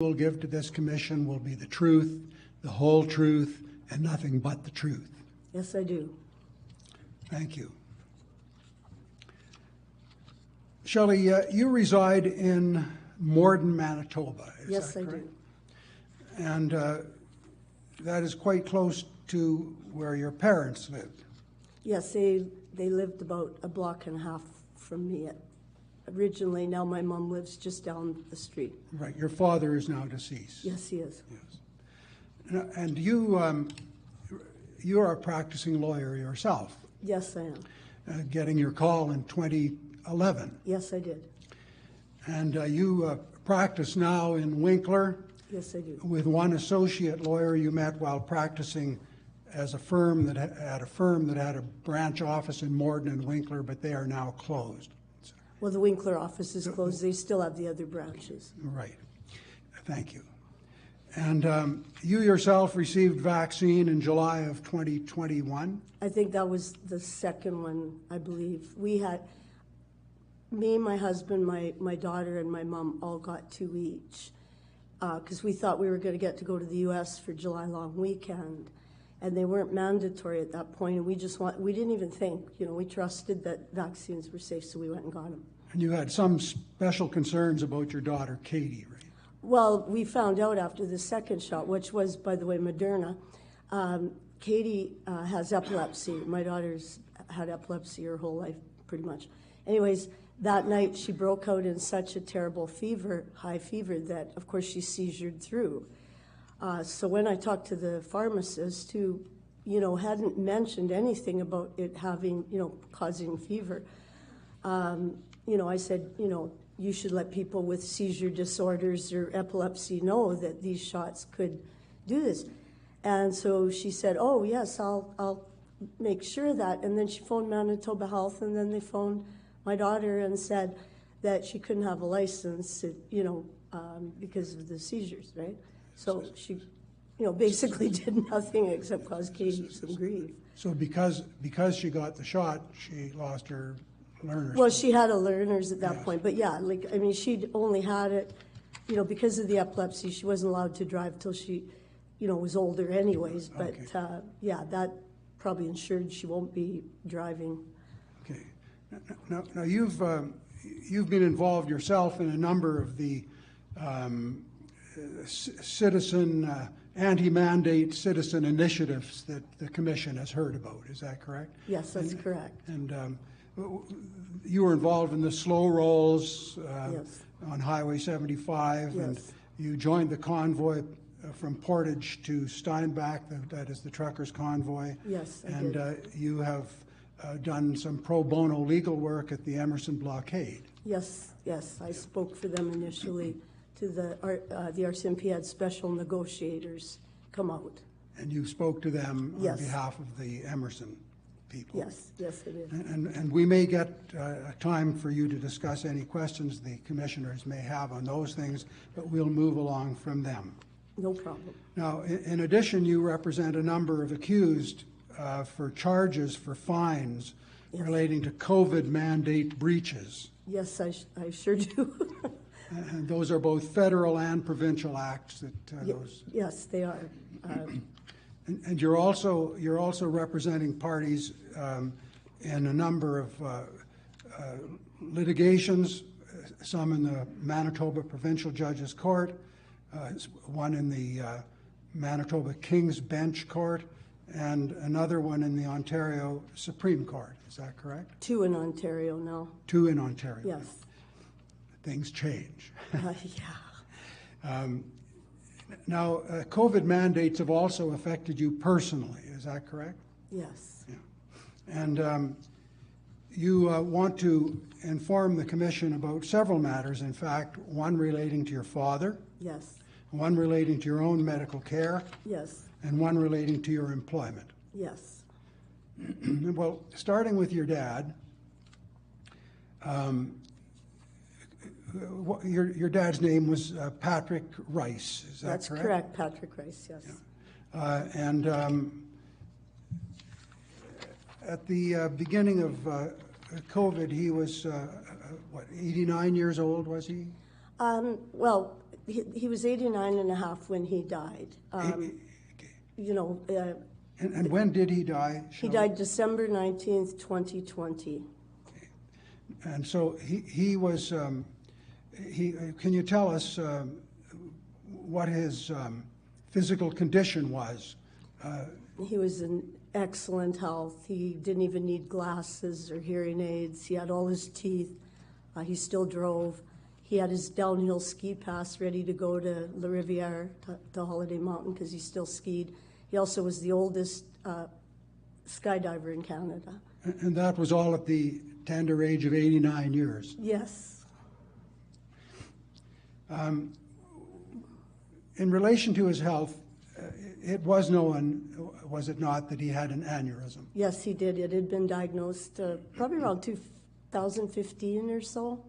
will give to this commission will be the truth, the whole truth, and nothing but the truth. Yes, I do. Thank you. Shelley, you reside in Morden, Manitoba. Yes, I do. And that is quite close to where your parents lived. Yes, they lived about a block and a half from me originally. Now my mom lives just down the street. Right. Your father is now deceased. Yes, he is. Yes. And you are a practicing lawyer yourself. Yes, I am. Getting your call in 2011. Yes, I did. And you practice now in Winkler. Yes, I do. With one associate lawyer you met while practicing as a firm that had a branch office in Morden and Winkler, but they are now closed. Well, the Winkler office is closed. They still have the other branches. Right. Thank you. And you yourself received vaccine in July of 2021? I think that was the second one, I believe. We had, me, my husband, my daughter, and my mom all got 2 each because we thought we were going to get to go to the U.S. for July long weekend. And they weren't mandatory at that point, and we didn't even think, we trusted that vaccines were safe, so we went and got them. And you had some special concerns about your daughter, Katie, right? Well, we found out after the second shot, which was, by the way, Moderna. Katie has epilepsy. My daughter's had epilepsy her whole life, pretty much. Anyways, that night she broke out in such a terrible fever, high fever, that, of course, she seizured through. So when I talked to the pharmacist who, hadn't mentioned anything about it having, causing fever, I said, you should let people with seizure disorders or epilepsy know that these shots could do this. And so she said, oh, yes, I'll make sure that. And then she phoned Manitoba Health, and then they phoned my daughter and said that she couldn't have a license, because of the seizures, right? So she, basically did nothing except cause Katie some grief. So because she got the shot, she lost her learners. Well, she had a learners at that point, but yeah, she'd only had it, because of the epilepsy, she wasn't allowed to drive till she, was older anyways. But okay. That probably ensured she won't be driving. Okay. Now you've been involved yourself in a number of the anti-mandate citizen initiatives that the Commission has heard about. Is that correct? Yes, that's correct. And you were involved in the slow rolls yes. on Highway 75, yes. and you joined the convoy from Portage to Steinbach, that is the truckers' convoy. Yes, I and did. You have done some pro bono legal work at the Emerson blockade. Yes, I spoke for them initially. To the RCMP had special negotiators come out. And you spoke to them on yes. behalf of the Emerson people. Yes, I did. And we may get time for you to discuss any questions the commissioners may have on those things, but we'll move along from them. No problem. Now, in addition, you represent a number of accused for charges for fines yes. relating to COVID mandate breaches. Yes, I sure do. And those are both federal and provincial acts that those. Yes, they are. And you're also representing parties in a number of litigations, some in the Manitoba Provincial Judges Court, one in the Manitoba King's Bench Court, and another one in the Ontario Supreme Court. Is that correct? 2 in Ontario now. 2 in Ontario. Yes. Things change. Yeah. Now, COVID mandates have also affected you personally. Is that correct? Yes. Yeah. And you want to inform the Commission about several matters. In fact, one relating to your father. Yes. One relating to your own medical care. Yes. And one relating to your employment. Yes. Well, starting with your dad, your dad's name was Patrick Rice, is that That's correct? That's correct, Patrick Rice, yes. Yeah. And at the beginning of COVID, he was, 89 years old, was he? Well, he was 89 and a half when he died. You know, And when did he die? he Shelley? died December 19th, 2020. And so he was, can you tell us what his physical condition was? He was in excellent health. He didn't even need glasses or hearing aids. He had all his teeth. He still drove. He had his downhill ski pass ready to go to La Riviere, to Holiday Mountain, because he still skied. He also was the oldest skydiver in Canada. And that was all at the tender age of 89 years. Yes. In relation to his health, it was known, was it not, that he had an aneurysm? Yes, he did. It had been diagnosed probably around 2015 or so,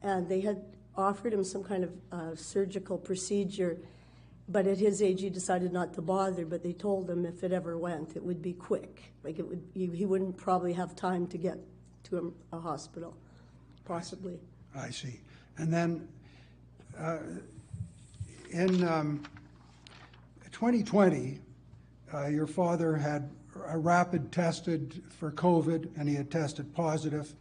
and they had offered him some kind of surgical procedure, but at his age he decided not to bother, but they told him if it ever went, it would be quick. Like it would, he wouldn't probably have time to get to a hospital, possibly. I see. And then in 2020, your father had a rapid tested for COVID, and he had tested positive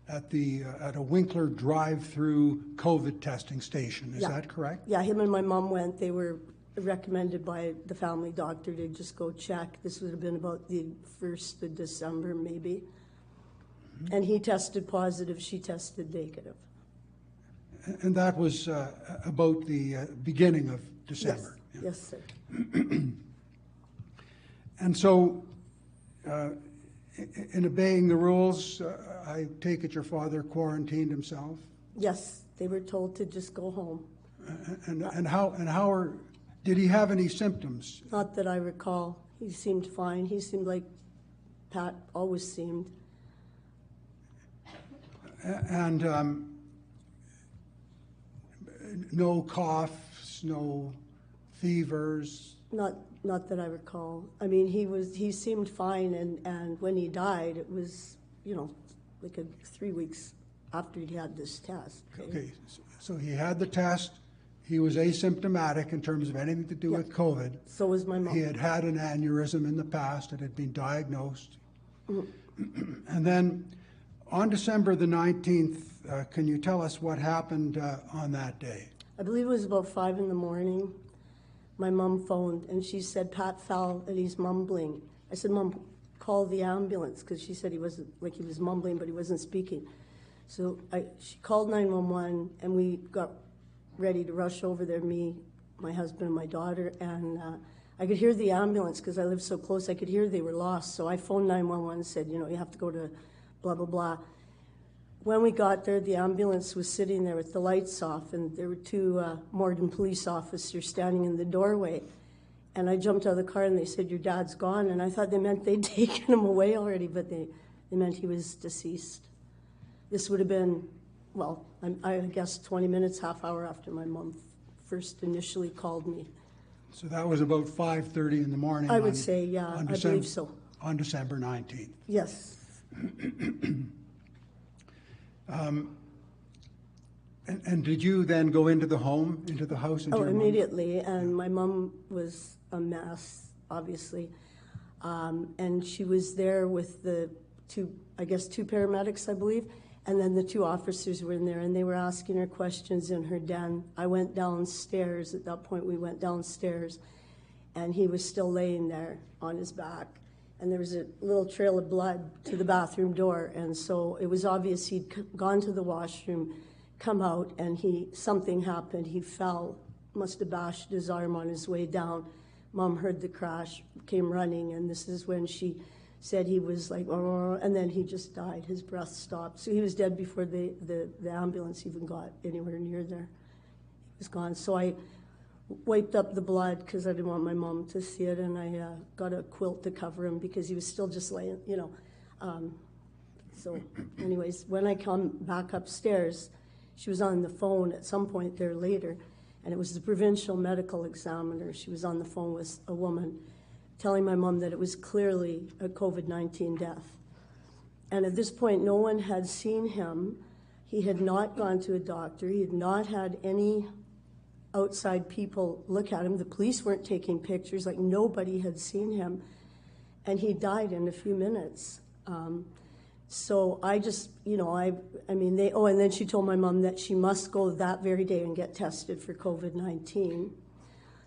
at a Winkler drive-through COVID testing station. Is that correct? Yeah, him and my mom went. They were recommended by the family doctor to just go check. This would have been about the 1st of December, maybe. Mm-hmm. And he tested positive. She tested negative. And that was about the beginning of December. Yes, yes, sir. And so, in obeying the rules, I take it your father quarantined himself? Yes, they were told to just go home. And how did he have any symptoms? Not that I recall. He seemed fine. He seemed like Pat always seemed. And no coughs, no fevers? Not that I recall. I mean, he seemed fine, and when he died, it was, like 3 weeks after he had this test. Okay, so he had the test. He was asymptomatic in terms of anything to do with COVID. So was my mom. He had had an aneurysm in the past. It had been diagnosed. And then on December the 19th, can you tell us what happened on that day? I believe it was about 5 in the morning. My mom phoned, and she said Pat fell and he's mumbling. I said, Mom, call the ambulance, because she said he was mumbling, but he wasn't speaking. So she called 911, and we got ready to rush over there, me, my husband, and my daughter, and I could hear the ambulance, because I lived so close, I could hear they were lost. So I phoned 911 and said, you have to go to blah, blah, blah. When we got there, the ambulance was sitting there with the lights off, and there were 2 Morden police officers standing in the doorway. And I jumped out of the car, and they said, your dad's gone. And I thought they meant they'd taken him away already, but they meant he was deceased. This would have been, well, I guess 20 minutes, half hour after my mom first initially called me. So that was about 5:30 in the morning. I would say, yeah, I believe so. On December 19th. Yes. And did you then go into the house? Oh, immediately. And my mom was a mess, obviously. And she was there with the 2 paramedics, I believe. And then the 2 officers were in there, and they were asking her questions in her den. I went downstairs. At that point, we went downstairs, and he was still laying there on his back. And there was a little trail of blood to the bathroom door. And so it was obvious he'd gone to the washroom, come out, and something happened. He fell, must have bashed his arm on his way down. Mom heard the crash, came running, and this is when she said he was like, oh, and then he just died. His breath stopped. So he was dead before the ambulance even got anywhere near there. He was gone. So I wiped up the blood because I didn't want my mom to see it, and I got a quilt to cover him because he was still just laying, So anyways, when I come back upstairs, she was on the phone at some point there later, and it was the provincial medical examiner. She was on the phone with a woman telling my mom that it was clearly a COVID-19 death. And at this point, no one had seen him. He had not gone to a doctor. He had not had any outside people look at him. The police weren't taking pictures, like nobody had seen him, and he died in a few minutes. So I just, I mean, and then she told my mom that she must go that very day and get tested for COVID-19.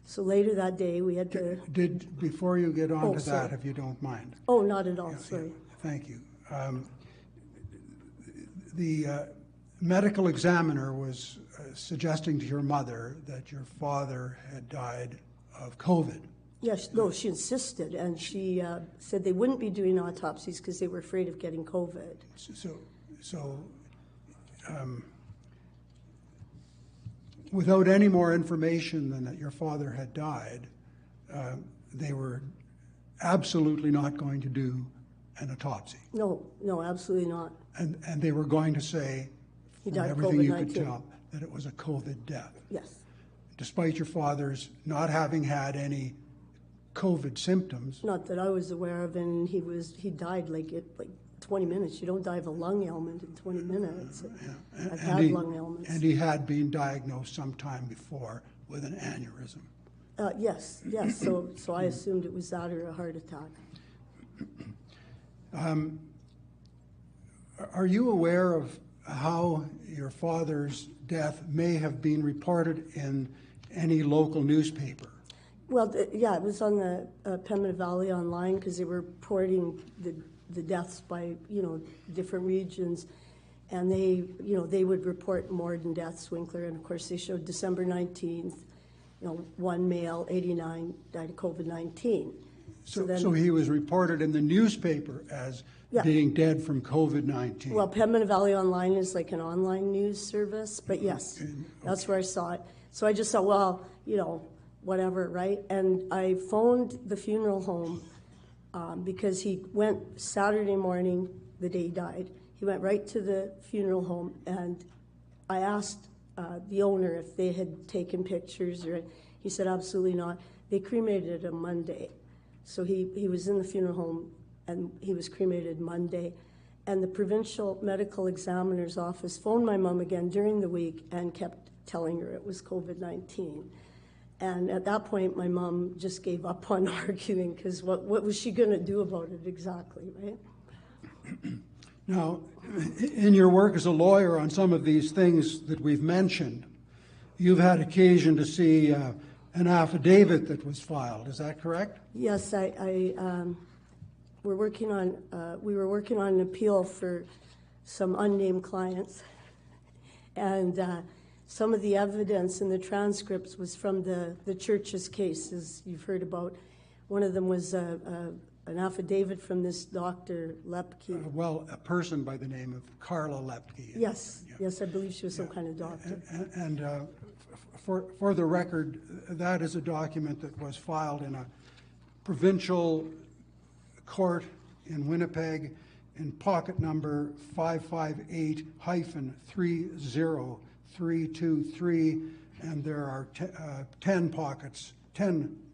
So later that day, we had to... Before you get on to sorry. that, if you don't mind. Oh, not at all, sorry. Thank you. The medical examiner was suggesting to your mother that your father had died of COVID. Yes, no, she insisted, and she said they wouldn't be doing autopsies because they were afraid of getting COVID. So without any more information than that your father had died, they were absolutely not going to do an autopsy. No, absolutely not. And they were going to say, He from died of everything you COVID-19. could tell, that it was a COVID death. Yes. Despite your father's not having had any COVID symptoms. Not that I was aware of, and he died like 20 minutes. You don't die of a lung ailment in 20 minutes. I've had lung ailments. And he had been diagnosed sometime before with an aneurysm. Yes. So I assumed it was that or a heart attack. Are you aware of how your father's death may have been reported in any local newspaper? Well, yeah, it was on the Pembina Valley Online because they were reporting the deaths by, different regions. And they would report Morden deaths, Winkler, and of course they showed December 19th, one male, 89, died of COVID-19. So he was reported in the newspaper as being dead from COVID-19. Well, Pembina Valley Online is like an online news service, but yes, that's where I saw it. So I just thought, well, whatever, right? And I phoned the funeral home because he went Saturday morning, the day he died. He went right to the funeral home, and I asked the owner if they had taken pictures, or he said absolutely not. They cremated him Monday. So he was in the funeral home, and he was cremated Monday. And the provincial medical examiner's office phoned my mom again during the week and kept telling her it was COVID-19. And at that point, my mom just gave up on arguing, because what was she going to do about it exactly, right? Now, in your work as a lawyer on some of these things that we've mentioned, you've had occasion to see an affidavit that was filed. Is that correct? Yes, we were working on an appeal for some unnamed clients, and some of the evidence in the transcripts was from the church's cases you've heard about. One of them was an affidavit from this Dr. Lepke. A person by the name of Carla Lepke. Yes, I believe she was some kind of doctor. And for the record, that is a document that was filed in a provincial court in Winnipeg in pocket number 558-30323, and there are 10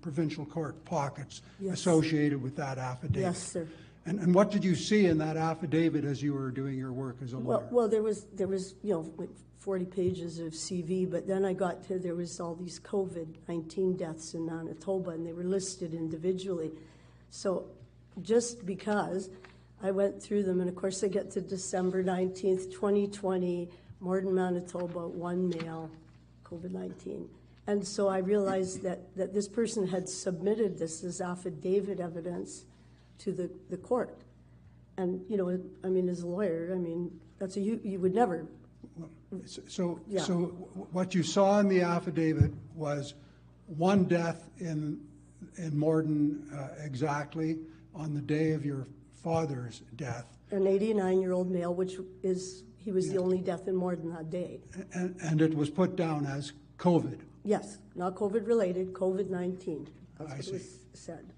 provincial court pockets associated with that affidavit. Yes, sir. And what did you see in that affidavit as you were doing your work as a lawyer? Well, there was like 40 pages of CV, but then I got to, there was all these COVID-19 deaths in Manitoba, and they were listed individually. So just because I went through them, and of course I get to December 19th, 2020, Morden, Manitoba, one male, COVID-19. And so I realized that this person had submitted this as affidavit evidence to the court. And, as a lawyer, that's you would never. So what you saw in the affidavit was one death in Morden exactly on the day of your father's death. An 89-year-old male, he was the only death in Morden that day. And it was put down as COVID. Yes, not COVID-related, COVID-19. That's what see. was said.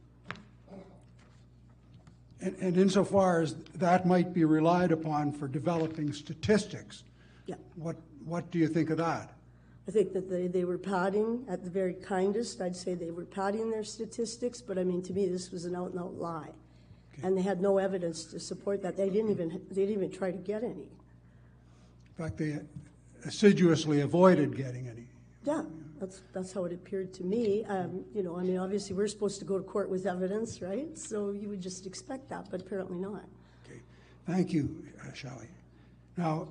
And insofar as that might be relied upon for developing statistics, what do you think of that? I think that they were padding at the very kindest. I'd say they were padding their statistics, but to me, this was an out-and-out lie. Okay. And they had no evidence to support that. They didn't even try to get any. In fact, they assiduously avoided getting any. Yeah, That's how it appeared to me. You know, I mean, obviously we're supposed to go to court with evidence, right? So you would just expect that, but apparently not. Okay, thank you, Shelley. Now,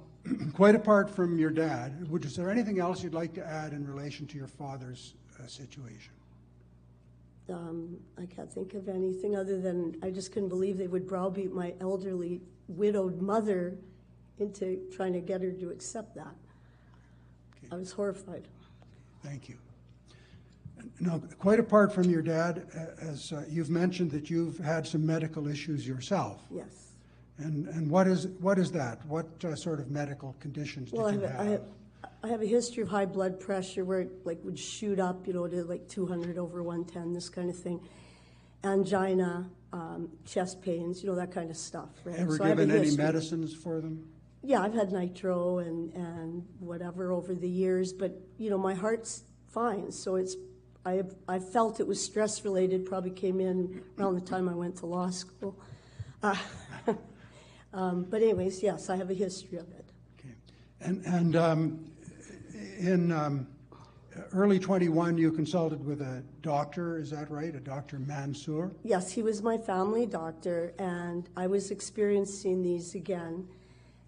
quite apart from your dad, is there anything else you'd like to add in relation to your father's situation? I can't think of anything other than I just couldn't believe they would browbeat my elderly widowed mother into trying to get her to accept that. Okay. I was horrified. Thank you. Now, quite apart from your dad, as you've mentioned that you've had some medical issues yourself. Yes. And what is that? What sort of medical conditions did you have? I have a history of high blood pressure where it like would shoot up, you know, to like 200 over 110, this kind of thing. Angina, chest pains, you know, that kind of stuff. Right? Ever given any medicines for them? Yeah, I've had nitro and whatever over the years, but you know, my heart's fine. So I felt it was stress related. Probably came in around the time I went to law school. But anyways, yes, I have a history of it. Okay, and in early 21, you consulted with a doctor. Is that right? A Dr. Mansour? Yes, he was my family doctor, and I was experiencing these again.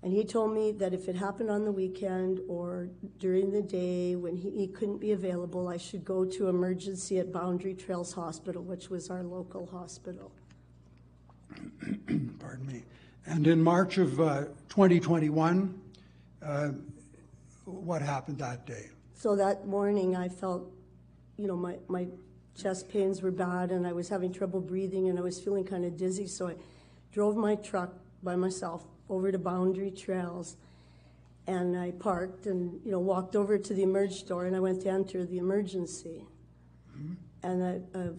And he told me that if it happened on the weekend or during the day when he couldn't be available, I should go to emergency at Boundary Trails Hospital, which was our local hospital. Pardon me. And in March of 2021, what happened that day? So that morning I felt, you know, my chest pains were bad and I was having trouble breathing and I was feeling kind of dizzy. So I drove my truck by myself over to Boundary Trails and I parked and, you know, walked over to the emerge door and I went to enter the emergency. Mm-hmm. And a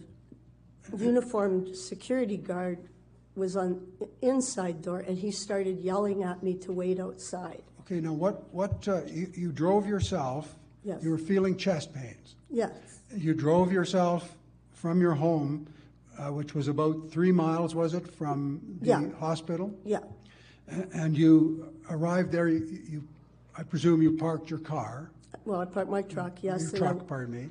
uniformed security guard was on the inside door and he started yelling at me to wait outside. Okay, now you drove yourself. Yes. You were feeling chest pains. Yes. You drove yourself from your home, which was about 3 miles, was it, from the hospital? Yeah. And you arrived there, I presume you parked your car. Well, I parked my truck, yes. Your truck, pardon me.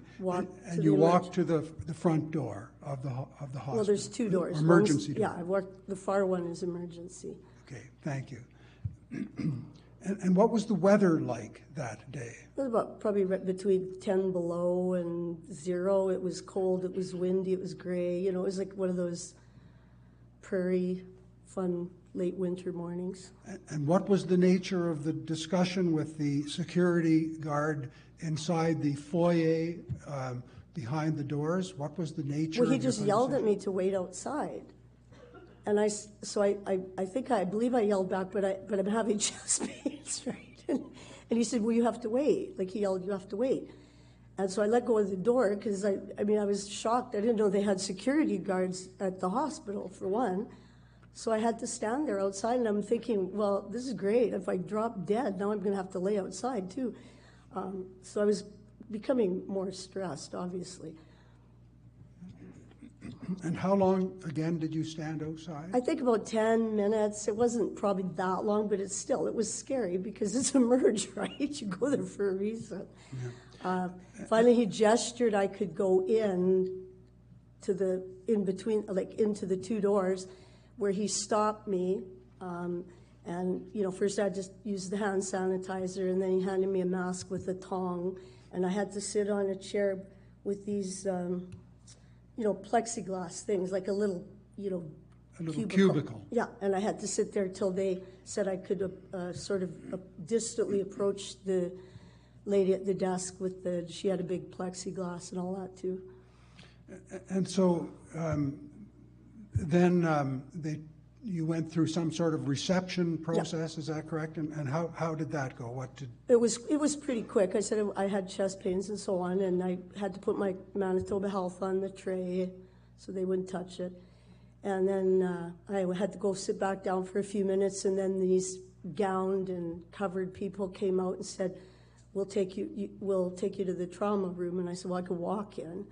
And you walked to the front door of the hospital. Well, there's two doors. Emergency door. Yeah, I walked, the far one is emergency. Okay, thank you. And what was the weather like that day? It was about probably between 10 below and 0. It was cold, it was windy, it was gray. You know, it was like one of those prairie fun late winter mornings. And what was the nature of the discussion with the security guard inside the foyer behind the doors? What was the nature of he just yelled at me to wait outside. And I believe I yelled back, but I'm having chest pains, right? And he said, well, you have to wait. Like he yelled, you have to wait. And so I let go of the door because I was shocked. I didn't know they had security guards at the hospital, for one. So I had to stand there outside, and I'm thinking, well, this is great. If I drop dead, now I'm going to have to lay outside, too. So I was becoming more stressed, obviously. And how long, again, did you stand outside? I think about 10 minutes. It wasn't probably that long, but it was scary because it's a merge, right? You go there for a reason. Yeah. Finally, he gestured I could go into the two doors, where he stopped me, and you know, first I just used the hand sanitizer, and then he handed me a mask with a tong, and I had to sit on a chair with these, you know, plexiglass things, like a little, you know, cubicle. Yeah, and I had to sit there till they said I could sort of distantly approach the lady at the desk she had a big plexiglass and all that too. And so. Then you went through some sort of reception process, is that correct? And how did that go? It was pretty quick. I said I had chest pains and so on, and I had to put my Manitoba Health on the tray so they wouldn't touch it. And then I had to go sit back down for a few minutes, and then these gowned and covered people came out and said, we'll take you to the trauma room. And I said, well, I could walk in.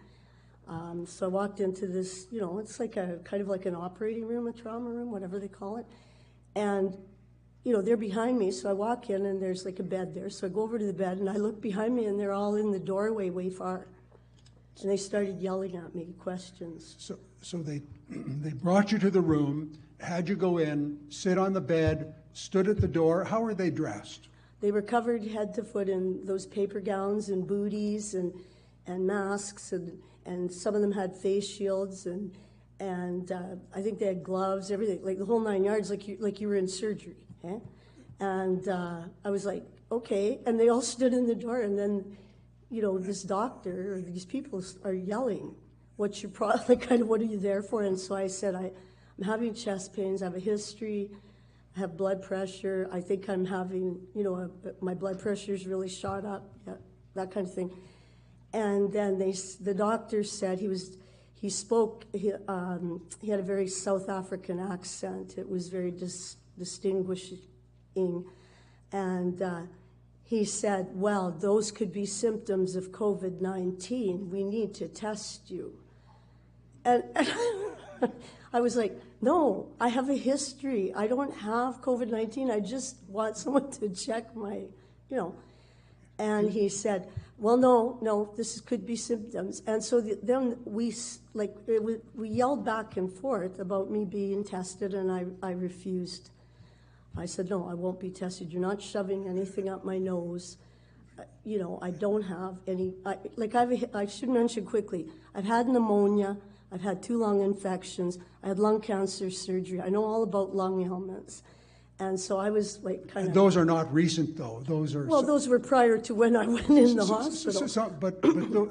So I walked into this, you know, it's like kind of like an operating room, a trauma room, whatever they call it. And, they're behind me, so I walk in and there's like a bed there. So I go over to the bed and I look behind me and they're all in the doorway way far. And they started yelling at me questions. So they brought you to the room, had you go in, sit on the bed, stood at the door. How were they dressed? They were covered head to foot in those paper gowns and booties and masks, and some of them had face shields, and I think they had gloves, everything, like the whole 9 yards, like you were in surgery. Eh? And I was like, okay. And they all stood in the door, and then, this doctor or these people are yelling, what's your problem? Like, kind of, what are you there for? And so I said, I'm having chest pains, I have a history, I have blood pressure, I think I'm having, my blood pressure's really shot up, that kind of thing. And then the doctor said he spoke, he had a very South African accent. It was very distinguishing. And he said, well, those could be symptoms of COVID-19. We need to test you. And I was like, no, I have a history. I don't have COVID-19. I just want someone to check my, And he said, well, no, this could be symptoms. And so then we yelled back and forth about me being tested, and I refused. I said, no, I won't be tested. You're not shoving anything up my nose. I don't have any, I should mention quickly, I've had pneumonia, I've had 2 lung infections, I had lung cancer surgery. I know all about lung ailments. And so I was like kind of... Those are not recent, though. Those are... Well, those were prior to when I went in the hospital. But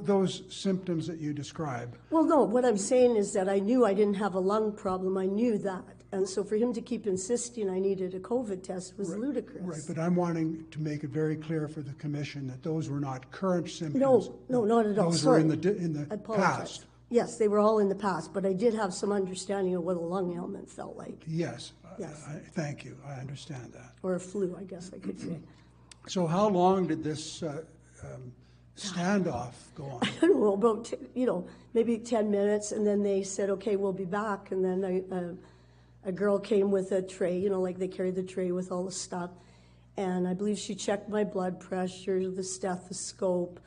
those symptoms that you describe... Well, no, what I'm saying is that I knew I didn't have a lung problem. I knew that. And so for him to keep insisting I needed a COVID test was ludicrous. Right, but I'm wanting to make it very clear for the Commission that those were not current symptoms. No, not at all. Those were in the past. Yes, they were all in the past, but I did have some understanding of what a lung ailment felt like. Yes. Yes. Thank you. I understand that. Or a flu, I guess I could say. So how long did this standoff go on? I don't know, about, maybe 10 minutes, and then they said, okay, we'll be back. And then a girl came with a tray, like they carried the tray with all the stuff. And I believe she checked my blood pressure, the stethoscope,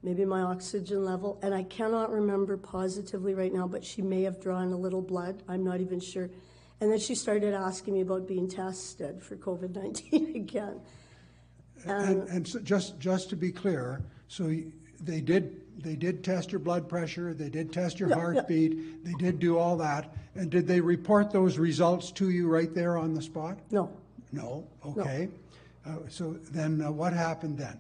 maybe my oxygen level. And I cannot remember positively right now, but she may have drawn a little blood. I'm not even sure. And then she started asking me about being tested for COVID-19 again. And so just to be clear, so they did test your blood pressure, they did test your heartbeat, they did do all that. And did they report those results to you right there on the spot? No. No? Okay. No. So then what happened then?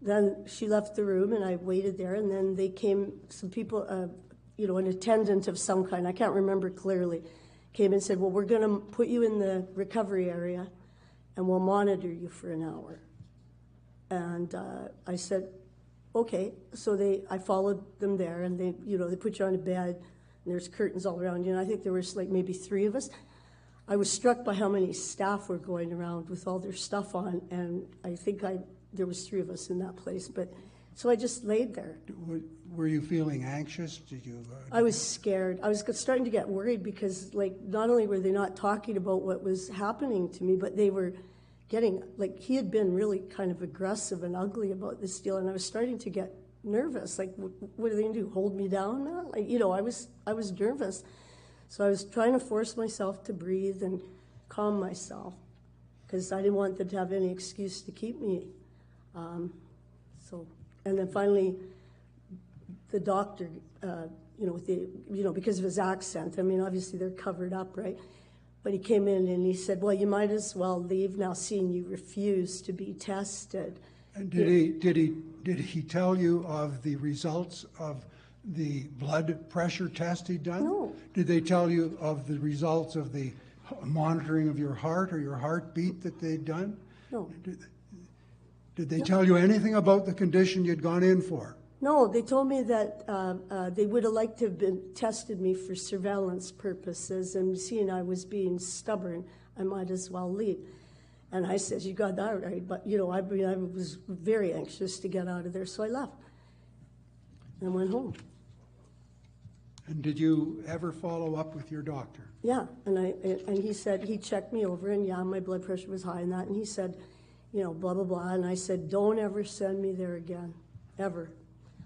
Then she left the room and I waited there, and then they came, some people, an attendant of some kind, I can't remember clearly, came and said, well, we're going to put you in the recovery area and we'll monitor you for an hour. And I said, okay. So I followed them there, and they put you on a bed, and there's curtains all around you. And I think there was like maybe 3 of us. I was struck by how many staff were going around with all their stuff on, and I think there was 3 of us in that place. But so I just laid there. Were you feeling anxious? Did you? I was scared. I was starting to get worried because, not only were they not talking about what was happening to me, but they were getting, he had been really kind of aggressive and ugly about this deal, and I was starting to get nervous. What are they going to do? Hold me down now? I was nervous. So I was trying to force myself to breathe and calm myself because I didn't want them to have any excuse to keep me. And then finally, the doctor, because of his accent, obviously they're covered up, right? But he came in and he said, well, you might as well leave now, seeing you refuse to be tested. And did he tell you of the results of the blood pressure test he'd done? No. Did they tell you of the results of the monitoring of your heart or your heartbeat that they'd done? No. Did they tell you anything about the condition you'd gone in for? No, they told me that they would have liked to have tested me for surveillance purposes, and seeing I was being stubborn, I might as well leave. And I said, you got that right, but I was very anxious to get out of there, so I left and went home. And did you ever follow up with your doctor? Yeah, and he said, he checked me over, and yeah, my blood pressure was high and that, and he said, you know, blah, blah, blah, and I said, don't ever send me there again, ever.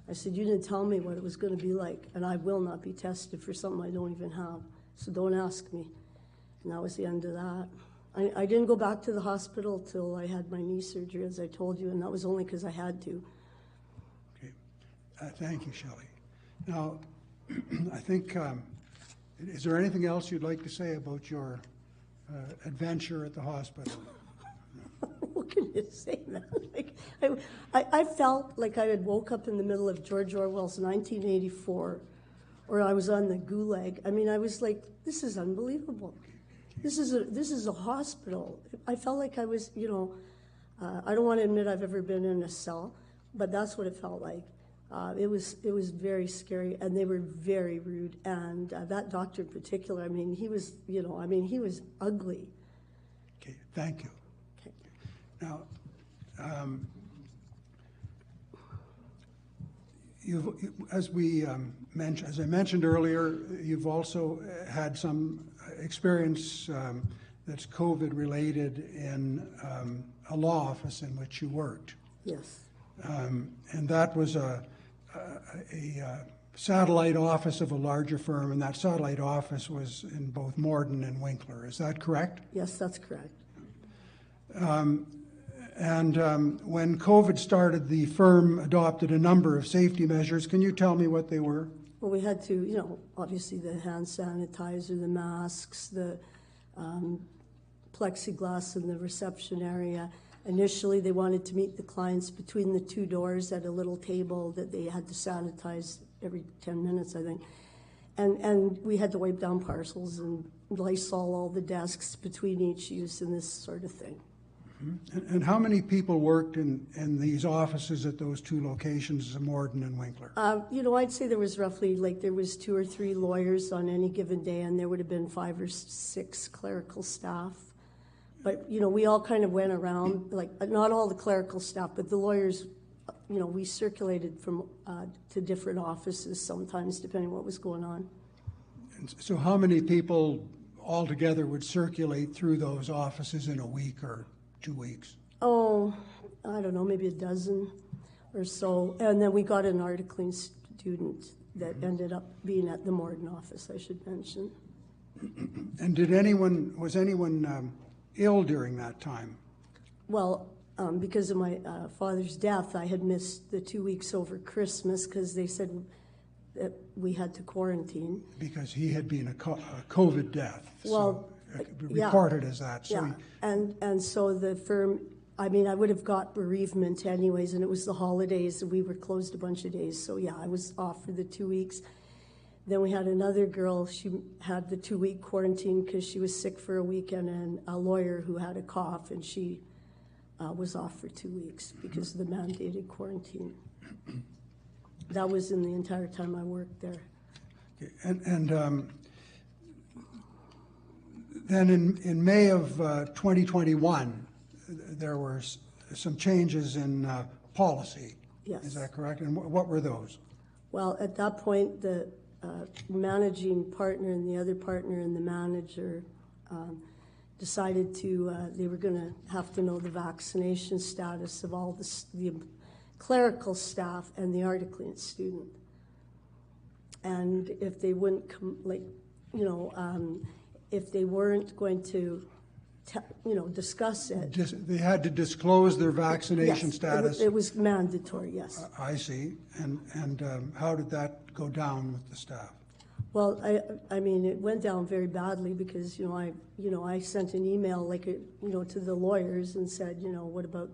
I said, you didn't tell me what it was going to be like, and I will not be tested for something I don't even have, so don't ask me. And that was the end of that. I didn't go back to the hospital till I had my knee surgery, as I told you, and that was only because I had to. Okay. Thank you, Shelley. Now, I think, is there anything else you'd like to say about your adventure at the hospital? What can you say, man? Like, I felt like I had woke up in the middle of George Orwell's 1984, or I was on the gulag. I mean, I was like, this is unbelievable. This is a hospital. I felt like I was, you know, I don't want to admit I've ever been in a cell, but that's what it felt like. It was very scary, and they were very rude. And that doctor in particular, I mean, he was, you know, I mean, he was ugly. Okay, thank you. Okay. Now, as I mentioned earlier, you've also had some experience that's COVID-related in a law office in which you worked. Yes. And that was a satellite office of a larger firm, and that satellite office was in both Morden and Winkler. Is that correct? Yes, that's correct. And when COVID started, the firm adopted a number of safety measures. Can you tell me what they were? Well, we had to, you know, obviously the hand sanitizer, the masks, the plexiglass in the reception area. Initially, they wanted to meet the clients between the two doors at a little table that they had to sanitize every 10 minutes, I think. And we had to wipe down parcels and Lysol all the desks between each use and this sort of thing. Mm-hmm. And how many people worked in these offices at those two locations, Morden and Winkler? You know, I'd say there was roughly, like, there was 2 or 3 lawyers on any given day, and there would have been 5 or 6 clerical staff. But, you know, we all kind of went around, like, not all the clerical staff, but the lawyers, you know, we circulated from to different offices sometimes, depending what was going on. And so how many people altogether would circulate through those offices in a week or 2 weeks? Oh, I don't know, maybe a dozen or so. And then we got an articling student that ended up being at the Morden office, I should mention. And was anyone ill during that time? Well, because of my father's death, I had missed the 2 weeks over Christmas because they said that we had to quarantine. Because he had been a COVID death. Well, so reported as that. So yeah, and so the firm, I mean, I would have got bereavement anyways, and it was the holidays, and we were closed a bunch of days. So yeah, I was off for the 2 weeks. Then we had another girl, she had the 2-week quarantine because she was sick for a week, and a lawyer who had a cough, and she was off for 2 weeks because of the mandated quarantine. That was in the entire time I worked there. Okay. And then in May of 2021, there were some changes in policy. Yes. Is that correct? And what were those? Well, at that point, the managing partner and the other partner and the manager decided they were going to have to know the vaccination status of all the clerical staff and the articling student. And if they wouldn't if they weren't going to, discuss it. They had to disclose their vaccination status? It was mandatory, yes. I see. And how did that go down with the staff? Well, I mean, it went down very badly because, I sent an email, to the lawyers and said, what about,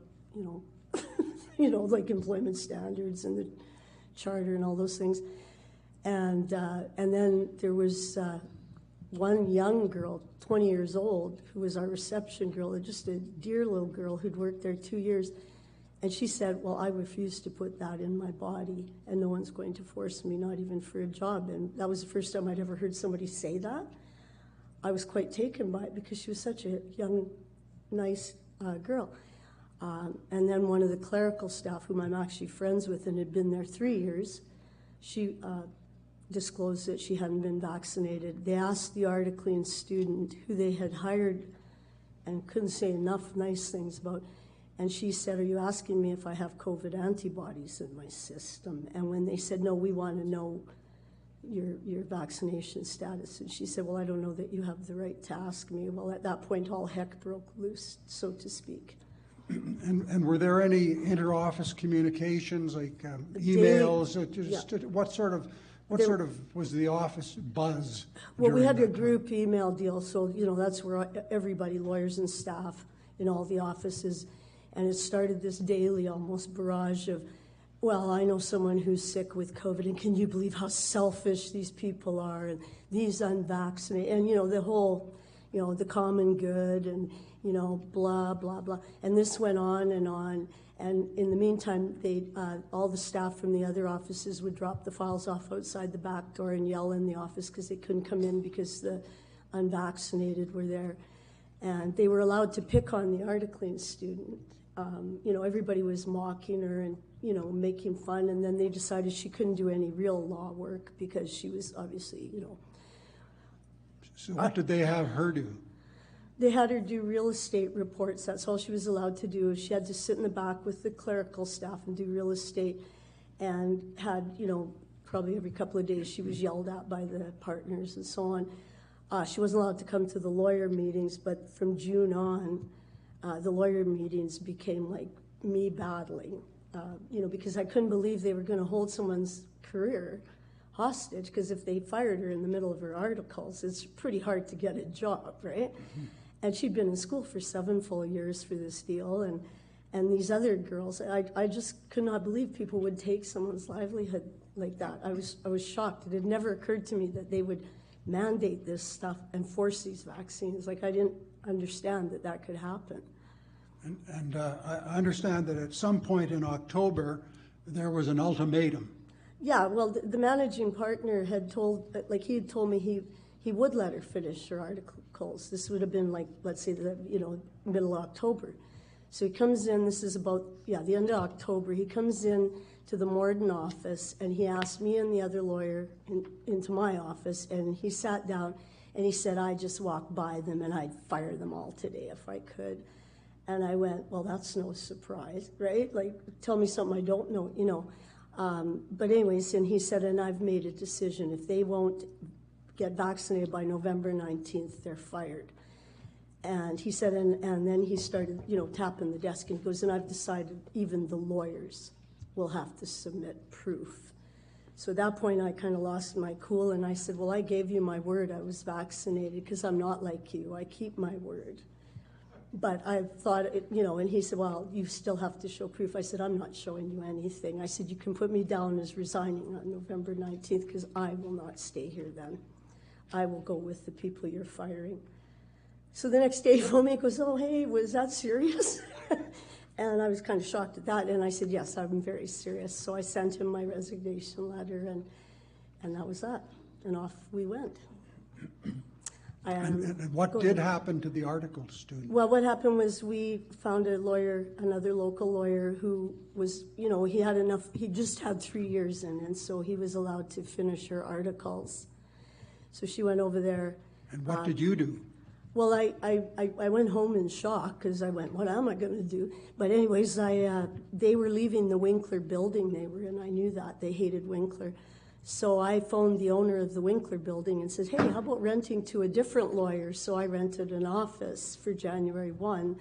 like employment standards and the charter and all those things. And then there was one young girl, 20 years old, who was our reception girl, just a dear little girl who'd worked there 2 years. And she said, well, I refuse to put that in my body, and no one's going to force me, not even for a job. And that was the first time I'd ever heard somebody say that. I was quite taken by it because she was such a young, nice girl. And then one of the clerical staff, whom I'm actually friends with and had been there 3 years, she disclosed that she hadn't been vaccinated. They asked the Articlean student who they had hired and couldn't say enough nice things about. And she said, "Are you asking me if I have COVID antibodies in my system?" And when they said, "No, we want to know your vaccination status," and she said, "Well, I don't know that you have the right to ask me." Well, at that point, all heck broke loose, so to speak. And were there any inter-office communications, like emails? What sort of was the office buzz? Well, we had a during that group email deal, so that's where everybody, lawyers and staff in all the offices, and it started this daily almost barrage of, "Well, I know someone who's sick with COVID, and can you believe how selfish these people are, and these unvaccinated," and the whole, the common good, and blah blah blah, and this went on, and in the meantime, all the staff from the other offices would drop the files off outside the back door and yell in the office because they couldn't come in because the unvaccinated were there, and they were allowed to pick on the Articlean student. Everybody was mocking her and making fun, and then they decided she couldn't do any real law work because she was obviously. So what did they have her do? They had her do real estate reports. That's all she was allowed to do. She had to sit in the back with the clerical staff and do real estate, and had, probably every couple of days she was yelled at by the partners and so on. She wasn't allowed to come to the lawyer meetings, but from June on, the lawyer meetings became like me battling, because I couldn't believe they were going to hold someone's career hostage, because if they fired her in the middle of her articles, it's pretty hard to get a job, right? Mm-hmm. And she'd been in school for 7 full years for this deal, and these other girls, I just could not believe people would take someone's livelihood like that. I was shocked. It had never occurred to me that they would mandate this stuff and force these vaccines. Like, I didn't understand that could happen. And I understand that at some point in October, there was an ultimatum. Yeah, well, the managing partner had told me he would let her finish her articles. This would have been let's say middle of October. So he comes in, this is about, the end of October, he comes in to the Morden office, and he asked me and the other lawyer into my office, and he sat down, and he said, "I just walked by them, and I'd fire them all today if I could." And I went, "Well, that's no surprise, right? Like, tell me something I don't know, But anyways, and he said, "And I've made a decision. If they won't get vaccinated by November 19th, they're fired." And he said, and then he started, tapping the desk, and he goes, "And I've decided even the lawyers will have to submit proof." So at that point, I kind of lost my cool, and I said, "Well, I gave you my word I was vaccinated, because I'm not like you. I keep my word." But I thought, and he said, "Well, you still have to show proof." I said, "I'm not showing you anything." I said, "You can put me down as resigning on November 19th, because I will not stay here then. I will go with the people you're firing." So the next day he phoned me and goes, "Oh, hey, was that serious?" And I was kind of shocked at that. And I said, "Yes, I'm very serious." So I sent him my resignation letter, and that was that. And off we went. And what did happen to the article student? Well, what happened was we found a lawyer, another local lawyer, who was, he just had 3 years in, and so he was allowed to finish her articles. So she went over there. And what did you do? Well, I went home in shock, because I went, "What am I going to do?" But anyways, they were leaving the Winkler building they were in. I knew that. They hated Winkler. So I phoned the owner of the Winkler building and said, "Hey, how about renting to a different lawyer?" So I rented an office for January 1.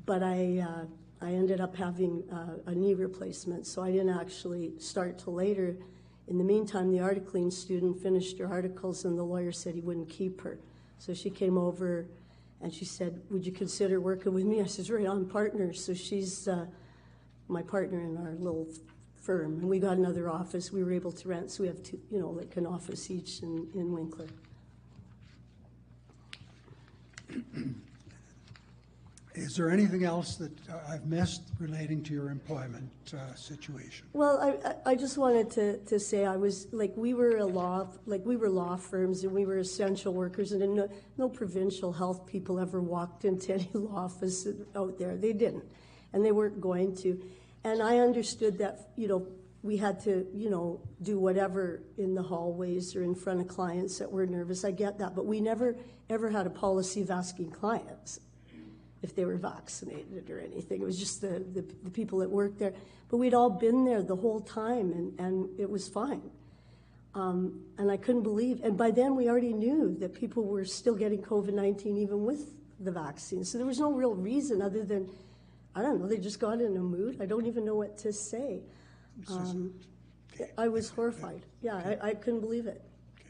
But I ended up having a knee replacement, so I didn't actually start till later. In the meantime, the Articlean student finished her articles, and the lawyer said he wouldn't keep her. So she came over, and she said, "Would you consider working with me?" I said, "Right on, partners." So she's my partner in our little firm, and we got another office. We were able to rent, so we have two, like an office each in Winkler. Is there anything else that I've missed relating to your employment situation? Well, I just wanted to say I was we were law firms, and we were essential workers, and no provincial health people ever walked into any law office out there. They didn't, and they weren't going to. And I understood that we had to, do whatever in the hallways or in front of clients that were nervous. I get that, but we never ever had a policy of asking clients if they were vaccinated or anything. It was just the people that worked there. But we'd all been there the whole time, and it was fine. And I couldn't believe, and by then we already knew that people were still getting COVID-19 even with the vaccine. So there was no real reason other than, I don't know, they just got in a mood. I don't even know what to say. I was horrified. Yeah, I couldn't believe it.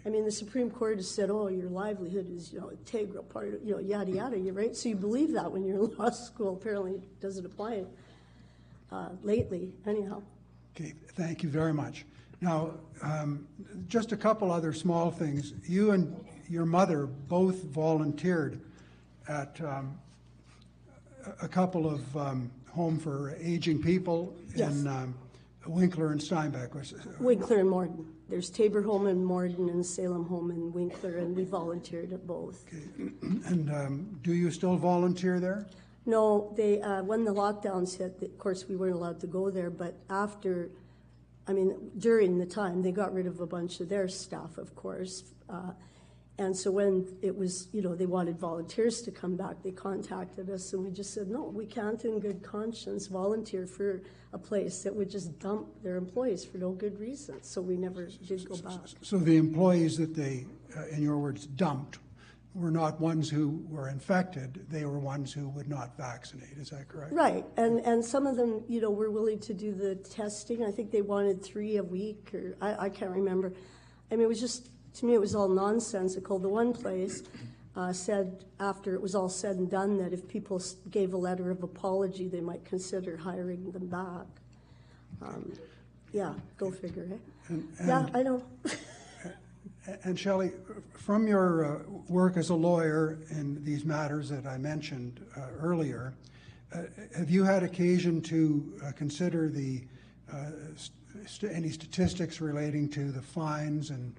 I mean, the Supreme Court has said, oh, your livelihood is, integral part of, yada, yada, you're right? So you believe that when you're in law school. Apparently it doesn't apply lately, anyhow. Okay, thank you very much. Now, just a couple other small things. You and your mother both volunteered at a couple of home for aging people in Winkler and Steinbeck. Winkler and Morden. There's Tabor Home in Morden and Salem Home in Winkler, and we volunteered at both. Okay. And do you still volunteer there? No, they when the lockdowns hit, of course we weren't allowed to go there, but during the time, they got rid of a bunch of their staff, of course. And so when it was, they wanted volunteers to come back, they contacted us, and we just said, no, we can't in good conscience volunteer for a place that would just dump their employees for no good reason. So we never did go back. So the employees that they, in your words, dumped were not ones who were infected, they were ones who would not vaccinate, is that correct? Right, and some of them, were willing to do the testing. I think they wanted 3 a week, or I can't remember. I mean, it was just, to me, it was all nonsensical. The one place said, after it was all said and done, that if people gave a letter of apology, they might consider hiring them back. Yeah, go figure, eh? Yeah, I know. And Shelley, from your work as a lawyer in these matters that I mentioned earlier, have you had occasion to consider any statistics relating to the fines and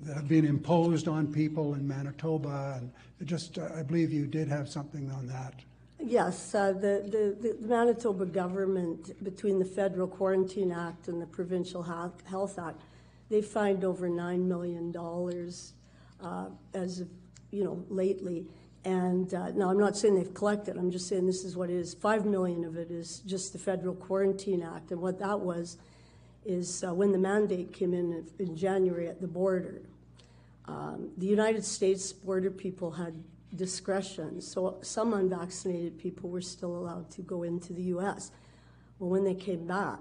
that have been imposed on people in Manitoba? And I believe you did have something on that. Yes, the Manitoba government, between the Federal Quarantine Act and the Provincial Health Act, they fined over $9 million as of, lately. And now I'm not saying they've collected, I'm just saying this is what it is. $5 million of it is just the Federal Quarantine Act. And what that was is when the mandate came in January at the border, the United States border people had discretion. So some unvaccinated people were still allowed to go into the U.S. Well, when they came back,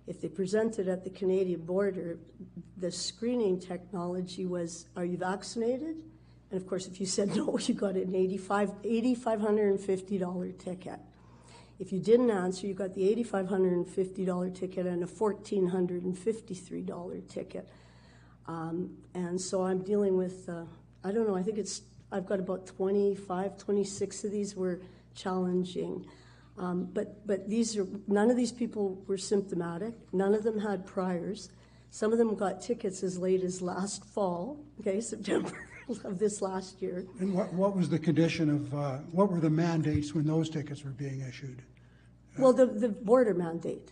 if they presented at the Canadian border, the screening technology was, are you vaccinated? And of course, if you said no, you got an $8,550 ticket. If you didn't answer, you got the $8,550 ticket and a $1,453 ticket. And so I'm dealing with, I don't know, I've got about 26 of these were challenging. But none of these people were symptomatic. None of them had priors. Some of them got tickets as late as last fall, September of this last year. And what was the condition of, what were the mandates when those tickets were being issued? Well, the border mandate.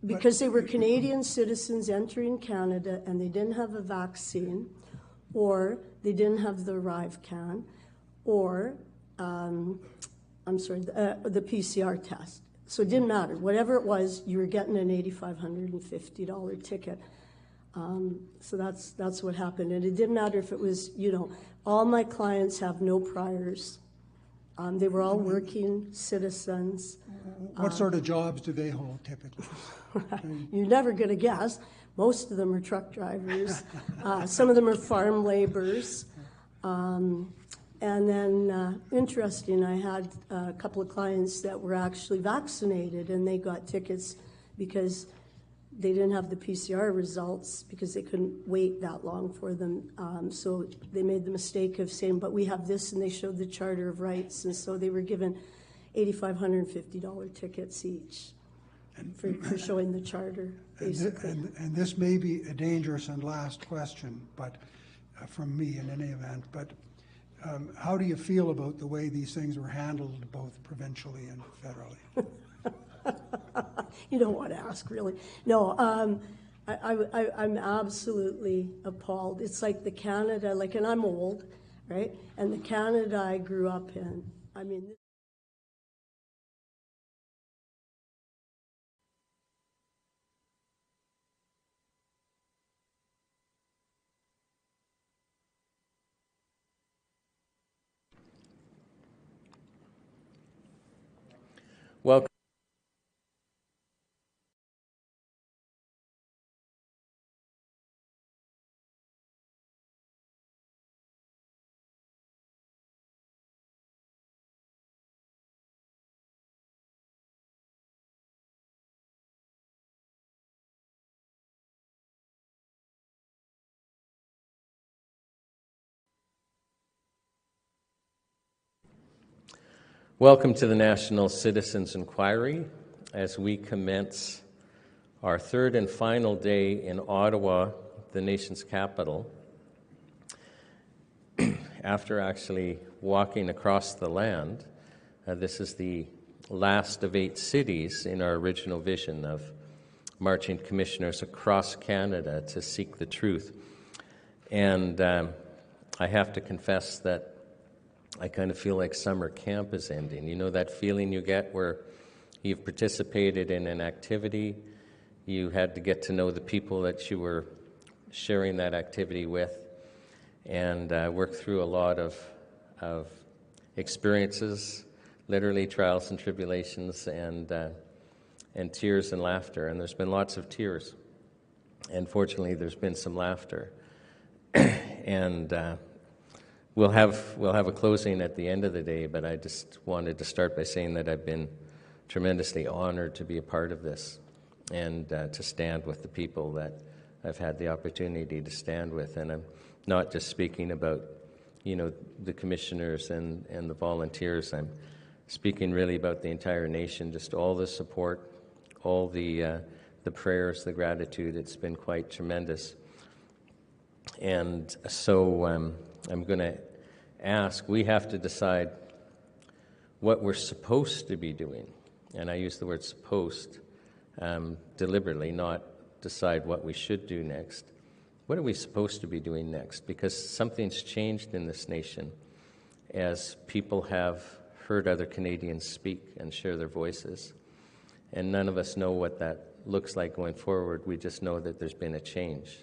Because they were Canadian citizens entering Canada and they didn't have a vaccine, or they didn't have the ArriveCan, or the PCR test. So it didn't matter. Whatever it was, you were getting an $8,550 ticket. So that's what happened. And it didn't matter if it was, all my clients have no priors. They were all working citizens. What sort of jobs do they hold typically? You're never going to guess. Most of them are truck drivers. Some of them are farm laborers. And then, interesting, I had a couple of clients that were actually vaccinated, and they got tickets because they didn't have the PCR results because they couldn't wait that long for them. So they made the mistake of saying, but we have this, and they showed the Charter of Rights, and so they were given $8,550 tickets each for showing the Charter, basically. And this may be a dangerous and last question, but from me in any event, but how do you feel about the way these things were handled both provincially and federally? You don't want to ask, really. No, I'm absolutely appalled. It's like the Canada, like, and I'm old, right? And the Canada I grew up in, I mean, Welcome. Welcome to the National Citizens Inquiry as we commence our third and final day in Ottawa, the nation's capital. After actually walking across the land, this is the last of 8 cities in our original vision of marching commissioners across Canada to seek the truth. And I have to confess that I kind of feel like summer camp is ending. You know that feeling you get where you've participated in an activity, you had to get to know the people that you were sharing that activity with, and work through a lot of experiences, literally trials and tribulations, and tears and laughter. And there's been lots of tears, and fortunately there's been some laughter. And we'll have a closing at the end of the day, but I just wanted to start by saying that I've been tremendously honored to be a part of this and to stand with the people that I've had the opportunity to stand with. And I'm not just speaking about, the commissioners and the volunteers. I'm speaking really about the entire nation, just all the support, all the prayers, the gratitude. It's been quite tremendous. And so I'm going to ask, we have to decide what we're supposed to be doing. And I use the word supposed deliberately, not decide what we should do next. What are we supposed to be doing next? Because something's changed in this nation as people have heard other Canadians speak and share their voices. And none of us know what that looks like going forward. We just know that there's been a change.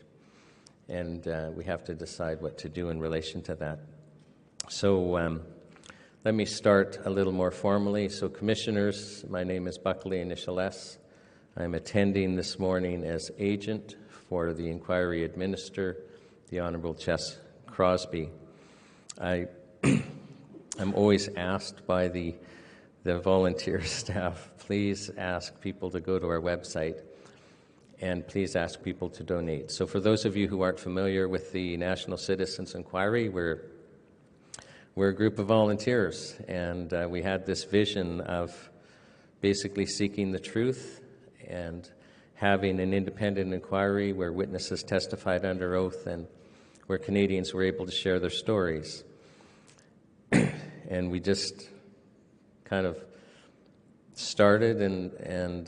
And we have to decide what to do in relation to that. So let me start a little more formally. So commissioners, my name is Buckley, initial S. I'm attending this morning as agent for the inquiry administrator, the Honourable Chess Crosby. I'm always asked by the volunteer staff, please ask people to go to our website and please ask people to donate. So for those of you who aren't familiar with the National Citizens Inquiry, we're a group of volunteers, and we had this vision of basically seeking the truth and having an independent inquiry where witnesses testified under oath and where Canadians were able to share their stories. And we just kind of started, and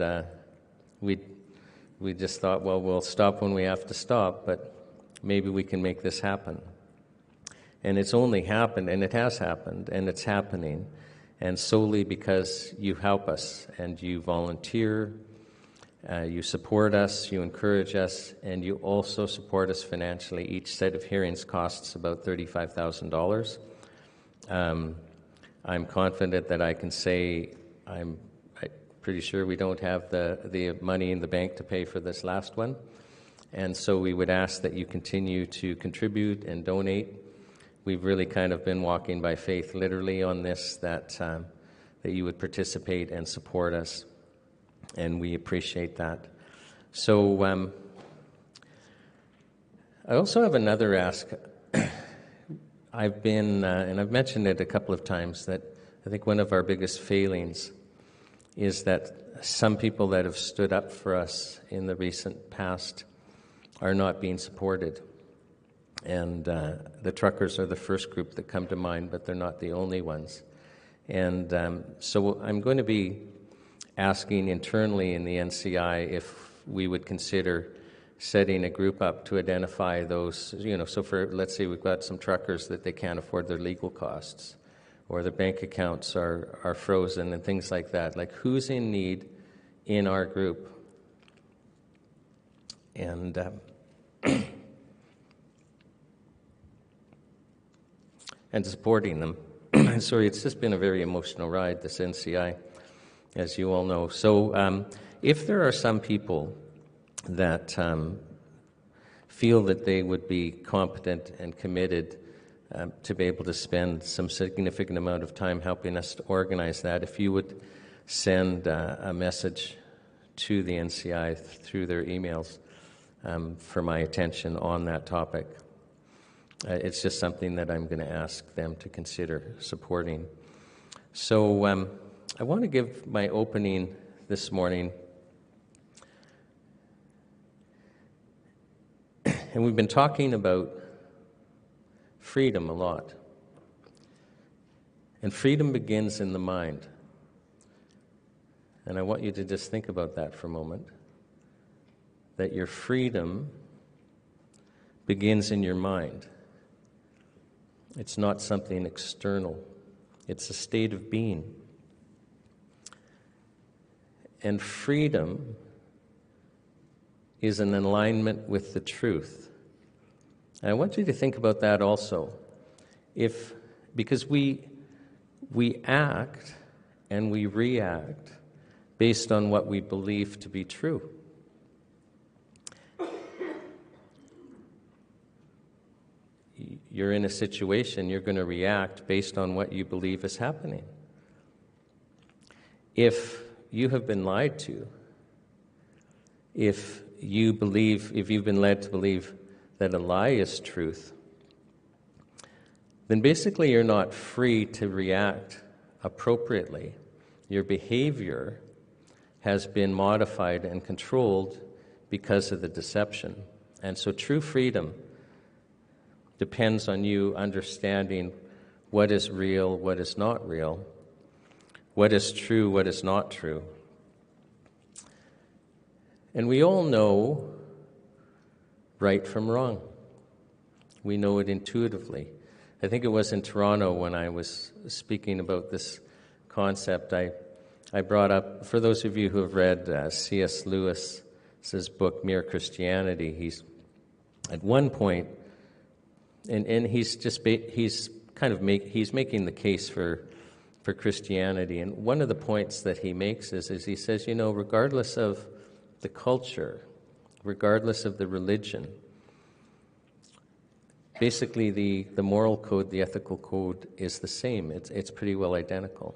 we just thought, well, we'll stop when we have to stop, but maybe we can make this happen. And it's only happened, and it has happened, and it's happening, and solely because you help us, and you volunteer, you support us, you encourage us, and you also support us financially. Each set of hearings costs about $35,000. I'm confident that I can say I'm pretty sure we don't have the money in the bank to pay for this last one. And so we would ask that you continue to contribute and donate. We've really kind of been walking by faith literally on this, that you would participate and support us. And we appreciate that. So I also have another ask. I've been, and I've mentioned it a couple of times, that I think one of our biggest failings is that some people that have stood up for us in the recent past are not being supported. And the truckers are the first group that come to mind, but they're not the only ones. And so I'm going to be asking internally in the NCI if we would consider setting a group up to identify those, so for, let's say we've got some truckers that they can't afford their legal costs, or their bank accounts are frozen and things like that. Like, who's in need in our group? And and supporting them. Sorry, it's just been a very emotional ride, this NCI, as you all know. So if there are some people that feel that they would be competent and committed to be able to spend some significant amount of time helping us to organize that, if you would send a message to the NCI through their emails for my attention on that topic. It's just something that I'm going to ask them to consider supporting. So I want to give my opening this morning. And we've been talking about freedom a lot. And freedom begins in the mind. And I want you to just think about that for a moment. That your freedom begins in your mind. It's not something external. It's a state of being. And freedom is an alignment with the truth. And I want you to think about that also. Because we act and we react based on what we believe to be true. You're in a situation, you're going to react based on what you believe is happening. If you have been lied to, if you've been led to believe that a lie is truth, then basically you're not free to react appropriately. Your behavior has been modified and controlled because of the deception. And so true freedom depends on you understanding what is real, what is not real, what is true, what is not true. And we all know right from wrong. We know it intuitively. I think it was in Toronto when I was speaking about this concept, I brought up, for those of you who have read C.S. Lewis's book, Mere Christianity, he's at one point, and he's making the case for Christianity. And one of the points that he makes is he says, regardless of the culture, regardless of the religion, basically the moral code, the ethical code is the same. It's pretty well identical.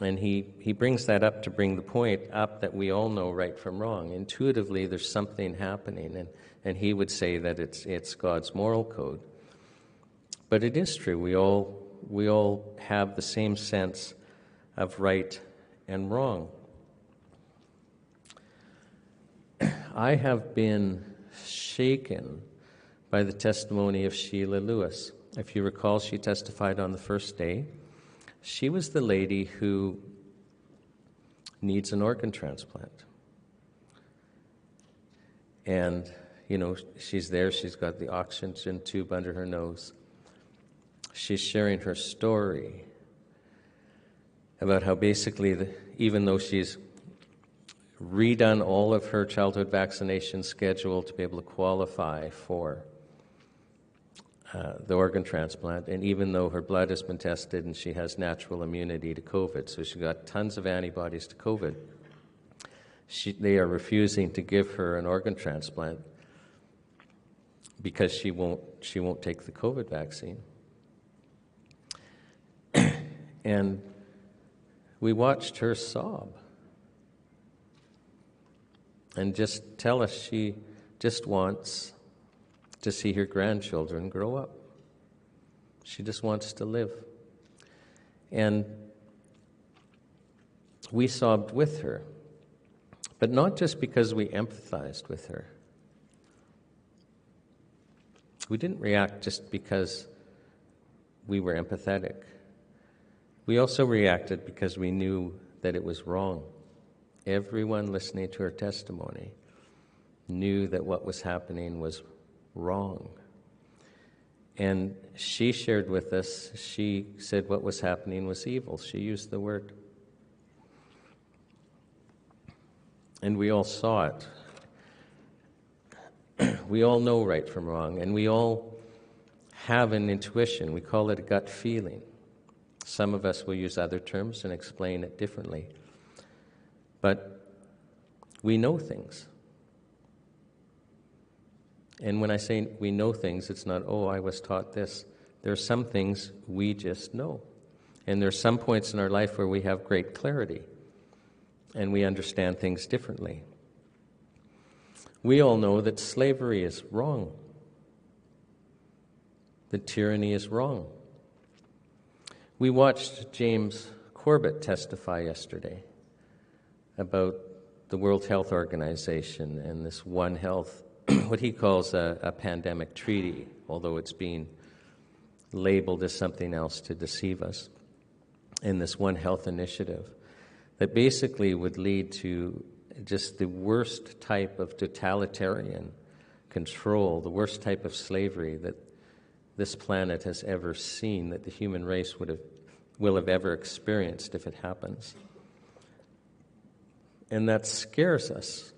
And he brings that up to bring the point up that we all know right from wrong. Intuitively, there's something happening, and he would say that it's God's moral code. But it is true. We all have the same sense of right and wrong. I have been shaken by the testimony of Sheila Lewis. If you recall, she testified on the first day. She was the lady who needs an organ transplant. And, she's there, she's got the oxygen tube under her nose. She's sharing her story about how basically, even though she's redone all of her childhood vaccination schedule to be able to qualify for the organ transplant, and even though her blood has been tested and she has natural immunity to COVID, so she got tons of antibodies to COVID, they are refusing to give her an organ transplant because she won't take the COVID vaccine. And we watched her sob and just tell us she just wants to see her grandchildren grow up. She just wants to live. And we sobbed with her, but not just because we empathized with her. We didn't react just because we were empathetic. We also reacted because we knew that it was wrong. Everyone listening to her testimony knew that what was happening was wrong. And she shared with us, she said what was happening was evil. She used the word. And we all saw it. We all know right from wrong, and we all have an intuition. We call it a gut feeling. Some of us will use other terms and explain it differently. But we know things. And when I say we know things, it's not, oh, I was taught this. There are some things we just know. And there are some points in our life where we have great clarity and we understand things differently. We all know that slavery is wrong, that tyranny is wrong. We watched James Corbett testify yesterday about the World Health Organization and this One Health, what he calls a pandemic treaty, although it's being labeled as something else to deceive us, in this One Health initiative that basically would lead to just the worst type of totalitarian control, the worst type of slavery that this planet has ever seen, that the human race will have ever experienced if it happens. And that scares us.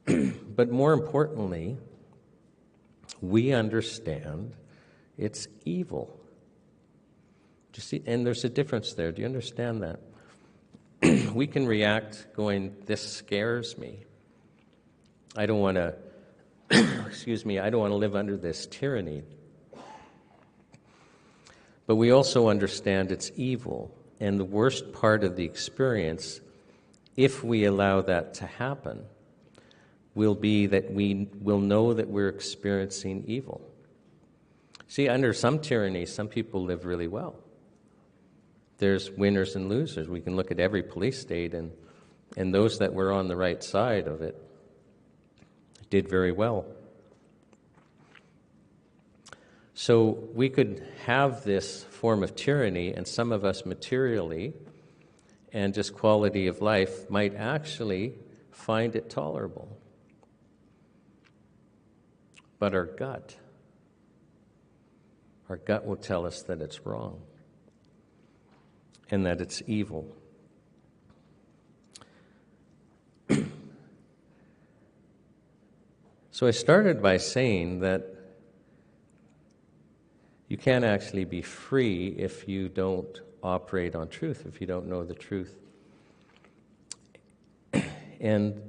But more importantly, we understand it's evil. Do you see? And there's a difference there. Do you understand that? We can react going, this scares me. I don't want to, I don't want to live under this tyranny. But we also understand it's evil. And the worst part of the experience, if we allow that to happen, will be that we will know that we're experiencing evil. See, under some tyranny, some people live really well. There's winners and losers. We can look at every police state, and those that were on the right side of it did very well. So we could have this form of tyranny, and some of us materially and just quality of life might actually find it tolerable. But our gut will tell us that it's wrong and that it's evil. So I started by saying that you can't actually be free if you don't operate on truth, if you don't know the truth. And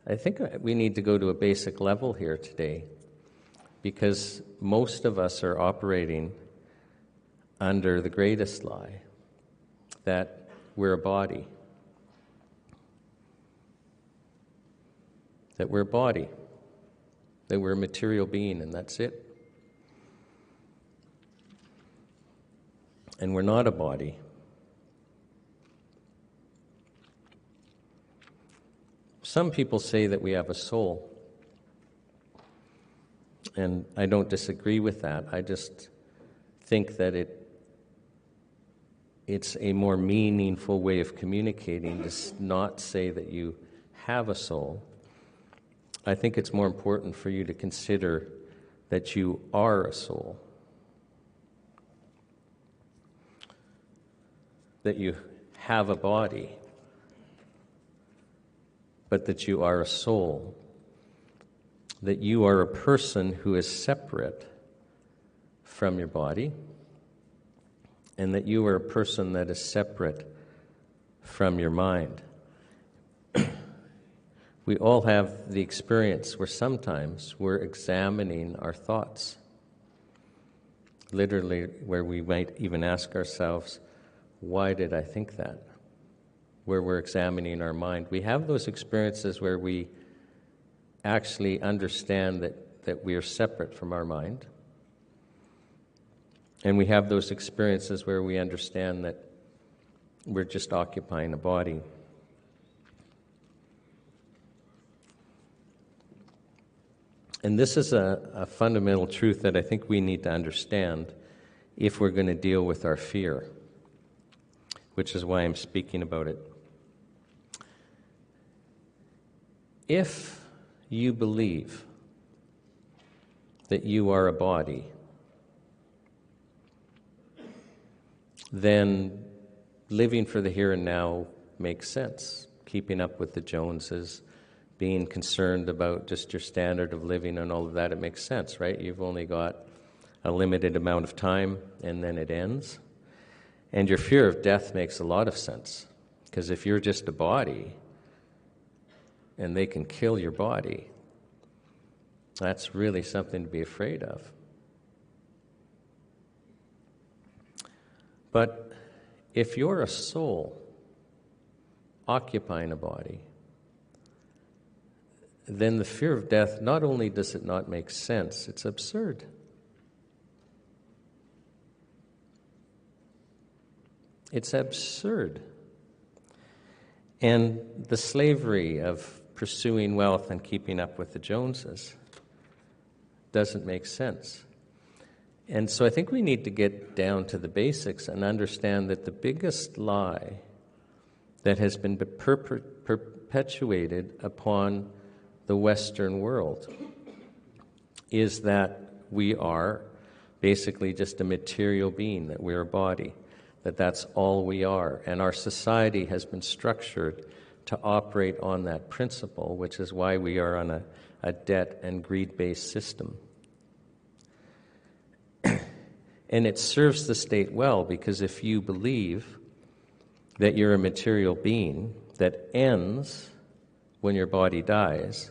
I think we need to go to a basic level here today, because most of us are operating under the greatest lie, that we're a body. That we're a body. That we're a material being, and that's it. And we're not a body. Some people say that we have a soul. And I don't disagree with that. I just think that it's a more meaningful way of communicating to not say that you have a soul. I think it's more important for you to consider that you are a soul. That you have a body, but that you are a soul. That you are a person who is separate from your body, and that you are a person that is separate from your mind. We all have the experience where sometimes we're examining our thoughts. Literally, where we might even ask ourselves, why did I think that? Where we're examining our mind. We have those experiences where we actually understand that we are separate from our mind. And we have those experiences where we understand that we're just occupying a body. And this is a fundamental truth that I think we need to understand if we're going to deal with our fear. which is why I'm speaking about it. If you believe that you are a body, then living for the here and now makes sense. Keeping up with the Joneses, being concerned about just your standard of living and all of that, it makes sense, right? You've only got a limited amount of time and then it ends. And your fear of death makes a lot of sense, because if you're just a body and they can kill your body, that's really something to be afraid of. But if you're a soul occupying a body, then the fear of death, not only does it not make sense, it's absurd. It's absurd. And the slavery of pursuing wealth and keeping up with the Joneses doesn't make sense. And so I think we need to get down to the basics and understand that the biggest lie that has been perpetuated upon the Western world is that we are basically just a material being, that we're a body, that that's all we are. And our society has been structured to operate on that principle, which is why we are on a debt and greed-based system. And it serves the state well, because if you believe that you're a material being that ends when your body dies,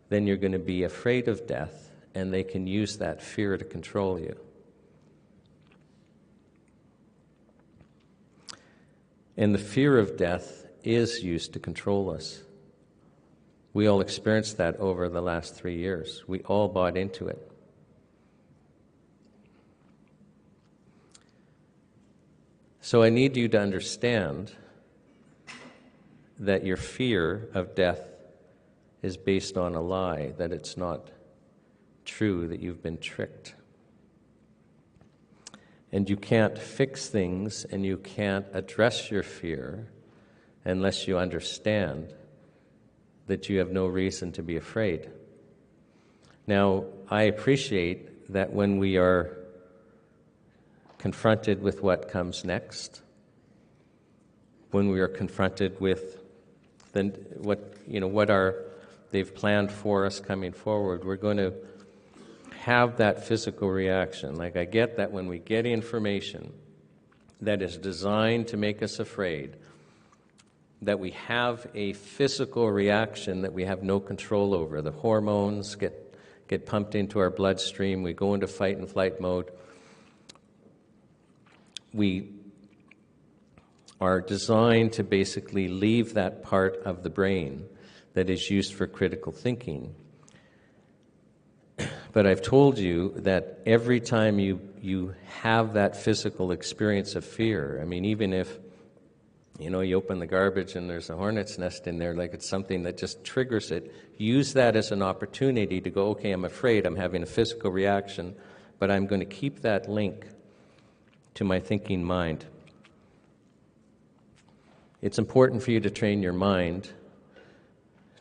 then you're going to be afraid of death, and they can use that fear to control you. And the fear of death is used to control us. We all experienced that over the last 3 years. We all bought into it. So I need you to understand that your fear of death is based on a lie, that it's not true, that you've been tricked. And you can't fix things and you can't address your fear unless you understand that you have no reason to be afraid. Now, I appreciate that when we are confronted with what comes next, when we are confronted with they've planned for us coming forward, we're going to have that physical reaction. Like, I get that when we get information that is designed to make us afraid, that we have a physical reaction that we have no control over. The hormones get pumped into our bloodstream. We go into fight and flight mode. We are designed to basically leave that part of the brain that is used for critical thinking. But I've told you that every time you have that physical experience of fear, I mean, even if you open the garbage and there's a hornet's nest in there, like it's something that just triggers it, use that as an opportunity to go, okay, I'm afraid, I'm having a physical reaction, but I'm going to keep that link to my thinking mind. It's important for you to train your mind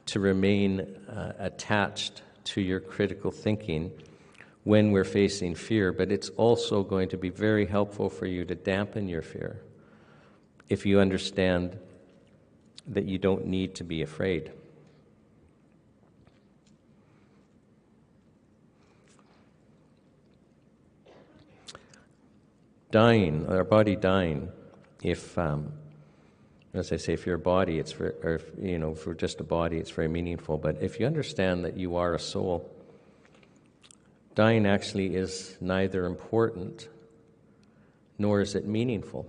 to remain attached to your critical thinking when we're facing fear, but it's also going to be very helpful for you to dampen your fear if you understand that you don't need to be afraid. Dying, our body dying, if as I say, if you're a body, if we're just a body, it's very meaningful. But if you understand that you are a soul, dying actually is neither important nor is it meaningful.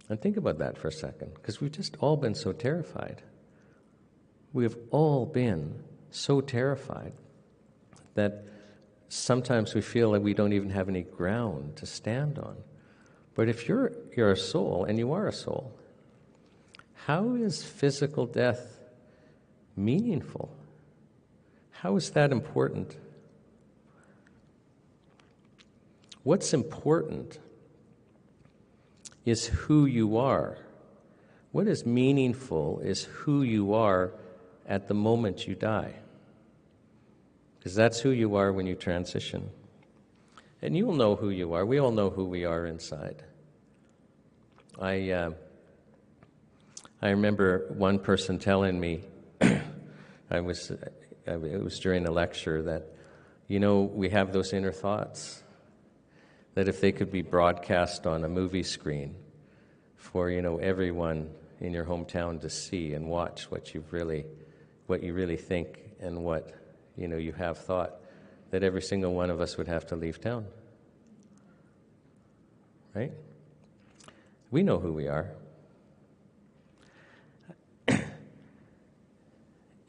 And think about that for a second, because we've just all been so terrified. We have all been so terrified that sometimes we feel like we don't even have any ground to stand on. But if you're a soul, and you are a soul, how is physical death meaningful? How is that important? What's important is who you are. What is meaningful is who you are at the moment you die. Because that's who you are when you transition. And you'll know who you are. We all know who we are inside. I remember one person telling me, it was during a lecture, that, we have those inner thoughts, that if they could be broadcast on a movie screen for, everyone in your hometown to see and watch what you really think and what, you have thought, that every single one of us would have to leave town. Right? We know who we are.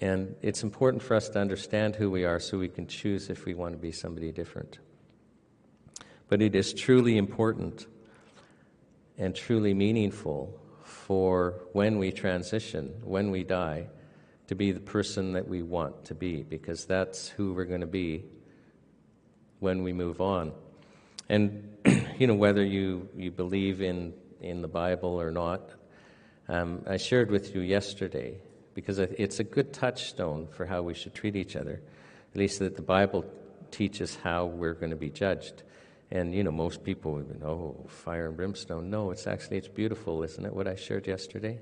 And it's important for us to understand who we are so we can choose if we want to be somebody different. But it is truly important and truly meaningful for when we transition, when we die, to be the person that we want to be, because that's who we're going to be when we move on. And, whether you believe in the Bible or not, I shared with you yesterday, because it's a good touchstone for how we should treat each other, at least that the Bible teaches how we're going to be judged. And, most people would be, oh, fire and brimstone. No, it's beautiful, isn't it, what I shared yesterday?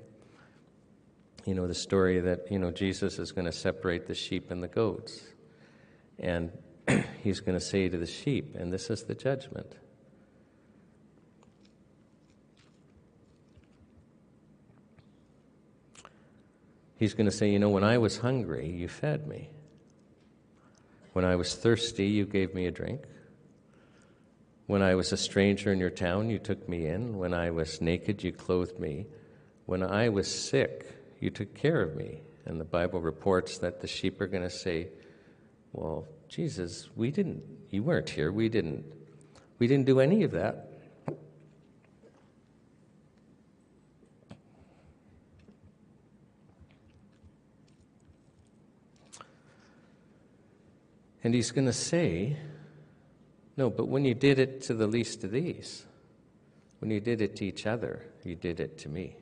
The story that, Jesus is going to separate the sheep and the goats. And he's going to say to the sheep, and this is the judgment. He's going to say, when I was hungry, you fed me. When I was thirsty, you gave me a drink. When I was a stranger in your town, you took me in. When I was naked, you clothed me. When I was sick, you took care of me. And the Bible reports that the sheep are going to say, well, Jesus, you weren't here. We didn't do any of that. And he's going to say, no, but when you did it to the least of these, when you did it to each other, you did it to me.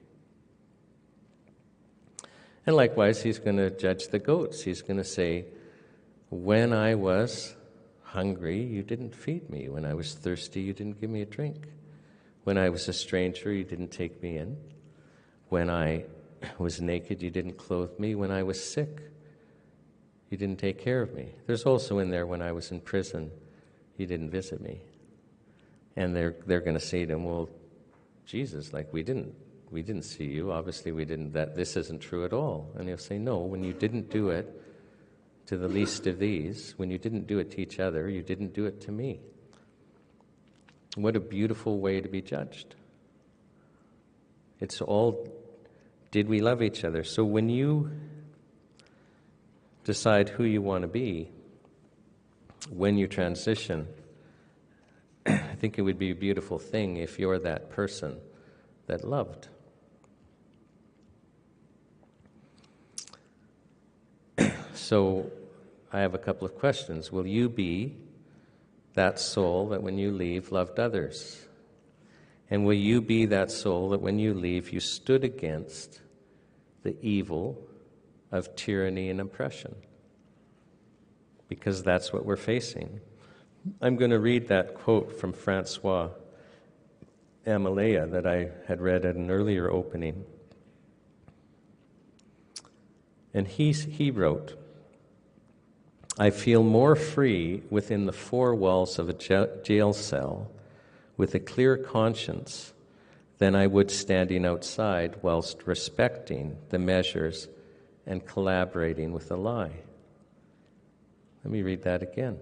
And likewise, he's going to judge the goats. He's going to say, when I was hungry, you didn't feed me. When I was thirsty, you didn't give me a drink. When I was a stranger, you didn't take me in. When I was naked, you didn't clothe me. When I was sick, you didn't take care of me. There's also in there, when I was in prison, you didn't visit me. And they're going to say to him, well, Jesus, we didn't see you. Obviously, we didn't. This isn't true at all. And he'll say, no, when you didn't do it to the least of these, when you didn't do it to each other, you didn't do it to me. What a beautiful way to be judged. It's all, did we love each other? So when you decide who you want to be, when you transition, I think it would be a beautiful thing if you're that person that loved. So I have a couple of questions. Will you be that soul that when you leave loved others? And will you be that soul that when you leave you stood against the evil of tyranny and oppression? Because that's what we're facing. I'm going to read that quote from Francois Amalea that I had read at an earlier opening. And he wrote, I feel more free within the four walls of a jail cell with a clear conscience than I would standing outside whilst respecting the measures and collaborating with a lie. Let me read that again.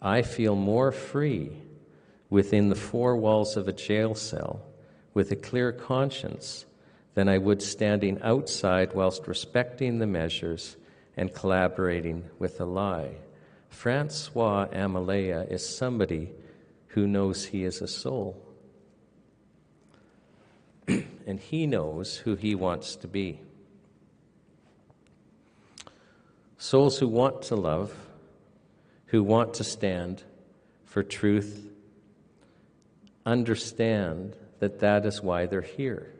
I feel more free within the four walls of a jail cell with a clear conscience than I would standing outside whilst respecting the measures and collaborating with a lie. Francois Amalea is somebody who knows he is a soul. And he knows who he wants to be. Souls who want to love, who want to stand for truth, understand that is why they're here.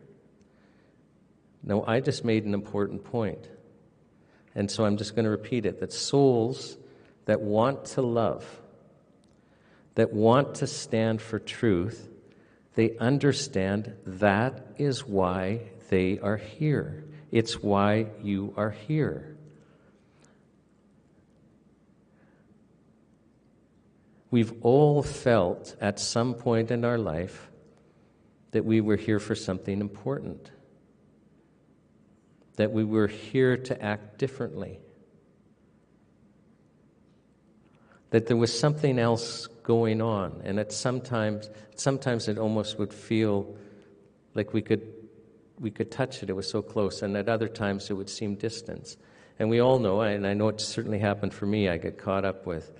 Now, I just made an important point, and so I'm just going to repeat it, that souls that want to love, that want to stand for truth, they understand that is why they are here. It's why you are here. We've all felt at some point in our life that we were here for something important, that we were here to act differently, that there was something else going on, and that sometimes it almost would feel like we could touch it. It was so close, and at other times it would seem distant. And we all know, and I know it certainly happened for me, I get caught up with,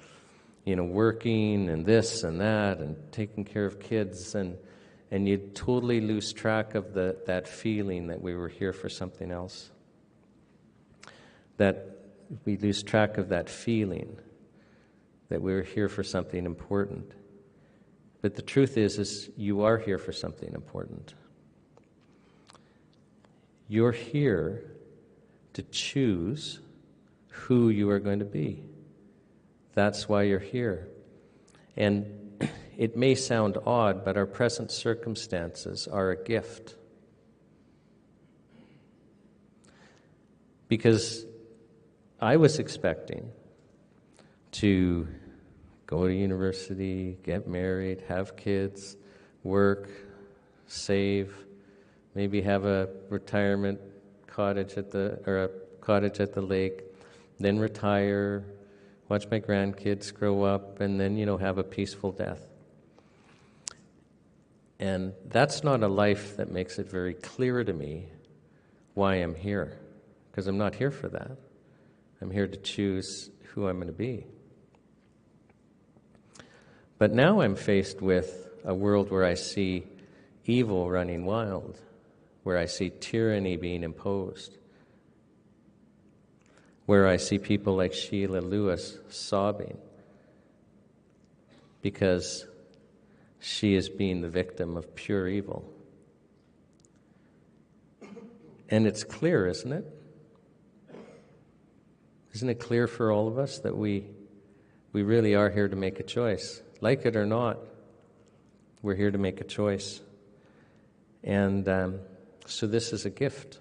working and this and that and taking care of kids, and you totally lose track of that feeling that we were here for something else. That we lose track of that feeling that we were here for something important. But the truth is you are here for something important. You're here to choose who you are going to be. That's why you're here. And it may sound odd, but our present circumstances are a gift. Because I was expecting to go to university, get married, have kids, work, save, maybe have a retirement cottage at the lake, then retire, watch my grandkids grow up, and then, have a peaceful death. And that's not a life that makes it very clear to me why I'm here, because I'm not here for that. I'm here to choose who I'm going to be. But now I'm faced with a world where I see evil running wild, where I see tyranny being imposed, where I see people like Sheila Lewis sobbing because she is being the victim of pure evil. And it's clear, isn't it? Isn't it clear for all of us that we really are here to make a choice? Like it or not, we're here to make a choice. And so this is a gift,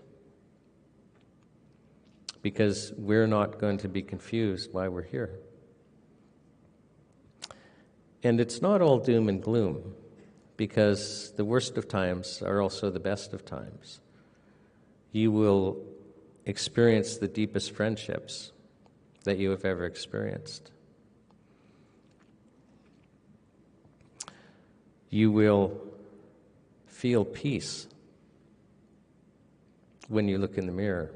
because we're not going to be confused why we're here. And it's not all doom and gloom, because the worst of times are also the best of times. You will experience the deepest friendships that you have ever experienced. You will feel peace when you look in the mirror.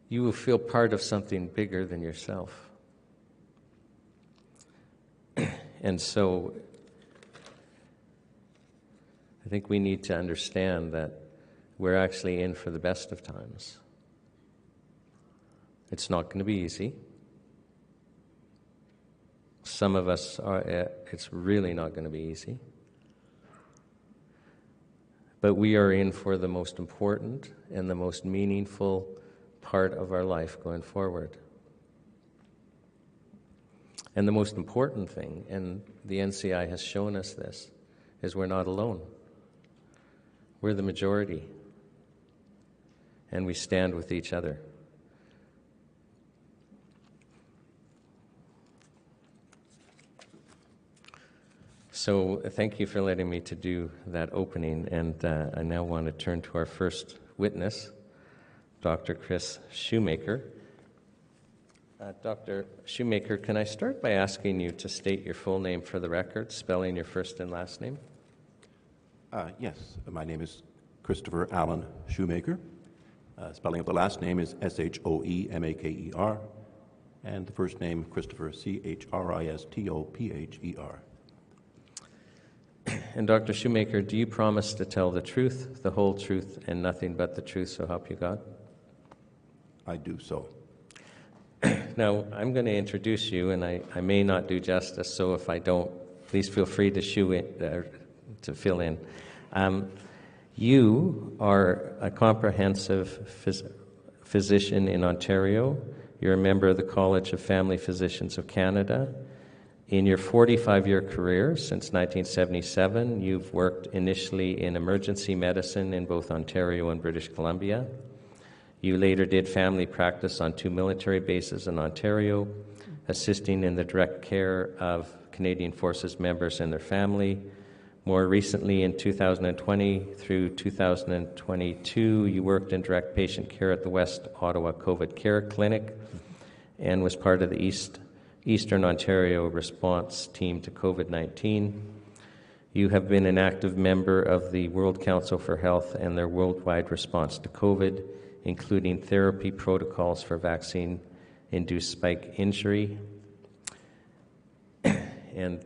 You will feel part of something bigger than yourself. And so I think we need to understand that we're actually in for the best of times. It's not going to be easy. Some of us it's really not going to be easy. But we are in for the most important and the most meaningful part of our life going forward. And the most important thing, and the NCI has shown us this, is we're not alone. We're the majority. And we stand with each other. So thank you for letting me to do that opening, and I now want to turn to our first witness, Dr. Chris Shoemaker. Dr. Shoemaker, can I start by asking you to state your full name for the record, spelling your first and last name? Yes, my name is Christopher Allen Shoemaker. Spelling of the last name is Shoemaker, and the first name Christopher, Christopher. And Dr. Shoemaker, do you promise to tell the truth, the whole truth, and nothing but the truth, so help you God? I do so. Now, I'm going to introduce you, and I may not do justice, so if I don't, please feel free to to fill in. You are a comprehensive physician in Ontario. You're a member of the College of Family Physicians of Canada. In your 45-year career, since 1977, you've worked initially in emergency medicine in both Ontario and British Columbia. You later did family practice on 2 military bases in Ontario, assisting in the direct care of Canadian Forces members and their family. More recently, in 2020 through 2022, you worked in direct patient care at the West Ottawa COVID Care Clinic and was part of the Eastern Ontario response team to COVID-19. You have been an active member of the World Council for Health and their worldwide response to COVID, including therapy protocols for vaccine-induced spike injury. And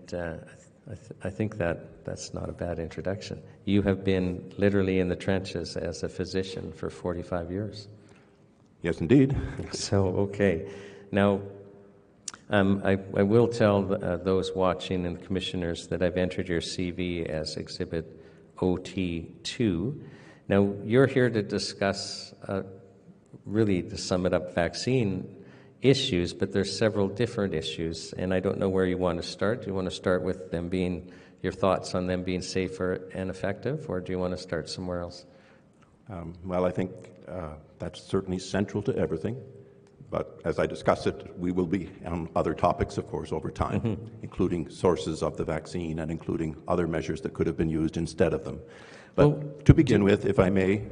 I think that's not a bad introduction. You have been literally in the trenches as a physician for 45 years. Yes, indeed. So, okay. Now, I will tell those watching and commissioners that I've entered your CV as Exhibit OT2. Now, you're here to discuss, really to sum it up, vaccine issues, but there's several different issues, and I don't know where you want to start. Do you want to start with them being, your thoughts on them being safer and effective, or do you want to start somewhere else? Well, I think that's certainly central to everything, but as I discuss it, we will be on other topics, of course, over time, including sources of the vaccine and including other measures that could have been used instead of them. But to begin with, if I may,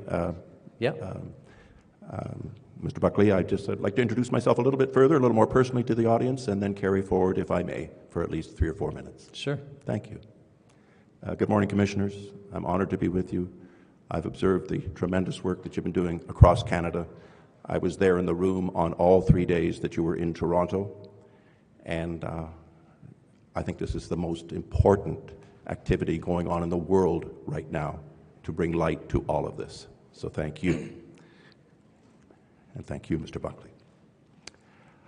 Mr. Buckley, I'd like to introduce myself a little bit further, a little more personally to the audience, and then carry forward, if I may, for at least 3 or 4 minutes. Sure. Thank you. Good morning, Commissioners. I'm honored to be with you. I've observed the tremendous work that you've been doing across Canada. I was there in the room on all 3 days that you were in Toronto, and I think this is the most important activity going on in the world right now to bring light to all of this. So thank you. And thank you, Mr. Buckley.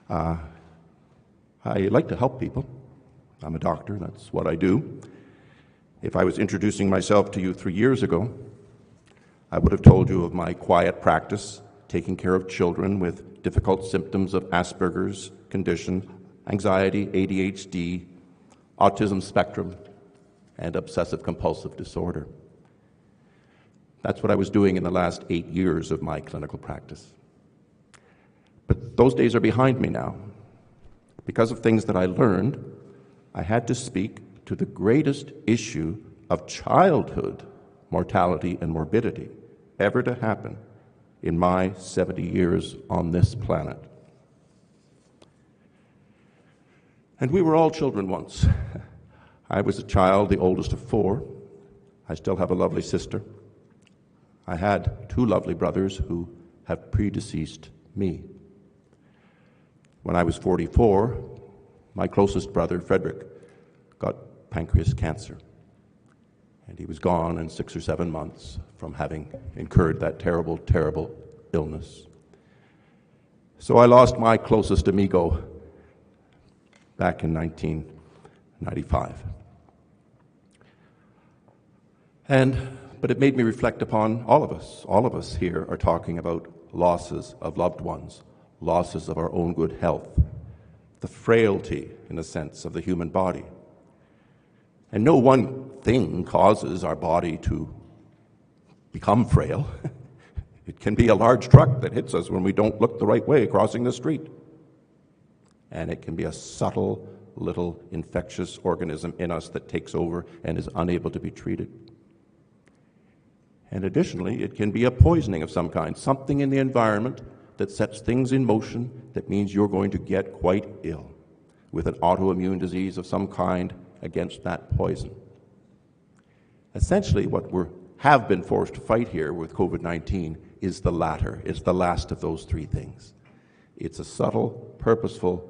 I like to help people. I'm a doctor, that's what I do. If I was introducing myself to you 3 years ago, I would have told you of my quiet practice, taking care of children with difficult symptoms of Asperger's condition, anxiety, ADHD, autism spectrum, and obsessive-compulsive disorder. That's what I was doing in the last 8 years of my clinical practice. But those days are behind me now. Because of things that I learned, I had to speak to the greatest issue of childhood mortality and morbidity ever to happen in my 70 years on this planet. And we were all children once. I was a child, the oldest of 4. I still have a lovely sister. I had 2 lovely brothers who have predeceased me. When I was 44, my closest brother, Frederick, got pancreas cancer. And he was gone in 6 or 7 months from having incurred that terrible, terrible illness. So I lost my closest amigo back in 1995. But it made me reflect upon all of us. All of us here are talking about losses of loved ones, losses of our own good health, the frailty, in a sense, of the human body. And no one thing causes our body to become frail. It can be a large truck that hits us when we don't look the right way crossing the street. And it can be a subtle little infectious organism in us that takes over and is unable to be treated. And additionally, it can be a poisoning of some kind, something in the environment that sets things in motion that means you're going to get quite ill with an autoimmune disease of some kind against that poison. Essentially, what we have been forced to fight here with COVID-19 is the latter. It's the last of those 3 things. It's a subtle, purposeful,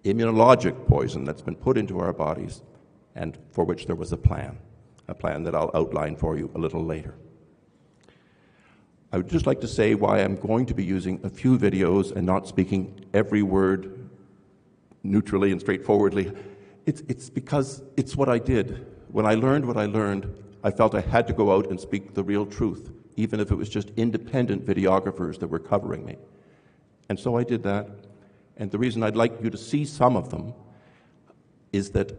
immunologic poison that's been put into our bodies and for which there was a plan that I'll outline for you a little later. I would just like to say why I'm going to be using a few videos and not speaking every word neutrally and straightforwardly. It's because it's what I did. When I learned what I learned, I felt I had to go out and speak the real truth, even if it was just independent videographers that were covering me. And so I did that. And the reason I'd like you to see some of them is that,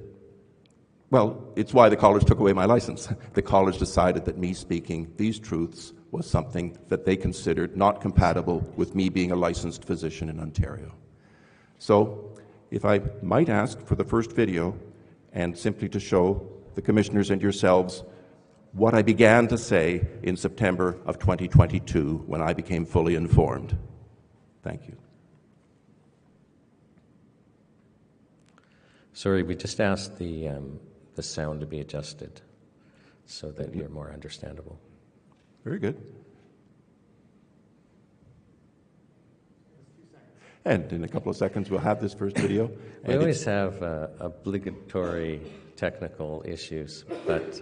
well, it's why the college took away my license. The college decided that me speaking these truths was something that they considered not compatible with me being a licensed physician in Ontario. So, if I might ask for the first video, and simply to show the commissioners and yourselves what I began to say in September of 2022 when I became fully informed. Thank you. Sorry, we just asked the sound to be adjusted so that you're more understandable. Very good. And in a couple of seconds, we'll have this first video. We always have obligatory technical issues, but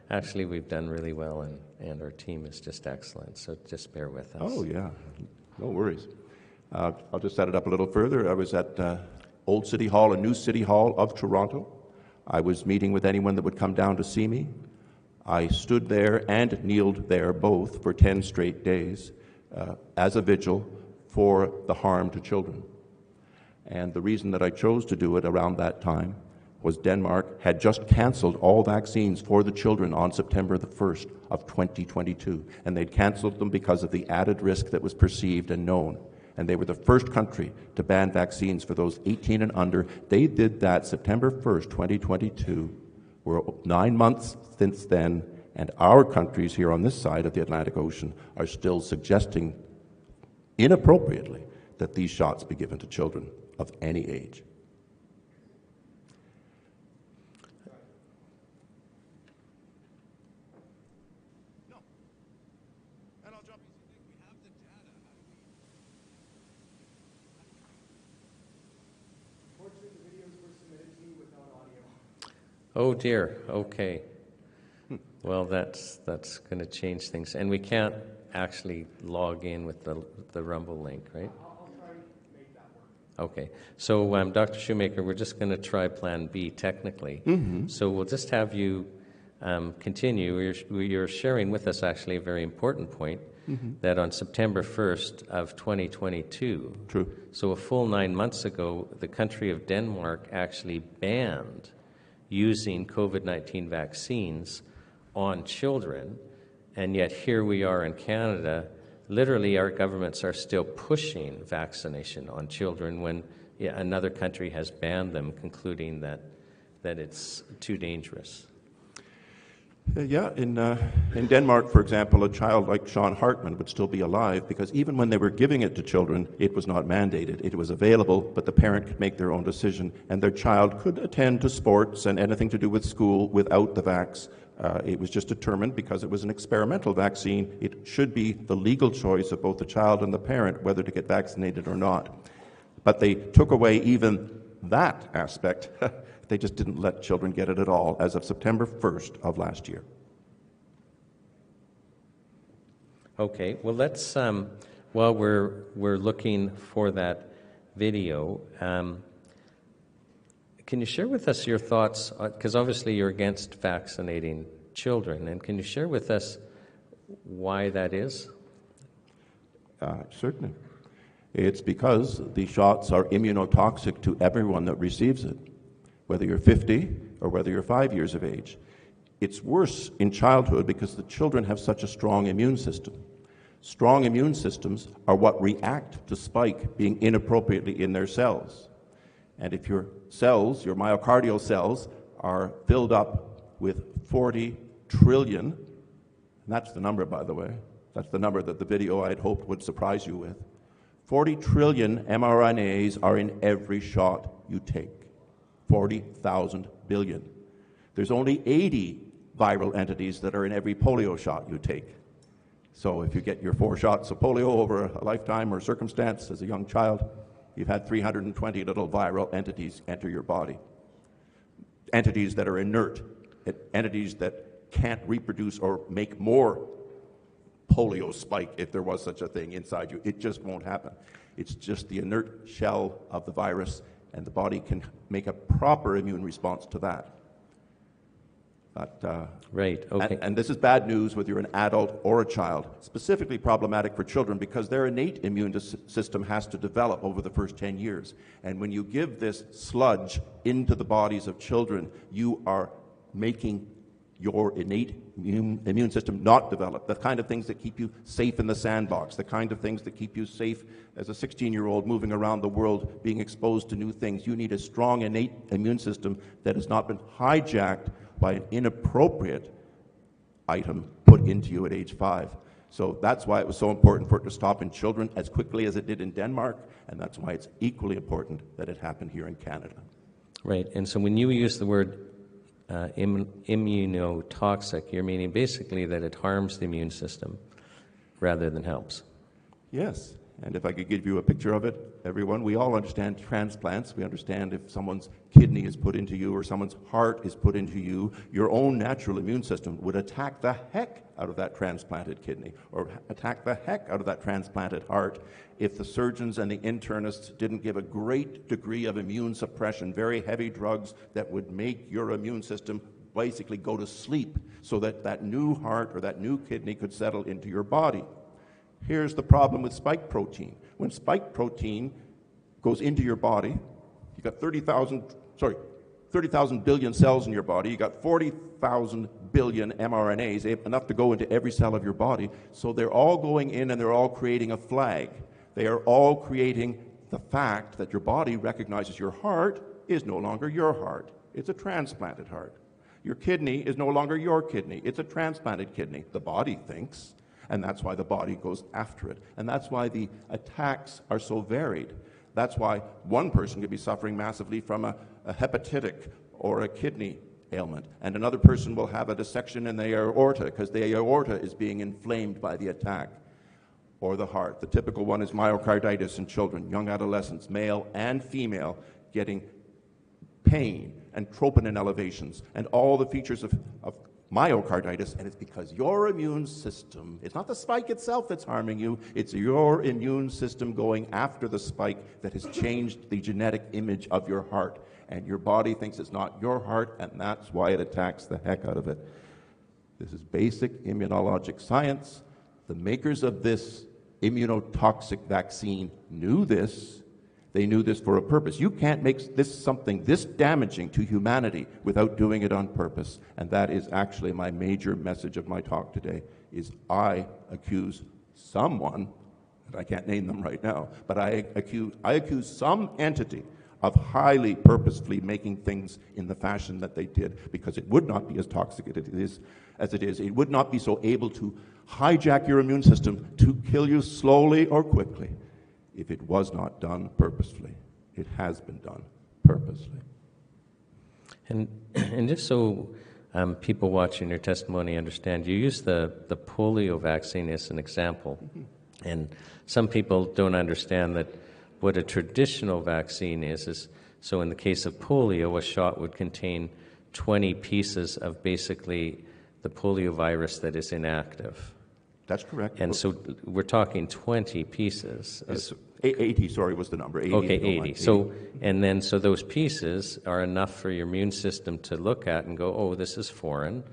actually we've done really well, and our team is just excellent, so just bear with us. Oh, yeah. No worries. I'll just set it up a little further. I was at Old City Hall and New City Hall of Toronto. I was meeting with anyone that would come down to see me. I stood there and kneeled there both for 10 straight days as a vigil for the harm to children. And the reason that I chose to do it around that time was Denmark had just canceled all vaccines for the children on September the 1st of 2022. And they'd canceled them because of the added risk that was perceived and known. And they were the first country to ban vaccines for those 18 and under. They did that September 1st, 2022. We're 9 months since then, and our countries here on this side of the Atlantic Ocean are still suggesting inappropriately that these shots be given to children of any age. Oh dear, okay. Well, that's going to change things. And we can't actually log in with the Rumble link, right? I'll try to make that work. Okay. So, Dr. Shoemaker, we're just going to try Plan B technically. So we'll just have you continue. You're sharing with us actually a very important point, that on September 1st of 2022, True. so a full 9 months ago, the country of Denmark actually banned using COVID-19 vaccines on children, and yet here we are in Canada. Literally, our governments are still pushing vaccination on children when another country has banned them, concluding that it's too dangerous. In Denmark, for example, a child like Sean Hartman would still be alive because even when they were giving it to children, it was not mandated. It was available, but the parent could make their own decision, and their child could attend to sports and anything to do with school without the vax. It was just determined because it was an experimental vaccine. It should be the legal choice of both the child and the parent whether to get vaccinated or not. But they took away even that aspect. They just didn't let children get it at all as of September 1st of last year. Okay, well, let's, while we're looking for that video, can you share with us your thoughts, because obviously you're against vaccinating children, and can you share with us why that is? Certainly. It's because the shots are immunotoxic to everyone that receives it, whether you're 50 or whether you're 5 years of age. It's worse in childhood because the children have such a strong immune system. Strong immune systems are what react to spike being inappropriately in their cells. And if your cells, your myocardial cells, are filled up with 40 trillion, and that's the number, by the way, that's the number that the video I'd hoped would surprise you with, 40 trillion mRNAs are in every shot you take. 40,000 billion. There's only 80 viral entities that are in every polio shot you take. So if you get your 4 shots of polio over a lifetime or circumstance as a young child, you've had 320 little viral entities enter your body. Entities that are inert, entities that can't reproduce or make more polio spike, if there was such a thing, inside you. It just won't happen. It's just the inert shell of the virus, and the body can make a proper immune response to that. But, Right, okay. and this is bad news whether you're an adult or a child. Specifically problematic for children because their innate immune system has to develop over the first 10 years. And when you give this sludge into the bodies of children, you are making your innate immune system not develop. The kind of things that keep you safe in the sandbox, the kind of things that keep you safe as a 16-year-old moving around the world, being exposed to new things. You need a strong innate immune system that has not been hijacked by an inappropriate item put into you at age 5. So that's why it was so important for it to stop in children as quickly as it did in Denmark, and that's why it's equally important that it happened here in Canada. Right, and so when you use the word immunotoxic, you're meaning basically that it harms the immune system rather than helps. Yes, and if I could give you a picture of it, everyone, we all understand transplants. We understand if someone's kidney is put into you or someone's heart is put into you, your own natural immune system would attack the heck out of that transplanted kidney or attack the heck out of that transplanted heart if the surgeons and the internists didn't give a great degree of immune suppression, very heavy drugs that would make your immune system basically go to sleep so that that new heart or that new kidney could settle into your body. Here's the problem with spike protein. When spike protein goes into your body, you've got 30,000 billion cells in your body, you've got 40,000 billion mRNAs, enough to go into every cell of your body. So they're all going in and they're all creating a flag. They are all creating the fact that your body recognizes your heart is no longer your heart. It's a transplanted heart. Your kidney is no longer your kidney. It's a transplanted kidney. The body thinks. And that's why the body goes after it. And that's why the attacks are so varied. That's why one person could be suffering massively from a hepatitic or a kidney ailment, and another person will have a dissection in the aorta because the aorta is being inflamed by the attack. Or the heart. The typical one is myocarditis in children, young adolescents, male and female, getting pain and troponin elevations and all the features of myocarditis, and it's because your immune system, it's not the spike itself that's harming you, it's your immune system going after the spike that has changed the genetic image of your heart, and your body thinks it's not your heart, and that's why it attacks the heck out of it. This is basic immunologic science. The makers of this immunotoxic vaccine knew this. They knew this for a purpose. You can't make this something this damaging to humanity without doing it on purpose. And that is actually my major message of my talk today, is I accuse someone, and I can't name them right now, but I accuse some entity of highly purposefully making things in the fashion that they did, because it would not be as toxic as it is. It would not be so able to hijack your immune system to kill you slowly or quickly if it was not done purposefully. It has been done purposely. And just so people watching your testimony understand, you use the polio vaccine as an example. Mm-hmm. And some people don't understand that what a traditional vaccine is so in the case of polio, a shot would contain 20 pieces of basically the polio virus that is inactive. That's correct. And so we're talking 20 pieces. 80, sorry, was the number. 80. Okay, 80. So, and then, so those pieces are enough for your immune system to look at and go, oh, this is foreign.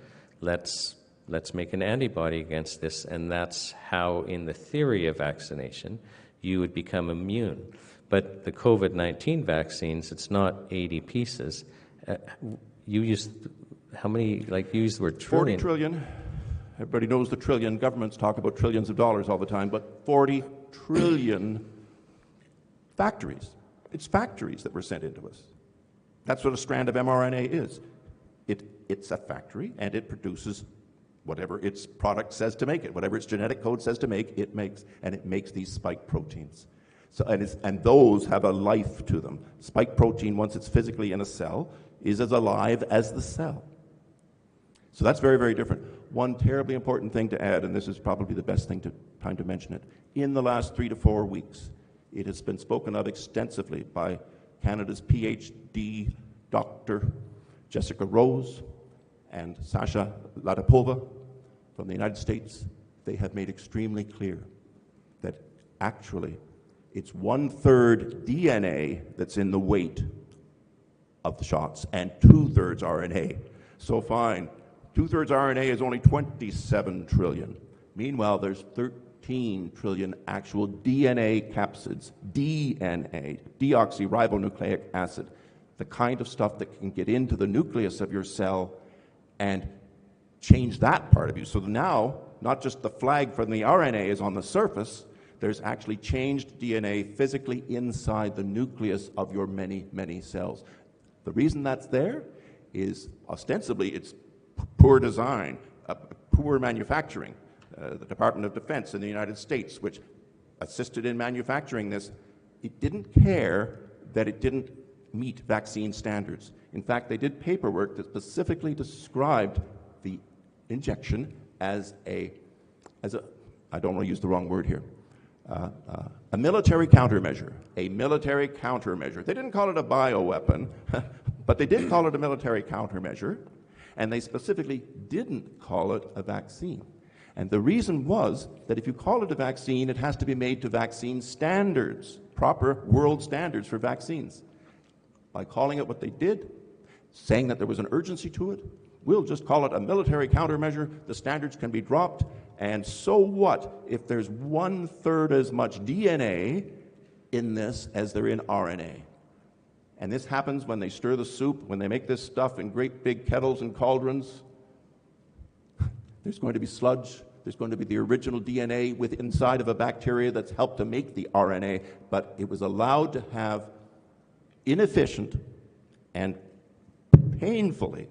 Let's make an antibody against this. And that's how, in the theory of vaccination, you would become immune. But the COVID-19 vaccines, it's not 80 pieces. You use, how many, like you use the word trillion. 40 trillion. Everybody knows the trillion. Governments talk about trillions of dollars all the time, but 40 trillion factories. It's factories that were sent into us. That's what a strand of mRNA is. It's a factory, and it produces whatever its product says to make it. Whatever its genetic code says to make, it makes, and it makes these spike proteins. So, and those have a life to them. Spike protein, once it's physically in a cell, is as alive as the cell. So that's very, very different. One terribly important thing to add, and this is probably the best time to mention it. In the last 3 to 4 weeks, it has been spoken of extensively by Canada's PhD Dr. Jessica Rose and Sasha Latapova from the United States. they have made extremely clear that actually it's 1/3 DNA that's in the weight of the shots and 2/3 RNA. So fine, 2/3 RNA is only 27 trillion. Meanwhile, there's 13 trillion actual DNA capsids, DNA, deoxyribonucleic acid, the kind of stuff that can get into the nucleus of your cell and change that part of you. So now, not just the flag from the RNA is on the surface, there's actually changed DNA physically inside the nucleus of your many, many cells. The reason that's there is ostensibly it's poor design, poor manufacturing. The Department of Defense in the United States, which assisted in manufacturing this, it didn't care that it didn't meet vaccine standards. In fact, they did paperwork that specifically described the injection as a I don't want to use the wrong word here, a military countermeasure, a military countermeasure. They didn't call it a bioweapon, but they did call it a military countermeasure, and they specifically didn't call it a vaccine. And the reason was that if you call it a vaccine, it has to be made to vaccine standards, proper world standards for vaccines. By calling it what they did, saying that there was an urgency to it, we'll just call it a military countermeasure, the standards can be dropped, and so what if there's 1/3 as much DNA in this as there in RNA? And this happens when they stir the soup, when they make this stuff in great big kettles and cauldrons. There's going to be sludge. There's going to be the original DNA inside of a bacteria that's helped to make the RNA, but it was allowed to have inefficient and painfully,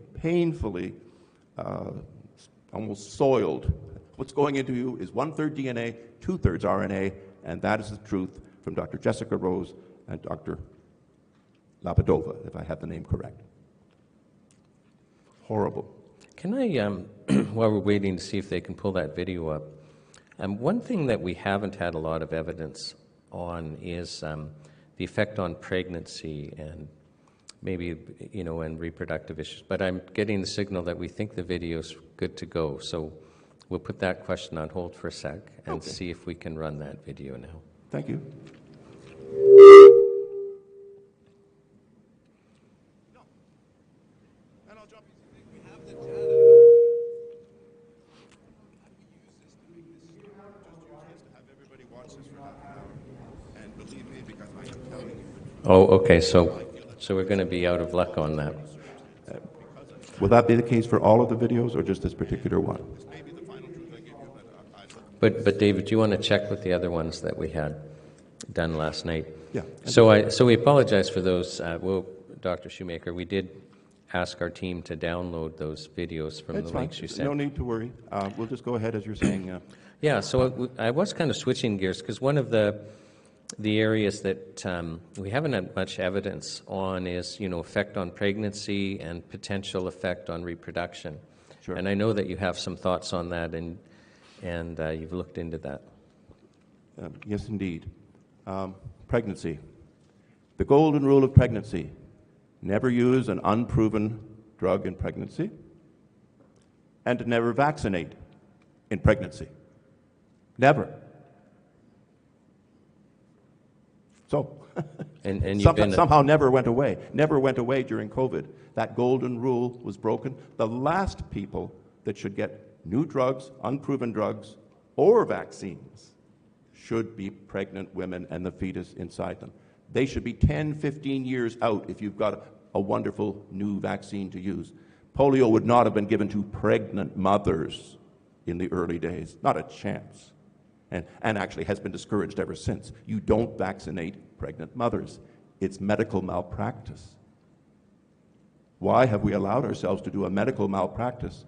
almost soiled. What's going into you is 1/3 DNA, 2/3 RNA, and that is the truth from Dr. Jessica Rose and Dr. Labadova, if I have the name correct. Horrible. Can I, while we're waiting to see if they can pull that video up, one thing that we haven't had a lot of evidence on is the effect on pregnancy and maybe, and reproductive issues. But I'm getting the signal that we think the video's good to go. So we'll put that question on hold for a sec and see if we can run that video now. Thank you. Oh, okay, so we're going to be out of luck on that. Will that be the case for all of the videos or just this particular one? But David, do you want to check with the other ones that we had done last night? Yeah. So we apologize for those. Dr. Shoemaker, we did ask our team to download those videos from the links you sent. No need to worry. We'll just go ahead as you're saying. Yeah, so I was kind of switching gears because one of the areas that we haven't had much evidence on is, effect on pregnancy and potential effect on reproduction. Sure. And I know that you have some thoughts on that, and you've looked into that. Yes, indeed. Pregnancy. The golden rule of pregnancy: never use an unproven drug in pregnancy, and never vaccinate in pregnancy. Never. So, and somehow never went away. Never went away during COVID. That golden rule was broken. The last people that should get new drugs, unproven drugs, or vaccines should be pregnant women and the fetus inside them. They should be 10, 15 years out if you've got a wonderful new vaccine to use. Polio would not have been given to pregnant mothers in the early days. Not a chance. And actually has been discouraged ever since. You don't vaccinate pregnant mothers. It's medical malpractice. Why have we allowed ourselves to do a medical malpractice,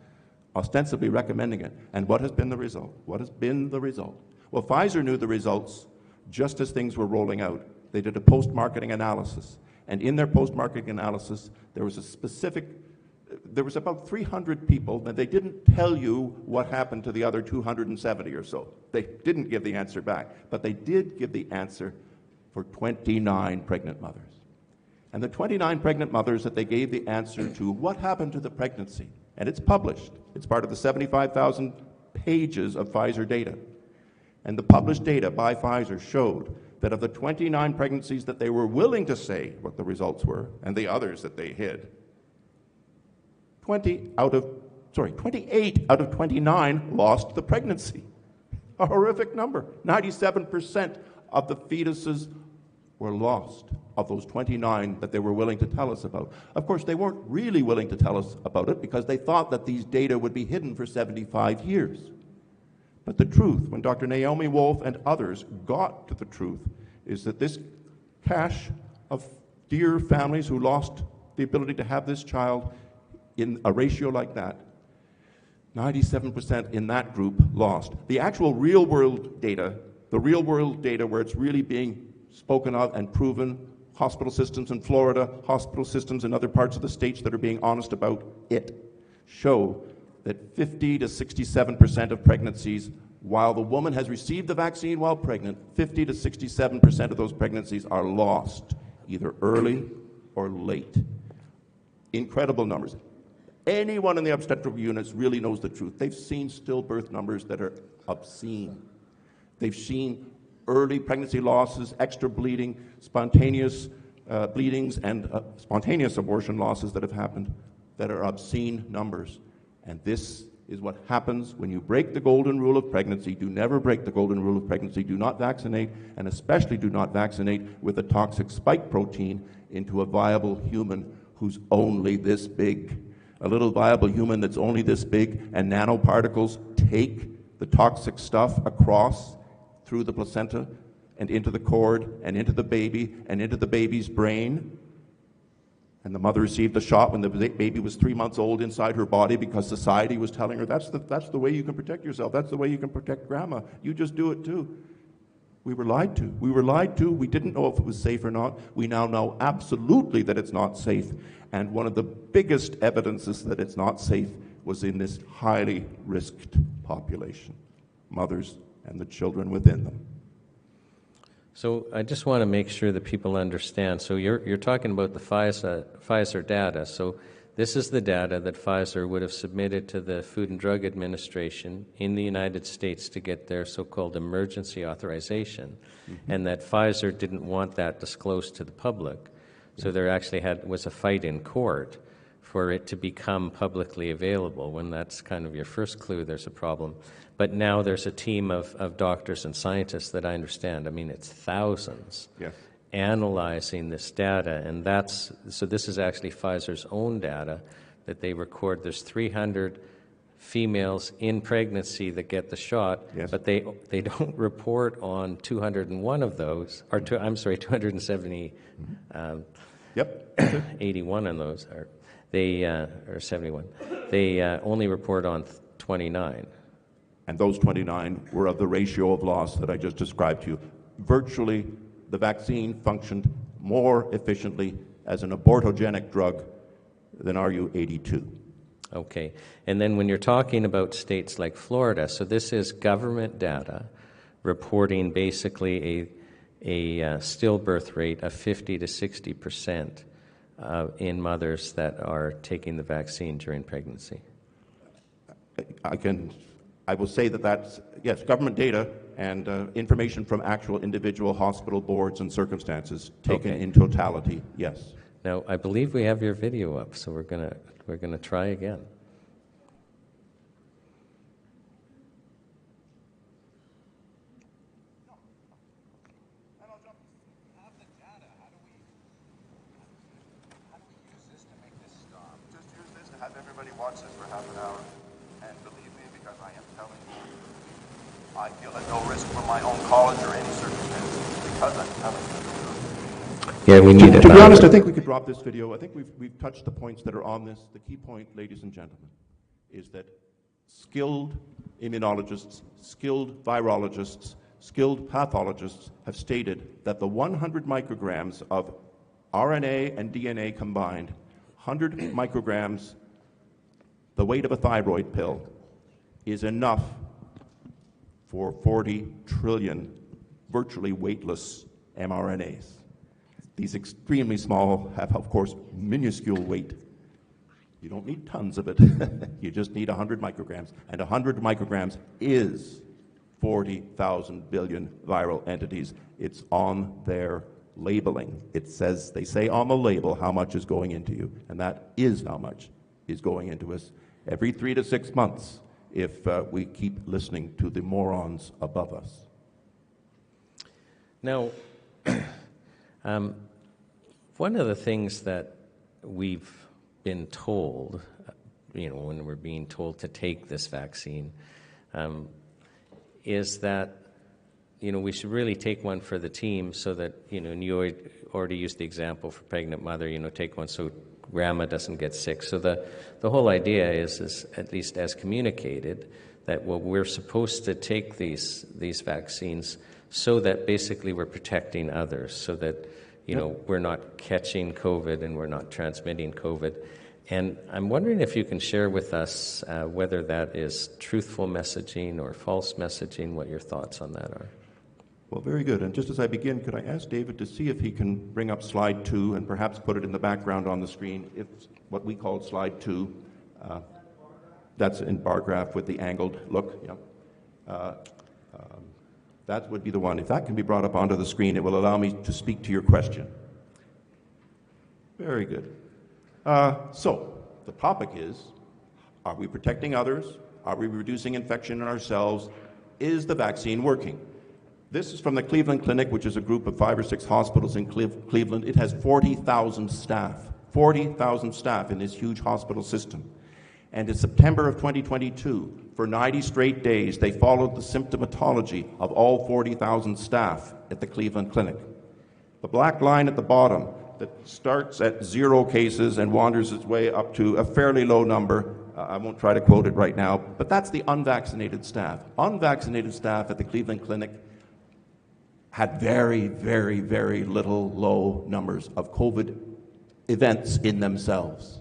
ostensibly recommending it? And what has been the result? What has been the result? Well, Pfizer knew the results just as things were rolling out. They did a post-marketing analysis. And in their post-marketing analysis, there was about 300 people, and they didn't tell you what happened to the other 270 or so. They didn't give the answer back, but they did give the answer for 29 pregnant mothers. And the 29 pregnant mothers that they gave the answer to, what happened to the pregnancy? And it's published. It's part of the 75,000 pages of Pfizer data. And the published data by Pfizer showed that of the 29 pregnancies that they were willing to say what the results were, and the others that they hid, 28 out of 29 lost the pregnancy. A horrific number. 97% of the fetuses were lost, of those 29 that they were willing to tell us about. Of course, they weren't really willing to tell us about it because they thought that these data would be hidden for 75 years. But the truth, when Dr. Naomi Wolf and others got to the truth, is that this cache of dear families who lost the ability to have this child in a ratio like that, 97% in that group lost. The actual real-world data, the real-world data where it's really being spoken of and proven, hospital systems in Florida, hospital systems in other parts of the states that are being honest about it, show that 50 to 67% of pregnancies, while the woman has received the vaccine while pregnant, 50 to 67% of those pregnancies are lost, either early or late. Incredible numbers. Anyone in the obstetrical units really knows the truth. They've seen stillbirth numbers that are obscene. They've seen early pregnancy losses, extra bleeding, spontaneous bleedings, and spontaneous abortion losses that have happened that are obscene numbers. And this is what happens when you break the golden rule of pregnancy. Do never break the golden rule of pregnancy. Do not vaccinate, and especially do not vaccinate with a toxic spike protein into a viable human who's only this big. A little viable human that's only this big, and nanoparticles take the toxic stuff across through the placenta and into the cord and into the baby and into the baby's brain. And the mother received the shot when the baby was 3 months old inside her body because society was telling her, that's the way you can protect yourself. That's the way you can protect grandma. You just do it too. We were lied to. We were lied to. We didn't know if it was safe or not. We now know absolutely that it's not safe. And one of the biggest evidences that it's not safe was in this highly risked population, mothers and the children within them. So I just want to make sure that people understand. So you're talking about the Pfizer data. So this is the data that Pfizer would have submitted to the Food and Drug Administration in the United States to get their so-called emergency authorization, and that Pfizer didn't want that disclosed to the public. So there actually was a fight in court for it to become publicly available. When that's kind of your first clue, there's a problem. But now there's a team of doctors and scientists that I understand. I mean, it's thousands. Yes. Analyzing this data, and so this is actually Pfizer's own data that they record. There's 300 females in pregnancy that get the shot, yes, but they don't report on 201 of those, or 270. Yep. 81 of those or 71. They only report on 29. And those 29 were of the ratio of loss that I just described to you. Virtually, the vaccine functioned more efficiently as an abortogenic drug than RU-82. Okay. And then when you're talking about states like Florida, so this is government data reporting basically a stillbirth rate of 50 to 60% in mothers that are taking the vaccine during pregnancy. I will say that's, yes, government data and information from actual individual hospital boards and circumstances taken in totality, yes. Now, I believe we have your video up, so we're gonna try again. Have everybody watch this for half an hour, and believe me, because I am telling you, I feel at no risk for my own college or any circumstances because I'm telling you. Yeah, we need it. To be honest, I think we could drop this video. I think we've touched the points that are on this. The key point, ladies and gentlemen, is that skilled immunologists, skilled virologists, skilled pathologists have stated that the 100 micrograms of RNA and DNA combined, 100 micrograms, the weight of a thyroid pill, is enough for 40 trillion virtually weightless mRNAs. These extremely small have, of course, minuscule weight. You don't need tons of it. You just need 100 micrograms. And 100 micrograms is 40,000 billion viral entities. It's on their labeling. It says, they say on the label how much is going into you, and that is how much is going into us every 3 to 6 months if we keep listening to the morons above us. Now, one of the things that we've been told, when we're being told to take this vaccine, is that, we should really take one for the team so that, and you already used the example for pregnant mother, take one so grandma doesn't get sick. So the whole idea is at least as communicated, that we're supposed to take these vaccines so that basically we're protecting others, so that, we're not catching COVID and we're not transmitting COVID. And I'm wondering if you can share with us whether that is truthful messaging or false messaging, what your thoughts on that are. Well, very good. And just as I begin, could I ask David to see if he can bring up slide 2 and perhaps put it in the background on the screen, if what we call slide 2. That's in bar graph with the angled look. Yeah. That would be the one. If that can be brought up onto the screen, it will allow me to speak to your question. Very good. So the topic is, are we protecting others? Are we reducing infection in ourselves? Is the vaccine working? This is from the Cleveland Clinic, which is a group of 5 or 6 hospitals in Cleveland. It has 40,000 staff, 40,000 staff in this huge hospital system. And in September of 2022, for 90 straight days, they followed the symptomatology of all 40,000 staff at the Cleveland Clinic. The black line at the bottom that starts at 0 cases and wanders its way up to a fairly low number. I won't try to quote it right now, but that's the unvaccinated staff. Unvaccinated staff at the Cleveland Clinic had very, very, very little low numbers of COVID events in themselves.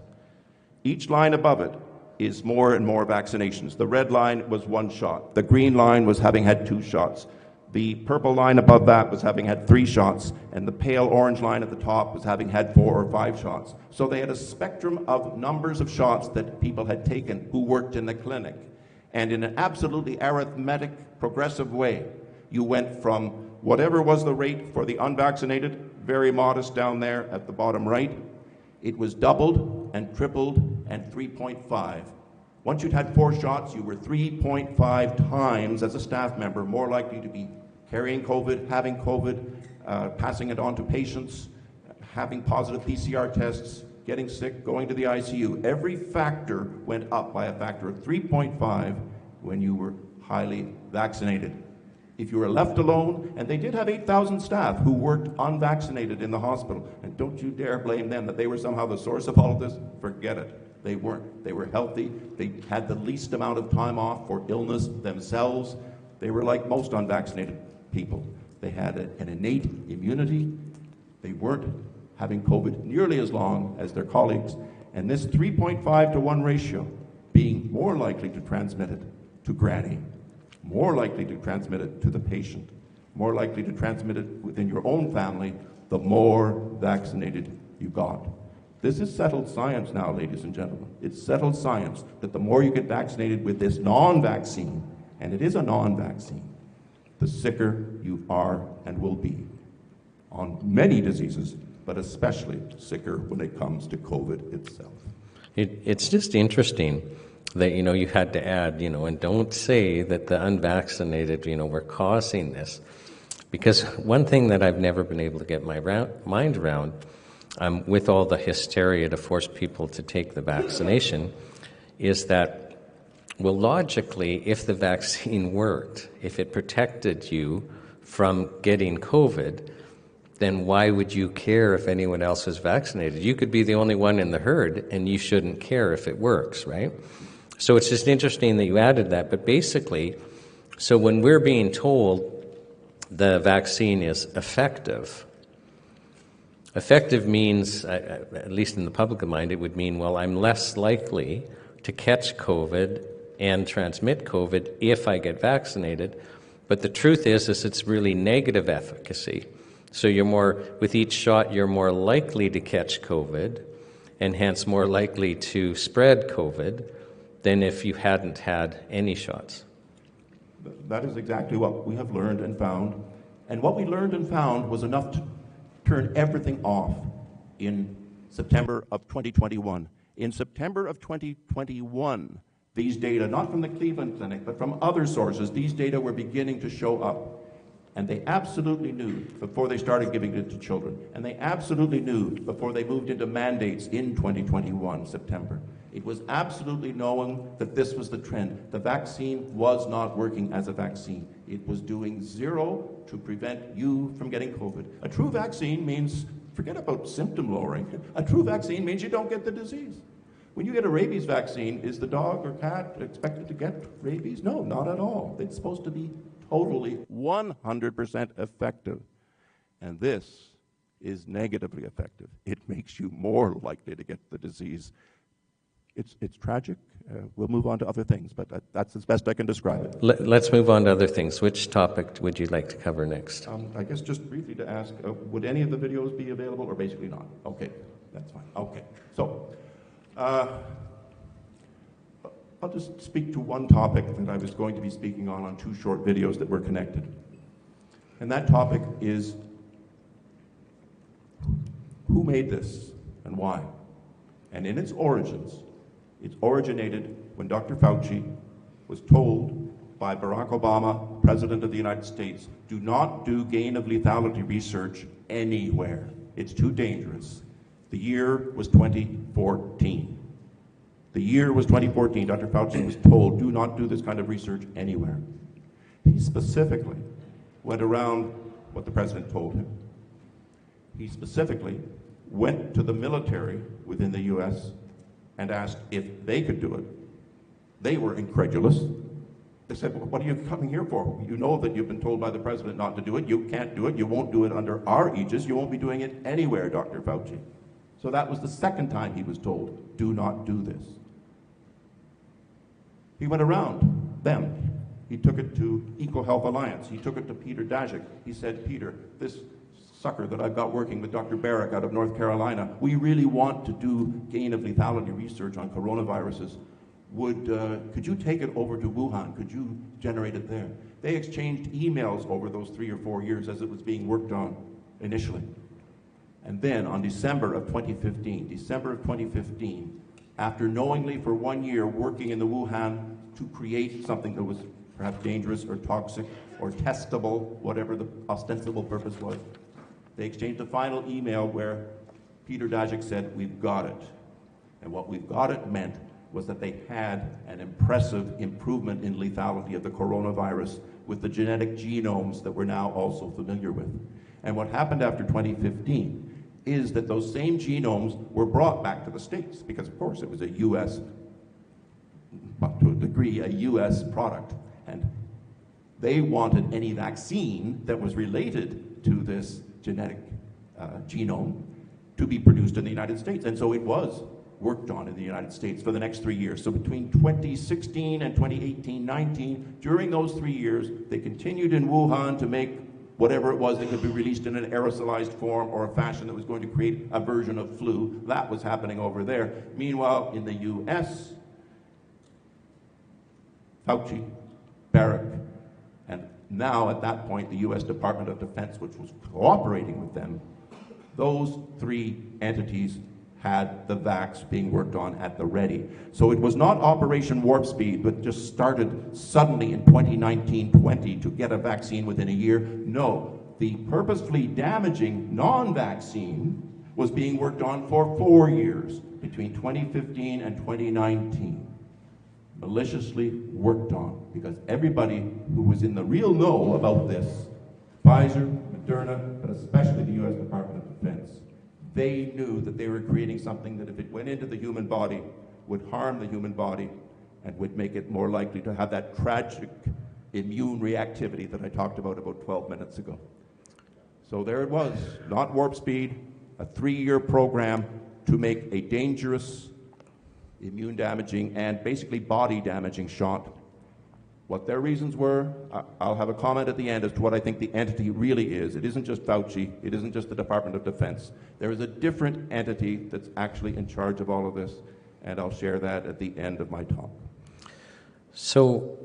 Each line above it is more and more vaccinations. The red line was 1 shot. The green line was having had 2 shots. The purple line above that was having had 3 shots, and the pale orange line at the top was having had 4 or 5 shots. So they had a spectrum of numbers of shots that people had taken who worked in the clinic. And in an absolutely arithmetic, progressive way, you went from whatever was the rate for the unvaccinated, very modest down there at the bottom right. It was doubled and tripled and 3.5. Once you'd had 4 shots, you were 3.5 times as a staff member more likely to be carrying COVID, having COVID, passing it on to patients, having positive PCR tests, getting sick, going to the ICU. Every factor went up by a factor of 3.5 when you were highly vaccinated. If you were left alone, and they did have 8,000 staff who worked unvaccinated in the hospital, and don't you dare blame them that they were somehow the source of all of this. Forget it. They weren't. They were healthy. They had the least amount of time off for illness themselves. They were like most unvaccinated people. They had an innate immunity. They weren't having COVID nearly as long as their colleagues. And this 3.5 to 1 ratio, being more likely to transmit it to granny, more likely to transmit it to the patient, more likely to transmit it within your own family, the more vaccinated you got. This is settled science now, ladies and gentlemen. It's settled science that the more you get vaccinated with this non-vaccine, and it is a non-vaccine, the sicker you are and will be on many diseases, but especially sicker when it comes to COVID itself. It's just interesting that, you had to add, and don't say that the unvaccinated, were causing this. Because one thing that I've never been able to get my mind around, with all the hysteria to force people to take the vaccination, is that, well, logically, if the vaccine worked, if it protected you from getting COVID, then why would you care if anyone else was vaccinated? You could be the only one in the herd, and you shouldn't care if it works, right? So it's just interesting that you added that. But basically, so when we're being told the vaccine is effective, effective means, at least in the public mind, it would mean, well, I'm less likely to catch COVID and transmit COVID if I get vaccinated. But the truth is it's really negative efficacy. So with each shot, you're more likely to catch COVID, and hence more likely to spread COVID than if you hadn't had any shots. That is exactly what we have learned and found. And what we learned and found was enough to turn everything off in September of 2021. In September of 2021, these data, not from the Cleveland Clinic, but from other sources, these data were beginning to show up. And they absolutely knew before they started giving it to children. And they absolutely knew before they moved into mandates in 2021, September. It was absolutely known that this was the trend. The vaccine was not working as a vaccine. It was doing zero to prevent you from getting COVID. A true vaccine means, forget about symptom lowering. A true vaccine means you don't get the disease. When you get a rabies vaccine, is the dog or cat expected to get rabies? No, not at all. It's supposed to be totally 100% effective. And this is negatively effective. It makes you more likely to get the disease. It's tragic. We'll move on to other things, but that's as best I can describe it. Let's move on to other things. Which topic would you like to cover next? I guess just briefly to ask, would any of the videos be available or basically not? Okay, that's fine. Okay, so I'll just speak to one topic that I was going to be speaking on two short videos that were connected. And that topic is who made this and why? And in its origins, it originated when Dr. Fauci was told by Barack Obama, President of the United States, do not do gain of lethality research anywhere. It's too dangerous. The year was 2014. The year was 2014. Dr. Fauci was told, do not do this kind of research anywhere. He specifically went around what the president told him. He specifically went to the military within the U.S. and asked if they could do it. They were incredulous. They said, well, what are you coming here for? You know that you've been told by the president not to do it. You can't do it. You won't do it under our aegis. You won't be doing it anywhere, Dr. Fauci. So that was the second time he was told, do not do this. He went around them. He took it to EcoHealth Alliance. He took it to Peter Daszak. He said, Peter, this sucker that I've got working with Dr. Barrick out of North Carolina, we really want to do gain of lethality research on coronaviruses. Could you take it over to Wuhan? Could you generate it there? They exchanged emails over those 3 or 4 years as it was being worked on initially. And then on December of 2015, after knowingly for 1 year working in the Wuhan to create something that was perhaps dangerous or toxic or testable, whatever the ostensible purpose was, they exchanged a final email where Peter Daszak said, we've got it. And what we've got it meant was that they had an impressive improvement in lethality of the coronavirus with the genetic genomes that we're now also familiar with. And what happened after 2015 is that those same genomes were brought back to the States, because of course it was a U.S., well, to a degree, a U.S. product. And they wanted any vaccine that was related to this genetic genome to be produced in the United States. And so it was worked on in the United States for the next 3 years. So between 2016 and 2018-19, during those 3 years, they continued in Wuhan to make whatever it was that could be released in an aerosolized form or a fashion that was going to create a version of flu. That was happening over there. Meanwhile, in the U.S., Fauci, Barrick, and now at that point the U.S. Department of Defense, which was cooperating with them, those three entities had the vax being worked on at the ready. So it was not Operation Warp Speed, but just started suddenly in 2019-20 to get a vaccine within a year. No, the purposefully damaging non-vaccine was being worked on for 4 years, between 2015 and 2019. Maliciously worked on, because everybody who was in the real know about this, Pfizer, Moderna, but especially the U.S. Department of Defense, they knew that they were creating something that if it went into the human body, would harm the human body and would make it more likely to have that tragic immune reactivity that I talked about 12 minutes ago. So there it was, not warp speed, a 3-year program to make a dangerous, immune damaging, and basically body damaging shot what their reasons were. I'll have a comment at the end as to what I think the entity really is. It isn't just Fauci. It isn't just the Department of Defense. There is a different entity that's actually in charge of all of this, and I'll share that at the end of my talk. So,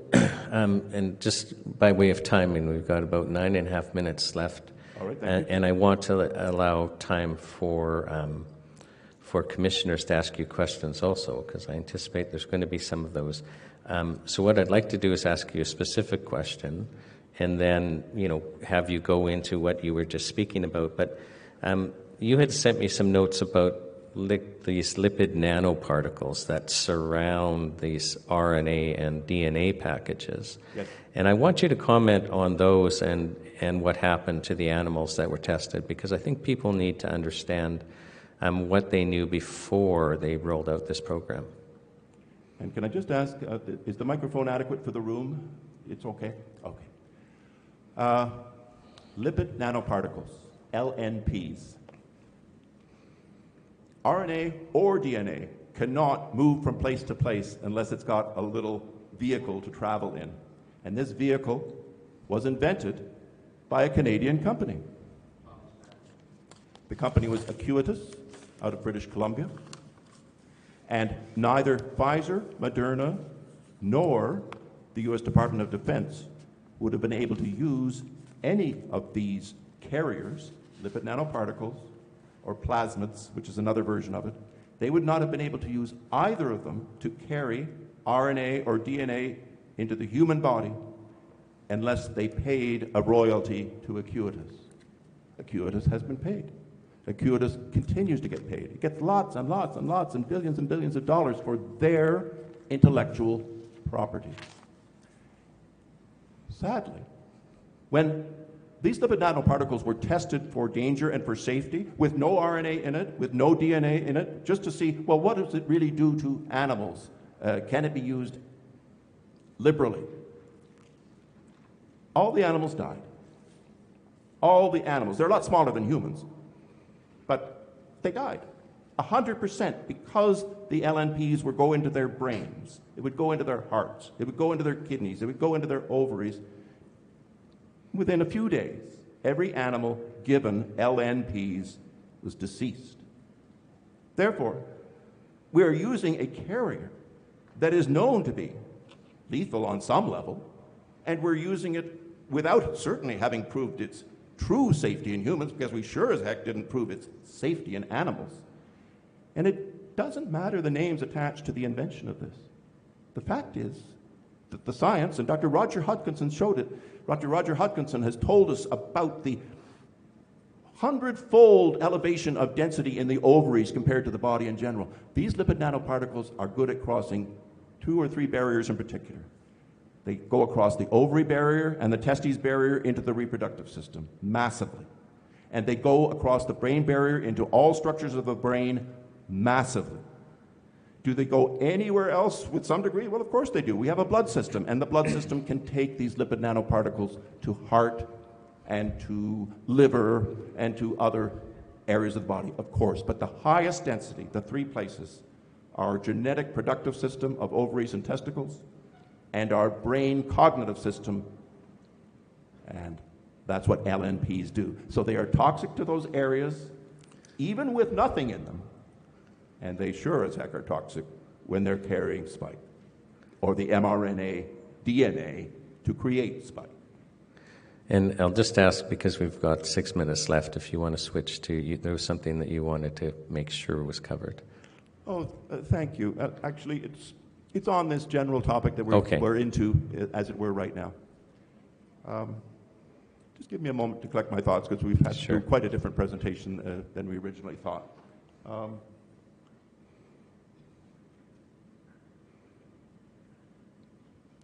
and just by way of timing, we've got about 9.5 minutes left. All right, thank you. And I want to allow time for commissioners to ask you questions also, because I anticipate there's going to be some of those. So what I'd like to do is ask you a specific question, and then have you go into what you were just speaking about. But you had sent me some notes about these lipid nanoparticles that surround these RNA and DNA packages. Yes. And I want you to comment on those and what happened to the animals that were tested, because I think people need to understand what they knew before they rolled out this program. And can I just ask, is the microphone adequate for the room? It's okay? Okay. Lipid nanoparticles, LNPs. RNA or DNA cannot move from place to place unless it's got a little vehicle to travel in. And this vehicle was invented by a Canadian company. The company was Acuitas out of British Columbia. And neither Pfizer, Moderna, nor the U.S. Department of Defense would have been able to use any of these carriers, lipid nanoparticles, or plasmids, which is another version of it. They would not have been able to use either of them to carry RNA or DNA into the human body unless they paid a royalty to Acuitas. Acuitas has been paid. Acuitas continues to get paid. It gets lots and lots and lots and billions of dollars for their intellectual property. Sadly, when these lipid nanoparticles were tested for danger and for safety with no RNA in it, with no DNA in it, just to see, well, what does it really do to animals? Can it be used liberally? All the animals died. All the animals. They're a lot smaller than humans, but they died. 100%, because the LNPs would go into their brains. It would go into their hearts. It would go into their kidneys. It would go into their ovaries. Within a few days, every animal given LNPs was deceased. Therefore, we are using a carrier that is known to be lethal on some level, and we're using it without certainly having proved its true safety in humans, because we sure as heck didn't prove its safety in animals. And it doesn't matter the names attached to the invention of this. The fact is that the science, and Dr. Roger Hodgkinson showed it. Dr. Roger Hodgkinson has told us about the 100-fold elevation of density in the ovaries compared to the body in general. These lipid nanoparticles are good at crossing 2 or 3 barriers in particular. They go across the ovary barrier and the testes barrier into the reproductive system massively. And they go across the brain barrier into all structures of the brain massively. Do they go anywhere else with some degree? Well, of course they do. We have a blood system, and the blood system can take these lipid nanoparticles to heart and to liver and to other areas of the body, of course. But the highest density, the 3 places, are our genetic productive system of ovaries and testicles, and our brain cognitive system, and that's what LNPs do. So they are toxic to those areas, even with nothing in them. And they sure as heck are toxic when they're carrying spike, or the mRNA DNA to create spike. And I'll just ask, because we've got 6 minutes left, if you want to switch to, there was something that you wanted to make sure was covered. Oh, thank you. Actually, it's on this general topic that we're into, as it were, right now. Just give me a moment to collect my thoughts, because we've had to do quite a different presentation than we originally thought.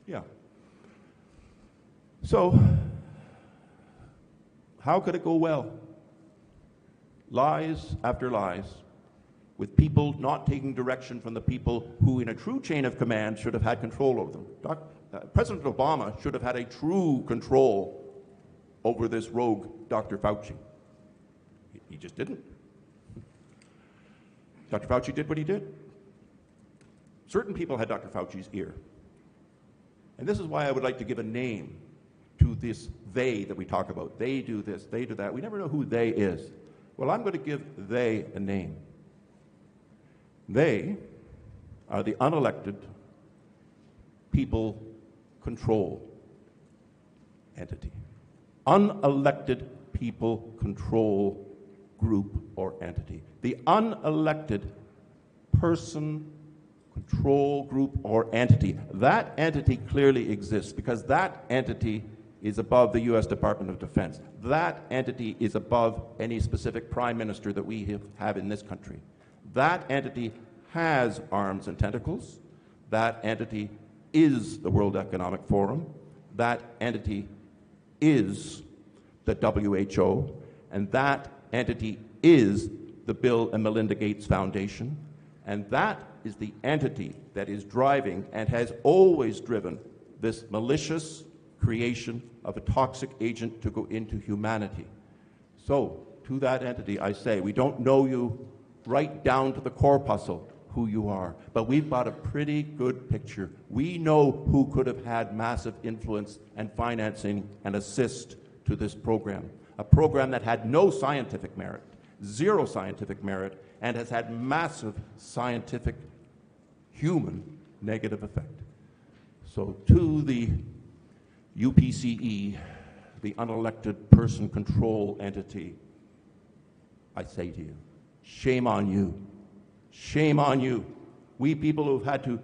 Yeah. So, how could it go well? Lies after lies, with people not taking direction from the people who, in a true chain of command, should have had control over them. President Obama should have had a true control over this rogue Dr. Fauci. He just didn't. Dr. Fauci did what he did. Certain people had Dr. Fauci's ear. And this is why I would like to give a name to this they that we talk about. They do this, they do that. We never know who they is. Well, I'm going to give they a name. They are the unelected people control entity. Unelected people control group or entity. The unelected person control group or entity. That entity clearly exists because that entity is above the U.S. Department of Defense. That entity is above any specific prime minister that we have in this country. That entity has arms and tentacles. That entity is the World Economic Forum. That entity is the WHO. And that entity is the Bill and Melinda Gates Foundation. And that is the entity that is driving and has always driven this malicious creation of a toxic agent to go into humanity. So, to that entity, I say, we don't know you right down to the corpuscle who you are, but we've got a pretty good picture. We know who could have had massive influence and financing and assist to this program, a program that had no scientific merit, zero scientific merit, and has had massive scientific, human negative effect. So to the UPCE, the unelected person control entity, I say to you, shame on you. Shame on you. We people who've had to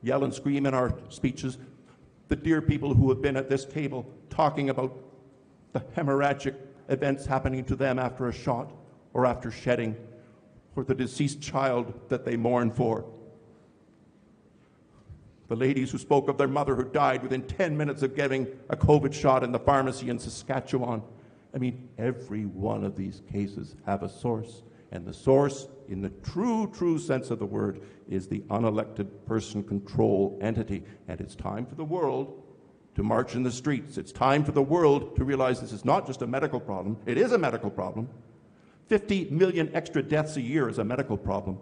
yell and scream in our speeches, the dear people who have been at this table talking about the hemorrhagic events happening to them after a shot or after shedding, or the deceased child that they mourn for. The ladies who spoke of their mother who died within 10 minutes of getting a COVID shot in the pharmacy in Saskatchewan. I mean, every one of these cases have a source, and the source, in the true sense of the word, is the unelected person control entity. And it's time for the world to march in the streets. It's time for the world to realize this is not just a medical problem. It is a medical problem. 50 million extra deaths a year is a medical problem.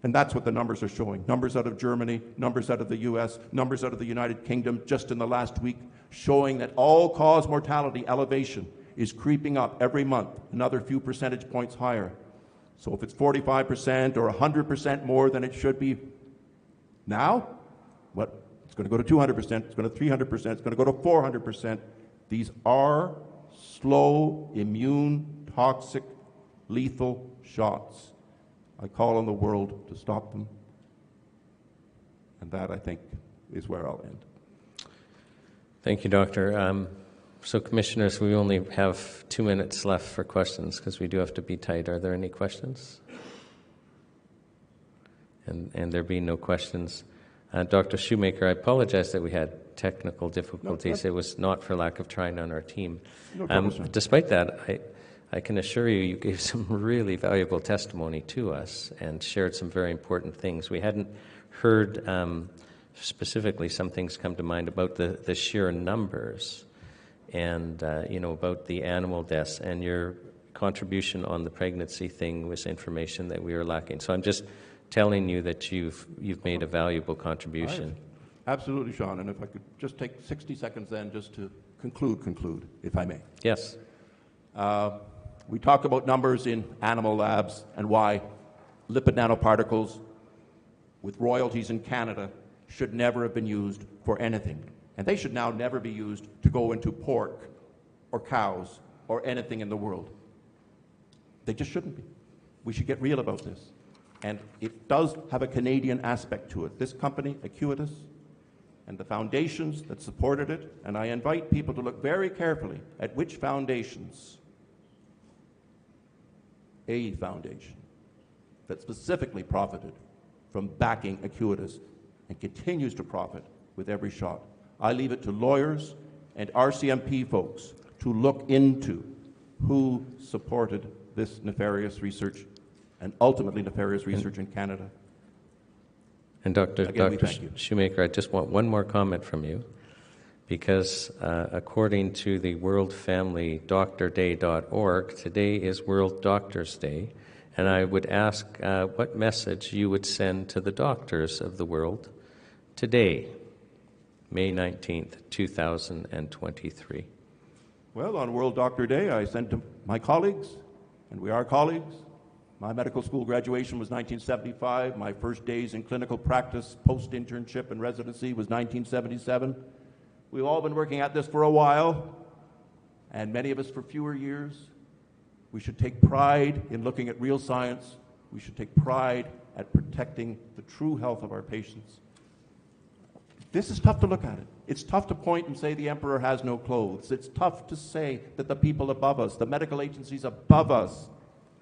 And that's what the numbers are showing. Numbers out of Germany, numbers out of the US, numbers out of the United Kingdom just in the last week, showing that all-cause mortality elevation is creeping up every month, another few percentage points higher. So if it's 45% or 100% more than it should be now, what? It's going to go to 200%, it's going to 300%, it's going to go to 400%. These are slow, immune, toxic, lethal shots. I call on the world to stop them. And that, I think, is where I'll end. Thank you, Doctor. So, Commissioners, we only have 2 minutes left for questions because we do have to be tight. Are there any questions? And there being no questions. Dr. Shoemaker, I apologize that we had technical difficulties. It was not for lack of trying on our team. No problem, despite that, I can assure you, you gave some really valuable testimony to us and shared some very important things. We hadn't heard specifically, some things come to mind about the sheer numbers and, about the animal deaths, and your contribution on the pregnancy thing was information that we were lacking. So I'm just telling you that you've made a valuable contribution. Absolutely, Sean. And if I could just take 60 seconds then just to conclude, if I may. Yes. We talk about numbers in animal labs and why lipid nanoparticles with royalties in Canada should never have been used for anything. And they should now never be used to go into pork or cows or anything in the world. They just shouldn't be. We should get real about this. And it does have a Canadian aspect to it. This company, Acuitas, and the foundations that supported it, and I invite people to look very carefully at which foundations. A foundation that specifically profited from backing Acuitas and continues to profit with every shot. I leave it to lawyers and RCMP folks to look into who supported this nefarious research and ultimately nefarious research in Canada. And Dr. Again, Shoemaker, I just want one more comment from you, because according to the worldfamilydoctorday.org, today is World Doctors Day, and I would ask what message you would send to the doctors of the world today. May 19th, 2023. Well, on World Doctor Day, I sent to my colleagues, and we are colleagues. My medical school graduation was 1975. My first days in clinical practice, post-internship and residency was 1977. We've all been working at this for a while, and many of us for fewer years. We should take pride in looking at real science. We should take pride at protecting the true health of our patients. This is tough to look at it. It's tough to point and say the emperor has no clothes. It's tough to say that the people above us, the medical agencies above us,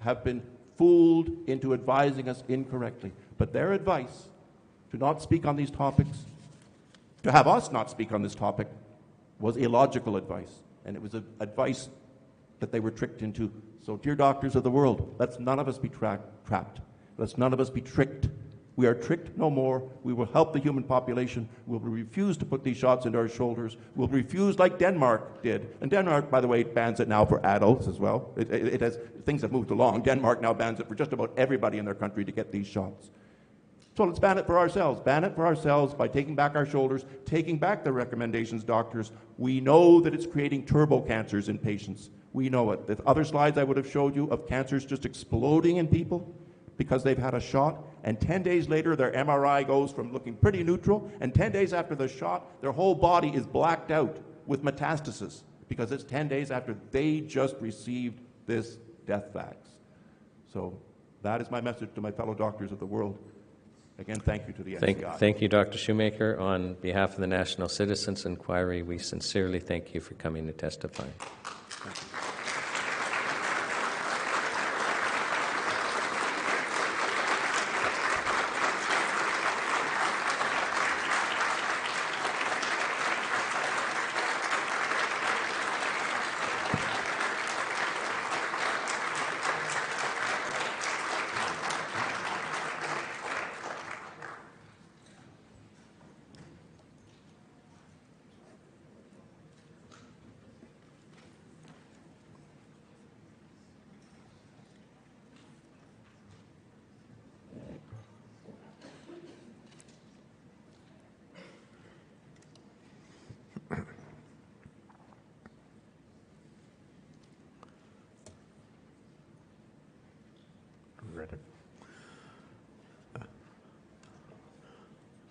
have been fooled into advising us incorrectly. But their advice to not speak on these topics, to have us not speak on this topic, was illogical advice. And it was advice that they were tricked into. So, dear doctors of the world, let's none of us be trapped. Let's none of us be tricked. We are tricked no more. We will help the human population. We'll refuse to put these shots into our shoulders. We'll refuse like Denmark did. And Denmark, by the way, bans it now for adults as well. It has, things have moved along. Denmark now bans it for just about everybody in their country to get these shots. So let's ban it for ourselves. Ban it for ourselves by taking back our shoulders, taking back the recommendations, doctors. We know that it's creating turbo cancers in patients. We know it. The other slides I would have showed you of cancers just exploding in people because they've had a shot, and 10 days later their MRI goes from looking pretty neutral, and 10 days after the shot, their whole body is blacked out with metastasis because it's 10 days after they just received this death vax. So that is my message to my fellow doctors of the world. Again, thank you to the NCI. Thank you, Dr. Shoemaker. On behalf of the National Citizens Inquiry, we sincerely thank you for coming to testify.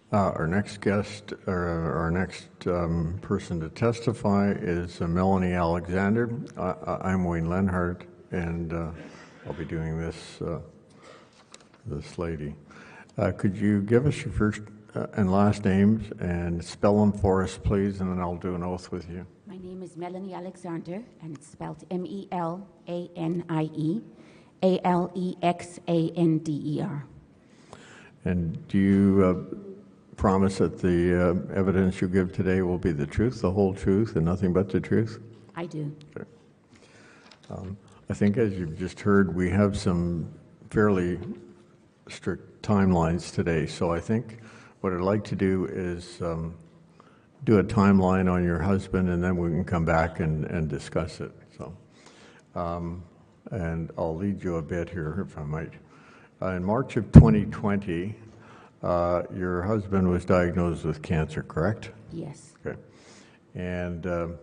Our next guest, or our next person to testify is Melanie Alexander. I'm Wayne Lenhart, and I'll be doing this lady. Could you give us your first and last names and spell them for us, please, and then I'll do an oath with you. My name is Melanie Alexander, and it's spelled Melanie Alexander. And do you promise that the evidence you give today will be the truth, the whole truth, and nothing but the truth? I do. Okay. I think, as you've just heard, we have some fairly strict timelines today. So I think what I'd like to do is do a timeline on your husband, and then we can come back and discuss it. So, and I'll lead you a bit here, if I might. In March of 2020, your husband was diagnosed with cancer, correct? Yes. Okay. And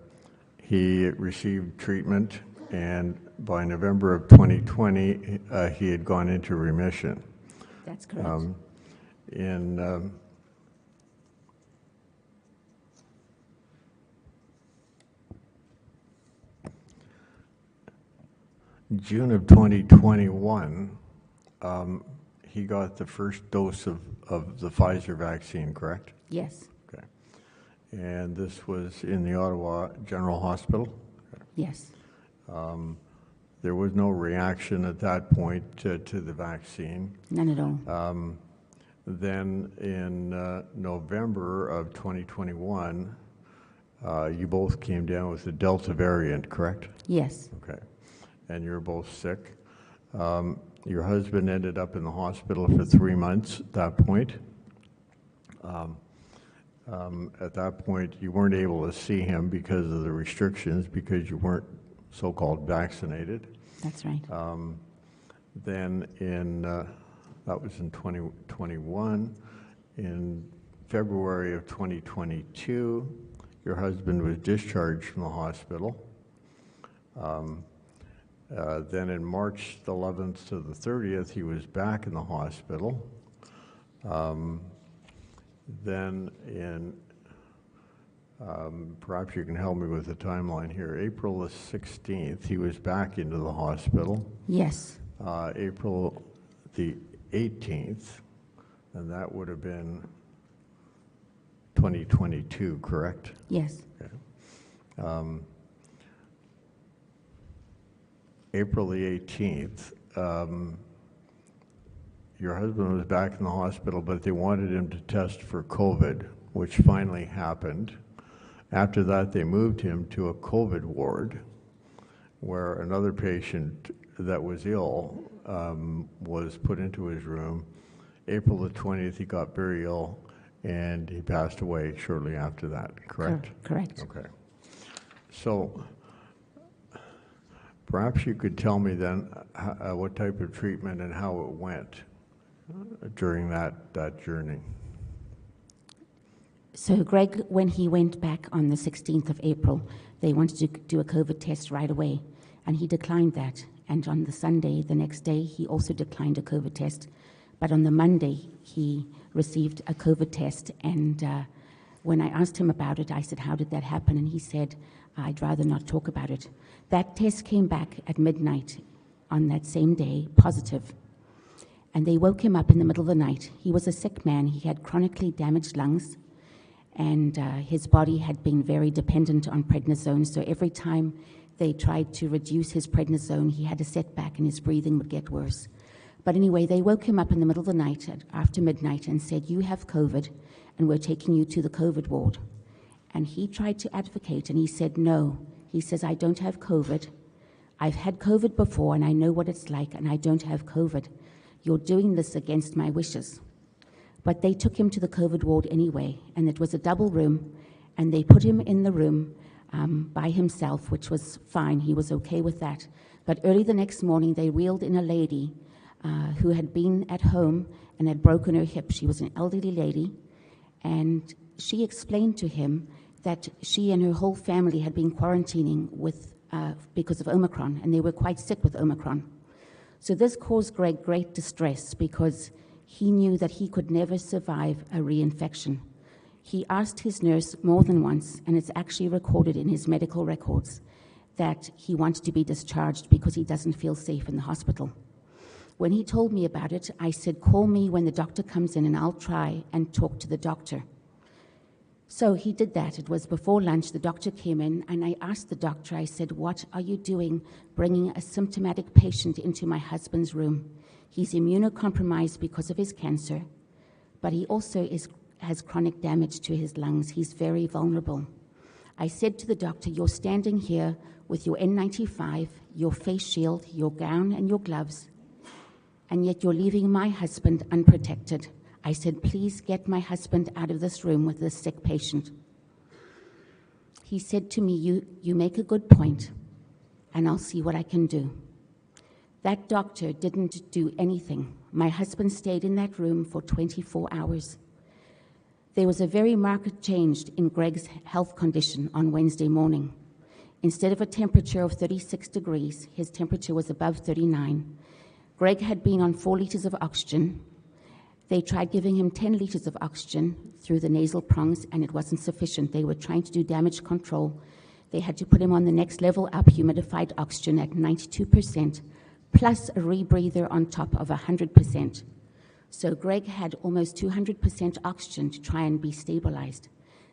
he received treatment, and by November of 2020, he had gone into remission. That's correct. In June of 2021, he got the first dose of the Pfizer vaccine, correct? Yes. Okay. And this was in the Ottawa General Hospital? Yes. There was no reaction at that point to the vaccine. None at all. Then in November of 2021, you both came down with the Delta variant, correct? Yes. Okay. And you're both sick. Your husband ended up in the hospital for 3 months at that point. At that point, you weren't able to see him because of the restrictions, because you weren't so-called vaccinated. That's right. Then that was in 2021. In February of 2022, your husband was discharged from the hospital. Then in March the 11th to the 30th, he was back in the hospital. Then in, perhaps you can help me with the timeline here, April the 16th, he was back into the hospital. Yes. April the 18th, and that would have been 2022, correct? Yes. Okay. April the 18th, your husband was back in the hospital, but they wanted him to test for COVID, which finally happened. After that, they moved him to a COVID ward, where another patient that was ill was put into his room. April the 20th, he got very ill, and he passed away shortly after that, correct? Correct. Okay. So perhaps you could tell me then what type of treatment and how it went during that journey. So Greg, when he went back on the 16th of April, they wanted to do a COVID test right away, and he declined that. And on the Sunday, the next day, he also declined a COVID test. But on the Monday, he received a COVID test, and when I asked him about it, I said, how did that happen? And he said, I'd rather not talk about it. That test came back at midnight on that same day, positive. And they woke him up in the middle of the night. He was a sick man. He had chronically damaged lungs, and his body had been very dependent on prednisone. So every time they tried to reduce his prednisone, he had a setback and his breathing would get worse. But anyway, they woke him up in the middle of the night after midnight and said, you have COVID, and we're taking you to the COVID ward. And he tried to advocate, and he said, no. He says, I don't have COVID. I've had COVID before, and I know what it's like, and I don't have COVID. You're doing this against my wishes. But they took him to the COVID ward anyway, and it was a double room, and they put him in the room by himself, which was fine. He was okay with that. But early the next morning, they wheeled in a lady who had been at home and had broken her hip. She was an elderly lady, and she explained to him that she and her whole family had been quarantining because of Omicron, and they were quite sick with Omicron. So this caused Greg great distress because he knew that he could never survive a reinfection. He asked his nurse more than once, and it's actually recorded in his medical records, that he wanted to be discharged because he doesn't feel safe in the hospital. When he told me about it, I said, call me when the doctor comes in and I'll try and talk to the doctor. So he did that. It was before lunch. The doctor came in, and I asked the doctor, I said, what are you doing bringing a symptomatic patient into my husband's room? He's immunocompromised because of his cancer, but he also has chronic damage to his lungs. He's very vulnerable. I said to the doctor, you're standing here with your N95, your face shield, your gown, and your gloves, and yet you're leaving my husband unprotected. I said, please get my husband out of this room with this sick patient. He said to me, you make a good point, and I'll see what I can do. That doctor didn't do anything. My husband stayed in that room for 24 hours. There was a very marked change in Greg's health condition on Wednesday morning. Instead of a temperature of 36 degrees, his temperature was above 39. Greg had been on 4 liters of oxygen. They tried giving him 10 liters of oxygen through the nasal prongs, and it wasn't sufficient. They were trying to do damage control. They had to put him on the next level up, humidified oxygen at 92%, plus a rebreather on top of 100%. So Greg had almost 200% oxygen to try and be stabilized.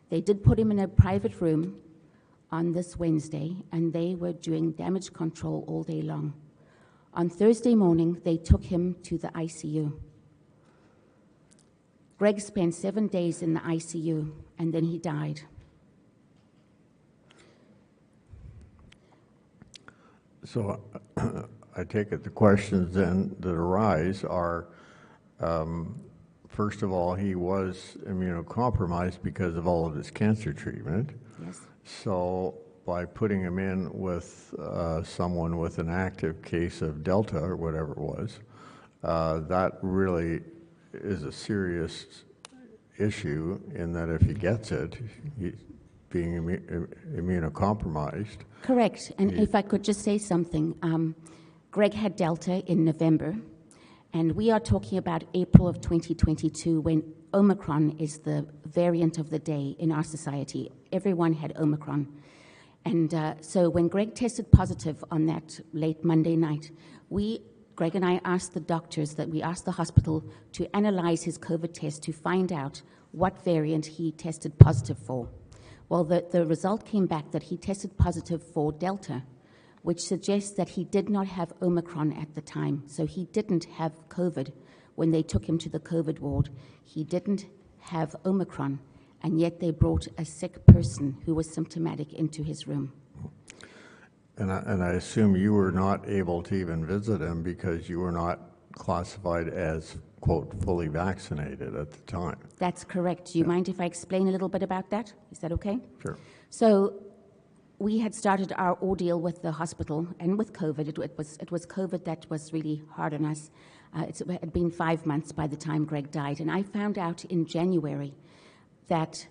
They did put him in a private room on this Wednesday, and they were doing damage control all day long. On Thursday morning, they took him to the ICU. Greg spent 7 days in the ICU, and then he died. So I take it the questions then that arise are, first of all, he was immunocompromised because of all of his cancer treatment. Yes. So by putting him in with someone with an active case of Delta or whatever it was, that really is a serious issue in that if he gets it, he's being immunocompromised. Correct. And if I could just say something, Greg had Delta in November, and we are talking about April of 2022 when Omicron is the variant of the day in our society. Everyone had Omicron. And so when Greg tested positive on that late Monday night, Greg and I asked the doctors, that we asked the hospital to analyze his COVID test to find out what variant he tested positive for. Well, the result came back that he tested positive for Delta, which suggests that he did not have Omicron at the time. So he didn't have COVID when they took him to the COVID ward. He didn't have Omicron, and yet they brought a sick person who was symptomatic into his room. And I assume you were not able to even visit him because you were not classified as, quote, fully vaccinated at the time. That's correct. Do you mind if I explain a little bit about that? Is that okay? Sure. So we had started our ordeal with the hospital and with COVID. It was COVID that was really hard on us. It had been 5 months by the time Greg died. And I found out in January that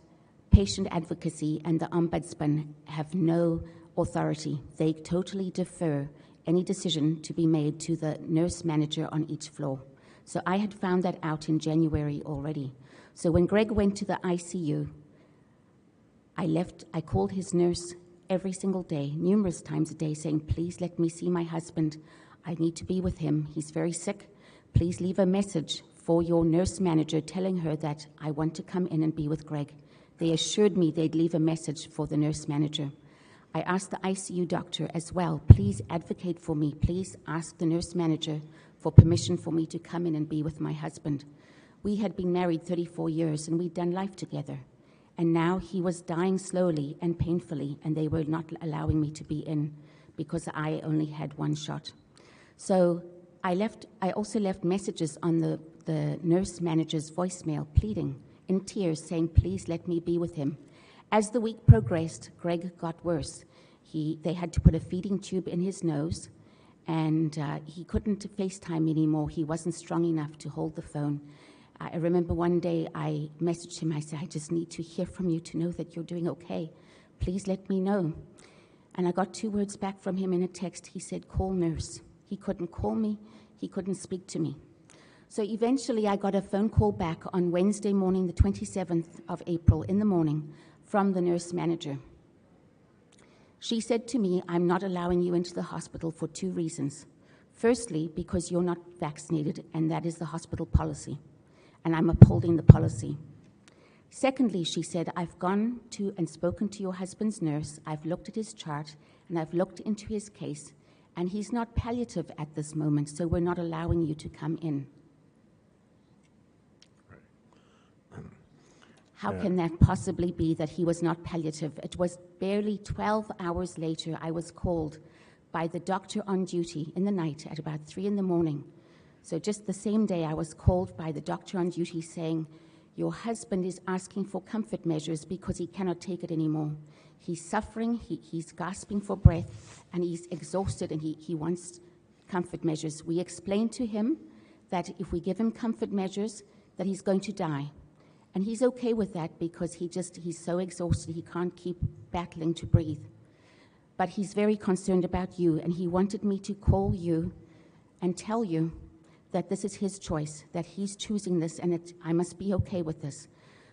patient advocacy and the ombudsman have no authority. They totally defer any decision to be made to the nurse manager on each floor. So I had found that out in January already. So when Greg went to the ICU, I called his nurse every single day, numerous times a day, saying, please let me see my husband. I need to be with him. He's very sick. Please leave a message for your nurse manager telling her that I want to come in and be with Greg. They assured me they'd leave a message for the nurse manager. I asked the ICU doctor as well, please advocate for me. Please ask the nurse manager for permission for me to come in and be with my husband. We had been married 34 years and we'd done life together. And now he was dying slowly and painfully, and they were not allowing me to be in because I only had one shot. So I also left messages on the nurse manager's voicemail, pleading in tears, saying, please let me be with him. As the week progressed, Greg got worse. They had to put a feeding tube in his nose, and he couldn't FaceTime anymore. He wasn't strong enough to hold the phone. I remember one day I messaged him. I said, I just need to hear from you to know that you're doing okay. Please let me know. And I got 2 words back from him in a text. He said, call nurse. He couldn't call me. He couldn't speak to me. So eventually I got a phone call back on Wednesday morning, the 27th of April in the morning, from the nurse manager. She said to me, I'm not allowing you into the hospital for 2 reasons. Firstly, because you're not vaccinated, and that is the hospital policy, and I'm upholding the policy. Secondly, she said, I've gone to and spoken to your husband's nurse, I've looked at his chart, and I've looked into his case, and he's not palliative at this moment, so we're not allowing you to come in. How can that possibly be that he was not palliative? It was barely 12 hours later I was called by the doctor on duty in the night at about 3 in the morning. So just the same day I was called by the doctor on duty saying, your husband is asking for comfort measures because he cannot take it anymore. He's suffering, he's gasping for breath, and he's exhausted, and he wants comfort measures. We explained to him that if we give him comfort measures, that he's going to die. And he's okay with that because he's so exhausted he can't keep battling to breathe. But he's very concerned about you, and he wanted me to call you and tell you that this is his choice, that he's choosing this, and I must be okay with this.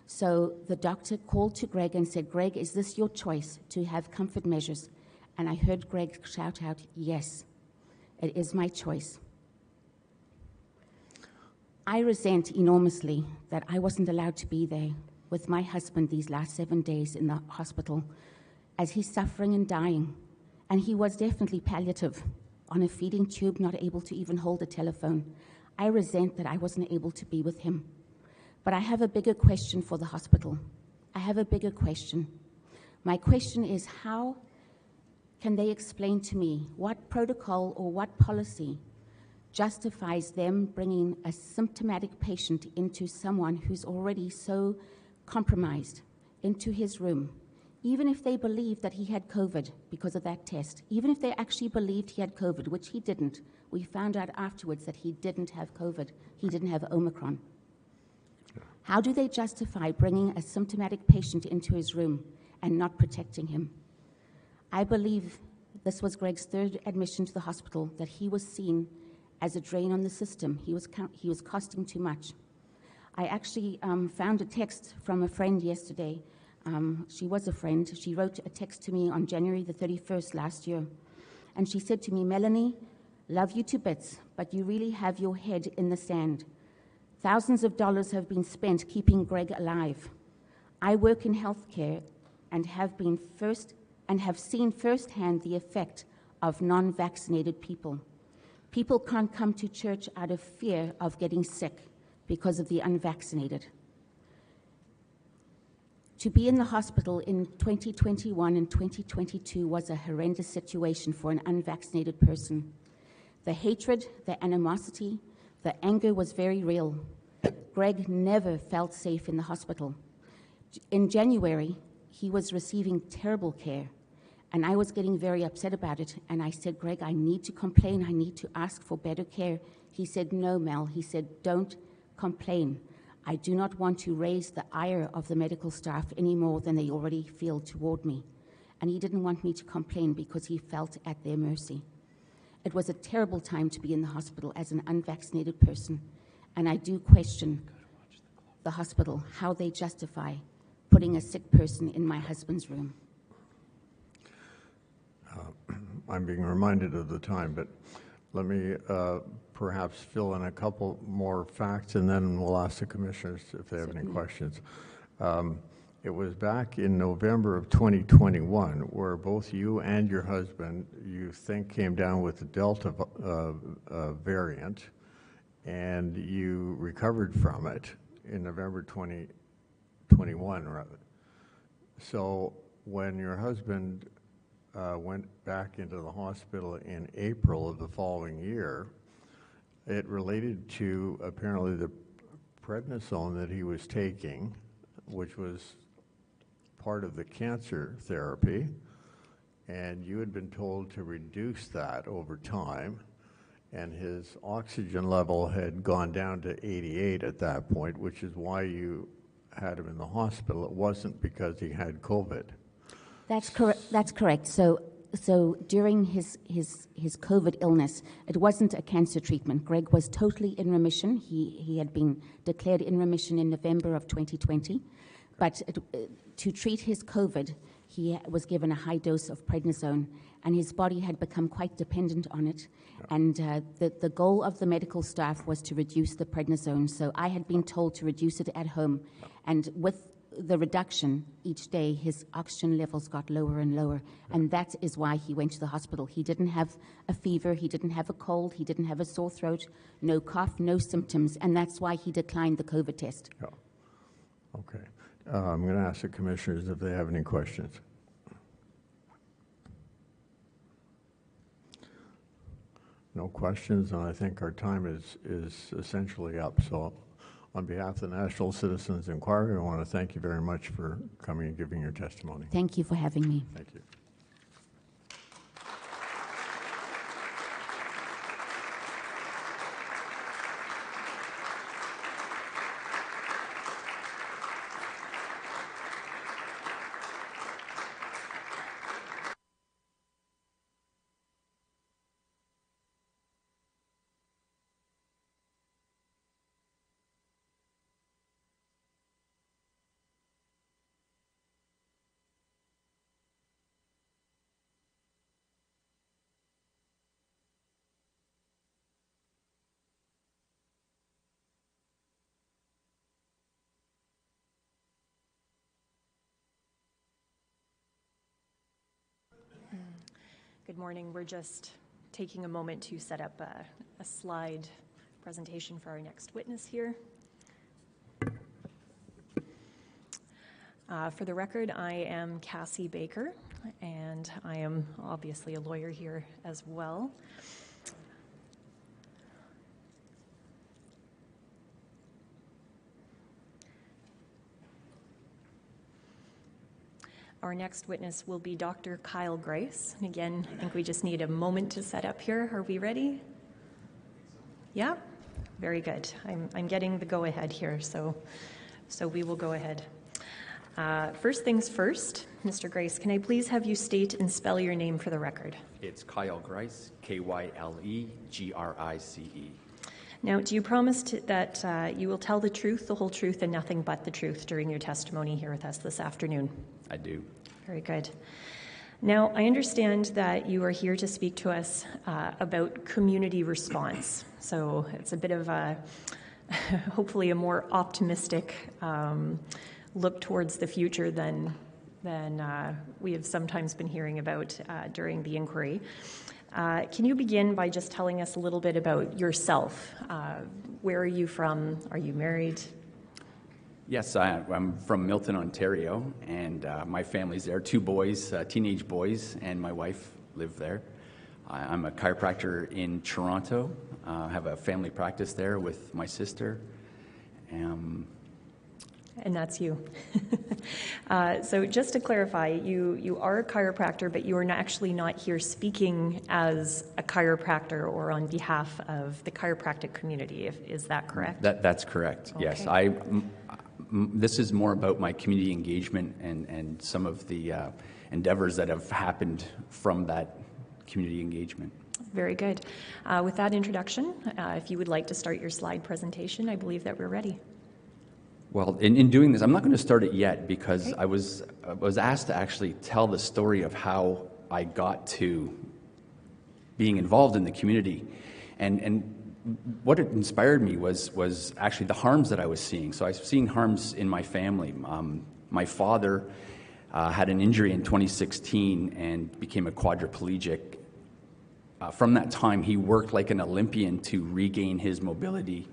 So the doctor called to Greg and said, Greg, is this your choice to have comfort measures? And I heard Greg shout out, yes, it is my choice. I resent enormously that I wasn't allowed to be there with my husband these last 7 days in the hospital as he's suffering and dying. And he was definitely palliative, on a feeding tube, not able to even hold a telephone. I resent that I wasn't able to be with him. But I have a bigger question for the hospital. I have a bigger question. My question is, how can they explain to me what protocol or what policy justifies them bringing a symptomatic patient into someone who's already so compromised into his room, even if they believe that he had COVID because of that test, even if they actually believed he had COVID, which he didn't. We found out afterwards that he didn't have COVID. He didn't have Omicron. How do they justify bringing a symptomatic patient into his room and not protecting him? I believe this was Greg's third admission to the hospital, that he was seen as a drain on the system. He was costing too much. I actually found a text from a friend yesterday. She was a friend. She wrote a text to me on January the 31st last year. And she said to me, "Melanie, love you to bits, but you really have your head in the sand. Thousands of dollars have been spent keeping Greg alive. I work in healthcare and have seen firsthand the effect of non-vaccinated people. People can't come to church out of fear of getting sick because of the unvaccinated. To be in the hospital in 2021 and 2022 was a horrendous situation for an unvaccinated person. The hatred, the animosity, the anger was very real. Greg never felt safe in the hospital. In January, he was receiving terrible care, and I was getting very upset about it. And I said, "Greg, I need to complain. I need to ask for better care." He said, "No, Mel." He said, "Don't complain. I do not want to raise the ire of the medical staff any more than they already feel toward me." And he didn't want me to complain because he felt at their mercy. It was a terrible time to be in the hospital as an unvaccinated person, and I do question the hospital, how they justify putting a sick person in my husband's room. I'm being reminded of the time, but let me perhaps fill in a couple more facts, and then we'll ask the commissioners if they have any questions. It was back in November of 2021 where both you and your husband, you think, came down with the Delta variant, and you recovered from it in November 2021, rather. So when your husband went back into the hospital in April of the following year, it related to apparently the prednisone that he was taking, which was part of the cancer therapy, and you had been told to reduce that over time, and his oxygen level had gone down to 88 at that point, which is why you had him in the hospital. It wasn't because he had COVID. That's correct. So during his COVID illness, it wasn't a cancer treatment. Greg was totally in remission. He had been declared in remission in November of 2020. But to treat his COVID, he was given a high dose of prednisone, and his body had become quite dependent on it. And the goal of the medical staff was to reduce the prednisone. So I had been told to reduce it at home. And with the reduction each day, his oxygen levels got lower and lower. And that is why he went to the hospital. He didn't have a fever, he didn't have a cold, he didn't have a sore throat, no cough, no symptoms. And that's why he declined the COVID test. Yeah. Okay. I'm going to ask the commissioners if they have any questions. No questions, and I think our time is essentially up. So on behalf of the National Citizens Inquiry, I want to thank you very much for coming and giving your testimony. Thank you for having me. Thank you. Good morning. We're just taking a moment to set up a slide presentation for our next witness here. For the record, I am Cassie Baker, and I am obviously a lawyer here as well. Our next witness will be Dr. Kyle Grace. And again, I think we just need a moment to set up here. Are we ready? Yeah? Very good. I'm getting the go-ahead here. So So we will go ahead. First things first, Mr. Grace, can I please have you state and spell your name for the record? It's Kyle Grice, Kyle Grice. Now, do you promise that you will tell the truth, the whole truth, and nothing but the truth during your testimony here with us this afternoon? I do. Very good. Now, I understand that you are here to speak to us about community response. So it's a bit of a, hopefully a more optimistic look towards the future than we have sometimes been hearing about during the inquiry. Can you begin by just telling us a little bit about yourself? Where are you from? Are you married? Yes, I'm from Milton, Ontario, and my family's there. 2 boys, teenage boys, and my wife live there. I'm a chiropractor in Toronto. I have a family practice there with my sister. And that's you. So just to clarify, you are a chiropractor, but you are actually not here speaking as a chiropractor or on behalf of the chiropractic community. Is that correct? That's correct, Okay. yes. This is more about my community engagement and some of the endeavors that have happened from that community engagement. Very good. With that introduction, if you would like to start your slide presentation, I believe that we're ready. Well, in doing this, I'm not going to start it yet because Okay. I was asked to actually tell the story of how I got to being involved in the community. And what it inspired me was actually the harms that I was seeing. So I was seeing harms in my family. My father had an injury in 2016 and became a quadriplegic. From that time, he worked like an Olympian to regain his mobility.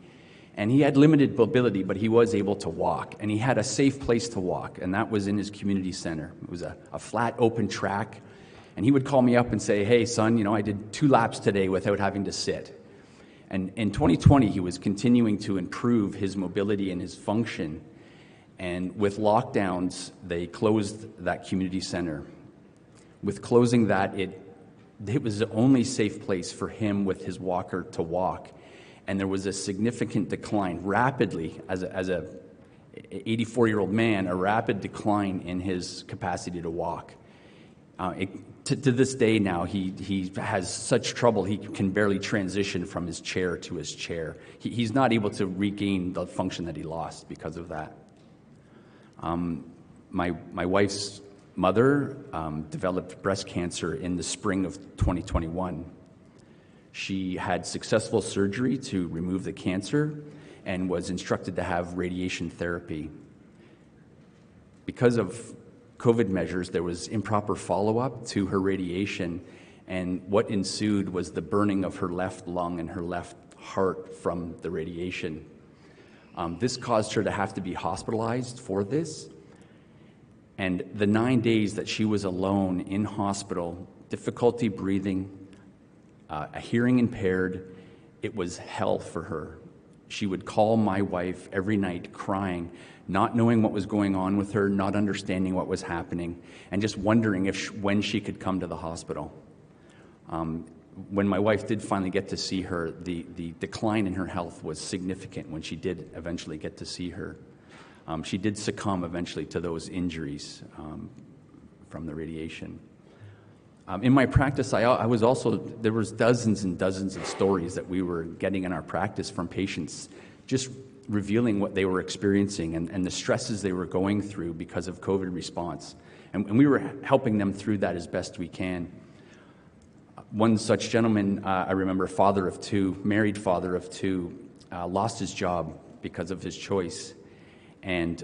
And he had limited mobility, but he was able to walk. And he had a safe place to walk, and that was in his community center. It was a flat, open track. And he would call me up and say, "Hey, son, I did 2 laps today without having to sit." And in 2020, he was continuing to improve his mobility and his function. And with lockdowns, they closed that community center. With closing that, it was the only safe place for him with his walker to walk. And there was a significant decline, rapidly, as a 84-year-old man, a rapid decline in his capacity to walk. To this day now, he has such trouble, he can barely transition from his chair to his chair. He's not able to regain the function that he lost because of that. My wife's mother developed breast cancer in the spring of 2021. She had successful surgery to remove the cancer and was instructed to have radiation therapy. Because of COVID measures, there was improper follow-up to her radiation, and what ensued was the burning of her left lung and her left heart from the radiation. This caused her to have to be hospitalized for this, and the 9 days that she was alone in hospital, difficulty breathing, a hearing impaired, it was hell for her. She would call my wife every night crying, not knowing what was going on with her, not understanding what was happening, and just wondering when she could come to the hospital. When my wife did finally get to see her, the decline in her health was significant when she did eventually get to see her. She did succumb eventually to those injuries from the radiation. In my practice, there was dozens and dozens of stories that we were getting in our practice from patients, just revealing what they were experiencing and the stresses they were going through because of COVID response. And we were helping them through that as best we can. One such gentleman, I remember, father of 2, married father of 2, lost his job because of his choice. And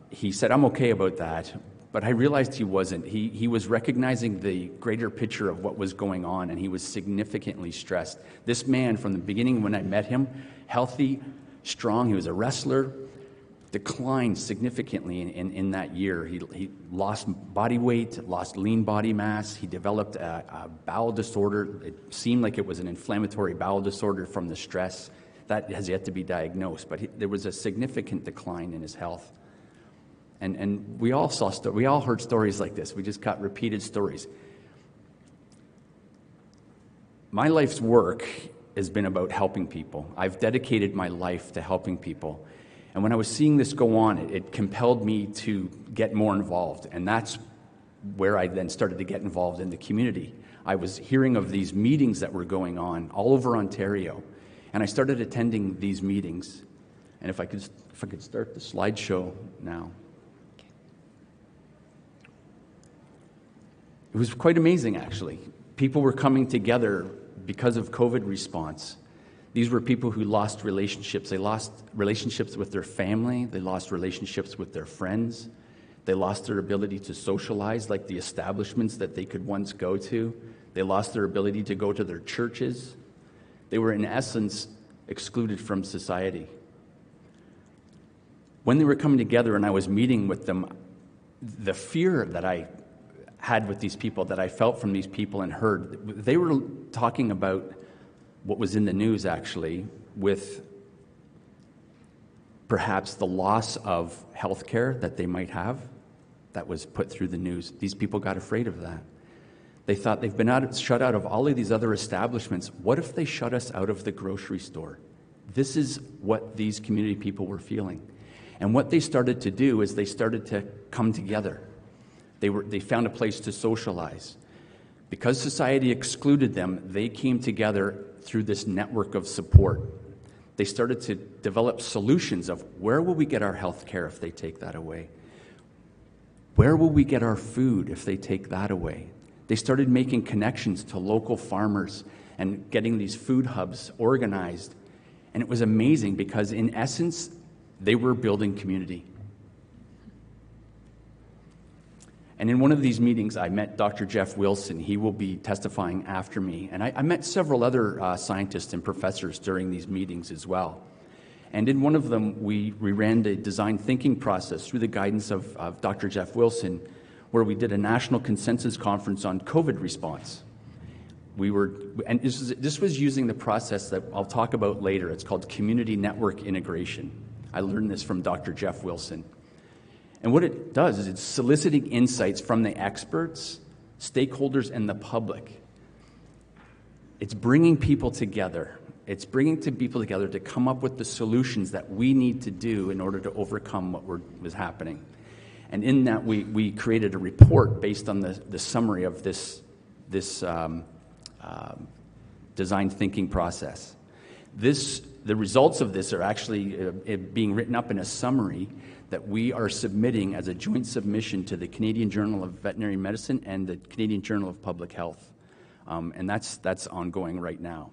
he said, "I'm okay about that." But I realized he wasn't. He was recognizing the greater picture of what was going on, and he was significantly stressed. This man, from the beginning when I met him, healthy, strong, he was a wrestler, declined significantly in that year. He lost body weight, lost lean body mass. He developed a bowel disorder. It seemed like it was an inflammatory bowel disorder from the stress. That has yet to be diagnosed, but there was a significant decline in his health. And we all heard stories like this. We just got repeated stories. My life's work has been about helping people. I've dedicated my life to helping people. And when I was seeing this go on, it compelled me to get more involved. And that's where I then started to get involved in the community. I was hearing of these meetings that were going on all over Ontario. And I started attending these meetings. And if I could start the slideshow now. It was quite amazing, actually. People were coming together because of COVID response. These were people who lost relationships. They lost relationships with their family. They lost relationships with their friends. They lost their ability to socialize like the establishments that they could once go to. They lost their ability to go to their churches. They were, in essence, excluded from society. When they were coming together and I was meeting with them, the fear that I had with these people, that I felt from these people and heard, they were talking about what was in the news, actually, with perhaps the loss of health care that they might have that was put through the news. These people got afraid of that. They thought they've been shut out of all of these other establishments. What if they shut us out of the grocery store? This is what these community people were feeling. And what they started to do is they started to come together. They found a place to socialize. Because society excluded them, they came together through this network of support. They started to develop solutions of where will we get our health care if they take that away? Where will we get our food if they take that away? They started making connections to local farmers and getting these food hubs organized. And it was amazing because, in essence, they were building community. And in one of these meetings, I met Dr. Jeff Wilson. He will be testifying after me. And I met several other scientists and professors during these meetings as well. And in one of them, we ran the design thinking process through the guidance of Dr. Jeff Wilson, where we did a national consensus conference on COVID response. And this was using the process that I'll talk about later. It's called community network integration. I learned this from Dr. Jeff Wilson. And what it does is it's soliciting insights from the experts, stakeholders, and the public. It's bringing people together. It's bringing people together to come up with the solutions that we need to do in order to overcome what was happening. And in that, we created a report based on the summary of this design thinking process. The results of this are actually being written up in a summary that we are submitting as a joint submission to the Canadian Journal of Veterinary Medicine and the Canadian Journal of Public Health. And that's ongoing right now.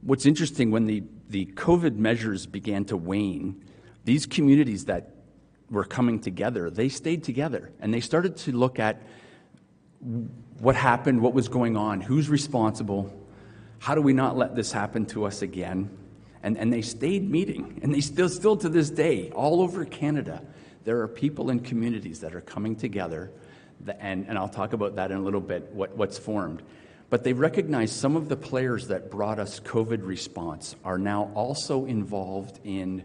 What's interesting, when the COVID measures began to wane, these communities that were coming together, they stayed together, and they started to look at what happened, what was going on, who's responsible, how do we not let this happen to us again? And they stayed meeting, and they still to this day, all over Canada, there are people and communities that are coming together, and I'll talk about that in a little bit, what's formed. But they recognize some of the players that brought us COVID response are now also involved in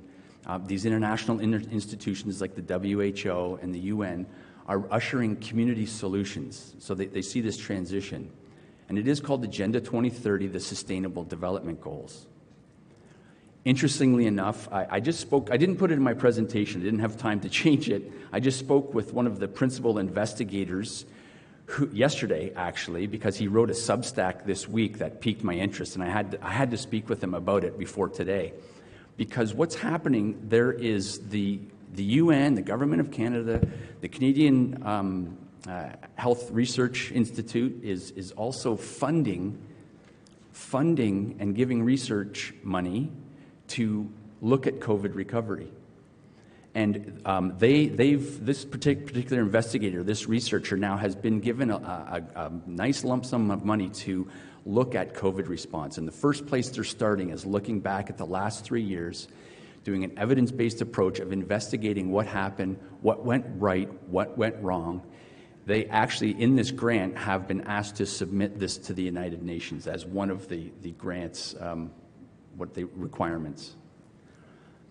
these international institutions like the WHO and the UN are ushering community solutions. So they see this transition. And it is called Agenda 2030, the Sustainable Development Goals. Interestingly enough, I didn't put it in my presentation, I didn't have time to change it. I just spoke with one of the principal investigators yesterday, actually, because he wrote a Substack this week that piqued my interest, and I had to speak with him about it before today. Because what's happening, there is the UN, the Government of Canada, the Canadian Health Research Institute is also funding and giving research money to look at COVID recovery. And this particular investigator, this researcher now has been given a nice lump sum of money to look at COVID response. And the first place they're starting is looking back at the last 3 years, doing an evidence-based approach of investigating what happened, what went right, what went wrong. They actually, in this grant, have been asked to submit this to the United Nations as one of the grant's requirements.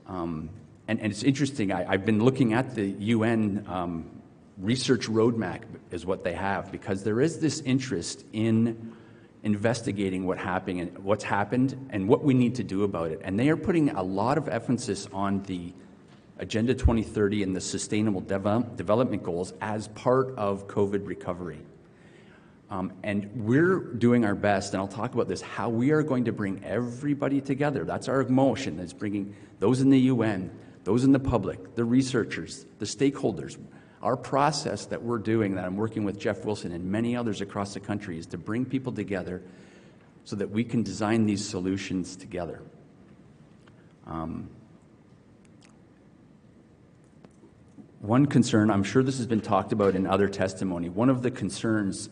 And it's interesting, I've been looking at the UN research roadmap is what they have, because there is this interest in investigating what's happened and what we need to do about it. And they are putting a lot of emphasis on the Agenda 2030 and the Sustainable Development Goals as part of COVID recovery. And we're doing our best, and I'll talk about this, how we are going to bring everybody together. That's our motion, that's bringing those in the UN, those in the public, the researchers, the stakeholders. Our process that we're doing, that I'm working with Jeff Wilson and many others across the country, is to bring people together so that we can design these solutions together. One concern, I'm sure this has been talked about in other testimony, one of the concerns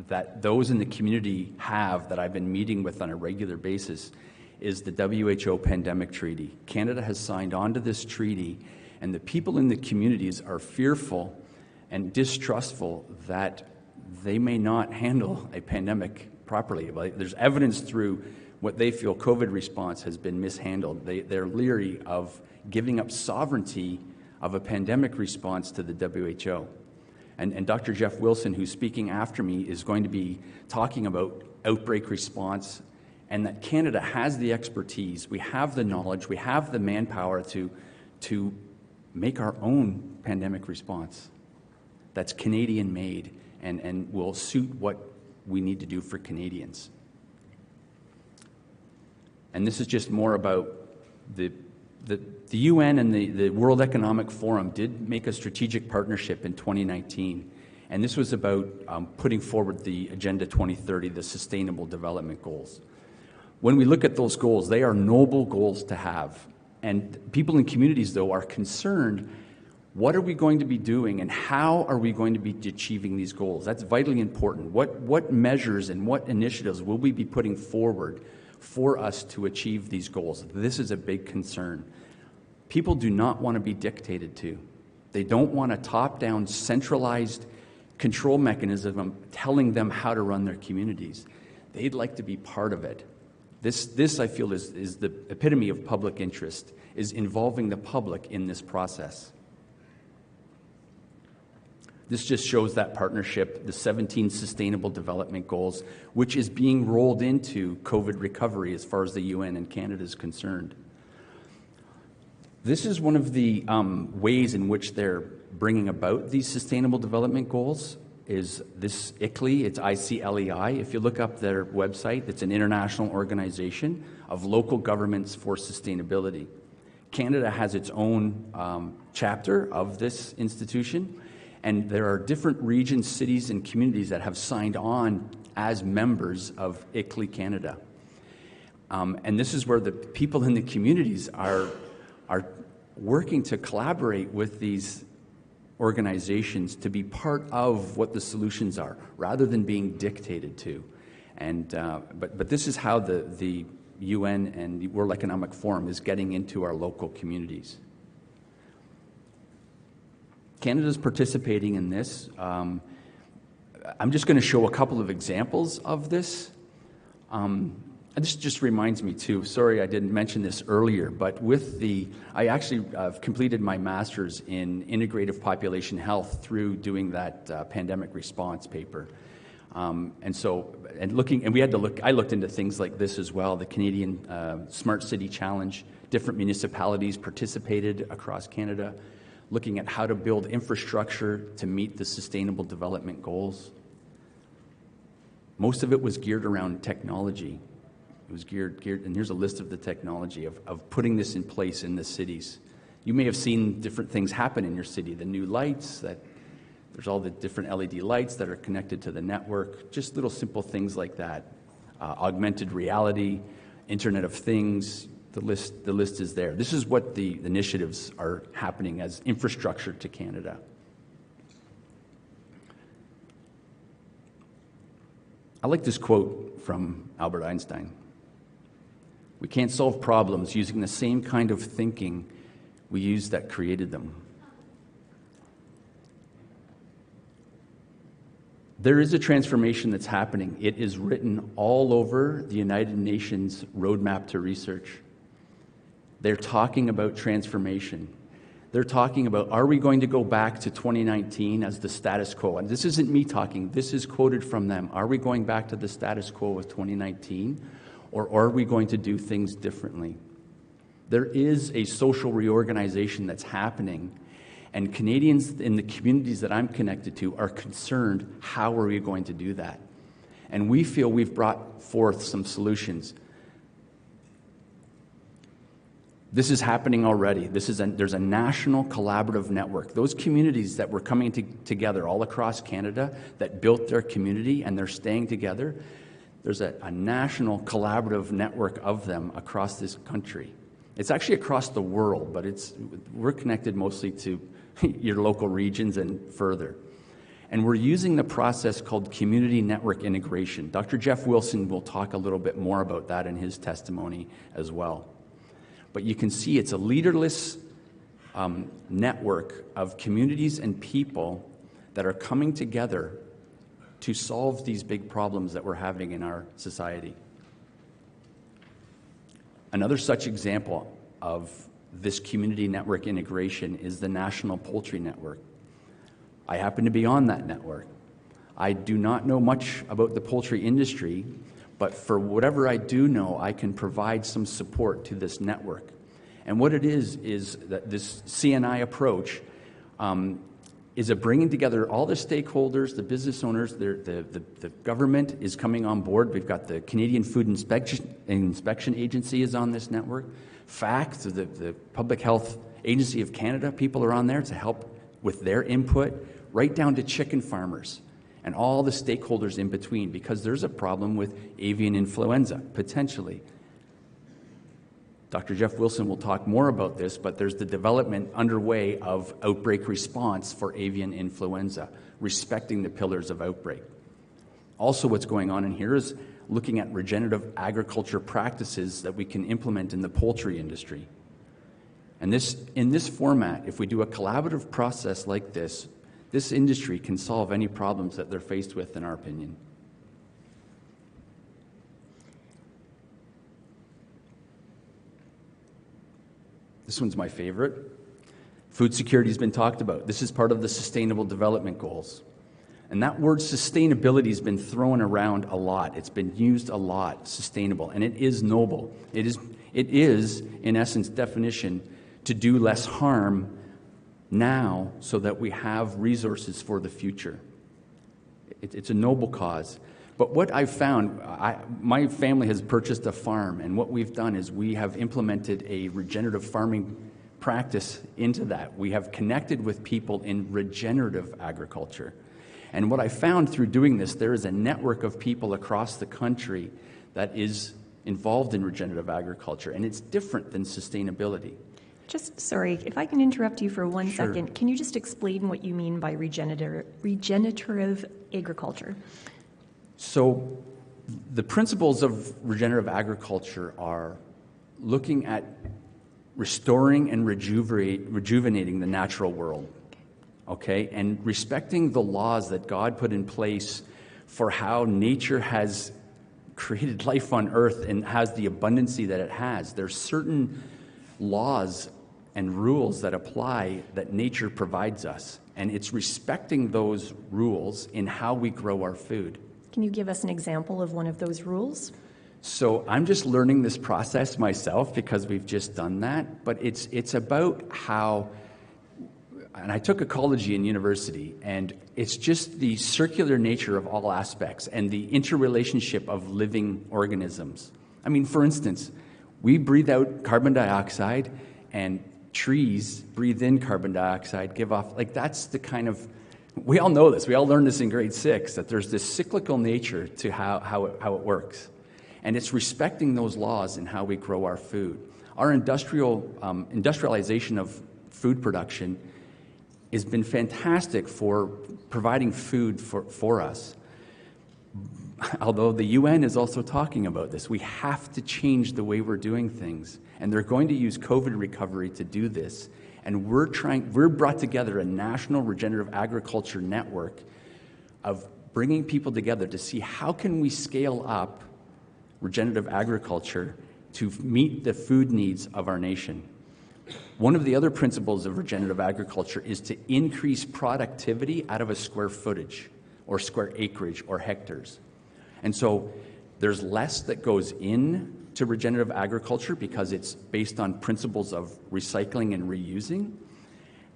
that those in the community have that I've been meeting with on a regular basis is the WHO Pandemic Treaty. Canada has signed on to this treaty, and the people in the communities are fearful and distrustful that they may not handle a pandemic properly. There's evidence through what they feel COVID response has been mishandled. They're leery of giving up sovereignty of a pandemic response to the WHO. And Dr. Jeff Wilson, who's speaking after me, is going to be talking about outbreak response, and that Canada has the expertise, we have the knowledge, we have the manpower to make our own pandemic response that's Canadian-made and will suit what we need to do for Canadians. And this is just more about the UN and the World Economic Forum did make a strategic partnership in 2019, and this was about putting forward the Agenda 2030, the Sustainable Development Goals. When we look at those goals, they are noble goals to have, and people in communities, though, are concerned, what are we going to be doing and how are we going to be achieving these goals? That's vitally important. What measures and what initiatives will we be putting forward for us to achieve these goals? This is a big concern. People do not want to be dictated to. They don't want a top-down, centralized control mechanism telling them how to run their communities. They'd like to be part of it. This I feel, is the epitome of public interest, is involving the public in this process. This just shows that partnership, the 17 Sustainable Development Goals, which is being rolled into COVID recovery as far as the UN and Canada is concerned. This is one of the ways in which they're bringing about these Sustainable Development Goals, is this ICLEI, it's I-C-L-E-I. If you look up their website, it's an international organization of local governments for sustainability. Canada has its own chapter of this institution, and there are different regions, cities, and communities that have signed on as members of ICLEI Canada. And this is where the people in the communities are working to collaborate with these organizations to be part of what the solutions are, rather than being dictated to. And but this is how the UN and the World Economic Forum is getting into our local communities. Canada's participating in this. I'm just going to show a couple of examples of this. And this just reminds me too, sorry I didn't mention this earlier, but I actually completed my master's in integrative population health through doing that pandemic response paper. I looked into things like this as well, the Canadian Smart City Challenge. Different municipalities participated across Canada, looking at how to build infrastructure to meet the Sustainable Development Goals. Most of it was geared around technology. It was geared, and here's a list of the technology of putting this in place in the cities. You may have seen different things happen in your city, the new lights, there's all the different LED lights that are connected to the network, just little simple things like that. Augmented reality, Internet of Things, the list is there. This is what the initiatives are happening as infrastructure to Canada. I like this quote from Albert Einstein. We can't solve problems using the same kind of thinking we used that created them. There is a transformation that's happening. It is written all over the United Nations Roadmap to Research. They're talking about transformation. They're talking about, are we going to go back to 2019 as the status quo? And this isn't me talking, this is quoted from them. Are we going back to the status quo of 2019, or are we going to do things differently? There is a social reorganization that's happening, and Canadians in the communities that I'm connected to are concerned, how are we going to do that? And we feel we've brought forth some solutions. This is happening already. There's a national collaborative network. Those communities that were coming together all across Canada that built their community and they're staying together, there's a national collaborative network of them across this country. It's actually across the world, but we're connected mostly to your local regions and further. And we're using the process called community network integration. Dr. Jeff Wilson will talk a little bit more about that in his testimony as well. But you can see it's a leaderless network of communities and people that are coming together to solve these big problems that we're having in our society. Another such example of this community network integration is the National Poultry Network. I happen to be on that network. I do not know much about the poultry industry, but for whatever I do know, I can provide some support to this network. And what it is that this CNI approach is a bringing together all the stakeholders, the business owners, the government is coming on board. We've got the Canadian Food Inspection Agency is on this network. FACT, the Public Health Agency of Canada, people are on there to help with their input, right down to chicken farmers and all the stakeholders in between, because there's a problem with avian influenza, potentially. Dr. Jeff Wilson will talk more about this, but there's the development underway of outbreak response for avian influenza, respecting the pillars of outbreak. Also, what's going on in here is looking at regenerative agriculture practices that we can implement in the poultry industry. And in this format, if we do a collaborative process like this, this industry can solve any problems that they're faced with, in our opinion. This one's my favorite. Food security has been talked about. This is part of the Sustainable Development Goals. And that word sustainability has been thrown around a lot. It's been used a lot, sustainable, and it is noble. It is, in essence, definition, to do less harm now so that we have resources for the future. It's a noble cause. But what I've found, my family has purchased a farm, and what we've done is we have implemented a regenerative farming practice into that. We have connected with people in regenerative agriculture. And what I found through doing this, there is a network of people across the country that is involved in regenerative agriculture, and it's different than sustainability. Just, sorry, if I can interrupt you for one Sure. second, can you just explain what you mean by regenerative agriculture? So the principles of regenerative agriculture are looking at restoring and rejuvenating the natural world, okay? And respecting the laws that God put in place for how nature has created life on earth and has the abundancy that it has. There's certain laws and rules that apply that nature provides us, and it's respecting those rules in how we grow our food. Can you give us an example of one of those rules? So I'm just learning this process myself because we've just done that, but it's about how, and I took ecology in university, and it's just the circular nature of all aspects and the interrelationship of living organisms. I mean, for instance, we breathe out carbon dioxide, and trees breathe in carbon dioxide, give off, like that's the kind of, we all know this, we all learned this in grade 6, that there's this cyclical nature to how it works. And it's respecting those laws in how we grow our food. Our industrialization of food production has been fantastic for providing food for us. Although the UN is also talking about this, we have to change the way we're doing things. And they're going to use COVID recovery to do this. And we're brought together a national regenerative agriculture network of bringing people together to see how can we scale up regenerative agriculture to meet the food needs of our nation. One of the other principles of regenerative agriculture is to increase productivity out of a square footage or square acreage or hectares. And so there's less that goes into regenerative agriculture because it's based on principles of recycling and reusing.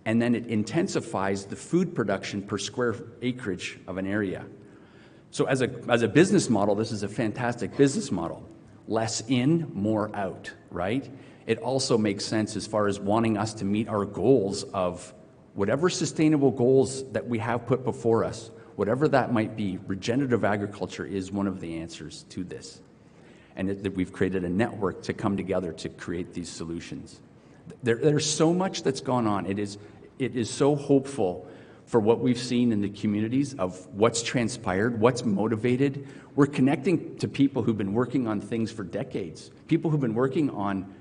And then it intensifies the food production per square acreage of an area. So as a business model, this is a fantastic business model. Less in, more out, right? It also makes sense as far as wanting us to meet our goals of whatever sustainable goals that we have put before us, whatever that might be. Regenerative agriculture is one of the answers to this. And that we've created a network to come together to create these solutions. There's so much that's gone on. It is so hopeful for what we've seen in the communities of what's transpired, what's motivated. We're connecting to people who've been working on things for decades, people who've been working on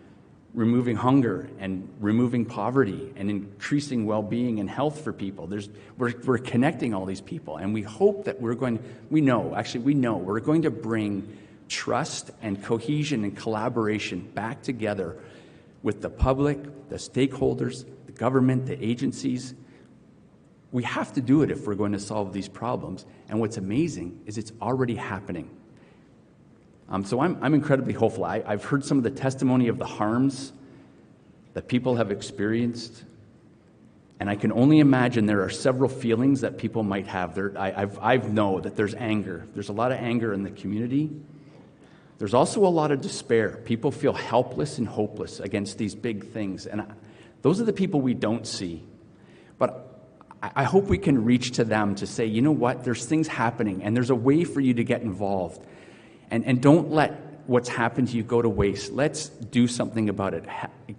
removing hunger and removing poverty and increasing well-being and health for people. We're connecting all these people, and we hope that we're going to bring trust and cohesion and collaboration back together with the public, the stakeholders, the government, the agencies. We have to do it if we're going to solve these problems. And what's amazing is it's already happening. So I'm incredibly hopeful. I've heard some of the testimony of the harms that people have experienced, and I can only imagine there are several feelings that people might have. I know that there's anger. There's a lot of anger in the community. There's also a lot of despair. People feel helpless and hopeless against these big things, and those are the people we don't see. But I hope we can reach to them to say, you know what, there's things happening, and there's a way for you to get involved. And don't let what's happened to you go to waste. Let's do something about it.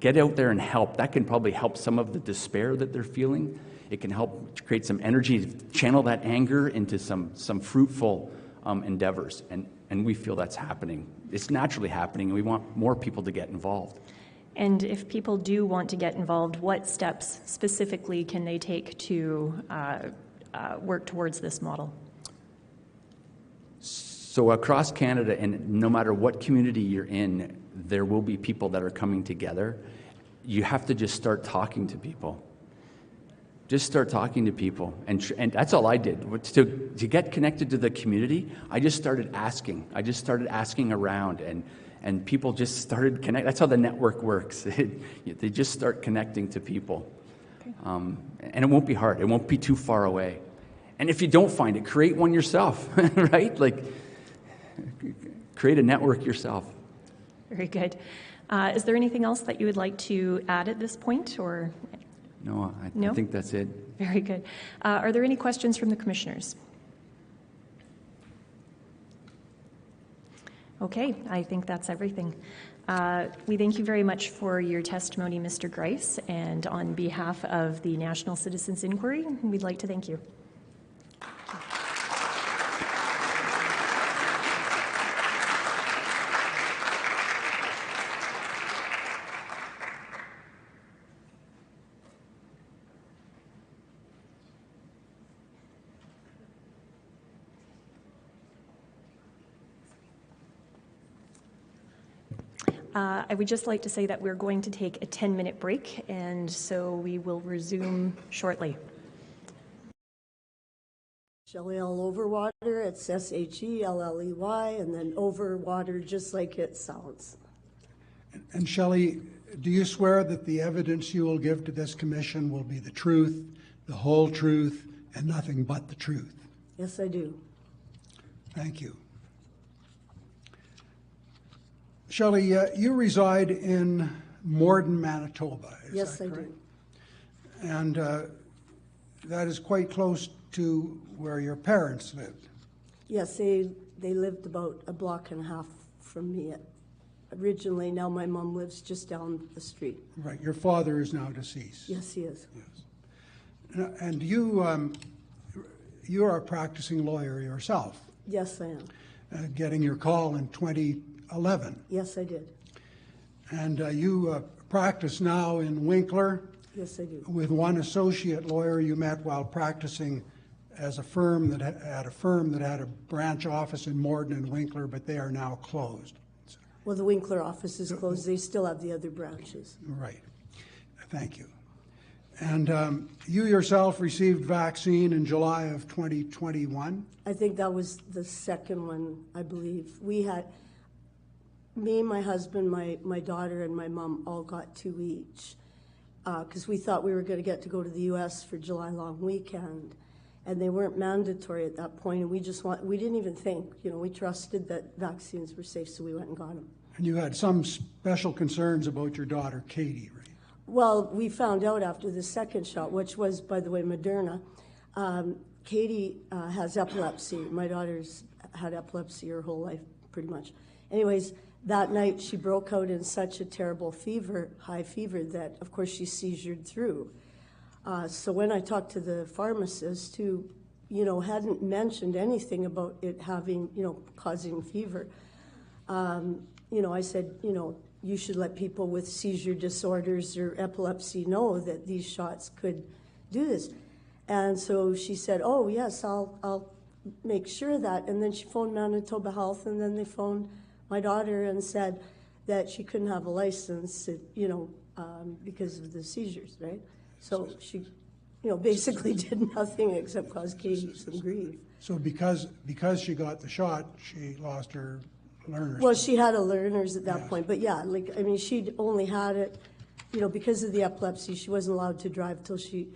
Get out there and help. That can probably help some of the despair that they're feeling. It can help create some energy, channel that anger into some fruitful endeavors. And we feel that's happening. It's naturally happening, and we want more people to get involved. And if people do want to get involved, what steps specifically can they take to work towards this model? So across Canada, and no matter what community you're in, there will be people that are coming together. You have to just start talking to people. Just start talking to people. And that's all I did. To get connected to the community, I just started asking. I just started asking around, and people just started connecting. That's how the network works. They just start connecting to people. Okay. And it won't be hard. It won't be too far away. And if you don't find it, create one yourself, right? Like, create a network yourself. Very good. Is there anything else that you would like to add at this point, or? No, I think that's it. Very good. Are there any questions from the commissioners? Okay, I think that's everything. We thank you very much for your testimony, Mr. Grice, and on behalf of the National Citizens Inquiry, we'd like to thank you. I would just like to say that we're going to take a 10-minute break, and so we will resume shortly. Shelley all over water, it's S-H-E-L-L-E-Y, and then over water just like it sounds. And Shelley, do you swear that the evidence you will give to this commission will be the truth, the whole truth, and nothing but the truth? Yes, I do. Thank you. Shelley, you reside in Morden, Manitoba, is that correct? Yes, I do. And that is quite close to where your parents lived. Yes, they lived about a block and a half from me originally. Now my mom lives just down the street. Right. Your father is now deceased. Yes, he is. Yes. And you are a practicing lawyer yourself. Yes, I am. Getting your call in 2011. Yes, I did. And you practice now in Winkler. Yes, I do. With one associate lawyer you met while practicing as a firm that had a branch office in Morden and Winkler, but they are now closed. Well, the Winkler office is closed. They still have the other branches. Right. Thank you. And you yourself received vaccine in July of 2021? I think that was the second one, I believe. We had, me, my husband, my daughter, and my mom all got 2 each because we thought we were going to get to go to the U.S. for July long weekend. And they weren't mandatory at that point, and we didn't even think, we trusted that vaccines were safe, so we went and got them. And you had some special concerns about your daughter, Katie, right? Well, we found out after the second shot, which was, by the way, Moderna. Katie has epilepsy. My daughter's had epilepsy her whole life, pretty much. Anyways, that night she broke out in such a terrible fever, high fever, that, of course, she seizured through. So when I talked to the pharmacist, who, hadn't mentioned anything about it having, causing fever, I said, you should let people with seizure disorders or epilepsy know that these shots could do this. And so she said, oh, yes, I'll make sure of that. And then she phoned Manitoba Health, and then they phoned my daughter and said that she couldn't have a license, because of the seizures, right? So she, basically did nothing except cause Katie some grief. So because she got the shot, she lost her learner's. Well, she had a learner's at that point, but yeah, she'd only had it, because of the epilepsy, she wasn't allowed to drive till she,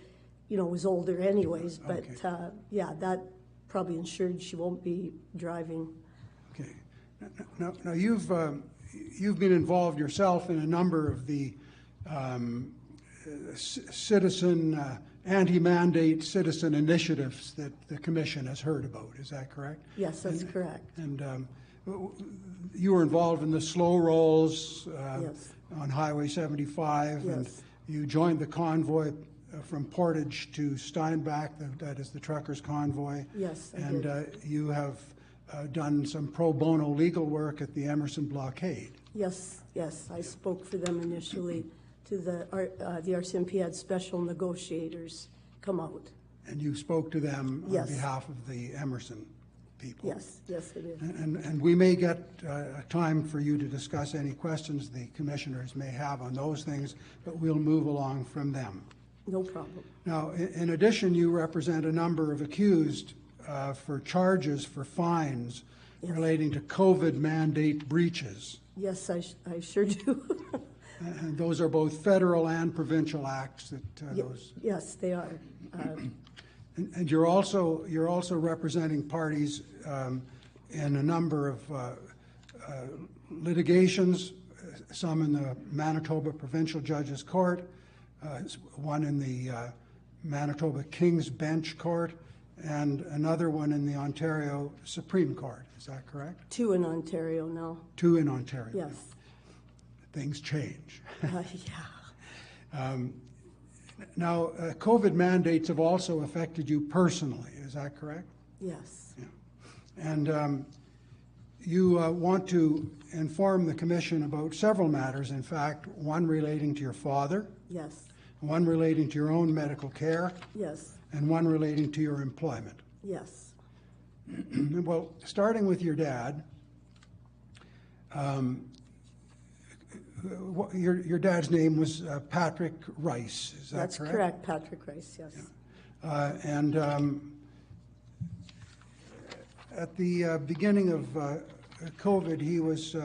was older anyways. But Okay. that probably ensured she won't be driving. Okay. Now you've been involved yourself in a number of the citizen anti-mandate citizen initiatives that the Commission has heard about. Is that correct? Yes, that's correct. And you were involved in the slow rolls Yes. on Highway 75, and Yes. you joined the convoy from Portage to Steinbach, that is the truckers' convoy. Yes, I and did. You have done some pro bono legal work at the Emerson blockade. Yes, I spoke for them initially to the RCMP had special negotiators come out. And you spoke to them Yes. on behalf of the Emerson people. Yes, I did. And we may get time for you to discuss any questions the commissioners may have on those things, but we'll move along from them. No problem. Now, in addition, you represent a number of accused for charges for fines Yes. relating to COVID mandate breaches. Yes, I sure do. And those are both federal and provincial acts that those. Yes, they are. And you're also representing parties in a number of litigations, some in the Manitoba Provincial Judges Court, one in the Manitoba King's Bench Court, and another one in the Ontario Supreme Court. Is that correct? 2 in Ontario now. 2 in Ontario. Yes. Things change. Yeah. Now, COVID mandates have also affected you personally. Is that correct? Yes. And you want to inform the Commission about several matters, in fact, one relating to your father, Yes. one relating to your own medical care, Yes. and one relating to your employment. Yes. Well, starting with your dad, your dad's name was Patrick Rice, is that That's correct, Patrick Rice, yes. And at the beginning of COVID, he was,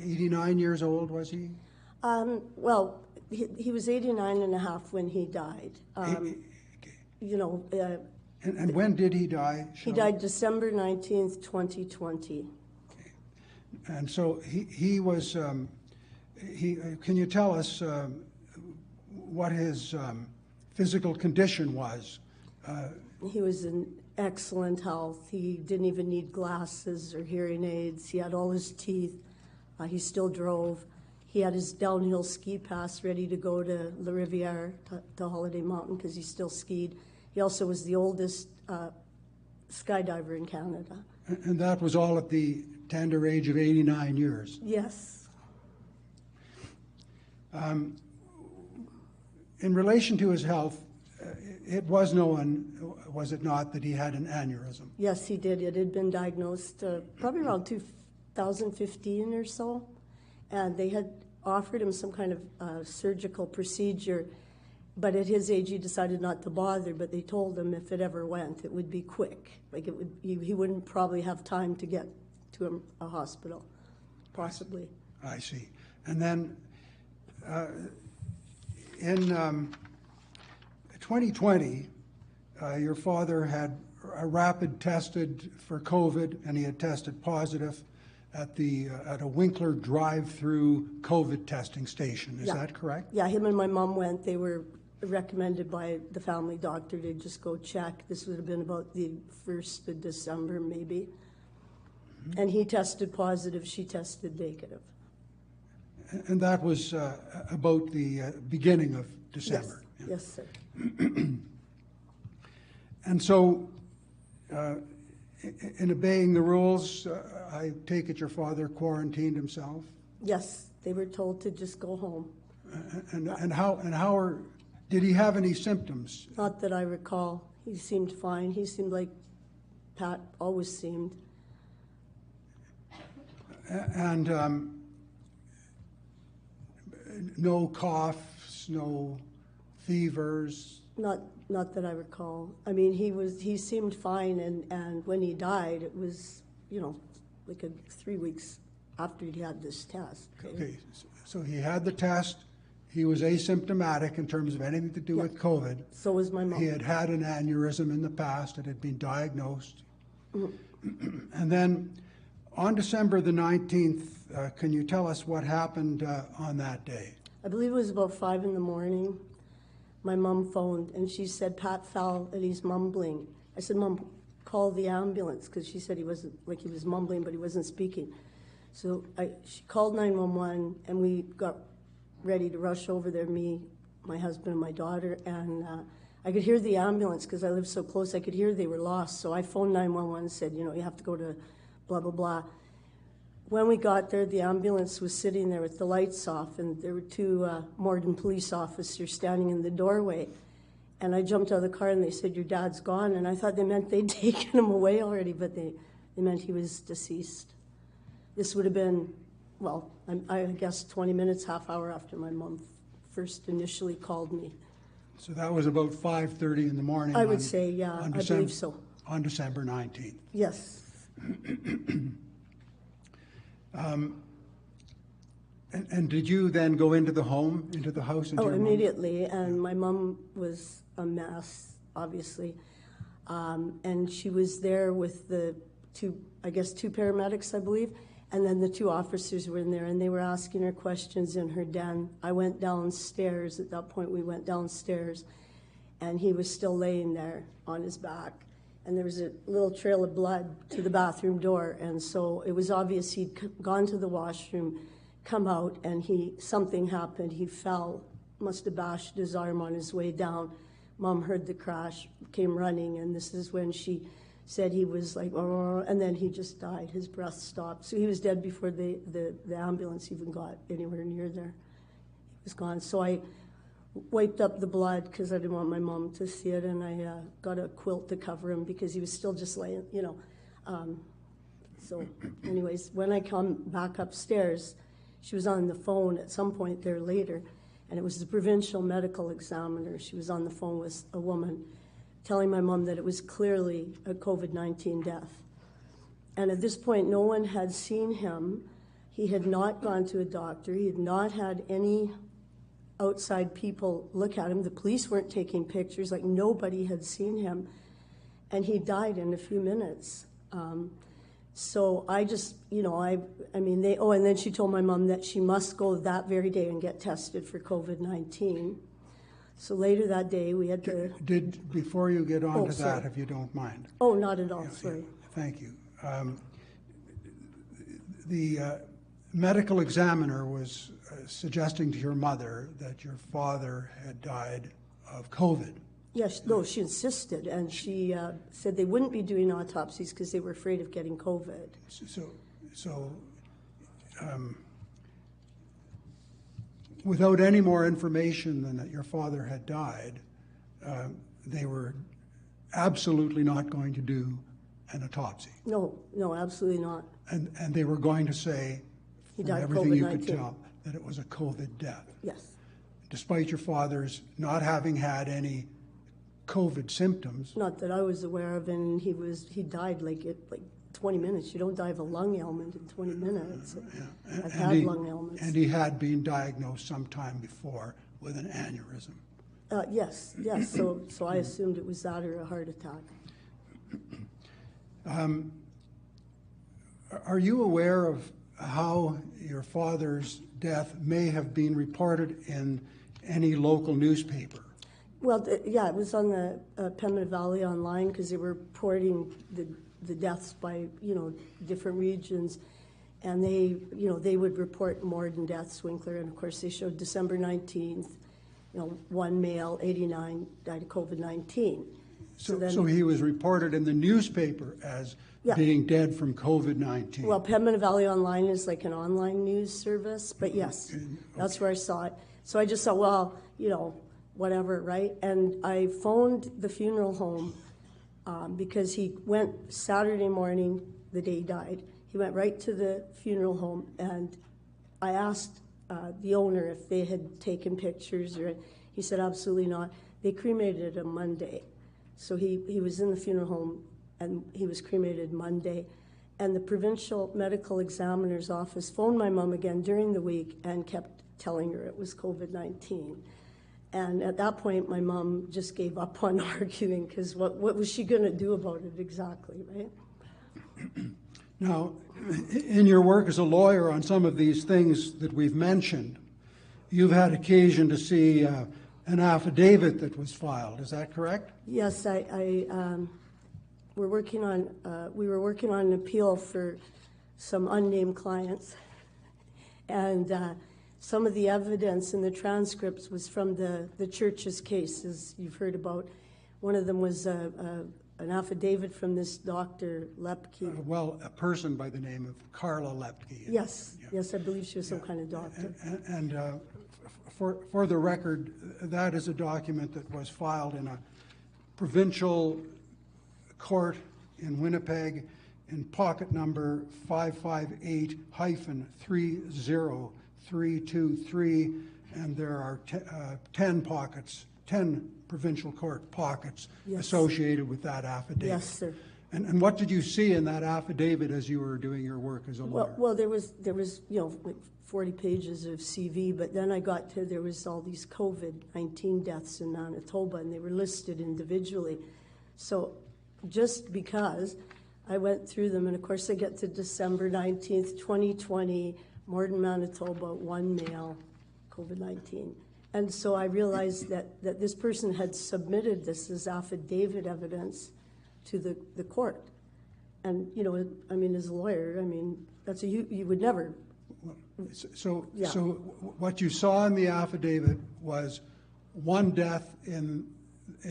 89 years old, was he? Well, he was 89 and a half when he died. And when did he die? He died December 19th, 2020. And so he was, can you tell us what his physical condition was? He was in excellent health. He didn't even need glasses or hearing aids. He had all his teeth. He still drove. He had his downhill ski pass ready to go to La Riviere, to Holiday Mountain, because he still skied. He also was the oldest skydiver in Canada. And that was all at the tender age of 89 years. Yes. In relation to his health, it was known, was it not, that he had an aneurysm? Yes, he did. It had been diagnosed probably around 2015 or so. And they had offered him some kind of surgical procedure, but at his age he decided not to bother, but they told him if it ever went, it would be quick. Like it would, he wouldn't probably have time to get to a hospital, possibly. I see. And then in 2020, your father had a rapid tested for COVID, and he had tested positive at a Winkler drive-through COVID testing station. Is that correct? Yeah, him and my mom went. They were recommended by the family doctor to just go check. This would have been about the 1st of December, maybe. Mm-hmm. And he tested positive, she tested negative. And that was about the beginning of December. Yes, yes, sir. And so, in obeying the rules, I take it your father quarantined himself? Yes, they were told to just go home. Did he have any symptoms? Not that I recall. He seemed fine. He seemed like Pat always seemed. And no coughs, no fevers? Not that I recall. I mean, he seemed fine, and when he died, it was, like 3 weeks after he had this test. Okay, so he had the test. He was asymptomatic in terms of anything to do with COVID. So was my mom. He had had an aneurysm in the past. It had been diagnosed. And then on December the 19th, can you tell us what happened on that day? I believe it was about 5 in the morning. My mom phoned, and she said Pat fell and he's mumbling. I said, Mom, call the ambulance, because she said he was mumbling, but he wasn't speaking. So she called 911, and we got ready to rush over there, me, my husband, and my daughter, and I could hear the ambulance, because I lived so close, I could hear they were lost. So I phoned 911 and said, you have to go to blah, blah, blah. When we got there, the ambulance was sitting there with the lights off, and there were 2 Morden police officers standing in the doorway. And I jumped out of the car, and they said, your dad's gone. And I thought they meant they'd taken him away already, but they meant he was deceased. This would have been, well, I guess 20 minutes, half hour after my mom first initially called me. So that was about 5:30 in the morning. I would say, yeah, I believe so. On December 19th. Yes. And did you then go into the house? Oh, immediately. And my mom was a mess, obviously. And she was there with the 2 paramedics, I believe. And then the 2 officers were in there, and they were asking her questions in her den. I went downstairs. At that point, we went downstairs, and he was still laying there on his back. And there was a little trail of blood to the bathroom door. And so it was obvious he'd gone to the washroom, come out, and something happened. He fell, must have bashed his arm on his way down. Mom heard the crash, came running, and this is when she said he was like, oh, and then he just died. His breath stopped. So he was dead before the ambulance even got anywhere near there. He was gone. So I wiped up the blood because I didn't want my mom to see it, and I got a quilt to cover him because he was still just laying, So anyways, when I come back upstairs, she was on the phone at some point there later, and it was the provincial medical examiner. She was on the phone with a woman telling my mom that it was clearly a COVID-19 death. And at this point, no one had seen him. He had not gone to a doctor. He had not had any outside people look at him. The police weren't taking pictures, like nobody had seen him. And he died in a few minutes. So I just, and then she told my mom that she must go that very day and get tested for COVID-19. So later that day, we had to... Before you get on to that, if you don't mind. Oh, not at all, sorry. Thank you. The medical examiner was suggesting to your mother that your father had died of COVID. Yes, no, she insisted, and she said they wouldn't be doing autopsies because they were afraid of getting COVID. So without any more information than that your father had died, they were absolutely not going to do an autopsy. No, absolutely not. And they were going to say, he from died everything you could COVID-19. tell, that it was a COVID death, Yes. despite your father's not having had any COVID symptoms. Not that I was aware of, and he died like 20 minutes. You don't die of a lung ailment in 20 minutes. I've had lung ailments. And he had been diagnosed sometime before with an aneurysm. Yes. So I assumed it was that or a heart attack. Are you aware of how your father's death may have been reported in any local newspaper? Well, yeah, it was on the Pembina Valley Online because they were reporting the deaths by, different regions. And they would report Morden deaths, Winkler, and of course they showed December 19th, one male, 89, died of COVID-19. So he was reported in the newspaper as being dead from COVID-19. Well, Pembina Valley Online is like an online news service, but yes, that's where I saw it. So I just thought, well, whatever, right? And I phoned the funeral home because he went Saturday morning, the day he died. He went right to the funeral home, and I asked the owner if they had taken pictures, or he said absolutely not. They cremated him Monday. So he was in the funeral home, and he was cremated Monday. And the provincial medical examiner's office phoned my mom again during the week and kept telling her it was COVID-19. And at that point, my mom just gave up on arguing, because what was she going to do about it exactly, right? Now, in your work as a lawyer on some of these things that we've mentioned, you've had occasion to see an affidavit that was filed. Is that correct? Yes, we were working on an appeal for some unnamed clients, and some of the evidence in the transcripts was from the church's case, as you've heard about. One of them was an affidavit from this Dr. Lepke. A person by the name of Carla Lepke. Yes, I believe she was some kind of doctor. And for the record, that is a document that was filed in a provincial court in Winnipeg in pocket number 558-30323, and there are 10 provincial court pockets associated with that affidavit. Yes, sir. And what did you see in that affidavit as you were doing your work as a lawyer? Well, there was like 40 pages of CV, but then I got to, there was all these COVID-19 deaths in Manitoba, and they were listed individually. So just because I went through them, and of course I get to December 19th, 2020, Morden, Manitoba, one male, COVID-19. And so I realized that this person had submitted this as affidavit evidence to the court. And, as a lawyer, that's you would never. So what you saw in the affidavit was one death in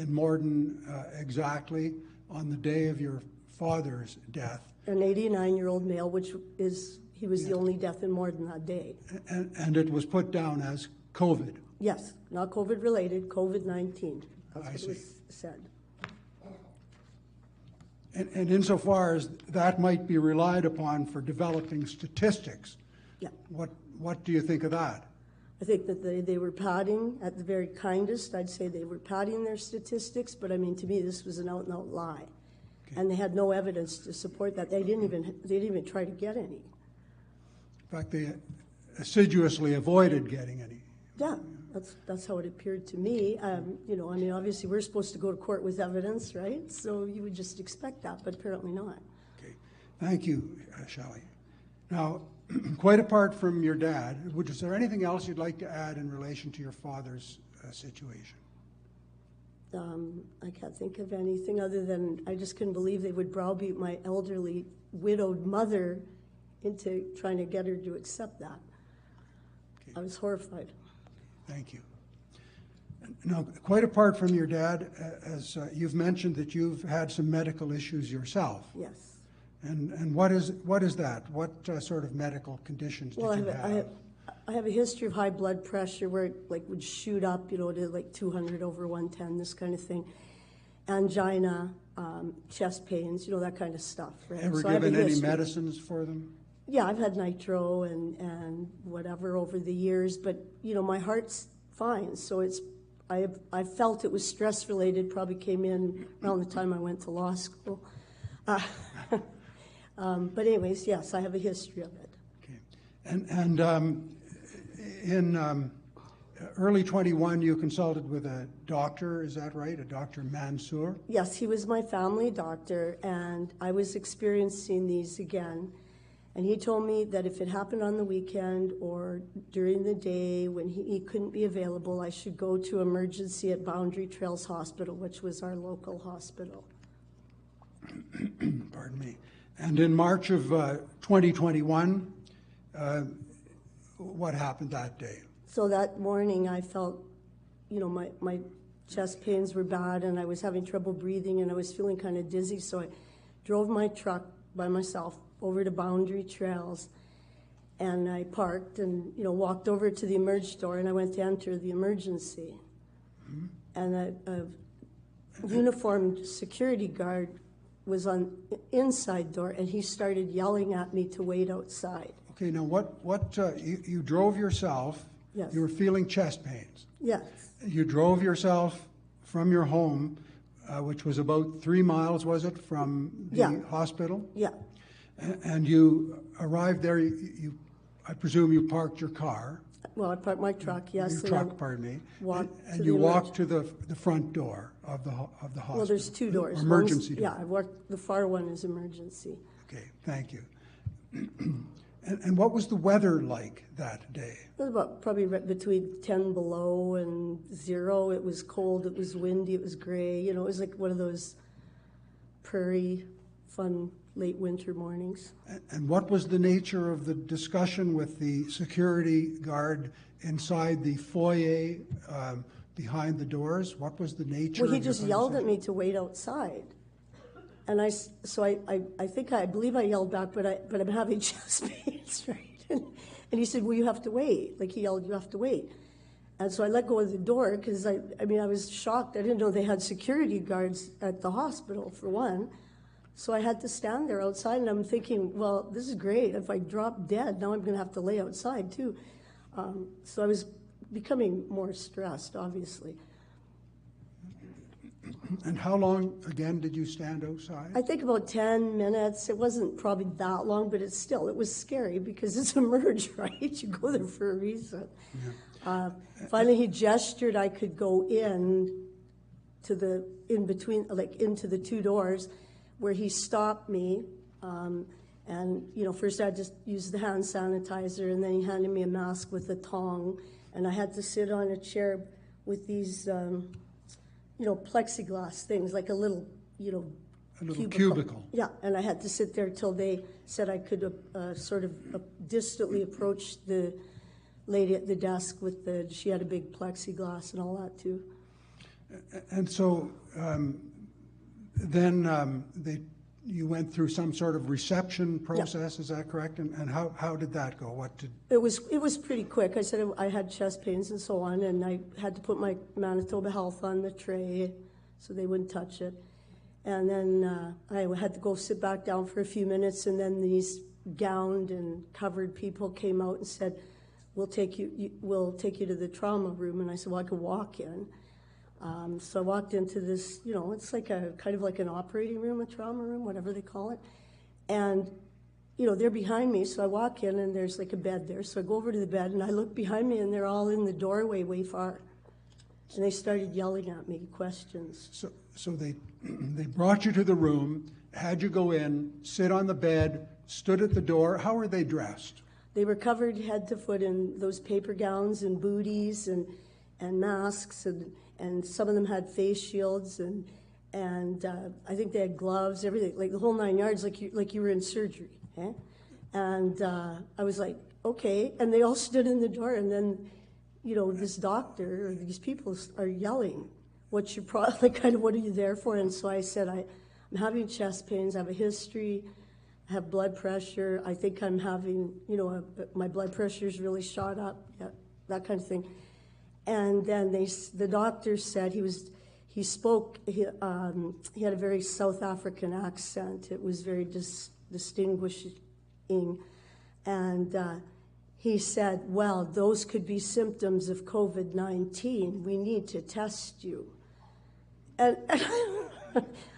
Morden exactly on the day of your father's death. An 89-year-old male, he was the only death in Morden that day. And it was put down as COVID. Yes, not COVID-related, COVID-19. That's what see. it was said. And insofar as that might be relied upon for developing statistics, what do you think of that? I think that they were padding at the very kindest. I'd say they were padding their statistics, but to me this was an out-and-out lie. Okay. And they had no evidence to support that. They didn't even try to get any. In fact, they assiduously avoided getting any. Yeah, that's how it appeared to me. Obviously we're supposed to go to court with evidence, right? So you would just expect that, but apparently not. Okay, thank you, Shelley. Now, quite apart from your dad, is there anything else you'd like to add in relation to your father's situation? I can't think of anything other than I just couldn't believe they would browbeat my elderly, widowed mother into trying to get her to accept that. Okay. I was horrified. Thank you. Now, quite apart from your dad, as you've mentioned that you've had some medical issues yourself. Yes. And what is that? What sort of medical conditions did you have? I have a history of high blood pressure where it would shoot up, to 200 over 110, this kind of thing. Angina, chest pains, that kind of stuff. Right? Ever given any medicines for them? Yeah, I've had nitro and whatever over the years, but my heart's fine. So I felt it was stress related. Probably came in around the time I went to law school. But anyways, yes, I have a history of it. Okay. And in early 21, you consulted with a doctor, is that right? A Dr. Mansour? Yes, he was my family doctor, and I was experiencing these again. And he told me that if it happened on the weekend or during the day when he couldn't be available, I should go to emergency at Boundary Trails Hospital, which was our local hospital. Pardon me. And in March of 2021, what happened that day? So that morning I felt, my chest pains were bad and I was having trouble breathing and I was feeling kind of dizzy. So I drove my truck by myself over to Boundary Trails and I parked and, walked over to the emerge door and I went to enter the emergency. Mm-hmm. And a uniformed security guard was on the inside door and he started yelling at me to wait outside. Okay, now you drove yourself. Yes. You were feeling chest pains. Yes. You drove yourself from your home, which was about 3 miles, was it, from the hospital? Yeah. And you arrived there, I presume you parked your car. Well, I parked my truck, yes. Your truck, pardon me. And you walked to the front door of the hospital. Well, there's 2 doors. Emergency door. Yeah, I walked, the far one is emergency. Okay, thank you. And what was the weather like that day? It was about probably right between 10 below and 0. It was cold, it was windy, it was gray. It was like one of those prairie fun late winter mornings. And what was the nature of the discussion with the security guard inside the foyer behind the doors? What was the nature of Well, he your just yelled at conversation? me to wait outside. And I believe I yelled back, but I'm having chest pains, right? And he said, well, you have to wait. Like he yelled, you have to wait. And so I let go of the door because I was shocked. I didn't know they had security guards at the hospital, for one. So I had to stand there outside, and I'm thinking, well, this is great. If I drop dead, now I'm going to have to lay outside, too. So I was becoming more stressed, obviously. And how long, again, did you stand outside? I think about 10 minutes. It wasn't probably that long, but it was scary because it's a merge, right? You go there for a reason. Yeah. Finally, he gestured I could go into the 2 doors, where he stopped me. And first I just used the hand sanitizer, and then he handed me a mask with a tong, and I had to sit on a chair with these plexiglass things, like a little cubicle. Yeah, and I had to sit there till they said I could distantly approach the lady at the desk she had a big plexiglass and all that too. And so then you went through some sort of reception process, is that correct? And how did that go? It was pretty quick. I said I had chest pains and so on, and I had to put my Manitoba Health on the tray so they wouldn't touch it. And then I had to go sit back down for a few minutes, and then these gowned and covered people came out and said, we'll take you to the trauma room. And I said, well, I could walk in. So I walked into this, it's like a kind of like an operating room, a trauma room, whatever they call it. And, they're behind me. So I walk in and there's like a bed there. So I go over to the bed and I look behind me and they're all in the doorway way far. And they started yelling at me questions. So they brought you to the room, had you go in, sit on the bed, stood at the door. How were they dressed? They were covered head to foot in those paper gowns and booties and masks, and some of them had face shields, and I think they had gloves, everything, like the whole 9 yards, like you were in surgery. Eh? And I was like, okay. And they all stood in the door, and then, this doctor or these people are yelling, what's your problem? Like, kind of, what are you there for? And so I said, I'm having chest pains, I have a history, I have blood pressure, I think I'm having, my blood pressure's really shot up, that kind of thing. And then the doctor said he had a very South African accent. It was very distinguishing. And he said, well, those could be symptoms of COVID-19. We need to test you. And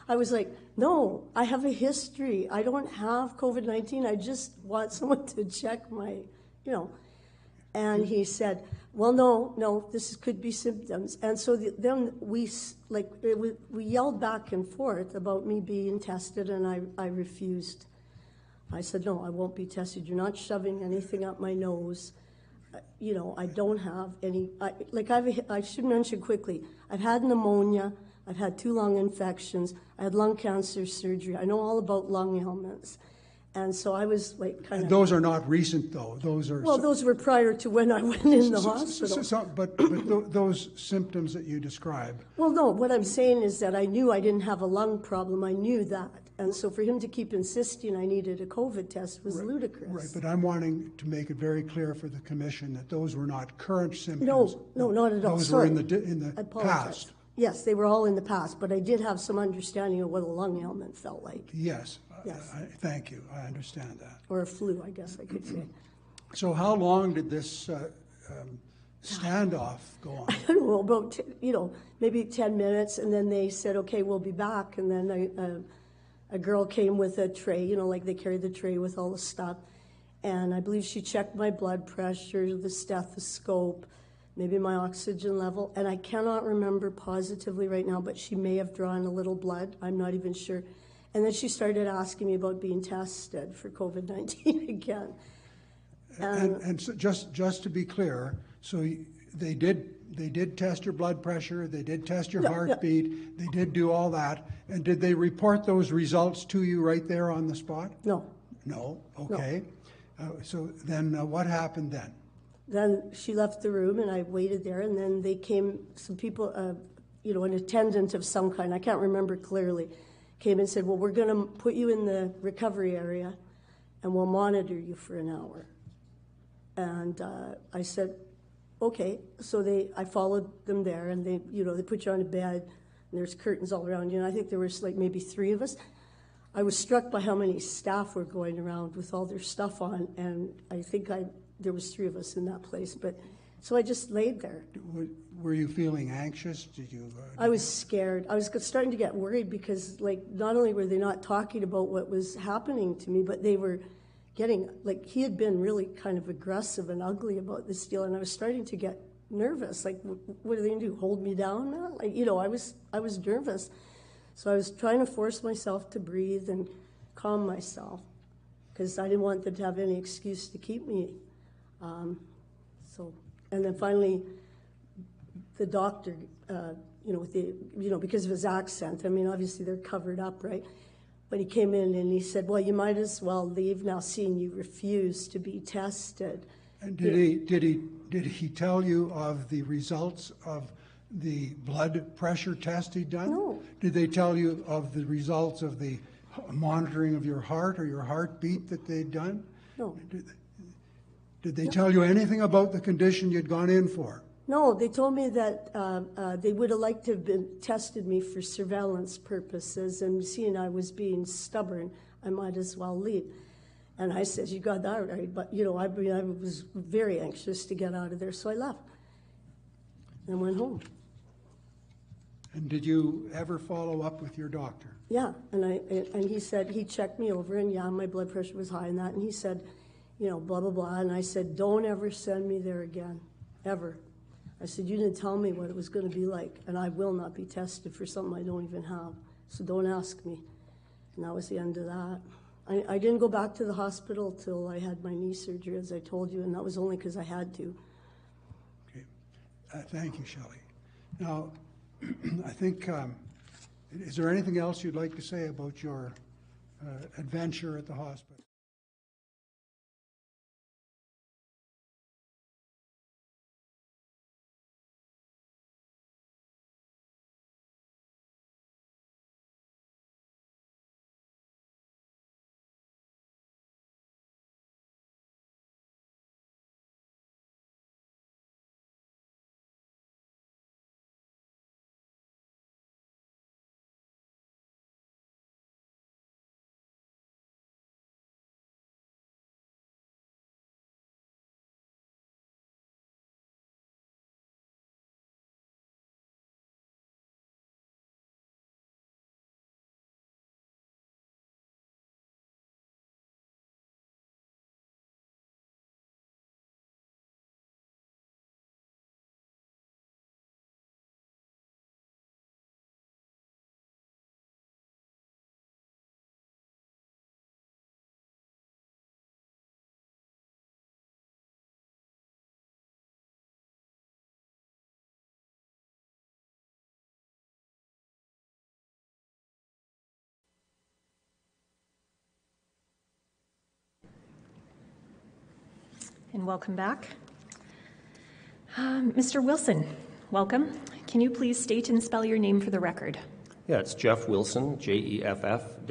I was like, no, I have a history. I don't have COVID-19. I just want someone to check my, you know. And he said, well, no, this could be symptoms. And so then we yelled back and forth about me being tested, and I refused. I said, no, I won't be tested. You're not shoving anything up my nose. You know, I don't have any, I should mention quickly, I've had pneumonia, I've had 2 lung infections, I had lung cancer surgery. I know all about lung ailments. And so I was like kind of... Those are not recent, though. Those are... Well, those were prior to when I went in the hospital. But those symptoms that you describe... Well, no, what I'm saying is that I knew I didn't have a lung problem. I knew that. And so for him to keep insisting I needed a COVID test was ludicrous. Right, but I'm wanting to make it very clear for the commission that those were not current symptoms. No, not at all. Those Sorry. were in the past. Yes, they were all in the past, but I did have some understanding of what a lung ailment felt like. Yes. Yes. Thank you. I understand that. Or a flu, I guess I could say. So how long did this standoff go on? I don't know, about, maybe 10 minutes, and then they said, okay, we'll be back. And then a girl came with a tray, like they carried the tray with all the stuff. And I believe she checked my blood pressure, the stethoscope, maybe my oxygen level. And I cannot remember positively right now, but she may have drawn a little blood. I'm not even sure. And then she started asking me about being tested for COVID-19 again. And so just to be clear, so they did test your blood pressure, they did test your heartbeat, they did do all that. And did they report those results to you right there on the spot? No. No? Okay. No. So then what happened then? Then she left the room, and I waited there, and then they came, some people, an attendant of some kind, I can't remember clearly, came and said, well, we're going to put you in the recovery area, and we'll monitor you for an hour. And I said, okay. So I followed them there, and they put you on a bed, and there's curtains all around you. And I think there was like maybe 3 of us. I was struck by how many staff were going around with all their stuff on, and I think there was 3 of us in that place. But so I just laid there. Were you feeling anxious? Did you? I was scared. I was starting to get worried because, not only were they not talking about what was happening to me, but they were getting, he had been really kind of aggressive and ugly about this deal, and I was starting to get nervous. What are they going to do? Hold me down now? I was nervous. So I was trying to force myself to breathe and calm myself because I didn't want them to have any excuse to keep me. And then finally, the doctor, because of his accent, obviously they're covered up, right? But he came in and he said, well, you might as well leave now, seeing you refuse to be tested. And did he tell you of the results of the blood pressure test he'd done? No. Did they tell you of the results of the monitoring of your heart or your heartbeat that they'd done? No. Did they tell you anything about the condition you'd gone in for? No, they told me that they would have liked to have tested me for surveillance purposes, and seeing I was being stubborn, I might as well leave. And I said, you got that right, but I was very anxious to get out of there, so I left and went home. And did you ever follow up with your doctor? Yeah, and he said, he checked me over, and yeah, my blood pressure was high and that, and he said, blah, blah, blah, and I said, don't ever send me there again, ever. I said, you didn't tell me what it was going to be like, and I will not be tested for something I don't even have, so don't ask me. And that was the end of that. I didn't go back to the hospital till I had my knee surgery, as I told you, and that was only because I had to. Okay. Thank you, Shelley. Now, I think, is there anything else you'd like to say about your adventure at the hospital? and welcome back. Mr. Wilson, welcome. Can you please state and spell your name for the record? Yeah, it's Jeff Wilson, Jeffwilson.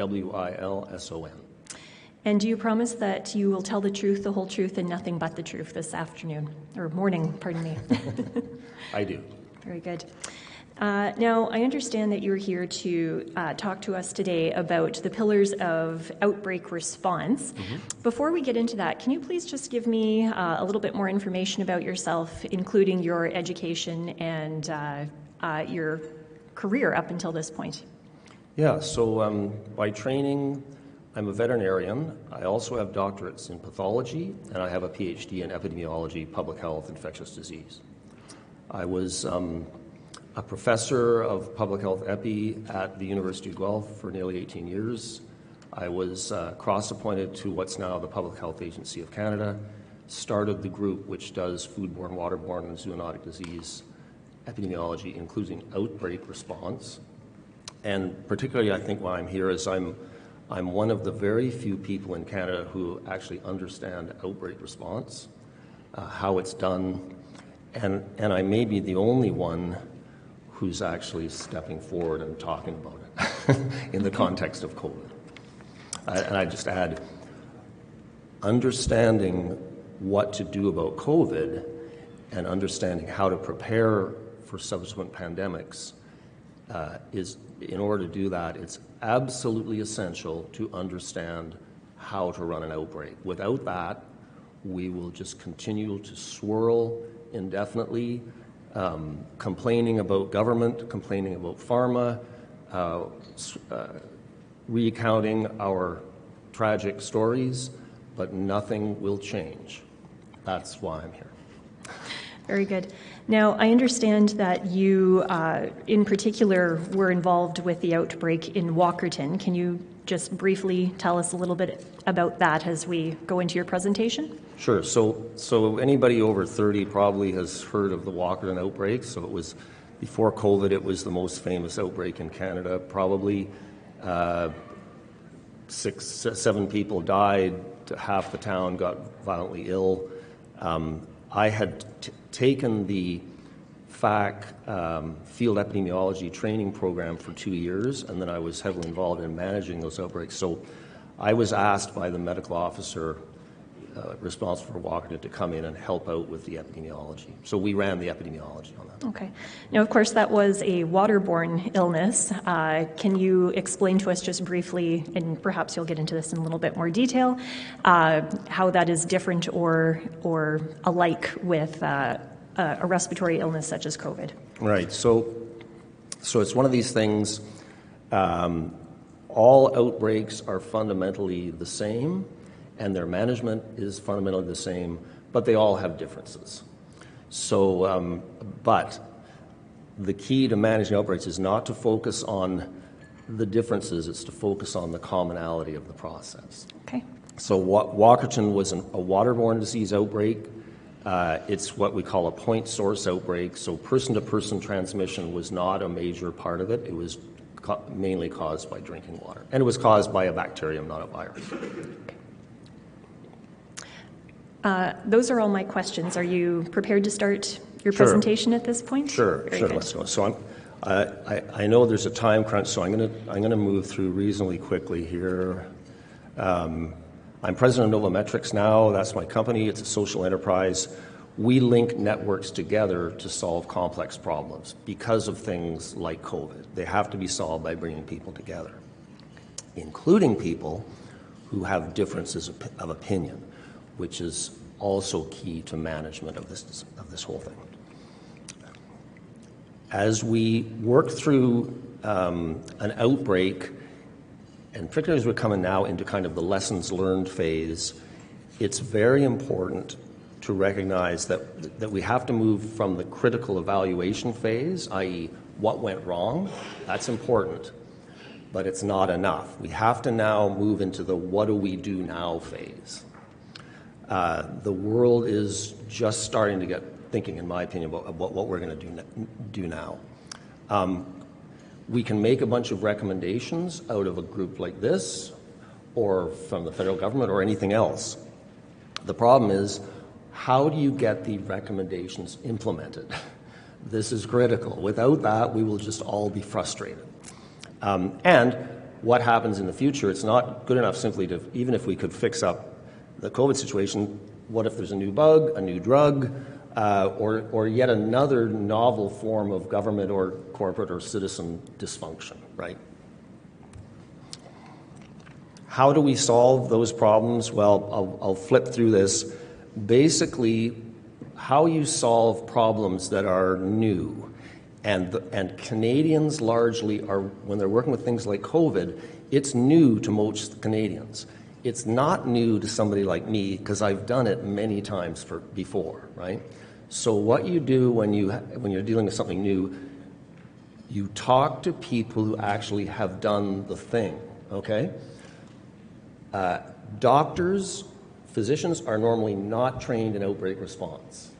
And do you promise that you will tell the truth, the whole truth, and nothing but the truth this afternoon, or morning, pardon me? I do. Very good. Now, I understand that you're here to talk to us today about the pillars of outbreak response. Before we get into that, can you please just give me a little bit more information about yourself, including your education and your career up until this point? Yeah, so by training, I'm a veterinarian. I also have doctorates in pathology, and I have a PhD in epidemiology, public health, infectious disease. I was a professor of public health epi at the University of Guelph for nearly 18 years. I was cross-appointed to what's now the Public Health Agency of Canada, started the group which does foodborne, waterborne, and zoonotic disease epidemiology, including outbreak response. And particularly, I think why I'm here is I'm one of the very few people in Canada who actually understand outbreak response, how it's done, and I may be the only one who's actually stepping forward and talking about it in the context of COVID. And I just add, understanding what to do about COVID and understanding how to prepare for subsequent pandemics is, in order to do that, it's absolutely essential to understand how to run an outbreak. Without that, we will just continue to swirl indefinitely, complaining about government, complaining about pharma, recounting our tragic stories, but nothing will change. That's why I'm here. Very good. Now, I understand that you, in particular, were involved with the outbreak in Walkerton. Can you just briefly tell us a little bit about that as we go into your presentation? Sure. So anybody over 30 probably has heard of the Walkerton outbreak. So it was, before COVID, it was the most famous outbreak in Canada. Probably 7 people died, half the town got violently ill. I had taken the FAC field epidemiology training program for 2 years, and then I was heavily involved in managing those outbreaks. So I was asked by the medical officer responsible for Walkerton to come in and help out with the epidemiology. So we ran the epidemiology on that. Okay. Now, of course, that was a waterborne illness. Can you explain to us just briefly, and perhaps you'll get into this in a little bit more detail, how that is different or alike with a respiratory illness such as COVID? Right. So it's one of these things. All outbreaks are fundamentally the same, and their management is fundamentally the same, but they all have differences. So, but the key to managing outbreaks is not to focus on the differences, it's to focus on the commonality of the process. Okay. So Walkerton was a waterborne disease outbreak. It's what we call a point source outbreak, so person-to-person transmission was not a major part of it. It was mainly caused by drinking water. And it was caused by a bacterium, not a virus. Those are all my questions. Are you prepared to start your presentation at this point? Sure. Good. Let's go. So I know there's a time crunch, so I'm going to move through reasonably quickly here. I'm president of Novometrics now. That's my company. It's a social enterprise. We link networks together to solve complex problems because of things like COVID. They have to be solved by bringing people together, including people who have differences of opinion, which is also key to management of this whole thing. As we work through an outbreak, and particularly as we're coming now into kind of the lessons learned phase, it's very important to recognize that we have to move from the critical evaluation phase, i.e. what went wrong. That's important, but it's not enough. We have to now move into the what do we do now phase. The world is just starting to get thinking, in my opinion, about what we're going to do now. We can make a bunch of recommendations out of a group like this or from the federal government or anything else. The problem is how do you get the recommendations implemented? This is critical. Without that, we will just all be frustrated. And what happens in the future, it's not good enough simply to, even if we could fix up the COVID situation, what if there's a new bug, a new drug, or yet another novel form of government or corporate or citizen dysfunction, right? How do we solve those problems? Well, I'll flip through this. Basically, how you solve problems that are new. And Canadians largely are, when they're working with things like COVID, it's new to most Canadians. It's not new to somebody like me because I've done it many times before, right? So what you do when you're dealing with something new, you talk to people who actually have done the thing, okay? Doctors, physicians are normally not trained in outbreak response,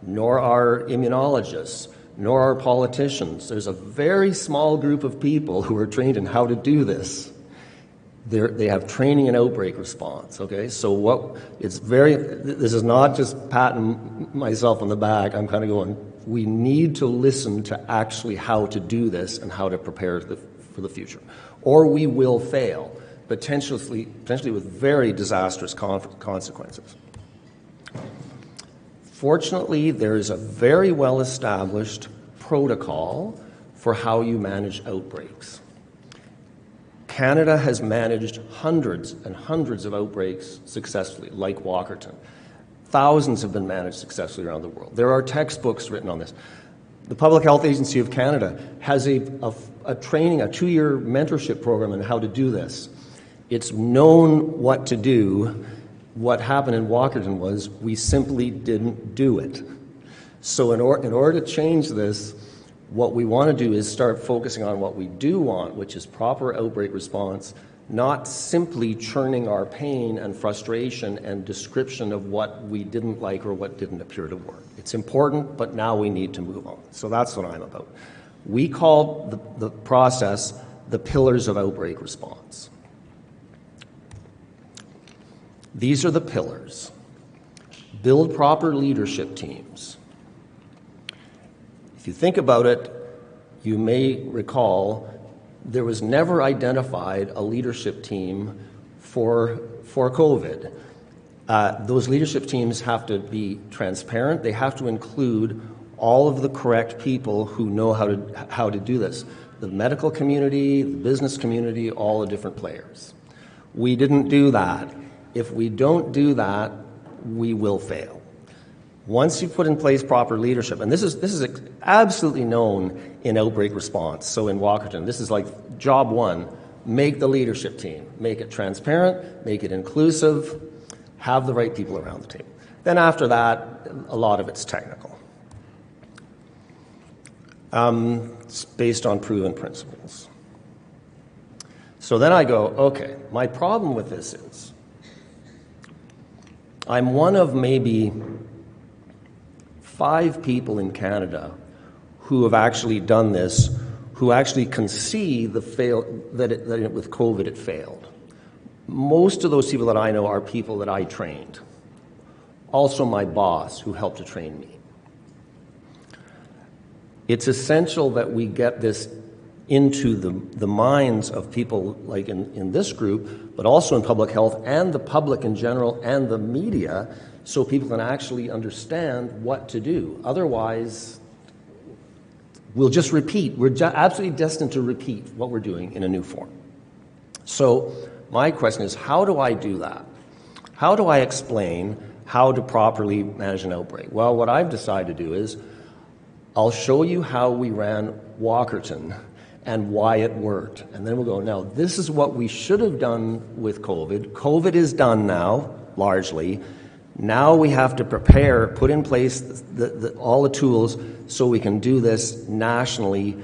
nor are immunologists, nor are politicians. There's a very small group of people who are trained in how to do this. They have training in outbreak response, okay? So this is not just patting myself on the back. I'm kind of going, we need to listen to actually how to do this and how to prepare for the future. Or we will fail, potentially with very disastrous consequences. Fortunately, there is a very well-established protocol for how you manage outbreaks. Canada has managed hundreds and hundreds of outbreaks successfully, like Walkerton. Thousands have been managed successfully around the world. There are textbooks written on this. The Public Health Agency of Canada has a training, a 2-year mentorship program on how to do this. It's known what to do. What happened in Walkerton was we simply didn't do it. So in order to change this, what we want to do is start focusing on what we do want, which is proper outbreak response, not simply churning our pain and frustration and description of what we didn't like or what didn't appear to work. It's important, but now we need to move on. So that's what I'm about. We call the process the pillars of outbreak response. These are the pillars. Build proper leadership teams. If you think about it, you may recall there was never identified a leadership team for COVID. Those leadership teams have to be transparent. They have to include all of the correct people who know how to do this. The medical community, the business community, all the different players. We didn't do that. If we don't do that, we will fail. Once you put in place proper leadership, and this is absolutely known in outbreak response. So in Walkerton, this is like job one, make the leadership team. Make it transparent, make it inclusive, have the right people around the table. Then after that, a lot of it's technical. It's based on proven principles. So then I go, okay, my problem with this is I'm one of maybe 5 people in Canada who have actually done this, who actually can see that with COVID it failed. Most of those people that I know are people that I trained. Also my boss who helped to train me. It's essential that we get this into the minds of people like in this group, but also in public health and the public in general and the media, so people can actually understand what to do. Otherwise, we'll just repeat. We're absolutely destined to repeat what we're doing in a new form. So my question is, how do I do that? How do I explain how to properly manage an outbreak? Well, what I've decided to do is I'll show you how we ran Walkerton and why it worked. And then we'll go, now, this is what we should have done with COVID. COVID is done now, largely. Now we have to prepare, put in place all the tools so we can do this nationally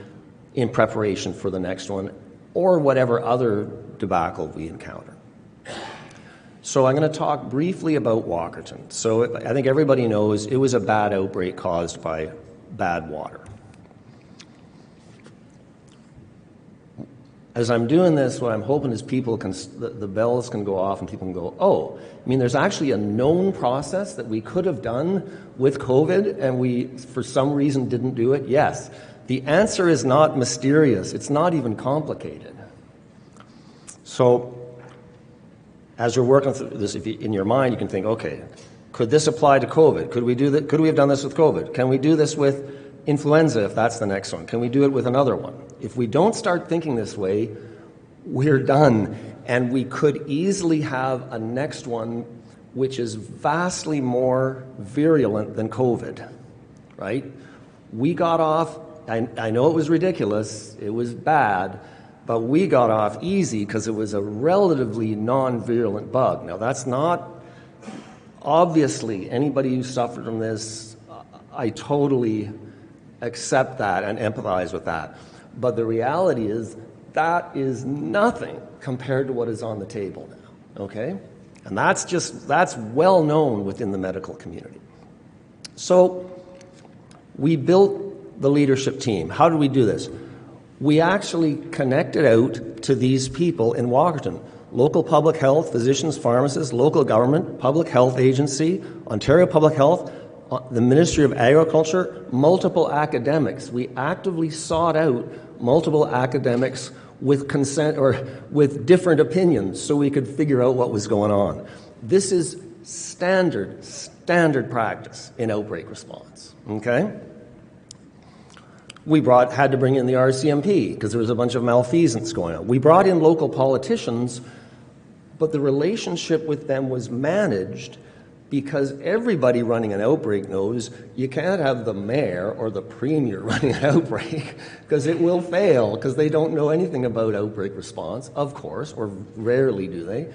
in preparation for the next one or whatever other debacle we encounter. So I'm going to talk briefly about Walkerton. So I think everybody knows it was a bad outbreak caused by bad water. as I'm doing this, what I'm hoping is people can, the bells can go off and people can go, oh, I mean, there's actually a known process that we could have done with COVID and we, for some reason, didn't do it. Yes. The answer is not mysterious. It's not even complicated. So, as you're working through this, if you, in your mind, you can think, okay, could this apply to COVID? Could we do that? Could we have done this with COVID? Can we do this with influenza if that's the next one? Can we do it with another one? If we don't start thinking this way, we're done. And we could easily have a next one which is vastly more virulent than COVID, right? We got off, I know it was ridiculous, it was bad, but we got off easy because it was a relatively non-virulent bug. Now that's not, obviously, anybody who suffered from this, I totally accept that and empathize with that. But the reality is that is nothing compared to what is on the table now, okay? And that's well known within the medical community. So we built the leadership team. How did we do this? We actually connected out to these people in Walkerton. Local public health, physicians, pharmacists, local government, public health agency, Ontario Public Health, the Ministry of Agriculture, multiple academics. We actively sought out multiple academics with consent or with different opinions so we could figure out what was going on. This is standard practice in outbreak response, okay? We had to bring in the RCMP because there was a bunch of malfeasance going on. We brought in local politicians, but the relationship with them was managed because everybody running an outbreak knows you can't have the mayor or the premier running an outbreak because it will fail because they don't know anything about outbreak response, of course, or rarely do they.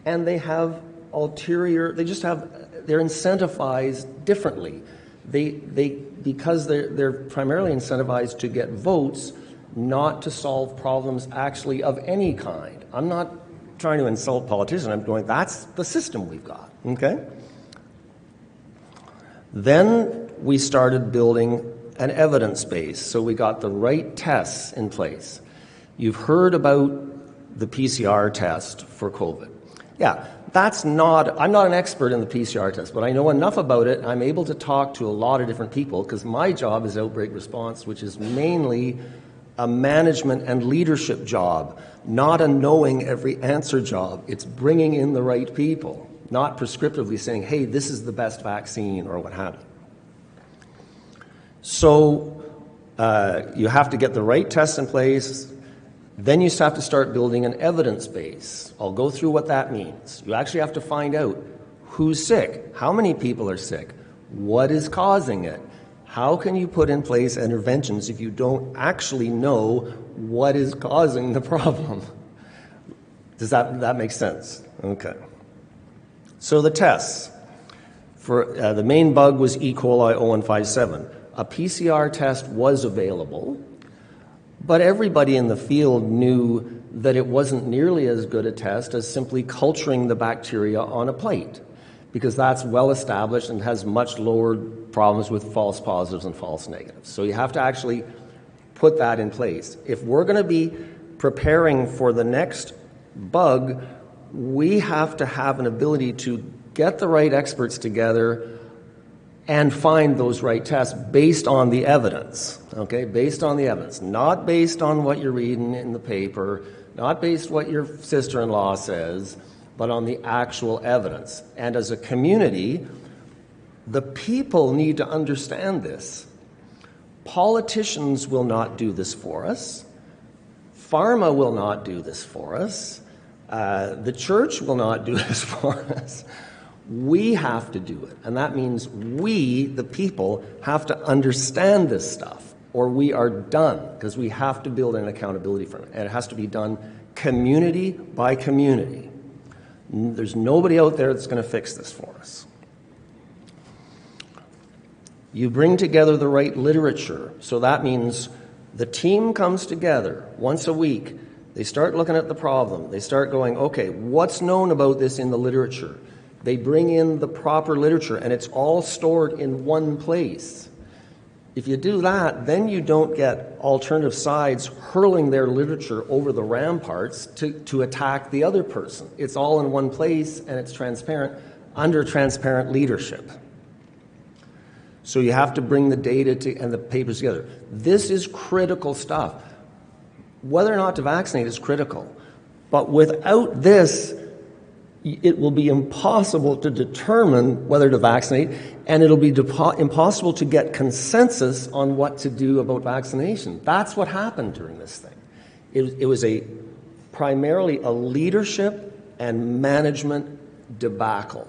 And they have they're incentivized differently. Because they're primarily incentivized to get votes, not to solve problems actually of any kind. I'm not trying to insult politicians. I'm going, that's the system we've got, okay? Then we started building an evidence base, so we got the right tests in place. You've heard about the PCR test for COVID. Yeah, I'm not an expert in the PCR test, but I know enough about it. I'm able to talk to a lot of different people because my job is outbreak response, which is mainly a management and leadership job, not a knowing every answer job. It's bringing in the right people, not prescriptively saying, hey, this is the best vaccine or what have you. So you have to get the right tests in place. Then you have to start building an evidence base. I'll go through what that means. You actually have to find out who's sick, how many people are sick, what is causing it. How can you put in place interventions if you don't actually know what is causing the problem? Does that make sense? Okay. So the tests. For the main bug was E. coli 0157. A PCR test was available, but everybody in the field knew that it wasn't nearly as good a test as simply culturing the bacteria on a plate, because that's well established and has much lower problems with false positives and false negatives. So you have to actually put that in place. If we're going to be preparing for the next bug, we have to have an ability to get the right experts together and find those right tests based on the evidence, okay? Based on the evidence, not based on what you're reading in the paper, not based on what your sister-in-law says, but on the actual evidence. And as a community, the people need to understand this. Politicians will not do this for us. Pharma will not do this for us. The church will not do this for us. We have to do it. And that means we, the people, have to understand this stuff, or we are done, because we have to build an accountability for it. And it has to be done community by community. There's nobody out there that's going to fix this for us. You bring together the right literature. So that means the team comes together once a week. They start looking at the problem. They start going, okay, what's known about this in the literature? They bring in the proper literature, and it's all stored in one place. If you do that, then you don't get alternative sides hurling their literature over the ramparts to attack the other person. It's all in one place, and it's transparent under transparent leadership. So you have to bring the data and the papers together. This is critical stuff. Whether or not to vaccinate is critical. But without this, it will be impossible to determine whether to vaccinate, and it'll be impossible to get consensus on what to do about vaccination. That's what happened during this thing. It was primarily a leadership and management debacle,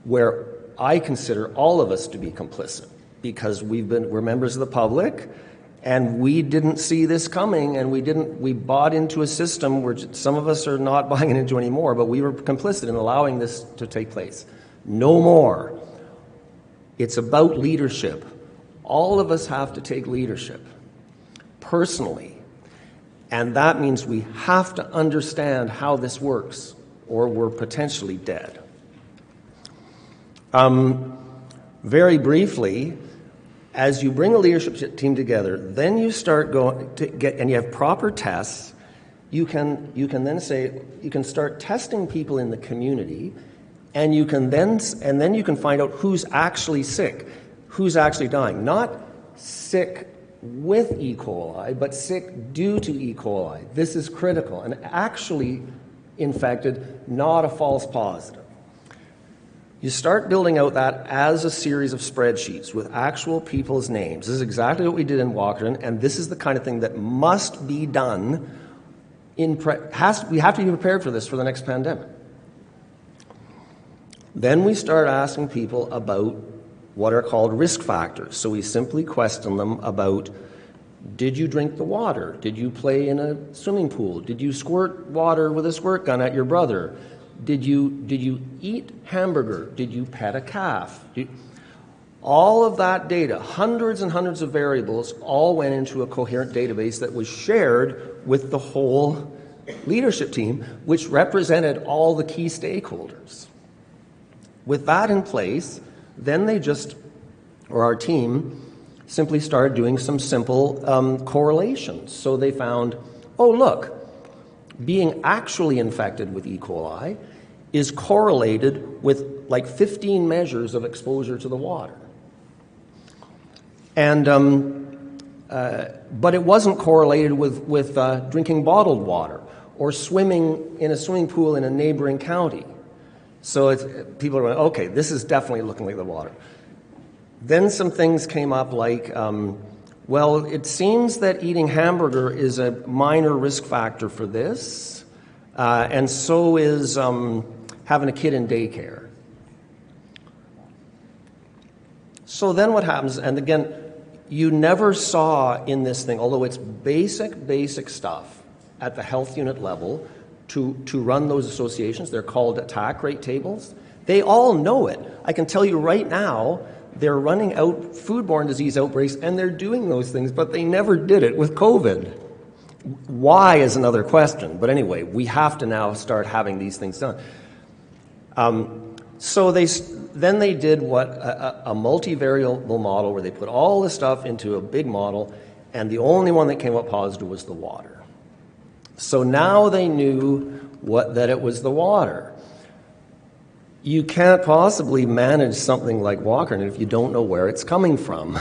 where I consider all of us to be complicit, because we're members of the public, and we didn't see this coming, and we bought into a system where some of us are not buying it into anymore, but we were complicit in allowing this to take place. No more. It's about leadership. All of us have to take leadership personally, and that means we have to understand how this works, or we're potentially dead. Very briefly, as you bring a leadership team together, then you start going to get, and you have proper tests. You can then say, you can start testing people in the community, and you can then you can find out who's actually sick, who's actually dying. Not sick with E. coli, but sick due to E. coli. This is critical, and actually infected, not a false positive. You start building out that as a series of spreadsheets with actual people's names. This is exactly what we did in Walkerton, and this is the kind of thing that must be done. We have to be prepared for this for the next pandemic. Then we start asking people about what are called risk factors. So we simply question them about, did you drink the water? Did you play in a swimming pool? Did you squirt water with a squirt gun at your brother? Did you eat hamburger? Did you pet a calf? All of that data, hundreds and hundreds of variables, all went into a coherent database that was shared with the whole leadership team, which represented all the key stakeholders. With that in place, then our team simply started doing some simple correlations. So they found, oh, look, being actually infected with E. coli is correlated with like 15 measures of exposure to the water. And but it wasn't correlated with drinking bottled water or swimming in a swimming pool in a neighboring county. So people are going, okay, this is definitely looking like the water. Then some things came up like, well, it seems that eating hamburger is a minor risk factor for this, and so is having a kid in daycare. So then what happens, and again, you never saw in this thing, although it's basic stuff at the health unit level to run those associations. They're called attack rate tables. They all know it. I can tell you right now, they're running out foodborne disease outbreaks, and they're doing those things, but they never did it with COVID. Why is another question. But anyway, we have to now start having these things done. So they did what a multivariable model where they put all the stuff into a big model, and the only one that came up positive was the water. So now they knew that it was the water. You can't possibly manage something like Walkerton if you don't know where it's coming from.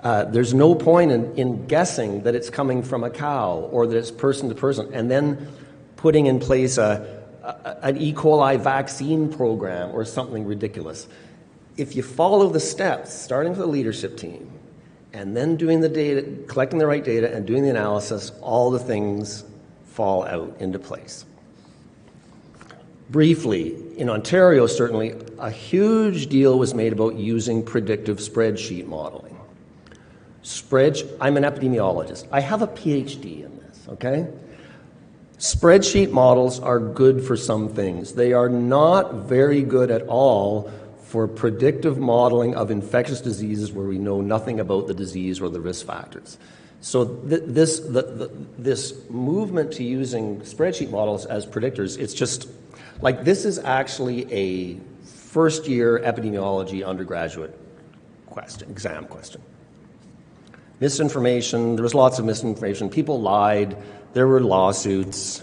There's no point in guessing that it's coming from a cow or that it's person to person, and then putting in place an E. coli vaccine program or something ridiculous. If you follow the steps, starting with the leadership team, and then doing the data, collecting the right data, and doing the analysis, all the things fall out into place. Briefly, in Ontario, certainly, a huge deal was made about using predictive spreadsheet modeling. I'm an epidemiologist. I have a PhD in this, okay? Spreadsheet models are good for some things. They are not very good at all for predictive modeling of infectious diseases where we know nothing about the disease or the risk factors. So this movement to using spreadsheet models as predictors, it's just like this is actually a first-year epidemiology undergraduate exam question. Misinformation, there was lots of misinformation. People lied. There were lawsuits.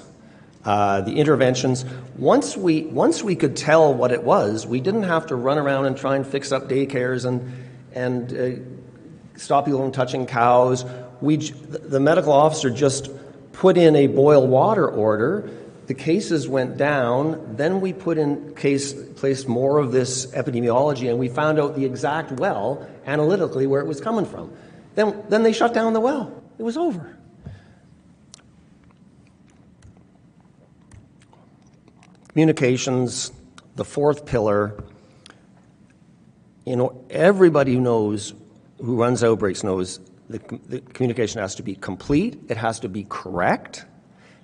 The interventions, once we could tell what it was, we didn't have to run around and try and fix up daycares and stop people from touching cows. The medical officer just put in a boil water order. The cases went down. Then we placed more of this epidemiology, and we found out the exact well, analytically, where it was coming from. Then they shut down the well. It was over. Communications, the fourth pillar. Everybody who runs outbreaks knows the communication has to be complete, it has to be correct,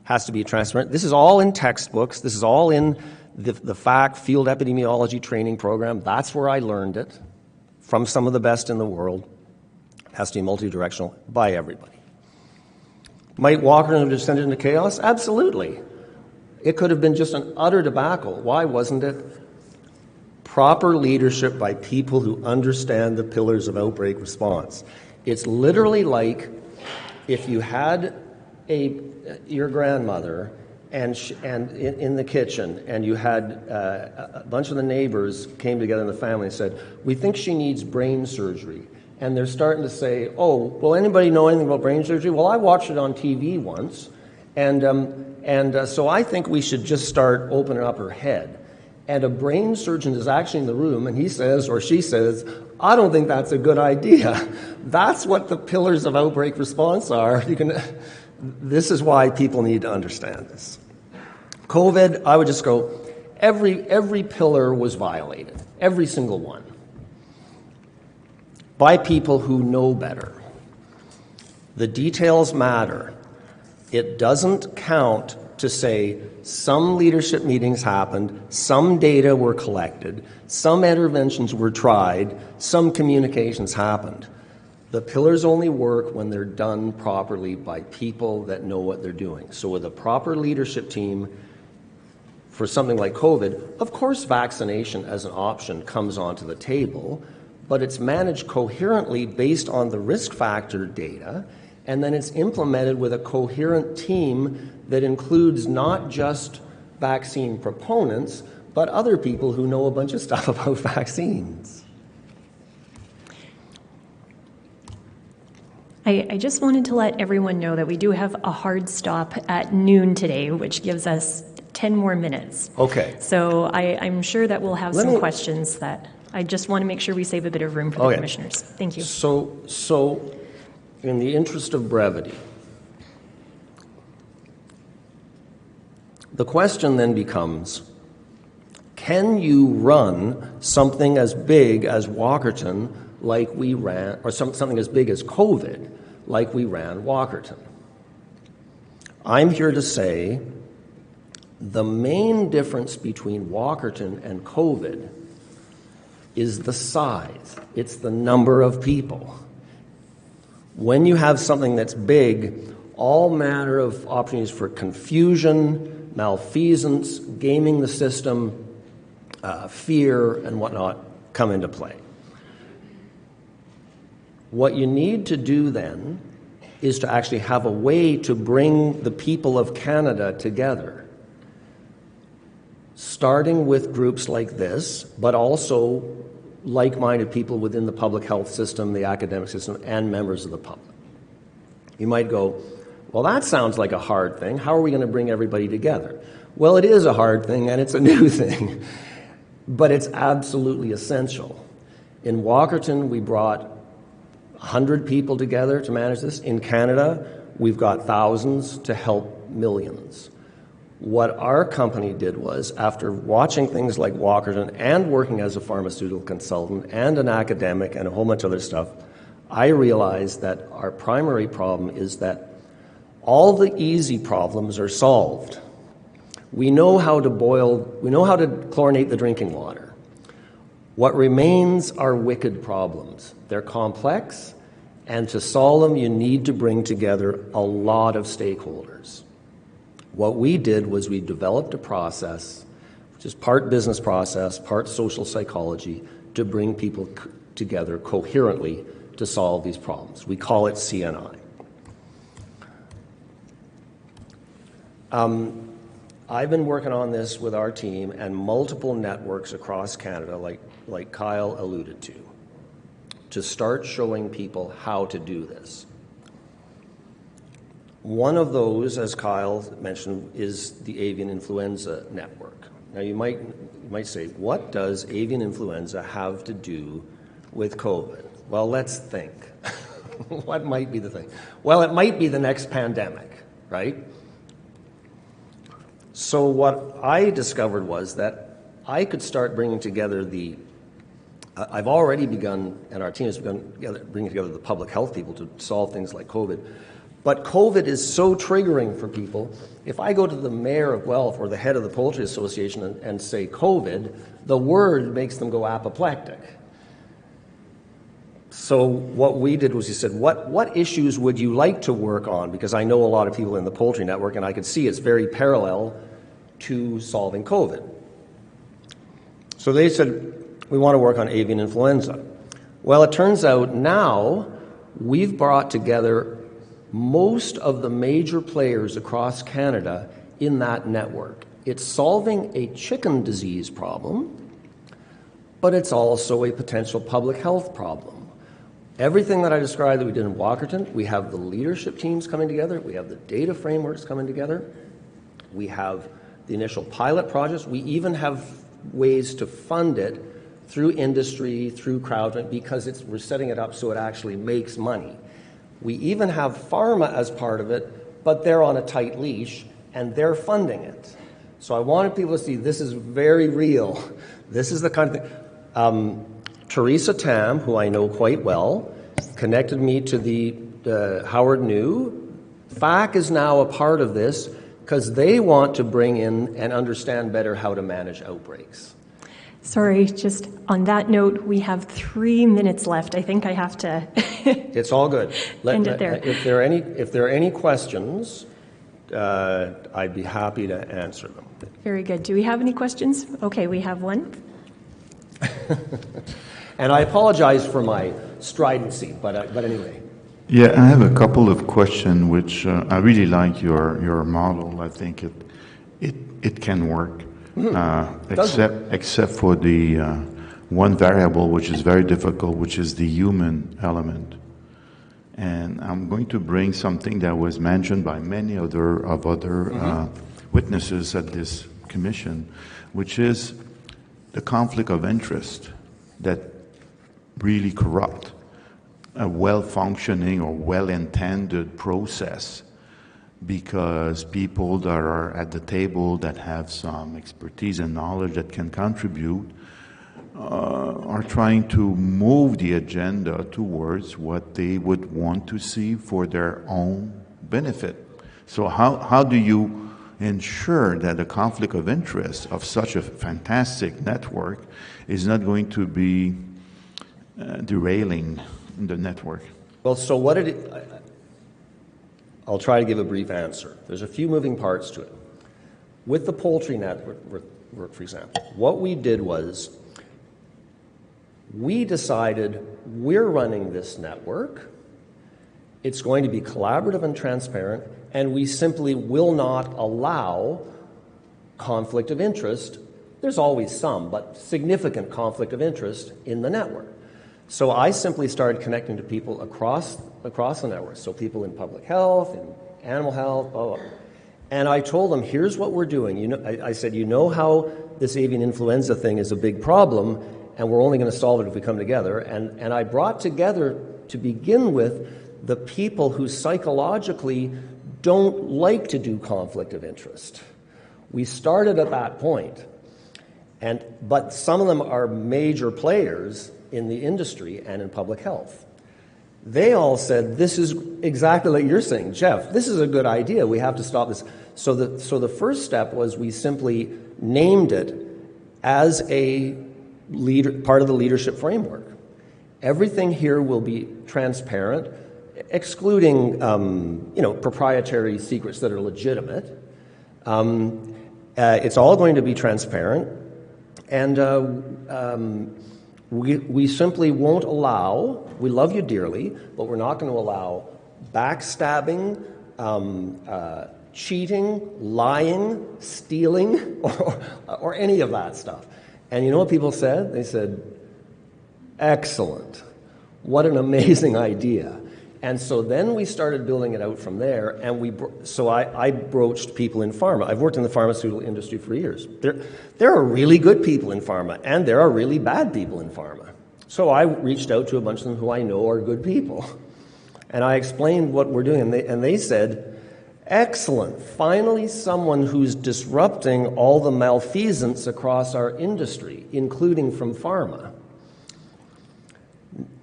has to be transparent. This is all in textbooks. This is all in the FAC field epidemiology training program. That's where I learned it, from some of the best in the world. It has to be multidirectional by everybody. Might Walkerton have descended into chaos? Absolutely. It could have been just an utter debacle. Why wasn't it? Proper leadership by people who understand the pillars of outbreak response. It's literally like if you had your grandmother and in the kitchen, and you had a bunch of the neighbors came together in the family and said, "We think she needs brain surgery." And they're starting to say, "Oh, well, anybody know anything about brain surgery? Well, I watched it on TV once, and so I think we should just start opening up her head." And a brain surgeon is actually in the room, and he says, or she says, "I don't think that's a good idea." That's what the pillars of outbreak response are. This is why people need to understand this. COVID, I would just go, every pillar was violated, every single one, by people who know better. The details matter. It doesn't count to say some leadership meetings happened, some data were collected, some interventions were tried, some communications happened. The pillars only work when they're done properly by people that know what they're doing. So with a proper leadership team for something like COVID, of course vaccination as an option comes onto the table, but it's managed coherently based on the risk factor data, and then it's implemented with a coherent team that includes not just vaccine proponents, but other people who know a bunch of stuff about vaccines. I just wanted to let everyone know that we do have a hard stop at noon today, which gives us 10 more minutes. Okay. So I'm sure that we'll have questions that I just want to make sure we save a bit of room for the commissioners. Thank you. So in the interest of brevity, the question then becomes, can you run something as big as Walkerton like we ran, or something as big as COVID like we ran Walkerton? I'm here to say the main difference between Walkerton and COVID is the size. It's the number of people. When you have something that's big, all manner of opportunities for confusion, malfeasance, gaming the system, fear, and whatnot come into play. What you need to do then is to actually have a way to bring the people of Canada together, starting with groups like this, but also like-minded people within the public health system, the academic system, and members of the public. You might go, well, that sounds like a hard thing. How are we going to bring everybody together? Well, it is a hard thing, and it's a new thing, but it's absolutely essential. In Walkerton, we brought 100 people together to manage this. In Canada, we've got thousands to help millions. What our company did was, after watching things like Walkerton and working as a pharmaceutical consultant and an academic and a whole bunch of other stuff, I realized that our primary problem is that all the easy problems are solved. We know how to chlorinate the drinking water. What remains are wicked problems. They're complex, and to solve them, you need to bring together a lot of stakeholders. What we did was we developed a process, which is part business process, part social psychology, to bring people together coherently to solve these problems. We call it CNI. I've been working on this with our team and multiple networks across Canada, like Kyle alluded to start showing people how to do this. One of those, as Kyle mentioned, is the avian influenza network. Now you might say, what does avian influenza have to do with COVID? Well, let's think. What might be the thing? Well, it might be the next pandemic, right? So what I discovered was that I could start bringing together I've already begun, and our team has begun bringing together the public health people to solve things like COVID. But COVID is so triggering for people. If I go to the mayor of Guelph or the head of the Poultry Association and say COVID, the word makes them go apoplectic. So what we did was we said, what issues would you like to work on? Because I know a lot of people in the poultry network, and I could see it's very parallel to solving COVID. So they said, we want to work on avian influenza. Well, it turns out now we've brought together most of the major players across Canada in that network. It's solving a chicken disease problem, but it's also a potential public health problem. Everything that I described that we did in Walkerton, we have the leadership teams coming together, we have the data frameworks coming together, we have the initial pilot projects, we even have ways to fund it through industry, through crowdfunding, because we're setting it up so it actually makes money. We even have pharma as part of it, but they're on a tight leash, and they're funding it. So I wanted people to see this is very real. This is the kind of thing. Teresa Tam, who I know quite well, connected me to the Howard New. FAC is now a part of this because they want to bring in and understand better how to manage outbreaks. Sorry, just on that note, we have 3 minutes left. I think I have to It's all good. End it there. If there are any questions, I'd be happy to answer them. Very good. Do we have any questions? Okay, we have one. And I apologize for my stridency, but anyway. Yeah, I have a couple of questions which I really like your model. I think it can work, except for the one variable which is very difficult, which is the human element. And I'm going to bring something that was mentioned by many other witnesses at this commission, which is the conflict of interest that really corrupt a well-functioning or well-intended process, because people that are at the table that have some expertise and knowledge that can contribute are trying to move the agenda towards what they would want to see for their own benefit. So how do you ensure that the conflict of interest of such a fantastic network is not going to be derailing the network? Well, so I'll try to give a brief answer. There's a few moving parts to it. With the poultry network, for example, what we did was we decided we're running this network. It's going to be collaborative and transparent, and we simply will not allow conflict of interest. There's always some, but significant conflict of interest in the network. So I simply started connecting to people across the network, so people in public health, in animal health, blah, blah, blah. And I told them, here's what we're doing. I said, you know how this avian influenza thing is a big problem, and we're only going to solve it if we come together. And I brought together, to begin with, the people who psychologically don't like to do conflict of interest. We started at that point. But some of them are major players in the industry and in public health. They all said, this is exactly like you're saying, Jeff, this is a good idea. We have to stop this. So the first step was we simply named it as a part of the leadership framework. Everything here will be transparent, excluding proprietary secrets that are legitimate. It's all going to be transparent. And We simply won't allow, we love you dearly, but we're not going to allow backstabbing, cheating, lying, stealing, or any of that stuff. And you know what people said? They said, excellent. What an amazing idea. And so then we started building it out from there, and I broached people in pharma. I've worked in the pharmaceutical industry for years. There are really good people in pharma, and there are really bad people in pharma. So I reached out to a bunch of them who I know are good people. And I explained what we're doing, and they said, excellent, finally someone who's disrupting all the malfeasance across our industry, including from pharma.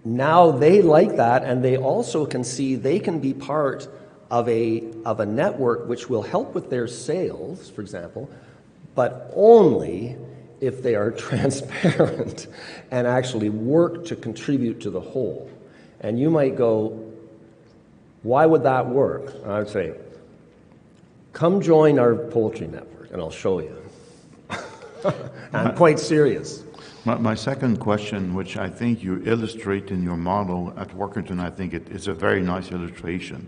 Now they like that, and they also can see they can be part of a network which will help with their sales, for example, but only if they are transparent and actually work to contribute to the whole. And you might go, why would that work? And I would say, come join our poultry network, and I'll show you. I'm quite serious. My second question, which I think you illustrate in your model at Workington, I think it's a very nice illustration,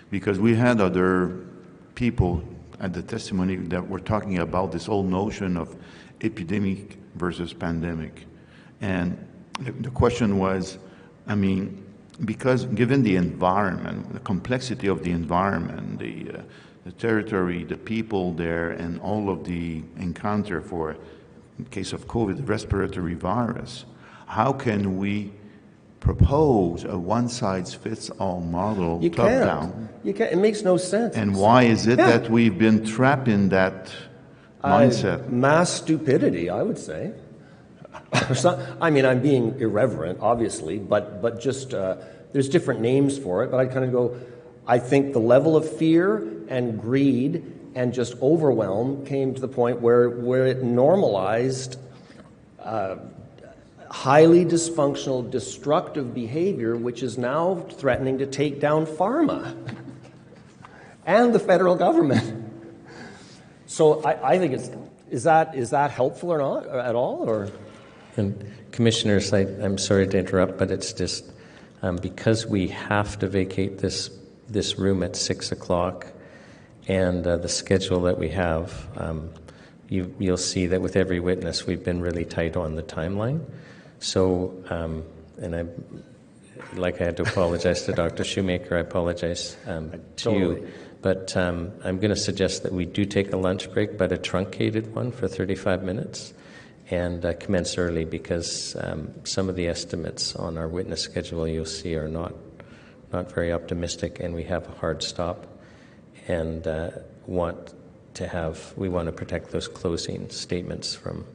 because we had other people at the testimony that were talking about this whole notion of epidemic versus pandemic. And the question was, I mean, because given the environment, the complexity of the environment, the territory, the people there, and all of the encounter for, in case of COVID, the respiratory virus, how can we propose a one-size-fits-all model top-down? You can't. It makes no sense. And why is it that we've been trapped in that mindset? Mass stupidity, I would say. I mean, I'm being irreverent, obviously, but just there's different names for it. But I kind of go, I think the level of fear and greed and just overwhelm came to the point where it normalized highly dysfunctional, destructive behavior, which is now threatening to take down pharma and the federal government. So I think is that helpful or not at all? Or and commissioners, I'm sorry to interrupt, but it's just because we have to vacate this room at 6 o'clock. And the schedule that we have, you'll see that with every witness, we've been really tight on the timeline. So, and I had to apologize to Dr. Shoemaker. I apologize to you. But I'm going to suggest that we do take a lunch break, but a truncated one for 35 minutes, and commence early, because some of the estimates on our witness schedule you'll see are not very optimistic, and we have a hard stop. And we want to protect those closing statements from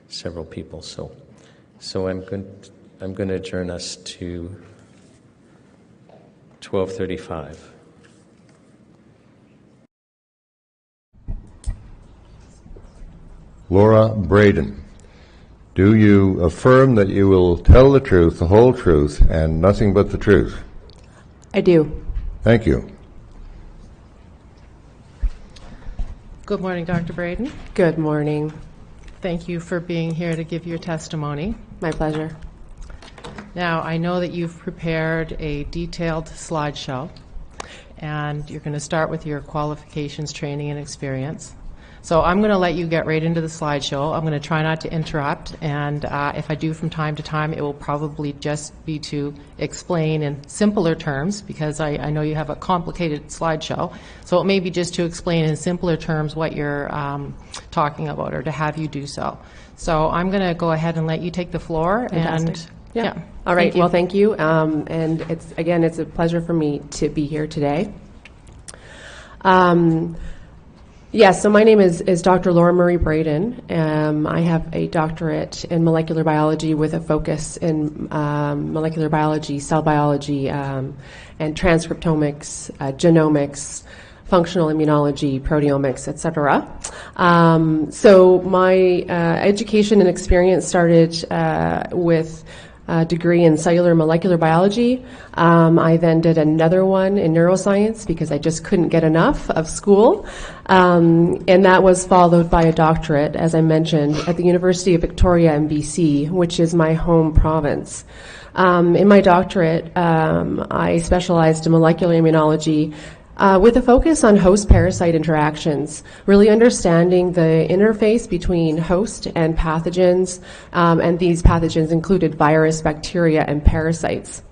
several people. So I'm going to adjourn us to 12:35. Laura Braden, do you affirm that you will tell the truth, the whole truth, and nothing but the truth? I do. Thank you. Good morning, Dr. Braden. Good morning. Thank you for being here to give your testimony. My pleasure. Now, I know that you've prepared a detailed slideshow, and you're going to start with your qualifications, training, and experience. So I'm going to let you get right into the slideshow. I'm going to try not to interrupt, and if I do from time to time, it will probably just be to explain in simpler terms, because I know you have a complicated slideshow. So it may be just to explain in simpler terms what you're talking about, or to have you do so. So I'm going to go ahead and let you take the floor. Fantastic. And yeah. All right. Well, thank you. And it's a pleasure for me to be here today. Yes, so my name is Dr. Laura Murray Braden. I have a doctorate in molecular biology with a focus in molecular biology, cell biology, and transcriptomics, genomics, functional immunology, proteomics, etc. So my education and experience started with degree in cellular molecular biology. I then did another one in neuroscience because I just couldn't get enough of school. And that was followed by a doctorate, as I mentioned, at the University of Victoria in BC, which is my home province. In my doctorate, I specialized in molecular immunology with a focus on host-parasite interactions, really understanding the interface between host and pathogens, and these pathogens included virus, bacteria, and parasites.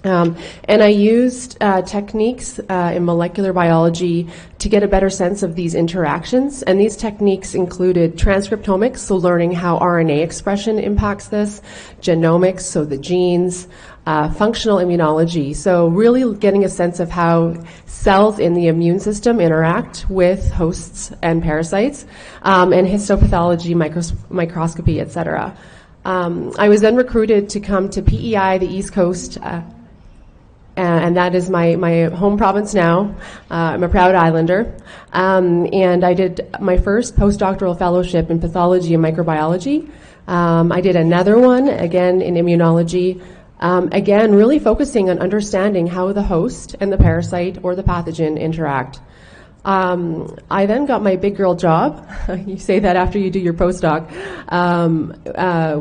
And I used techniques in molecular biology to get a better sense of these interactions. And these techniques included transcriptomics, so learning how RNA expression impacts this, genomics, so the genes, functional immunology, so really getting a sense of how cells in the immune system interact with hosts and parasites, and histopathology, microscopy, etc. I was then recruited to come to PEI, the East Coast, and that is my home province now. I'm a proud Islander. And I did my first postdoctoral fellowship in pathology and microbiology. I did another one, again, in immunology. Again, really focusing on understanding how the host and the parasite or the pathogen interact. I then got my big girl job. You say that after you do your postdoc,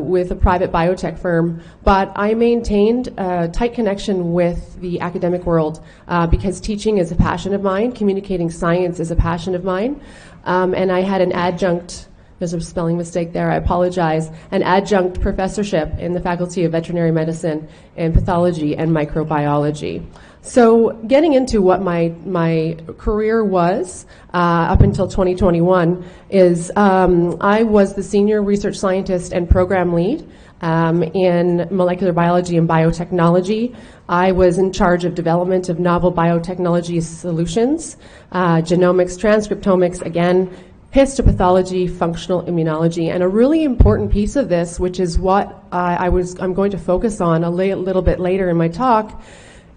with a private biotech firm. But I maintained a tight connection with the academic world because teaching is a passion of mine, communicating science is a passion of mine. And I had an adjunct, there's a spelling mistake there, I apologize, an adjunct professorship in the Faculty of Veterinary Medicine in pathology and microbiology. So getting into what my career was up until 2021 is I was the senior research scientist and program lead in molecular biology and biotechnology. I was in charge of development of novel biotechnology solutions, genomics, transcriptomics, again, histopathology, functional immunology, and a really important piece of this, which is what I'm going to focus on a little bit later in my talk,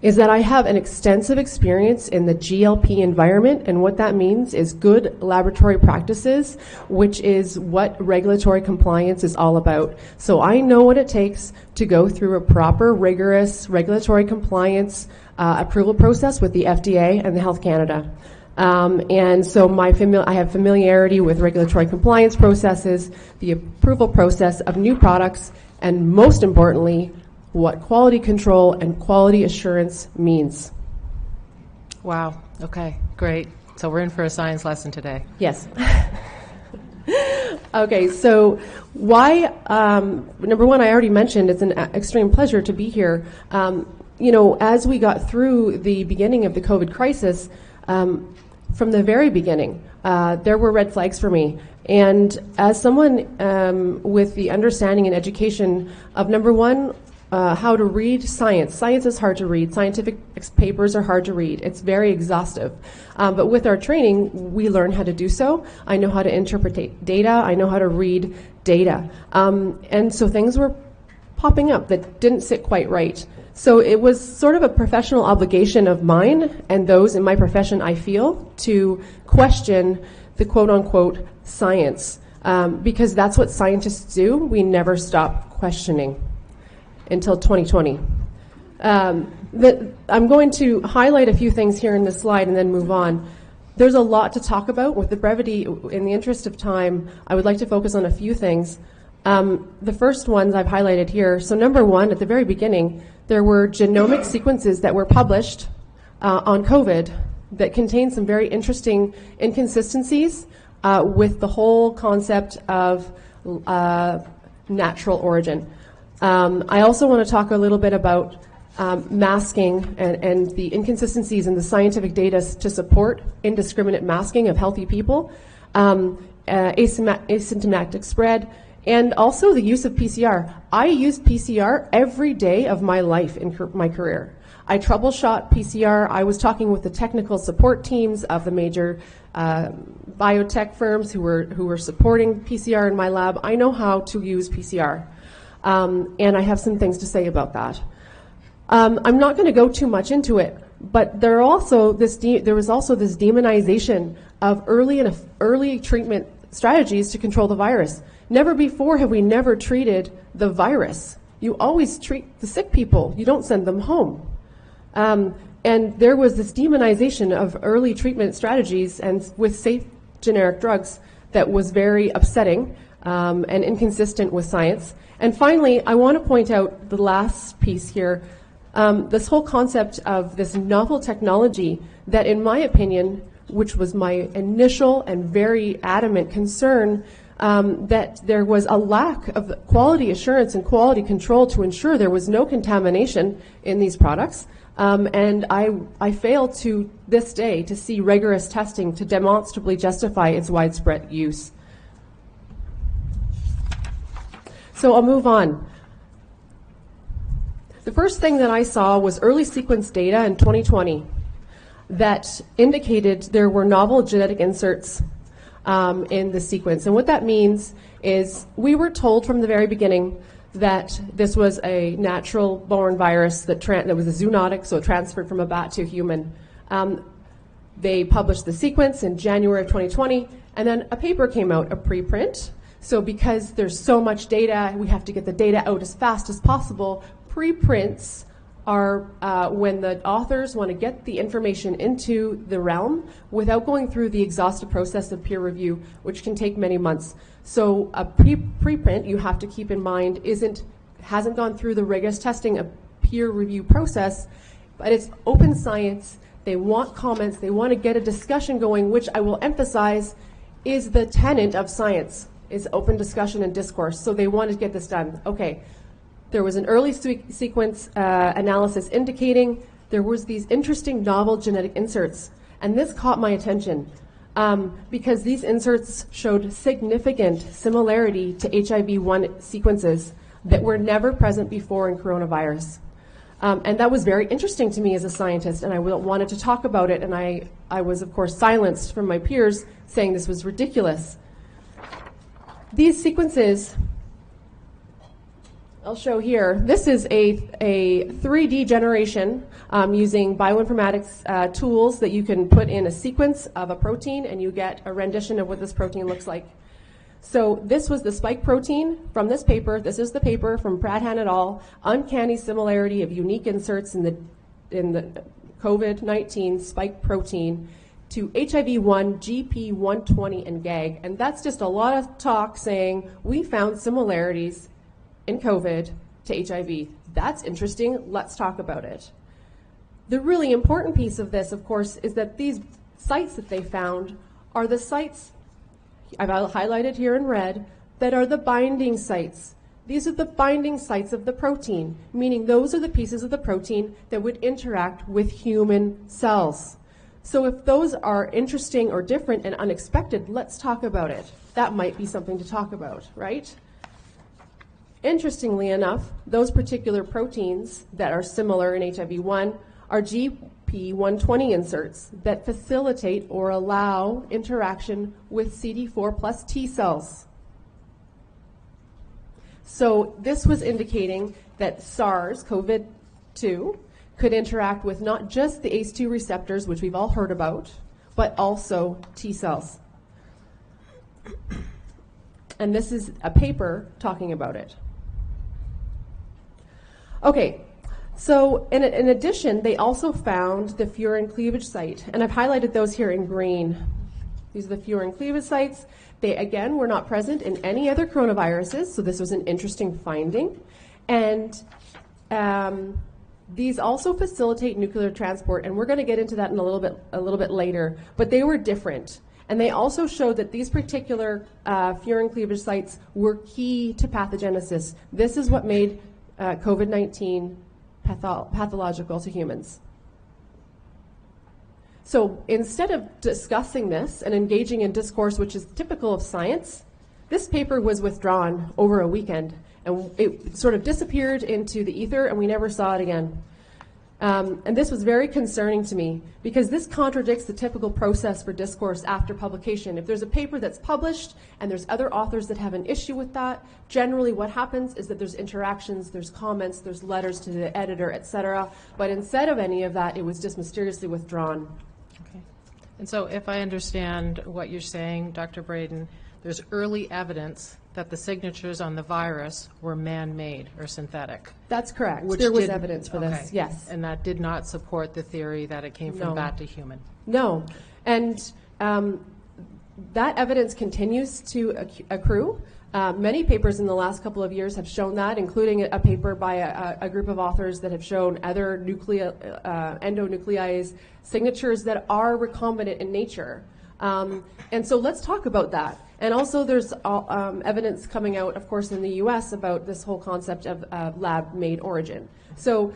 is that I have an extensive experience in the GLP environment, and what that means is good laboratory practices, which is what regulatory compliance is all about. So I know what it takes to go through a proper, rigorous regulatory compliance approval process with the FDA and the Health Canada. And so I have familiarity with regulatory compliance processes, the approval process of new products, and most importantly, what quality control and quality assurance means. Wow. Okay, great. So we're in for a science lesson today. Yes. Okay, so why, number one, I already mentioned it's an extreme pleasure to be here. As we got through the beginning of the COVID crisis, from the very beginning, there were red flags for me. And as someone with the understanding and education of, number one, how to read science. Science is hard to read. Scientific papers are hard to read. It's very exhaustive. But with our training, we learn how to do so. I know how to interpret data. I know how to read data. And so things were popping up that didn't sit quite right. So it was sort of a professional obligation of mine and those in my profession, I feel, to question the quote-unquote science, because that's what scientists do. We never stop questioning until 2020. I'm going to highlight a few things here in this slide and then move on. There's a lot to talk about. With the brevity, in the interest of time, I would like to focus on a few things. The first ones I've highlighted here. So number one, at the very beginning, there were genomic sequences that were published on COVID that contained some very interesting inconsistencies with the whole concept of natural origin. I also want to talk a little bit about masking and the inconsistencies in the scientific data to support indiscriminate masking of healthy people, asymptomatic spread, and also the use of PCR. I used PCR every day of my life in my career. I troubleshot PCR. I was talking with the technical support teams of the major biotech firms who were supporting PCR in my lab. I know how to use PCR. And I have some things to say about that. I'm not going to go too much into it, but there was also this demonization of early treatment strategies to control the virus. Never before have we never treated the virus You always treat the sick people. You don't send them home. And there was this demonization of early treatment strategies and with safe generic drugs that was very upsetting and inconsistent with science. And finally, I want to point out the last piece here, this whole concept of this novel technology that, in my opinion, which was my initial and very adamant concern, that there was a lack of quality assurance and quality control to ensure there was no contamination in these products. And I fail to this day to see rigorous testing to demonstrably justify its widespread use. So I'll move on. The first thing that I saw was early sequence data in 2020 that indicated there were novel genetic inserts in the sequence. And what that means is we were told from the very beginning that this was a natural-born virus that was a zoonotic, so it transferred from a bat to a human. They published the sequence in January of 2020, and then a paper came out, a preprint. So because there's so much data, we have to get the data out as fast as possible. Preprints are when the authors want to get the information into the realm without going through the exhaustive process of peer review, which can take many months. So a preprint, you have to keep in mind, hasn't gone through the rigorous testing of peer review process, but it's open science. They want comments. They want to get a discussion going, which I will emphasize is the tenet of science, is open discussion and discourse. So they want to get this done. Okay. There was an early sequence analysis indicating there was these interesting novel genetic inserts. And this caught my attention because these inserts showed significant similarity to HIV-1 sequences that were never present before in coronavirus. And that was very interesting to me as a scientist, and I wanted to talk about it, and I was, of course, silenced from my peers saying this was ridiculous. These sequences I'll show here. This is a 3D generation using bioinformatics tools that you can put in a sequence of a protein and you get a rendition of what this protein looks like. So this was the spike protein from this paper. This is the paper from Pradhan et al. Uncanny similarity of unique inserts in the COVID-19 spike protein to HIV-1, GP120, and GAG. And that's just a lot of talk saying we found similarities in COVID to HIV. That's interesting. Let's talk about it. The really important piece of this, of course, is that these sites that they found are the sites I've highlighted here in red that are the binding sites. These are the binding sites of the protein, meaning those are the pieces of the protein that would interact with human cells. So if those are interesting or different and unexpected, let's talk about it. That might be something to talk about, right? Interestingly enough, those particular proteins that are similar in HIV-1 are GP120 inserts that facilitate or allow interaction with CD4 plus T cells. So this was indicating that SARS-CoV-2 could interact with not just the ACE2 receptors, which we've all heard about, but also T cells. And this is a paper talking about it. Okay, so in addition, they also found the furin cleavage site, and I've highlighted those here in green. These are the furin cleavage sites. They, again, were not present in any other coronaviruses, so this was an interesting finding. And these also facilitate nuclear transport, and we're going to get into that in a little bit later, but they were different. And they also showed that these particular furin cleavage sites were key to pathogenesis. This is what made COVID-19 pathological to humans. So instead of discussing this and engaging in discourse, which is typical of science, this paper was withdrawn over a weekend, and it sort of disappeared into the ether, and we never saw it again. And this was very concerning to me because this contradicts the typical process for discourse after publication. If there's a paper that's published and there's other authors that have an issue with that, generally what happens is that there's interactions, there's comments, there's letters to the editor, etc. But instead of any of that, it was just mysteriously withdrawn. Okay. And so if I understand what you're saying, Dr. Braden, there's early evidence that the signatures on the virus were man-made or synthetic. That's correct. Which there was didn't- evidence for this, okay. yes. And that did not support the theory that it came from No. bat to human. No. And that evidence continues to accrue. Many papers in the last couple of years have shown that, including a paper by a group of authors that have shown other endonuclease signatures that are recombinant in nature. And so let's talk about that. And also there's evidence coming out, of course, in the US about this whole concept of lab-made origin. So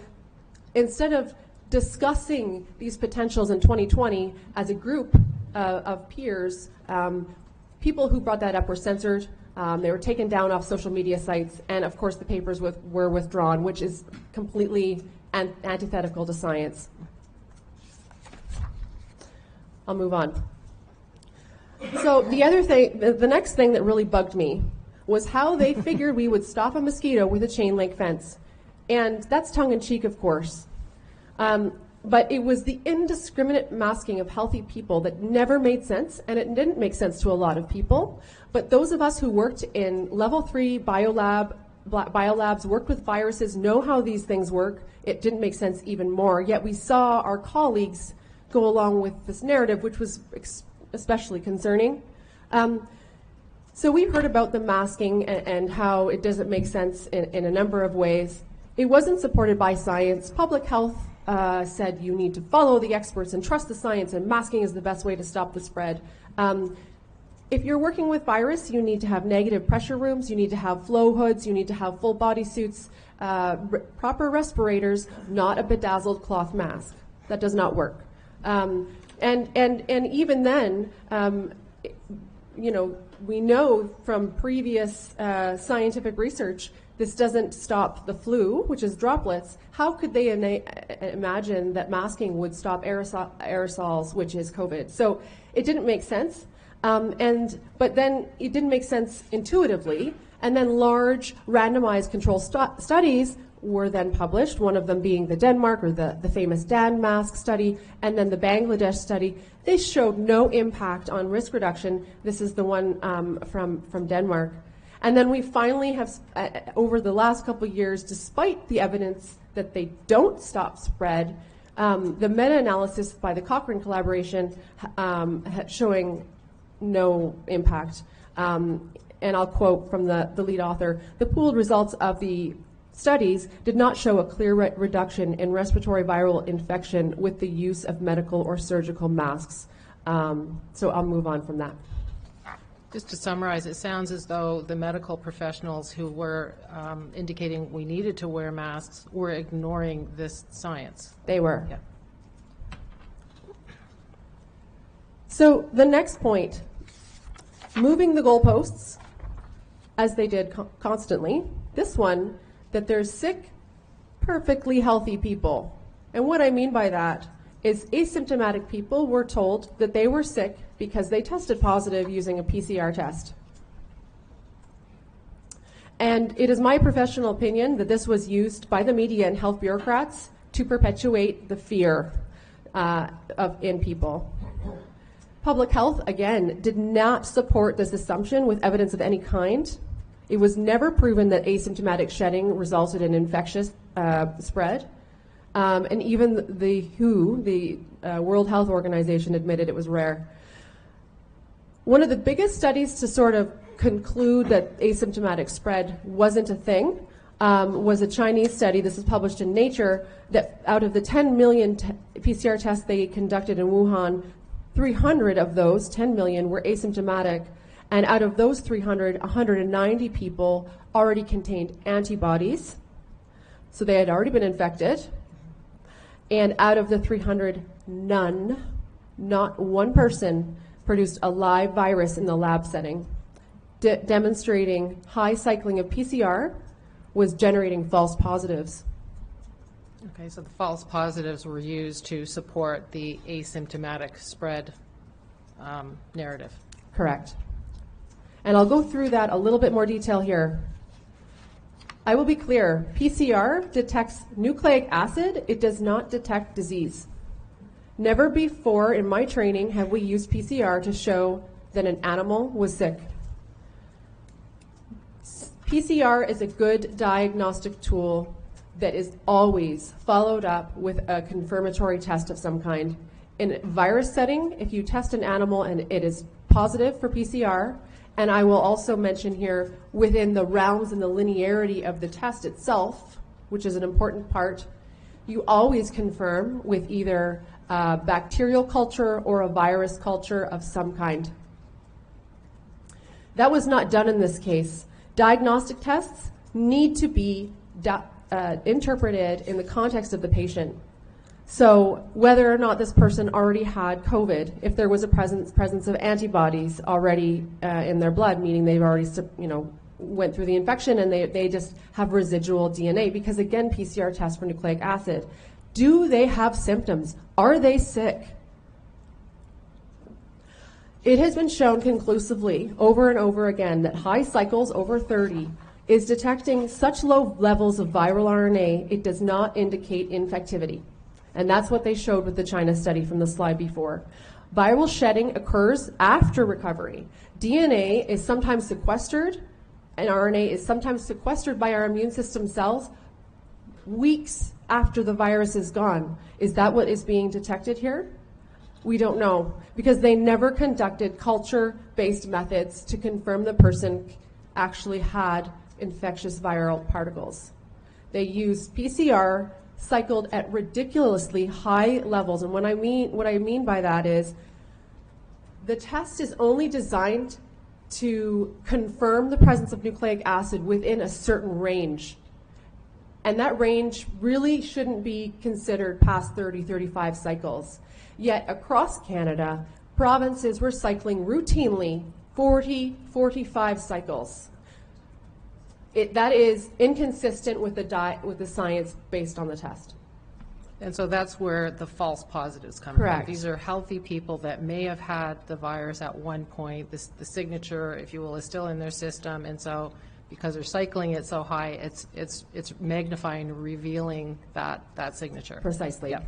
instead of discussing these potentials in 2020 as a group of peers, people who brought that up were censored. They were taken down off social media sites, and of course the papers were withdrawn, which is completely antithetical to science. I'll move on. So the next thing that really bugged me was how they figured we would stop a mosquito with a chain link fence. And that's tongue-in-cheek, of course. But it was the indiscriminate masking of healthy people that never made sense, and it didn't make sense to a lot of people. But those of us who worked in level 3 biolabs, worked with viruses, know how these things work. It didn't make sense even more. Yet we saw our colleagues go along with this narrative, which was especially concerning. So we heard about the masking and how it doesn't make sense in a number of ways. It wasn't supported by science. Public health said you need to follow the experts and trust the science, and masking is the best way to stop the spread. If you're working with virus, you need to have negative pressure rooms, you need to have flow hoods, you need to have full body suits, proper respirators, not a bedazzled cloth mask. That does not work. And even then, we know from previous scientific research, this doesn't stop the flu, which is droplets. How could they imagine that masking would stop aerosols, which is COVID? So it didn't make sense. But then it didn't make sense intuitively. And then large randomized control studies were then published, one of them being the Denmark or the famous Dan mask study, and then the Bangladesh study. They showed no impact on risk reduction. This is the one from Denmark. And then we finally have, over the last couple of years, despite the evidence that they don't stop spread, the meta-analysis by the Cochrane collaboration showing no impact. And I'll quote from the lead author, "The pooled results of the studies did not show a clear reduction in respiratory viral infection with the use of medical or surgical masks." So I'll move on from that. Just to summarize, it sounds as though the medical professionals who were indicating we needed to wear masks were ignoring this science. They were. Yeah. So the next point, moving the goalposts, as they did constantly. This one, that there's sick, perfectly healthy people. And what I mean by that is asymptomatic people were told that they were sick because they tested positive using a PCR test. And it is my professional opinion that this was used by the media and health bureaucrats to perpetuate the fear in people. Public health, again, did not support this assumption with evidence of any kind. It was never proven that asymptomatic shedding resulted in infectious spread. And even the WHO, the World Health Organization, admitted it was rare. One of the biggest studies to sort of conclude that asymptomatic spread wasn't a thing was a Chinese study, this is published in Nature, that out of the 10 million PCR tests they conducted in Wuhan, 300 of those, 10 million, were asymptomatic. And out of those 300, 190 people already contained antibodies. So they had already been infected. And out of the 300, none, not one person, produced a live virus in the lab setting, demonstrating high cycling of PCR was generating false positives. Okay, so the false positives were used to support the asymptomatic spread narrative. Correct. And I'll go through that a little bit more detail here. I will be clear, PCR detects nucleic acid, it does not detect disease. Never before in my training have we used PCR to show that an animal was sick. PCR is a good diagnostic tool that is always followed up with a confirmatory test of some kind. In a virus setting, if you test an animal and it is positive for PCR, and I will also mention here within the realms and the linearity of the test itself, which is an important part, you always confirm with either a bacterial culture or a virus culture of some kind. That was not done in this case. Diagnostic tests need to be interpreted in the context of the patient. So whether or not this person already had COVID, if there was a presence of antibodies already in their blood, meaning they've already went through the infection and they just have residual DNA, because again, PCR tests for nucleic acid. Do they have symptoms? Are they sick? It has been shown conclusively over and over again that high cycles over 30 is detecting such low levels of viral RNA, it does not indicate infectivity. And that's what they showed with the China study from the slide before. Viral shedding occurs after recovery. DNA is sometimes sequestered, and RNA is sometimes sequestered by our immune system cells weeks after the virus is gone. Is that what is being detected here? We don't know, because they never conducted culture-based methods to confirm the person actually had infectious viral particles. They used PCR cycled at ridiculously high levels, and what I mean by that is the test is only designed to confirm the presence of nucleic acid within a certain range. And that range really shouldn't be considered past 30, 35 cycles. Yet across Canada, provinces were cycling routinely 40, 45 cycles. That is inconsistent with the science based on the test. And so that's where the false positives come Correct. from. These are healthy people that may have had the virus at one point. The signature, if you will, is still in their system, and so because they're cycling it so high, it's magnifying, revealing that signature. Precisely. Yep.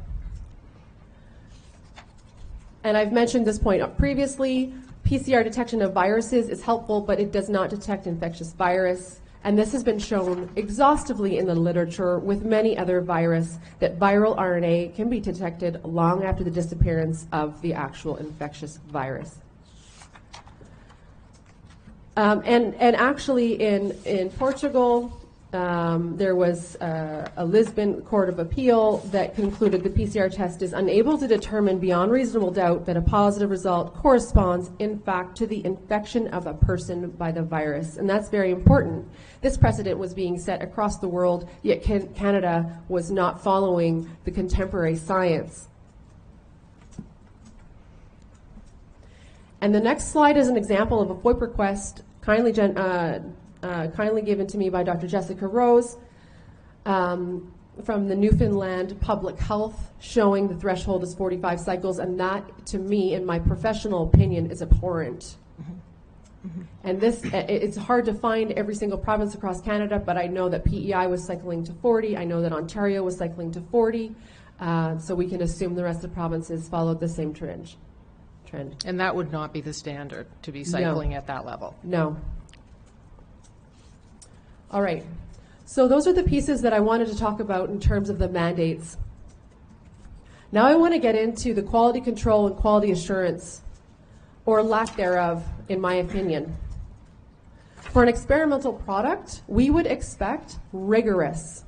And I've mentioned this point previously. PCR detection of viruses is helpful, but it does not detect infectious virus. And this has been shown exhaustively in the literature with many other viruses that viral RNA can be detected long after the disappearance of the actual infectious virus. And actually in Portugal, there was a Lisbon Court of Appeal that concluded the PCR test is unable to determine beyond reasonable doubt that a positive result corresponds, in fact, to the infection of a person by the virus. And that's very important. This precedent was being set across the world, yet Canada was not following the contemporary science. And the next slide is an example of a FOIP request kindly given to me by Dr. Jessica Rose from the Newfoundland Public Health, showing the threshold is 45 cycles, and that, to me, in my professional opinion, is abhorrent. Mm-hmm. And it's hard to find every single province across Canada, but I know that PEI was cycling to 40. I know that Ontario was cycling to 40. So we can assume the rest of the provinces followed the same trend. And that would not be the standard, to be cycling at that level. No. All right. So those are the pieces that I wanted to talk about in terms of the mandates. Now I want to get into the quality control and quality assurance, or lack thereof, in my opinion. For an experimental product, we would expect rigorous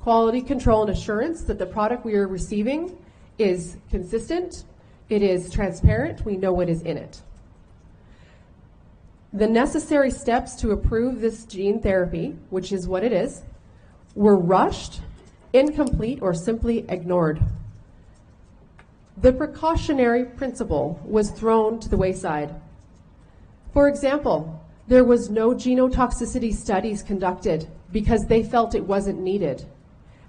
quality control and assurance that the product we are receiving is consistent, it is transparent, we know what is in it. The necessary steps to approve this gene therapy, which is what it is, were rushed, incomplete, or simply ignored. The precautionary principle was thrown to the wayside. For example, there was no genotoxicity studies conducted because they felt it wasn't needed.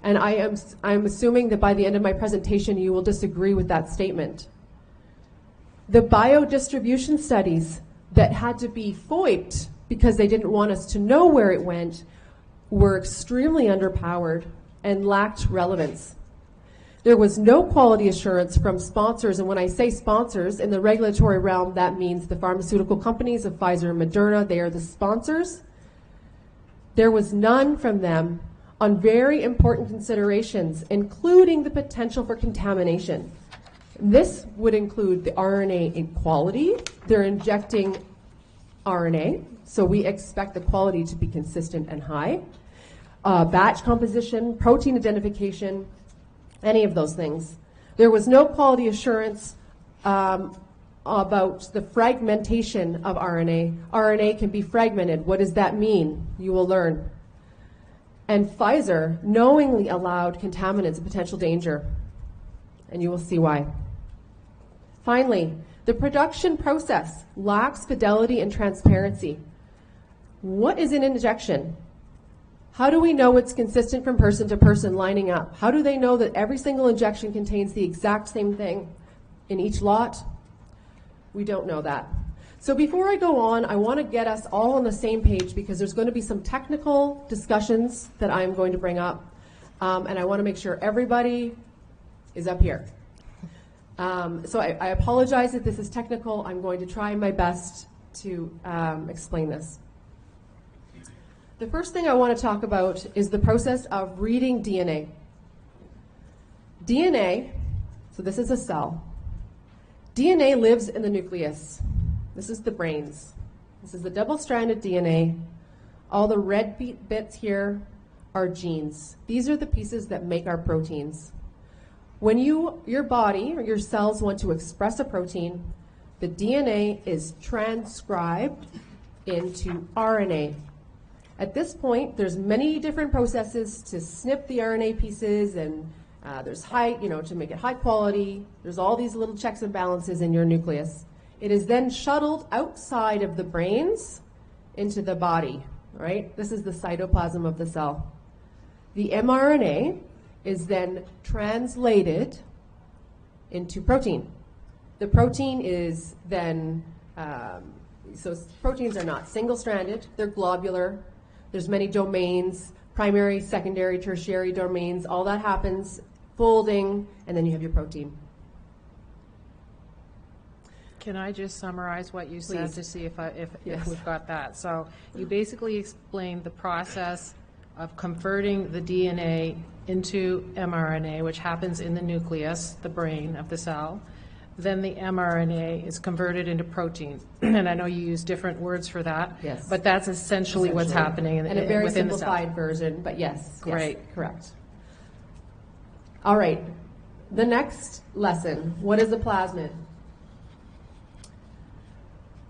And I'm assuming that by the end of my presentation you will disagree with that statement. The biodistribution studies that had to be FOIP'd because they didn't want us to know where it went were extremely underpowered and lacked relevance. There was no quality assurance from sponsors, and when I say sponsors, in the regulatory realm, that means the pharmaceutical companies of Pfizer and Moderna. They are the sponsors. There was none from them on very important considerations, including the potential for contamination. This would include the RNA in quality. They're injecting RNA, so we expect the quality to be consistent and high. Batch composition, protein identification, any of those things. There was no quality assurance about the fragmentation of RNA. RNA can be fragmented. What does that mean? You will learn. And Pfizer knowingly allowed contaminants of potential danger, and you will see why. Finally, the production process lacks fidelity and transparency. What is an injection? How do we know it's consistent from person to person lining up? How do they know that every single injection contains the exact same thing in each lot? We don't know that. So before I go on, I want to get us all on the same page because there's going to be some technical discussions that I'm going to bring up, and I want to make sure everybody is up here. So I apologize if this is technical. I'm going to try my best to explain this. The first thing I want to talk about is the process of reading DNA. DNA, so this is a cell. DNA lives in the nucleus. This is the brains. This is the double-stranded DNA. All the red bits here are genes. These are the pieces that make our proteins. When your body or your cells want to express a protein, the DNA is transcribed into RNA. At this point, there's many different processes to snip the RNA pieces, and there's to make it high quality. There's all these little checks and balances in your nucleus. It is then shuttled outside of the brains into the body, right? This is the cytoplasm of the cell. The mRNA is then translated into protein. The protein is then, so proteins are not single-stranded, they're globular. There's many domains, primary, secondary, tertiary domains. All that happens, folding, and then you have your protein. Can I just summarize what you said Please. to see if Yes. we've got that? So you basically explained the process of converting the DNA into mRNA, which happens in the nucleus, the brain of the cell. Then the mRNA is converted into protein. And I know you use different words for that, Yes. but that's essentially what's happening And a very within the cell. simplified version, but yes. Great. Yes, correct. All right. The next lesson, what is a plasmid?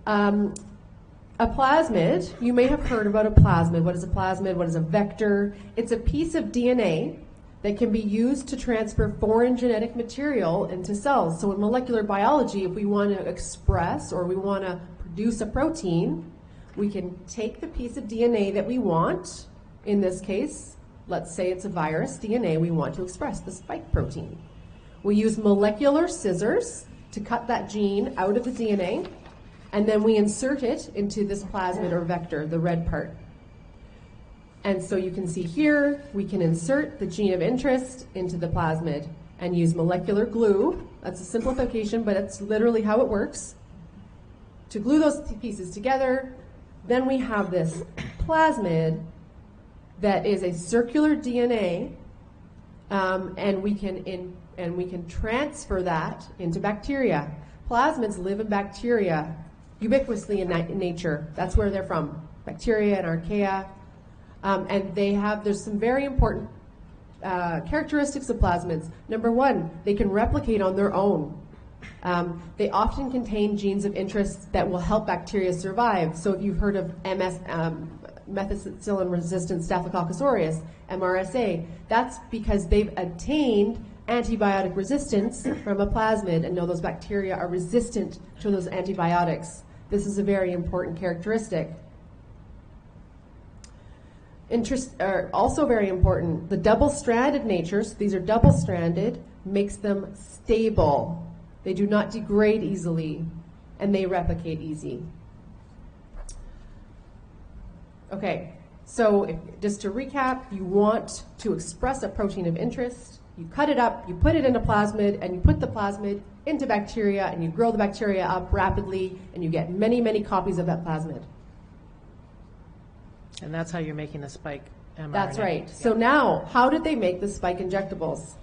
A plasmid, you may have heard about a plasmid. What is a plasmid? What is a vector? It's a piece of DNA that can be used to transfer foreign genetic material into cells. So in molecular biology, if we want to express or we want to produce a protein, we can take the piece of DNA that we want. In this case, let's say it's a virus DNA we want to express, the spike protein. We use molecular scissors to cut that gene out of the DNA, and then we insert it into this plasmid or vector, the red part. And so you can see here, we can insert the gene of interest into the plasmid and use molecular glue. That's a simplification, but it's literally how it works. To glue those pieces together, then we have this plasmid that is a circular DNA, and we can transfer that into bacteria. Plasmids live in bacteria ubiquitously in nature. That's where they're from, bacteria and archaea. And there's some very important characteristics of plasmids. Number one, they can replicate on their own. They often contain genes of interest that will help bacteria survive. So if you've heard of methicillin-resistant Staphylococcus aureus, MRSA, that's because they've attained antibiotic resistance from a plasmid and know those bacteria are resistant to those antibiotics. This is a very important characteristic. Also very important, the double-stranded natures, these are double-stranded, makes them stable. They do not degrade easily, and they replicate easy. Okay, so just to recap, you want to express a protein of interest, you cut it up, you put it in a plasmid, and you put the plasmid into bacteria, and you grow the bacteria up rapidly, and you get many, many copies of that plasmid. And that's how you're making the spike mRNA. That's right. So now, how did they make the spike injectables?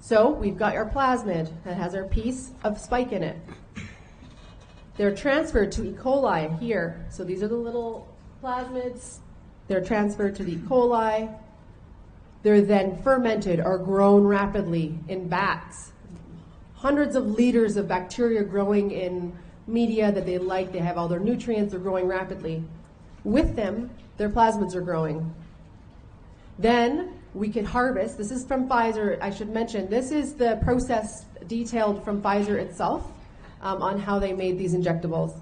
So we've got our plasmid that has our piece of spike in it. They're transferred to E. coli here. So these are the little plasmids. They're transferred to the E. coli. They're then fermented or grown rapidly in bats. Hundreds of liters of bacteria growing in media that they like. They have all their nutrients. They're growing rapidly. With them, their plasmids are growing. Then we can harvest. This is from Pfizer, I should mention. This is the process detailed from Pfizer itself on how they made these injectables.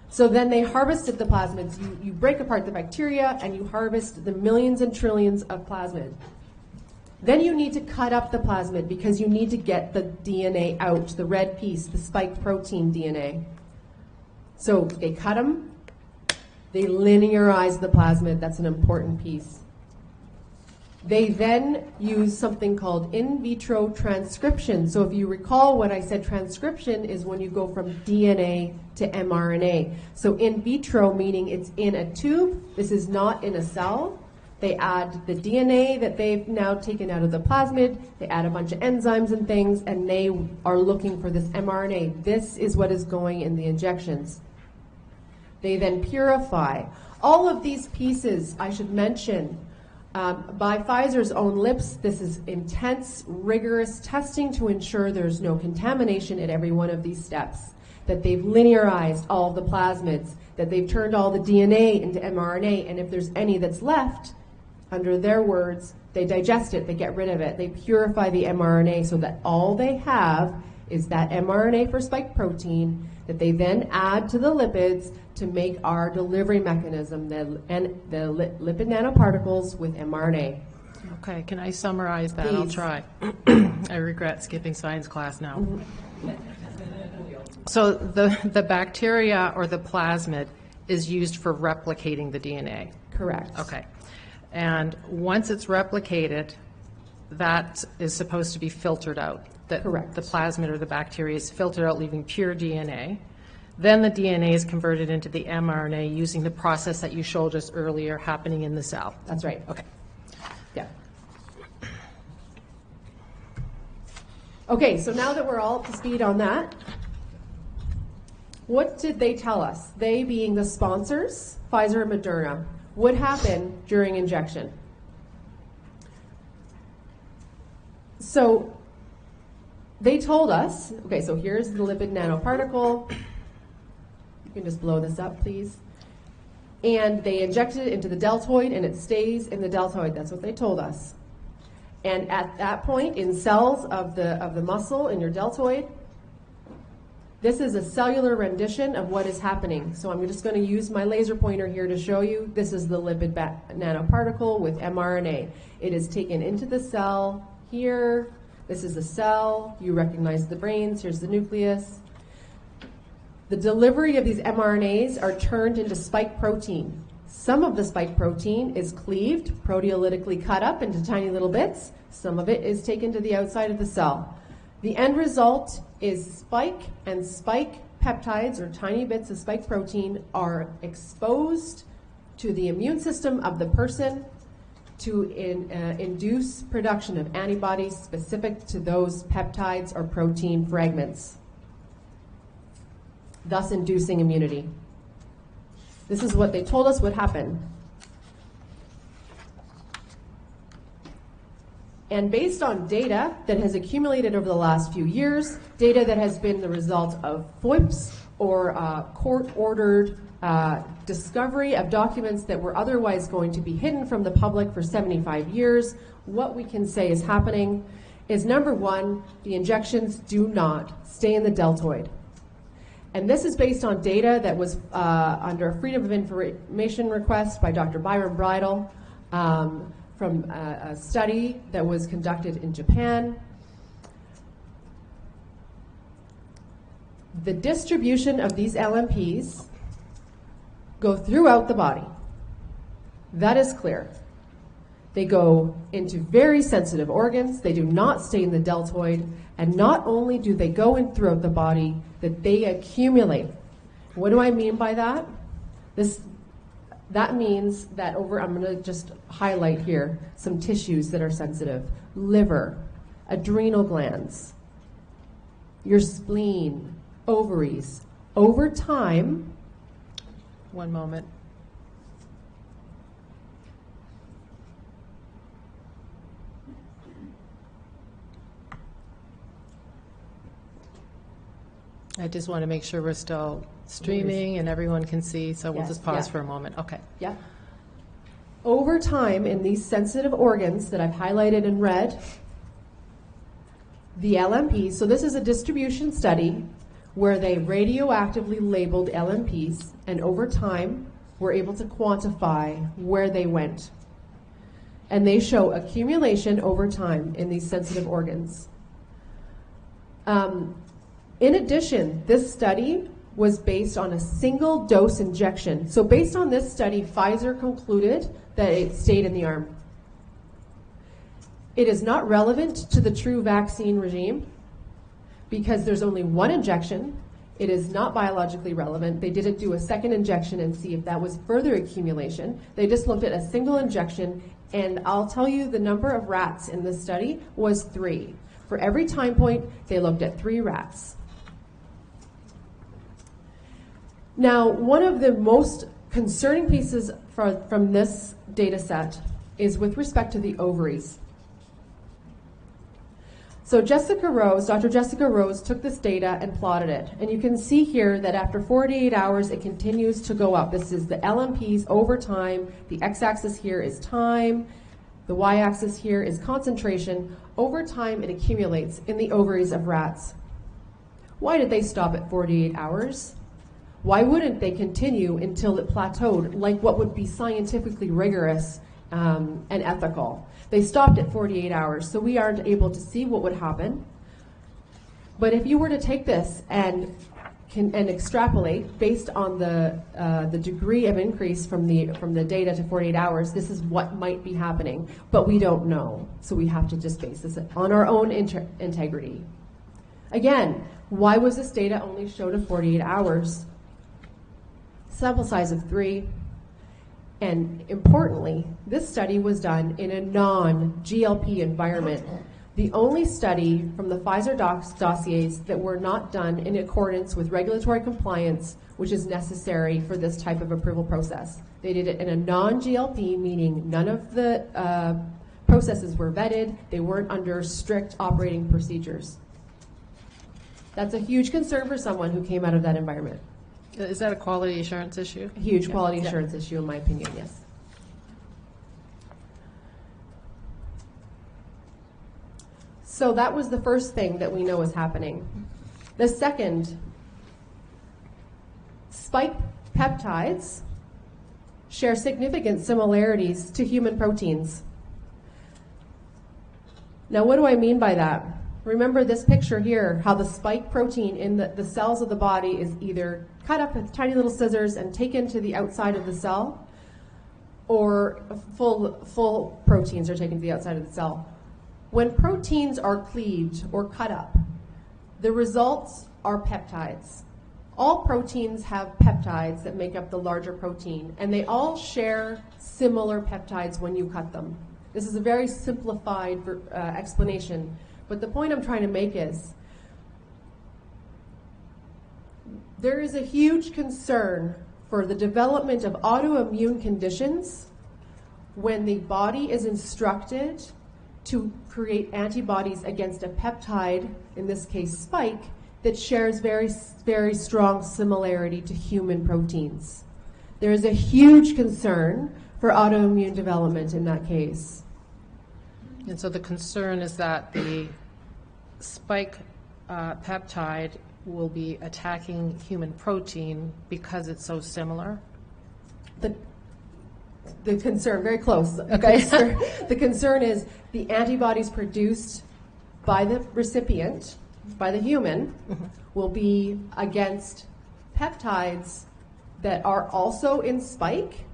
So then they harvested the plasmids. You break apart the bacteria and you harvest the millions and trillions of plasmid. Then you need to cut up the plasmid because you need to get the DNA out, the red piece, the spike protein DNA. So they cut them. They linearize the plasmid. That's an important piece. They then use something called in vitro transcription. So if you recall what I said, transcription is when you go from DNA to mRNA. So in vitro meaning it's in a tube. This is not in a cell. They add the DNA that they've now taken out of the plasmid. They add a bunch of enzymes and things, and they are looking for this mRNA. This is what is going in the injections. They then purify. All of these pieces, I should mention, by Pfizer's own lips, this is intense, rigorous testing to ensure there's no contamination at every one of these steps, that they've linearized all of the plasmids, that they've turned all the DNA into mRNA, and if there's any that's left, under their words, they digest it, they get rid of it, they purify the mRNA so that all they have is that mRNA for spike protein that they then add to the lipids to make our delivery mechanism, the lipid nanoparticles with mRNA. Okay, can I summarize that? Please. I'll try. I regret skipping science class now. So the bacteria or the plasmid is used for replicating the DNA. Correct. Okay. And once it's replicated, that is supposed to be filtered out. Correct. The plasmid or the bacteria is filtered out, leaving pure DNA. Then the DNA is converted into the mRNA using the process that you showed us earlier happening in the cell. That's right. Okay. Yeah. Okay, so now that we're all up to speed on that, what did they tell us? They being the sponsors, Pfizer and Moderna, would happen during injection. So they told us, okay, so here's the lipid nanoparticle. You can just blow this up, please. And they injected it into the deltoid, and it stays in the deltoid. That's what they told us. And at that point, in cells of the muscle in your deltoid, this is a cellular rendition of what is happening. So I'm just going to use my laser pointer here to show you. This is the lipid nanoparticle with mRNA. It is taken into the cell here. This is a cell. You recognize the brains. Here's the nucleus. The delivery of these mRNAs are turned into spike protein. Some of the spike protein is cleaved, proteolytically cut up into tiny little bits. Some of it is taken to the outside of the cell. The end result is spike and spike peptides, or tiny bits of spike protein, are exposed to the immune system of the person to induce production of antibodies specific to those peptides or protein fragments, thus inducing immunity. This is what they told us would happen. And based on data that has accumulated over the last few years, data that has been the result of FOIPs or court-ordered discovery of documents that were otherwise going to be hidden from the public for 75 years, what we can say is happening is, number one, the injections do not stay in the deltoid. And this is based on data that was under a Freedom of Information request by Dr. Byron Bridle from a study that was conducted in Japan. The distribution of these LMPs go throughout the body. That is clear. They go into very sensitive organs. They do not stay in the deltoid. And not only do they go in throughout the body, that they accumulate. What do I mean by that? That means that I'm going to just highlight here some tissues that are sensitive. Liver, adrenal glands, your spleen, ovaries. Over time, One moment. I just want to make sure we're still streaming and everyone can see, so we'll Yes, just pause yeah. for a moment. Okay. yeah. Over time, in these sensitive organs that I've highlighted in red, the LMPs, so this is a distribution study where they radioactively labeled LMPs, and over time, were able to quantify where they went. And they show accumulation over time in these sensitive organs. In addition, this study was based on a single dose injection. So based on this study, Pfizer concluded that it stayed in the arm. It is not relevant to the true vaccine regime because there's only one injection. It is not biologically relevant. They didn't do a second injection and see if that was further accumulation. They just looked at a single injection, and I'll tell you the number of rats in this study was 3. For every time point, they looked at 3 rats. Now, one of the most concerning pieces from this data set is with respect to the ovaries. So Dr. Jessica Rose took this data and plotted it. And you can see here that after 48 hours, it continues to go up. This is the LMPs over time. The x-axis here is time. The y-axis here is concentration. Over time, it accumulates in the ovaries of rats. Why did they stop at 48 hours? Why wouldn't they continue until it plateaued, like what would be scientifically rigorous and ethical? They stopped at 48 hours, so we aren't able to see what would happen. But if you were to take this and extrapolate based on the degree of increase from the data to 48 hours, this is what might be happening. But we don't know, so we have to just base this on our own integrity. Again, why was this data only shown at 48 hours? Sample size of 3. And importantly, this study was done in a non-GLP environment. The only study from the Pfizer dossiers that were not done in accordance with regulatory compliance, which is necessary for this type of approval process. They did it in a non-GLP, meaning none of the processes were vetted. They weren't under strict operating procedures. That's a huge concern for someone who came out of that environment. Is that a quality assurance issue? A huge quality assurance issue, in my opinion, yes. So that was the first thing that we know is happening. The second, spike peptides share significant similarities to human proteins. Now, what do I mean by that? Remember this picture here, how the spike protein in the cells of the body is either cut up with tiny little scissors and taken to the outside of the cell, or full proteins are taken to the outside of the cell. When proteins are cleaved or cut up, the results are peptides. All proteins have peptides that make up the larger protein, and they all share similar peptides when you cut them. This is a very simplified explanation, but the point I'm trying to make is there is a huge concern for the development of autoimmune conditions when the body is instructed to create antibodies against a peptide, in this case spike, that shares very, very strong similarity to human proteins. There is a huge concern for autoimmune development in that case. And so the concern is that the spike peptide will be attacking human protein because it's so similar? The concern, very close, okay? The concern is the antibodies produced by the recipient, by the human, will be against peptides that are also in spike,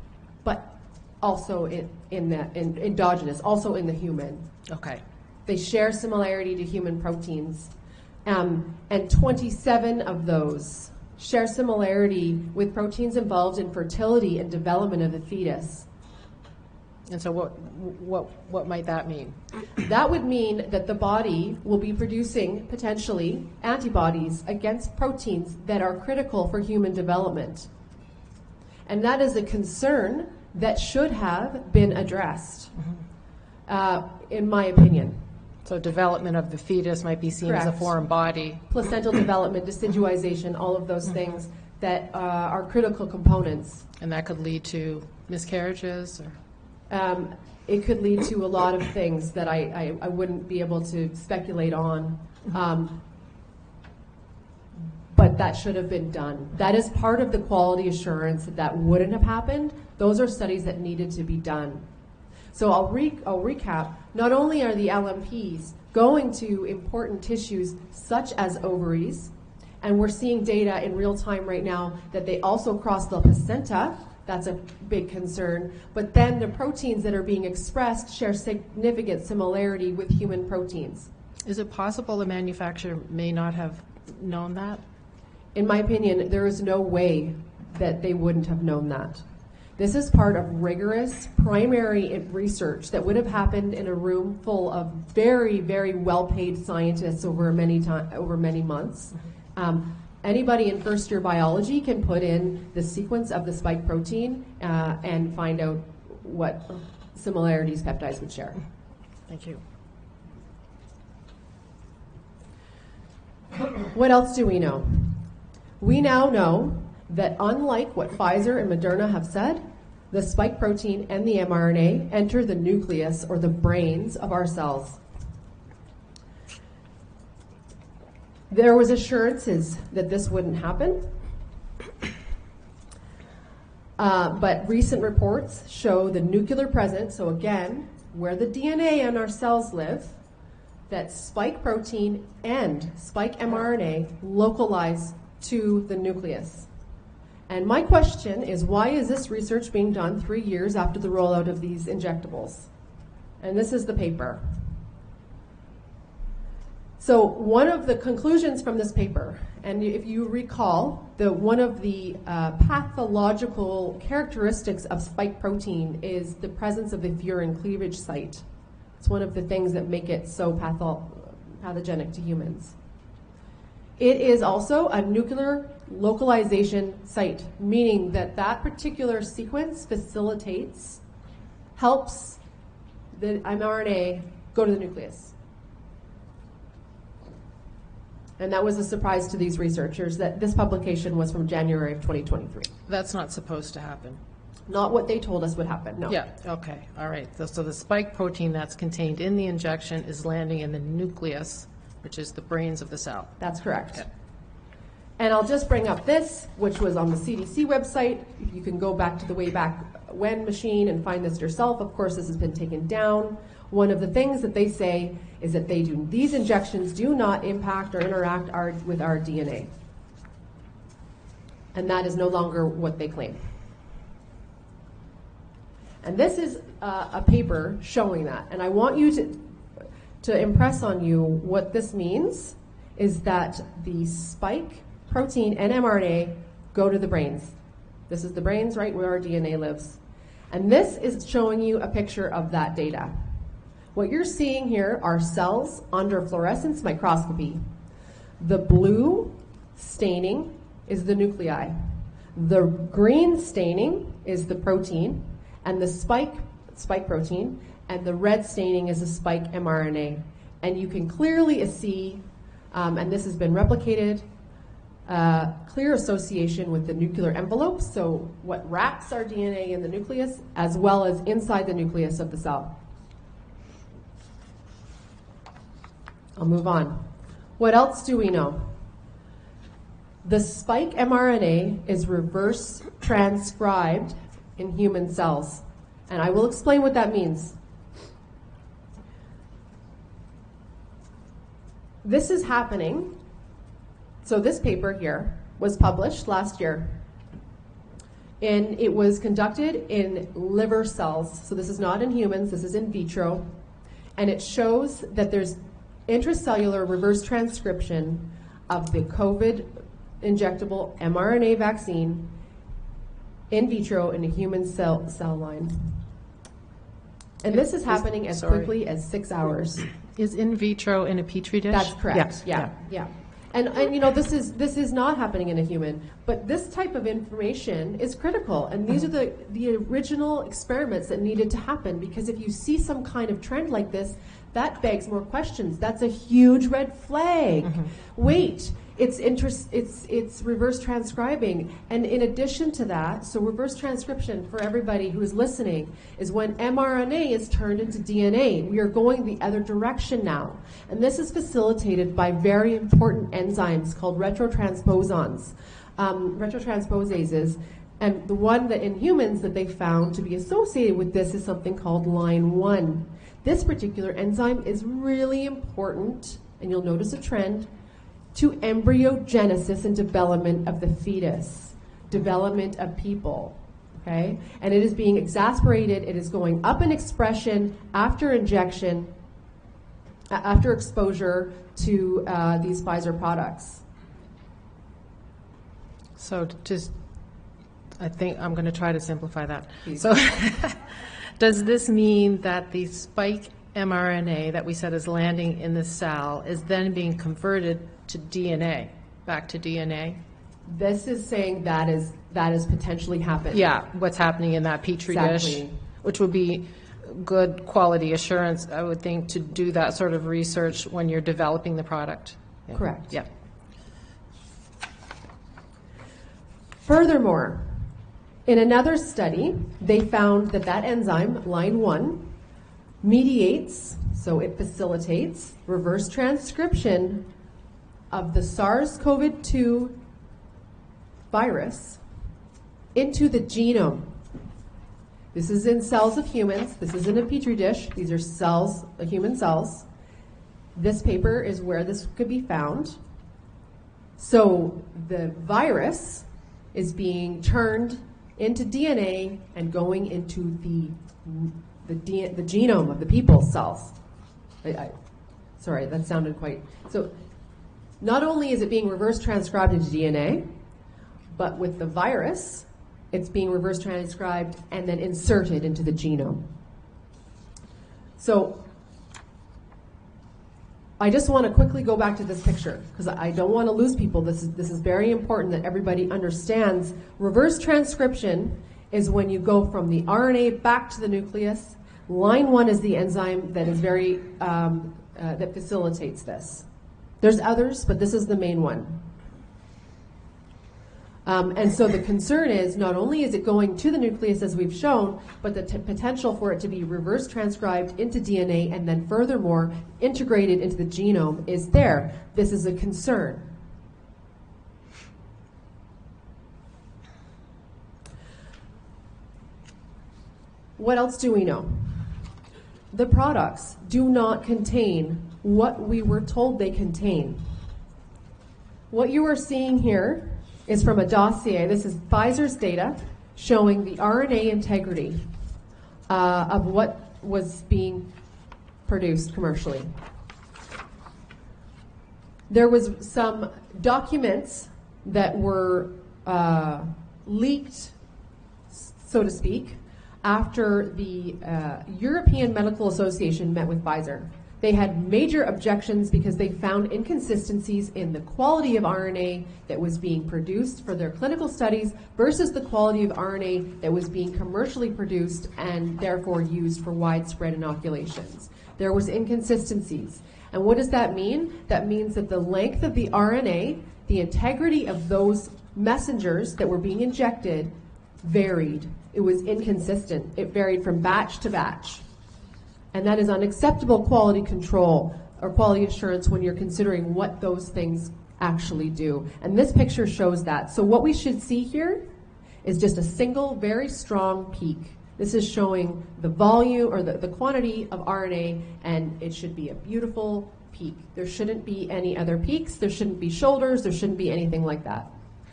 but also in endogenous, also in the human. Okay. They share similarity to human proteins. And 27 of those share similarity with proteins involved in fertility and development of the fetus. And so what might that mean? That would mean that the body will be producing, potentially, antibodies against proteins that are critical for human development. And that is a concern that should have been addressed, in my opinion. So development of the fetus might be seen as a Correct. foreign body. Placental development, deciduization, all of those things that are critical components. And that could lead to miscarriages? Or? It could lead to a lot of things that I wouldn't be able to speculate on. But that should have been done. That is part of the quality assurance that wouldn't have happened. Those are studies that needed to be done. So I'll recap. Not only are the LMPs going to important tissues such as ovaries, and we're seeing data in real time right now that they also cross the placenta. That's a big concern. But then the proteins that are being expressed share significant similarity with human proteins. Is it possible the manufacturer may not have known that? In my opinion, there is no way that they wouldn't have known that. This is part of rigorous primary research that would have happened in a room full of very, very well-paid scientists over many months. Anybody in first-year biology can put in the sequence of the spike protein and find out what similarities peptides would share. Thank you. What else do we know? We now know that unlike what Pfizer and Moderna have said, the spike protein and the mRNA enter the nucleus or the brains of our cells. There was assurances that this wouldn't happen, but recent reports show the nuclear presence, so again, where the DNA in our cells live, that spike protein and spike mRNA localize to the nucleus. And my question is, why is this research being done 3 years after the rollout of these injectables? And this is the paper. So one of the conclusions from this paper, and if you recall, one of the pathological characteristics of spike protein is the presence of the furin cleavage site. It's one of the things that make it so pathogenic to humans. It is also a nuclear localization site, meaning that that particular sequence facilitates, helps the mRNA go to the nucleus. And that was a surprise to these researchers that this publication was from January of 2023. That's not supposed to happen. Not what they told us would happen, no. Yeah, okay, all right. So the spike protein that's contained in the injection is landing in the nucleus, which is the brains of the cell. That's correct. Okay. And I'll just bring up this, which was on the CDC website. You can go back to the way back when machine and find this yourself. Of course, this has been taken down. One of the things that they say is that these injections do not impact or interact with our DNA. And that is no longer what they claim. And this is a paper showing that. And I want you to impress on you what this means is that the spike protein and mRNA go to the brains. This is the brains, right, where our DNA lives. And this is showing you a picture of that data. What you're seeing here are cells under fluorescence microscopy. The blue staining is the nuclei. The green staining is the protein, and the spike protein, and the red staining is the spike mRNA. And you can clearly see, and this has been replicated, clear association with the nuclear envelope, so what wraps our DNA in the nucleus, as well as inside the nucleus of the cell. I'll move on. What else do we know? The spike mRNA is reverse transcribed in human cells, and I will explain what that means. This is happening. So this paper here was published last year, and it was conducted in liver cells. So this is not in humans, this is in vitro, and it shows that there's intracellular reverse transcription of the COVID injectable mRNA vaccine in vitro in a human cell line. And this is happening as quickly as 6 hours. Is in vitro in a petri dish? That's correct. Yeah. And this is not happening in a human, but this type of information is critical. And these are the original experiments that needed to happen, because if you see some kind of trend like this, that begs more questions. That's a huge red flag. Wait, it's reverse transcribing. And in addition to that, so reverse transcription, for everybody who is listening, is when mRNA is turned into DNA. We are going the other direction now. And this is facilitated by very important enzymes called retrotransposases. And the one that in humans that they found to be associated with this is something called line 1. This particular enzyme is really important, and you'll notice a trend, to embryogenesis and development of the fetus, development of people, okay? And it is being exacerbated. It is going up in expression after injection, after exposure to these Pfizer products. So I think I'm going to try to simplify that. Please. So does this mean that the spike mRNA that we said is landing in the cell is then being converted to DNA, back to DNA? This is saying that is potentially happening. Yeah, what's happening in that petri dish, which would be good quality assurance, I would think, to do that sort of research when you're developing the product. Yeah. Correct. Yeah. Furthermore, in another study, they found that enzyme, line 1, mediates, so it facilitates, reverse transcription of the SARS-CoV-2 virus into the genome. This is in cells of humans. This is in a petri dish. These are cells, human cells. This paper is where this could be found. So the virus is being turned into DNA and going into the genome of the people's cells. Sorry, that sounded quite... So not only is it being reverse transcribed into DNA, but with the virus, it's being reverse transcribed and then inserted into the genome. So I just want to quickly go back to this picture because I don't want to lose people. This is very important that everybody understands. Reverse transcription is when you go from the RNA back to the nucleus. Line 1 is the enzyme that is very that facilitates this. There's others, but this is the main one. And so the concern is not only is it going to the nucleus as we've shown, but the potential for it to be reverse transcribed into DNA and then furthermore integrated into the genome is there. This is a concern. What else do we know? The products do not contain what we were told they contain. What you are seeing here is from a dossier. This is Pfizer's data showing the RNA integrity of what was being produced commercially. There was some documents that were leaked, so to speak, after the European Medical Association met with Pfizer. They had major objections because they found inconsistencies in the quality of RNA that was being produced for their clinical studies versus the quality of RNA that was being commercially produced and therefore used for widespread inoculations. There was inconsistencies. And what does that mean? That means that the length of the RNA, the integrity of those messengers that were being injected varied. It was inconsistent. It varied from batch to batch. And that is unacceptable quality control or quality assurance when you're considering what those things actually do. And this picture shows that. So what we should see here is just a single, very strong peak. This is showing the volume or the quantity of RNA, and it should be a beautiful peak. There shouldn't be any other peaks. There shouldn't be shoulders. There shouldn't be anything like that.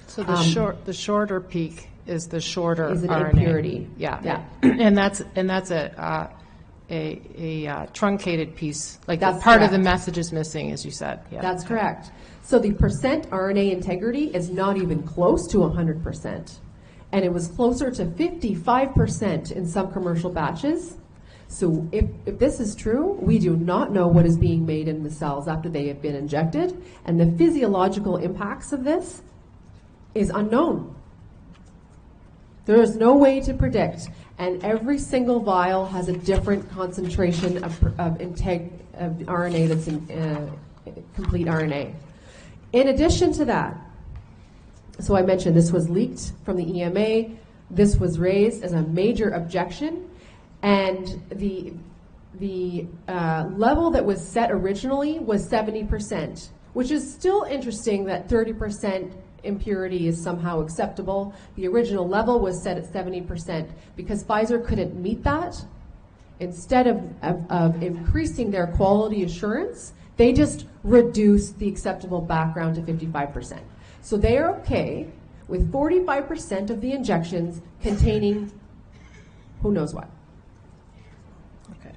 So the shorter peak is the shorter is an RNA. impurity. Yeah. Yeah. and that's a truncated piece, like That's part of the correct. message is missing, as you said. Yeah. That's correct. So the percent RNA integrity is not even close to 100%. And it was closer to 55% in some commercial batches. So if this is true, we do not know what is being made in the cells after they have been injected, and the physiological impacts of this is unknown. There is no way to predict, and every single vial has a different concentration of RNA that's in complete RNA. In addition to that, so I mentioned this was leaked from the EMA. This was raised as a major objection, and the level that was set originally was 70%, which is still interesting that 30% impurity is somehow acceptable. The original level was set at 70% because Pfizer couldn't meet that. Instead of increasing their quality assurance, they just reduced the acceptable background to 55%. So they are okay with 45% of the injections containing who knows what. Okay.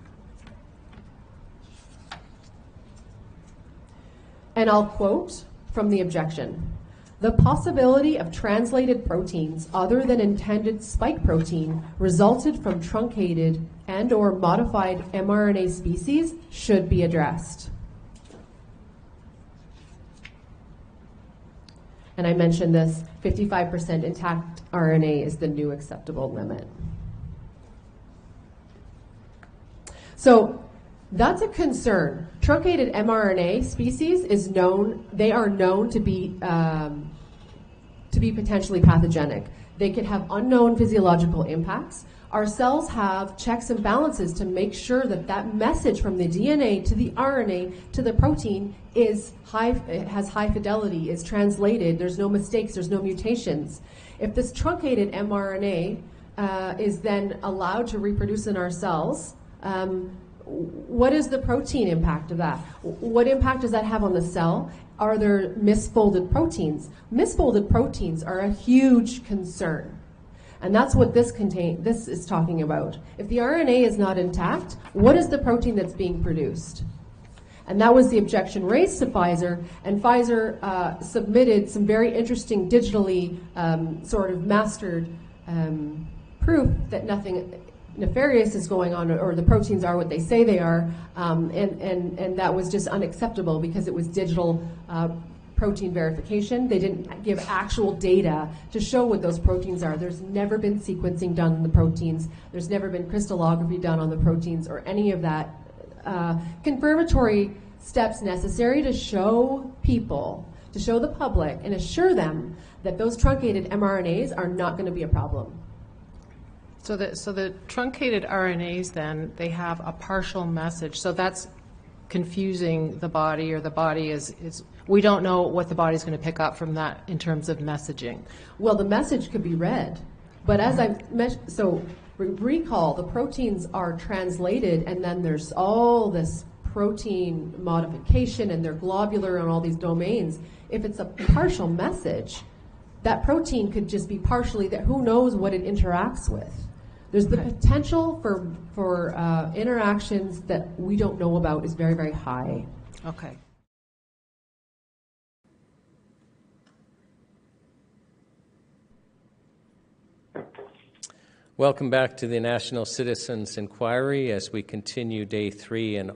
And I'll quote from the objection. The possibility of translated proteins other than intended spike protein resulted from truncated and/or modified mRNA species should be addressed. And I mentioned this, 55% intact RNA is the new acceptable limit. So that's a concern. Truncated mRNA species is known, they are known to be potentially pathogenic. They can have unknown physiological impacts. Our cells have checks and balances to make sure that that message from the DNA to the RNA to the protein is has high fidelity, is translated, there's no mistakes, there's no mutations. If this truncated mRNA is then allowed to reproduce in our cells, what is the protein impact of that? What impact does that have on the cell? Are there misfolded proteins? Misfolded proteins are a huge concern. And that's what this is talking about. If the RNA is not intact, what is the protein that's being produced? And that was the objection raised to Pfizer, and Pfizer submitted some very interesting digitally sort of mastered proof that nothing nefarious is going on, or the proteins are what they say they are, and that was just unacceptable because it was digital protein verification. They didn't give actual data to show what those proteins are. There's never been sequencing done on the proteins. There's never been crystallography done on the proteins or any of that confirmatory steps necessary to show people, to show the public and assure them that those truncated mRNAs are not going to be a problem. So the truncated RNAs then, they have a partial message. So that's confusing the body, or the body is we don't know what the body's going to pick up from that in terms of messaging. Well, the message could be read, but as I mentioned, so recall, the proteins are translated, and then there's all this protein modification, and they're globular on all these domains. If it's a partial message, that protein could just be partially there. Who knows what it interacts with? There's the potential for interactions that we don't know about is very, very high. Okay. Welcome back to the National Citizens Inquiry as we continue day 3 in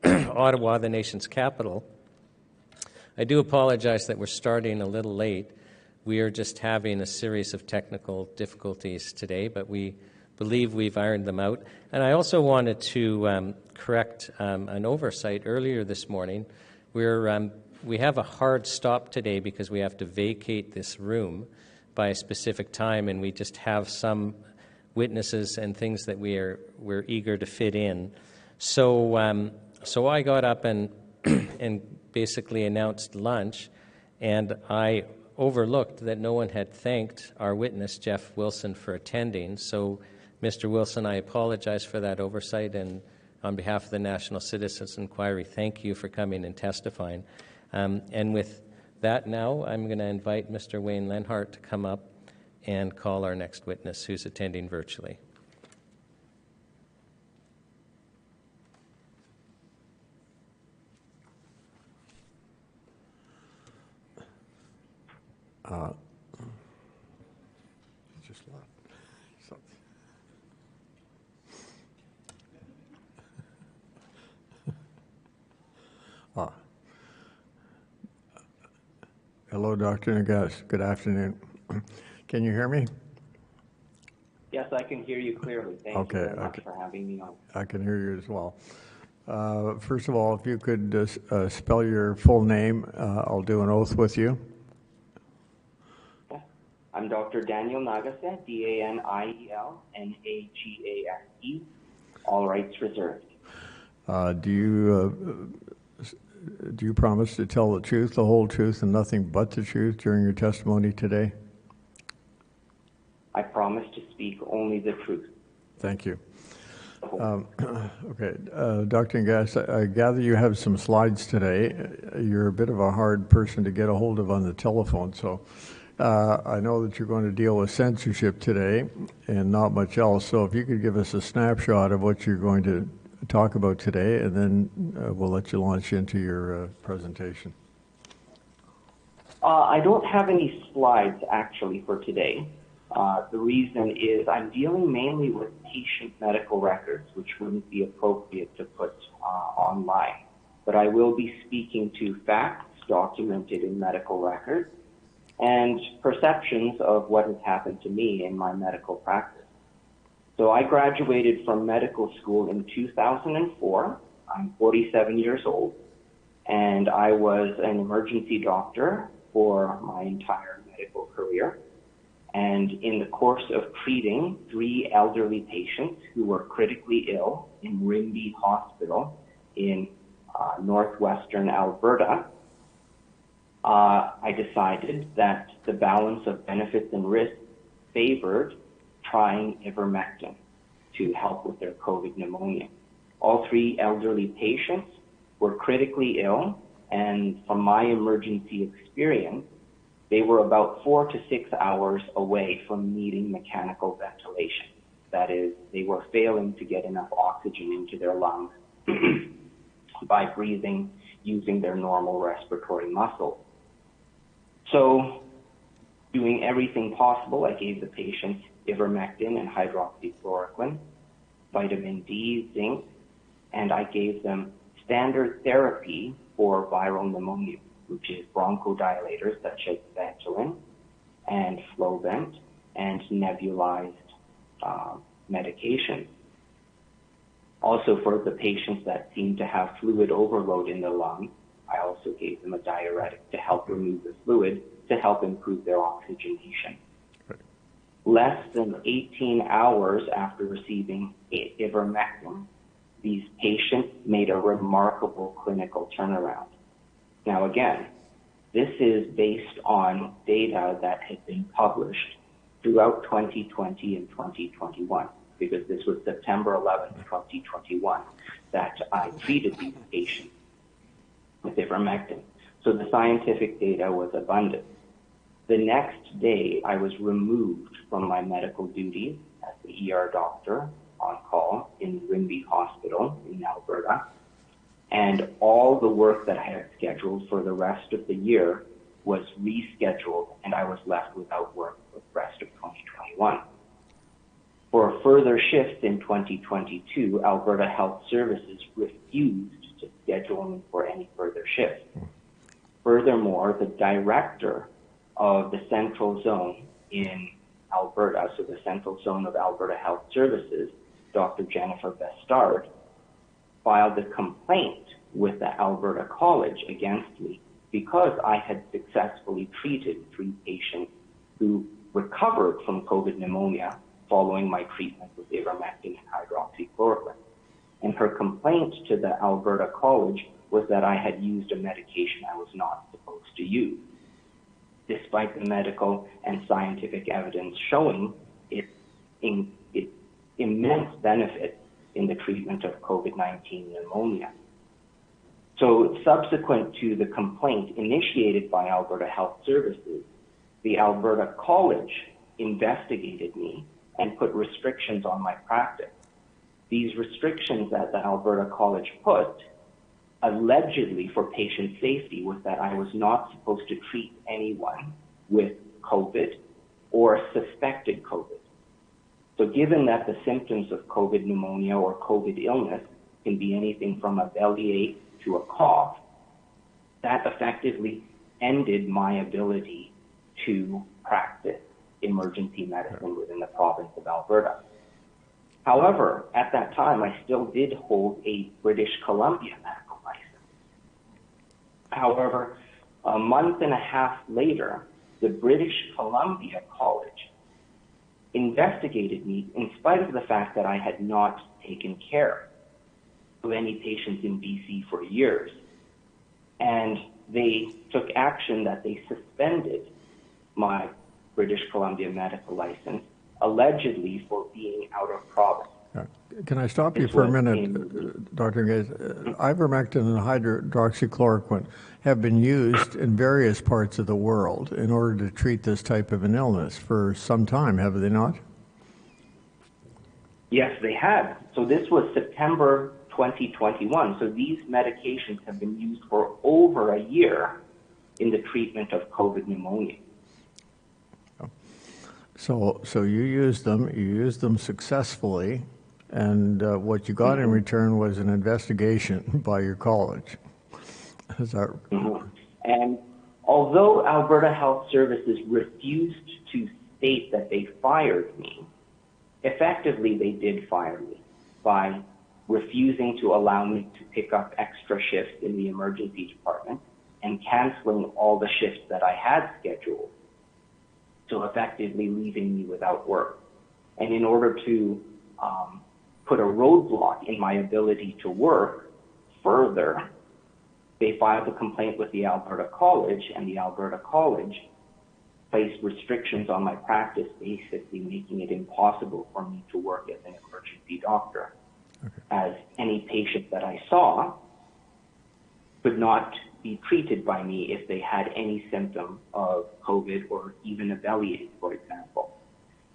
Ottawa, the nation's capital. I do apologize that we're starting a little late. We are just having a series of technical difficulties today, but we believe we've ironed them out. And I also wanted to correct an oversight earlier this morning. We have a hard stop today because we have to vacate this room by a specific time, and we just have some witnesses and things that we're eager to fit in. So I got up and basically announced lunch, and I overlooked that no one had thanked our witness, Jeff Wilson, for attending. So, Mr. Wilson, I apologize for that oversight, and on behalf of the National Citizens Inquiry, thank you for coming and testifying. And with that now, I'm going to invite Mr. Wayne Lenhart to come up and call our next witness, who's attending virtually. Hello, Dr. Nagas. Good afternoon. Can you hear me? Yes, I can hear you clearly. Thank you very much for having me on. I can hear you as well. First of all, if you could spell your full name, I'll do an oath with you. I'm Dr. Daniel Nagase, D-A-N-I-E-L-N-A-G-A-S-E, all rights reserved. Do you promise to tell the truth, the whole truth, and nothing but the truth during your testimony today? I promise to speak only the truth. Thank you. Okay, Dr. Nagas, I gather you have some slides today. You're a bit of a hard person to get a hold of on the telephone, so I know that you're going to deal with censorship today and not much else. So if you could give us a snapshot of what you're going to talk about today, and then we'll let you launch into your presentation. I don't have any slides actually for today. The reason is I'm dealing mainly with patient medical records, which wouldn't be appropriate to put online. But I will be speaking to facts documented in medical records and perceptions of what has happened to me in my medical practice. So I graduated from medical school in 2004. I'm 47 years old, and I was an emergency doctor for my entire medical career. And in the course of treating 3 elderly patients who were critically ill in Rimbey Hospital in northwestern Alberta, I decided that the balance of benefits and risks favored trying ivermectin to help with their COVID pneumonia. All 3 elderly patients were critically ill, and from my emergency experience, they were about 4 to 6 hours away from needing mechanical ventilation. That is, they were failing to get enough oxygen into their lungs by breathing using their normal respiratory muscles. So, doing everything possible, I gave the patients ivermectin and hydroxychloroquine, vitamin D, zinc, and I gave them standard therapy for viral pneumonia, which is bronchodilators such as Ventolin and Flovent and nebulized medication. Also, for the patients that seem to have fluid overload in the lungs, I also gave them a diuretic to help remove the fluid to help improve their oxygenation. Right. Less than 18 hours after receiving ivermectin, these patients made a remarkable clinical turnaround. Now again, this is based on data that had been published throughout 2020 and 2021, because this was September 11th, 2021, that I treated these patients with ivermectin. So the scientific data was abundant. The next day, I was removed from my medical duties as the ER doctor on call in Rimbey Hospital in Alberta. And all the work that I had scheduled for the rest of the year was rescheduled, and I was left without work for the rest of 2021. For further shifts in 2022, Alberta Health Services refused to schedule me for any further shifts. Furthermore, the director of the Central Zone in Alberta, so the Central Zone of Alberta Health Services, Dr. Jennifer Bestard, filed a complaint with the Alberta College against me because I had successfully treated 3 patients who recovered from COVID pneumonia following my treatment with ivermectin and hydroxychloroquine. And her complaint to the Alberta College was that I had used a medication I was not supposed to use, despite the medical and scientific evidence showing its immense benefit in the treatment of COVID-19 pneumonia. So subsequent to the complaint initiated by Alberta Health Services, the Alberta College investigated me and put restrictions on my practice. These restrictions that the Alberta College put, allegedly for patient safety, was that I was not supposed to treat anyone with COVID or suspected COVID. So given that the symptoms of COVID pneumonia or COVID illness can be anything from a bellyache to a cough, that effectively ended my ability to practice emergency medicine within the province of Alberta. However, at that time, I still did hold a British Columbia medical license. However, a month and a half later, the British Columbia College investigated me in spite of the fact that I had not taken care of any patients in BC for years. And they took action that they suspended my British Columbia medical license, allegedly for being out of province. Can I stop you for a minute, Dr. Gaze? Ivermectin and hydroxychloroquine have been used in various parts of the world in order to treat this type of an illness for some time, have they not? Yes, they had. So this was September 2021. So these medications have been used for over a year in the treatment of COVID pneumonia. So you used them successfully, and what you got in return was an investigation by your college. Is that And although Alberta Health Services refused to state that they fired me, effectively they did fire me by refusing to allow me to pick up extra shifts in the emergency department and canceling all the shifts that I had scheduled, so effectively leaving me without work. And in order to put a roadblock in my ability to work further, they filed a complaint with the Alberta College, and the Alberta College placed restrictions on my practice, basically making it impossible for me to work as an emergency doctor. As any patient that I saw could not be treated by me if they had any symptom of COVID or even a bellyache, for example.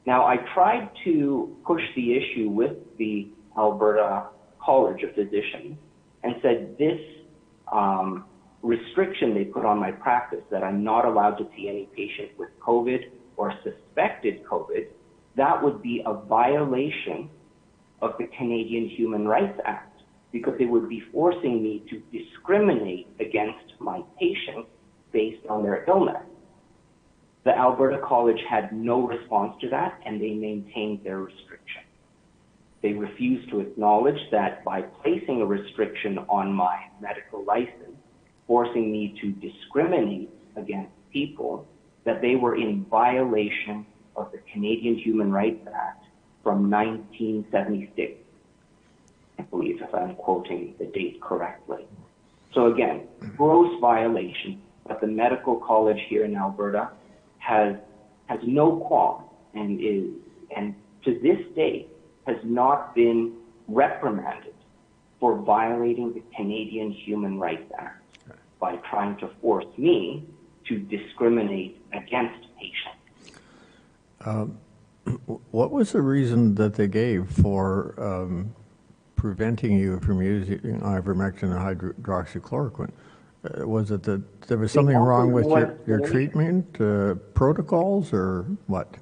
Now, I tried to push the issue with the Alberta College of Physicians and said this restriction they put on my practice, that I'm not allowed to see any patient with COVID or suspected COVID, that would be a violation of the Canadian Human Rights Act, because it would be forcing me to discriminate against my patients based on their illness. The Alberta College had no response to that, and they maintained their restriction. They refused to acknowledge that by placing a restriction on my medical license, forcing me to discriminate against people, that they were in violation of the Canadian Human Rights Act from 1976, I believe, if I'm quoting the date correctly. So again, gross violation, but the medical college here in Alberta has no qualm and to this day has not been reprimanded for violating the Canadian Human Rights Act by trying to force me to discriminate against patients. What was the reason that they gave for preventing you from using ivermectin and hydroxychloroquine? Was it that there was something wrong with your treatment protocols, or what?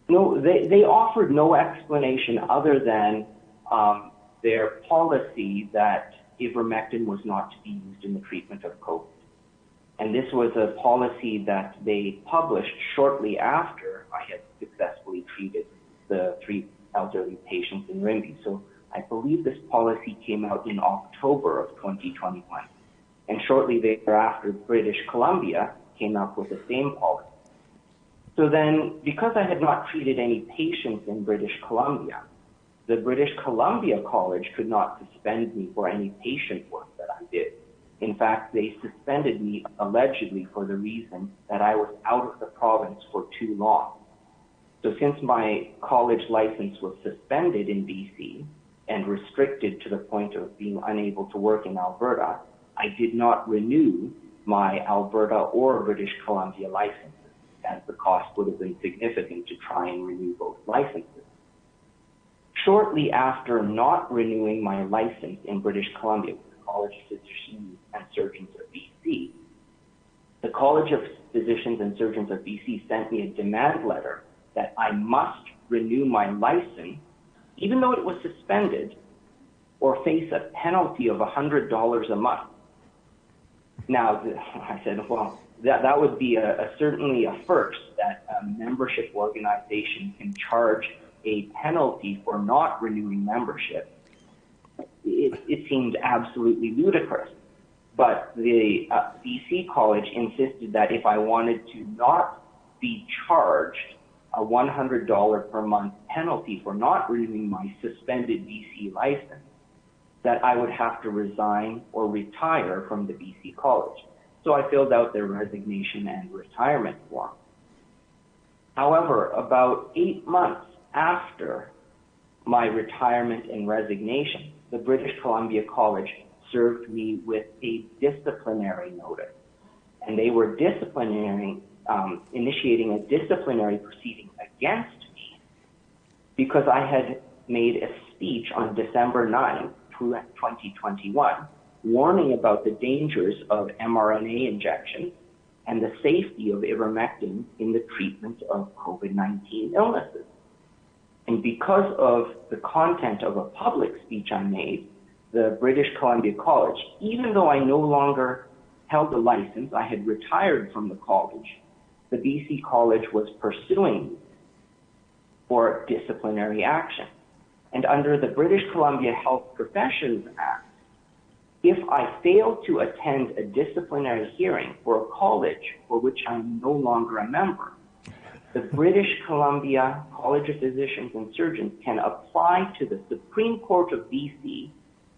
No, they offered no explanation other than their policy that ivermectin was not to be used in the treatment of COVID. And this was a policy that they published shortly after I had successfully treated the 3 elderly patients in Rimby. So I believe this policy came out in October of 2021. And shortly thereafter, British Columbia came up with the same policy. So then, because I had not treated any patients in British Columbia, the British Columbia College could not suspend me for any patient work that I did. In fact, they suspended me allegedly for the reason that I was out of the province for too long. So since my college license was suspended in BC and restricted to the point of being unable to work in Alberta, I did not renew my Alberta or British Columbia licenses, as the cost would have been significant to try and renew both licenses. Shortly after not renewing my license in British Columbia with the College of Physicians and Surgeons of BC, the College of Physicians and Surgeons of BC sent me a demand letter that I must renew my license, even though it was suspended, or face a penalty of $100 a month. Now, I said, well, that would be certainly a first, that a membership organization can charge a penalty for not renewing membership. It seemed absolutely ludicrous. But the BC College insisted that if I wanted to not be charged a $100 per month penalty for not renewing my suspended BC license, that I would have to resign or retire from the BC College. So I filled out their resignation and retirement form. However, about 8 months after my retirement and resignation, the British Columbia College served me with a disciplinary notice. And they were initiating a disciplinary proceeding against me because I had made a speech on December 9, 2021, warning about the dangers of mRNA injections and the safety of ivermectin in the treatment of COVID-19 illnesses. And because of the content of a public speech I made, the British Columbia College, even though I no longer held a license, I had retired from the college, the BC College was pursuing me for disciplinary action. And under the British Columbia Health Professions Act, if I failed to attend a disciplinary hearing for a college for which I'm no longer a member, the British Columbia College of Physicians and Surgeons can apply to the Supreme Court of BC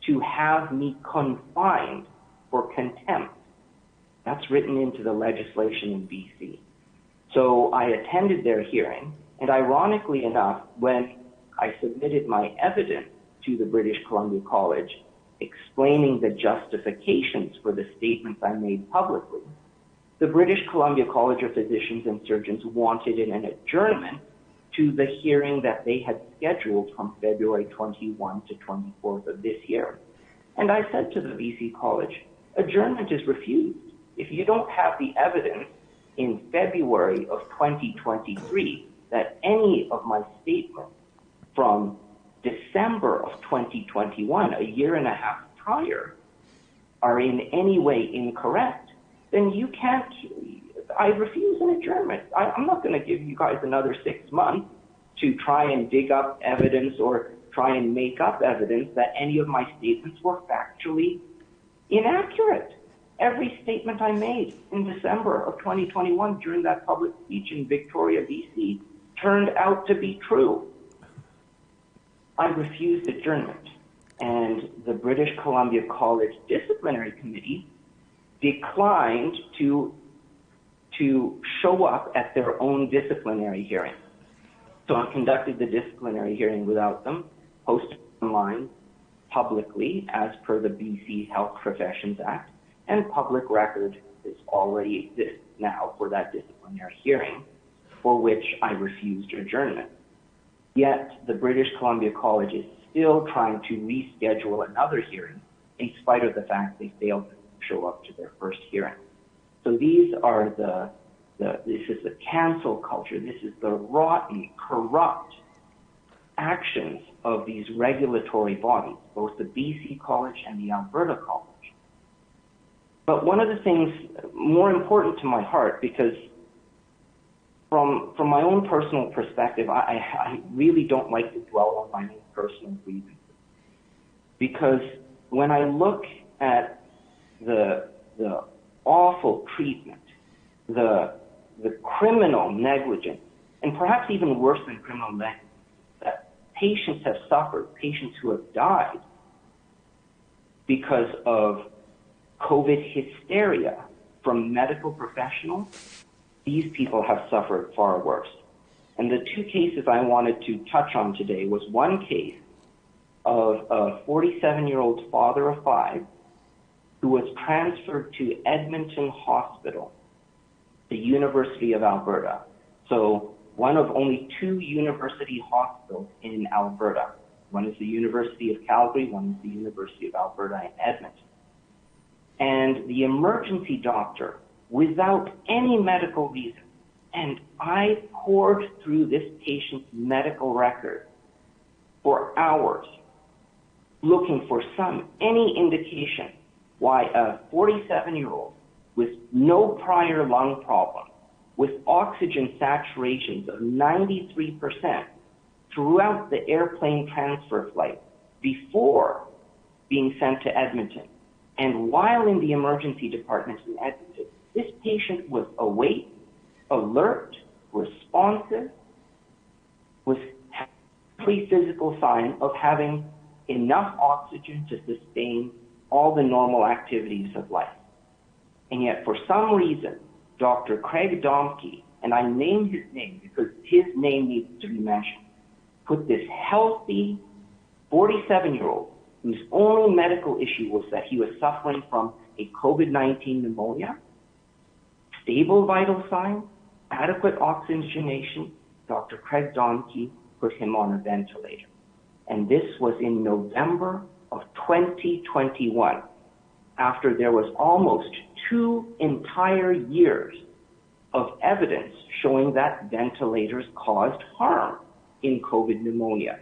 to have me confined for contempt. That's written into the legislation in BC. So I attended their hearing, and ironically enough, when I submitted my evidence to the British Columbia College explaining the justifications for the statements I made publicly, the British Columbia College of Physicians and Surgeons wanted an adjournment to the hearing that they had scheduled from February 21 to 24th of this year. And I said to the BC College, adjournment is refused. If you don't have the evidence in February of 2023 that any of my statements from December of 2021, a year and a half prior, are in any way incorrect, then you can't, I refuse an adjournment. I'm not going to give you guys another 6 months to try and dig up evidence or try and make up evidence that any of my statements were factually inaccurate. Every statement I made in December of 2021 during that public speech in Victoria, BC, turned out to be true. I refused adjournment, and the British Columbia College Disciplinary Committee declined to show up at their own disciplinary hearing. So I conducted the disciplinary hearing without them, posted online publicly as per the BC Health Professions Act, and public record is already exists now for that disciplinary hearing, for which I refused adjournment. Yet the British Columbia College is still trying to reschedule another hearing in spite of the fact they failed to show up to their first hearing. So these are this is the cancel culture, this is the rotten, corrupt actions of these regulatory bodies, both the BC College and the Alberta College. But one of the things more important to my heart, because from my own personal perspective, I really don't like to dwell on my own personal grievances. Because when I look at the awful treatment, the criminal negligence, and perhaps even worse than criminal negligence, that patients have suffered, patients who have died because of COVID hysteria from medical professionals, these people have suffered far worse. And the two cases I wanted to touch on today was one case of a 47-year-old father of 5 who was transferred to Edmonton Hospital, the University of Alberta. So one of only 2 university hospitals in Alberta. One is the University of Calgary, one is the University of Alberta in Edmonton. And the emergency doctor, without any medical reason, and I poured through this patient's medical record for hours, looking for any indication why a 47-year-old with no prior lung problem, with oxygen saturations of 93% throughout the airplane transfer flight before being sent to Edmonton. And while in the emergency department in Edmonton, this patient was awake, alert, responsive, with every physical sign of having enough oxygen to sustain all the normal activities of life. And yet, for some reason, Dr. Craig Domke, and I name his name because his name needs to be mentioned, put this healthy 47-year-old whose only medical issue was that he was suffering from a COVID-19 pneumonia, stable vital signs, adequate oxygenation. Dr. Craig Domke put him on a ventilator. And this was in November of 2021, after there was almost 2 entire years of evidence showing that ventilators caused harm in COVID pneumonia.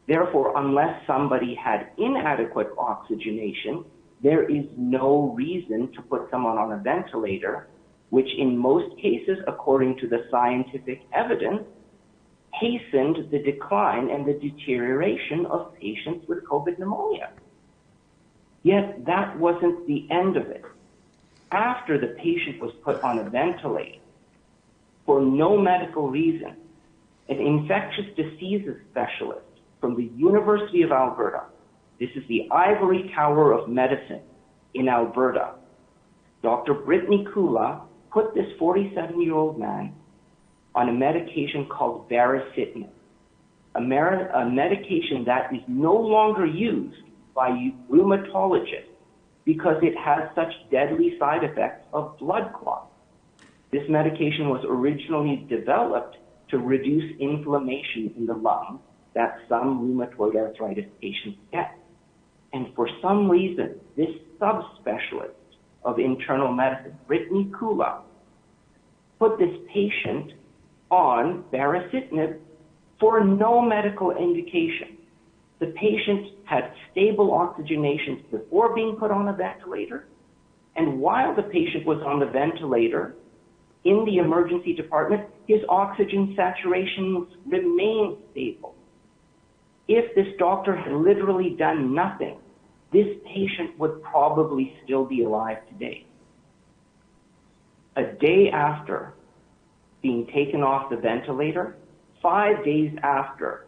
Therefore, unless somebody had inadequate oxygenation, there is no reason to put someone on a ventilator, which in most cases, according to the scientific evidence, hastened the decline and the deterioration of patients with COVID pneumonia. Yet that wasn't the end of it. After the patient was put on a ventilator, for no medical reason, an infectious diseases specialist from the University of Alberta, this is the ivory tower of medicine in Alberta, Dr. Brittany Kula put this 47-year-old man on a medication called baricitinib, a medication that is no longer used by rheumatologists because it has such deadly side effects of blood clots. This medication was originally developed to reduce inflammation in the lungs that some rheumatoid arthritis patients get. And for some reason, this subspecialist of internal medicine, Brittany Kula, put this patient on baricitinib for no medical indication. The patient had stable oxygenation before being put on a ventilator, and while the patient was on the ventilator in the emergency department, his oxygen saturations remained stable. If this doctor had literally done nothing, this patient would probably still be alive today. A day after being taken off the ventilator, 5 days after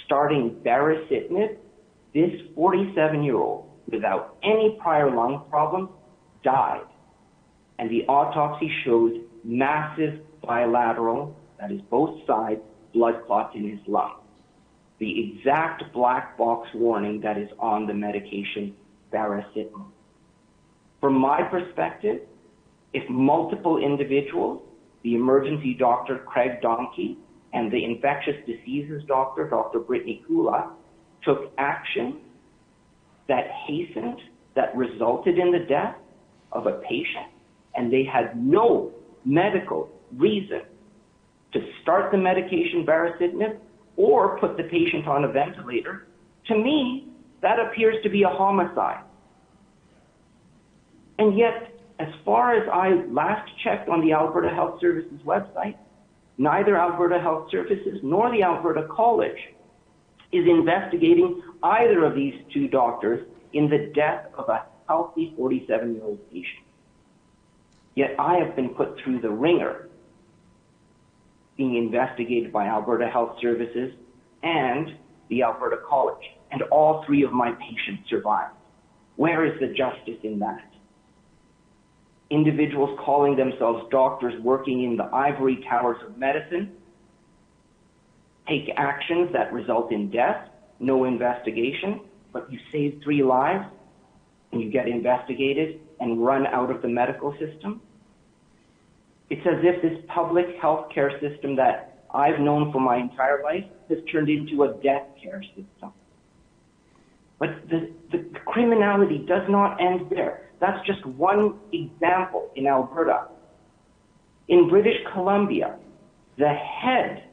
starting baricitinib, this 47-year-old, without any prior lung problems, died. And the autopsy shows massive bilateral, that is both sides, blood clots in his lung. The exact black box warning that is on the medication baricitinib. From my perspective, if multiple individuals, the emergency doctor Craig Domke and the infectious diseases doctor, Dr. Brittany Kula, took action that hastened, that resulted in the death of a patient, and they had no medical reason to start the medication baricitinib or put the patient on a ventilator, to me, that appears to be a homicide. And yet, as far as I last checked on the Alberta Health Services website, neither Alberta Health Services nor the Alberta College is investigating either of these two doctors in the death of a healthy 47-year-old patient. Yet I have been put through the ringer, being investigated by Alberta Health Services and the Alberta College, and all 3 of my patients survived. Where is the justice in that? Individuals calling themselves doctors working in the ivory towers of medicine take actions that result in death, no investigation, but you save 3 lives and you get investigated and run out of the medical system. It's as if this public health care system that I've known for my entire life has turned into a death care system. But the criminality does not end there. That's just one example in Alberta. In British Columbia, the head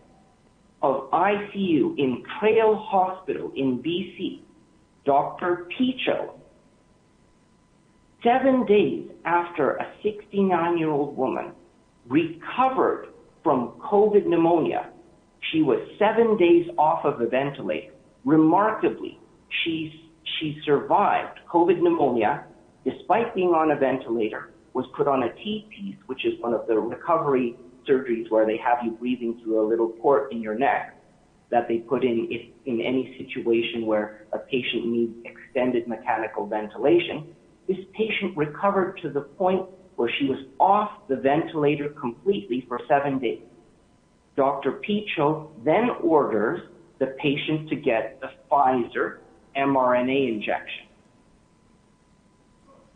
of ICU in Trail Hospital in BC, Dr. Picho, 7 days after a 69-year-old woman recovered from COVID pneumonia, she was 7 days off of a ventilator. Remarkably, she survived COVID pneumonia despite being on a ventilator, was put on a T-piece, which is one of the recovery surgeries where they have you breathing through a little port in your neck that they put in any situation where a patient needs extended mechanical ventilation. This patient recovered to the point where she was off the ventilator completely for 7 days. Dr. Pichot then orders the patient to get the Pfizer mRNA injection.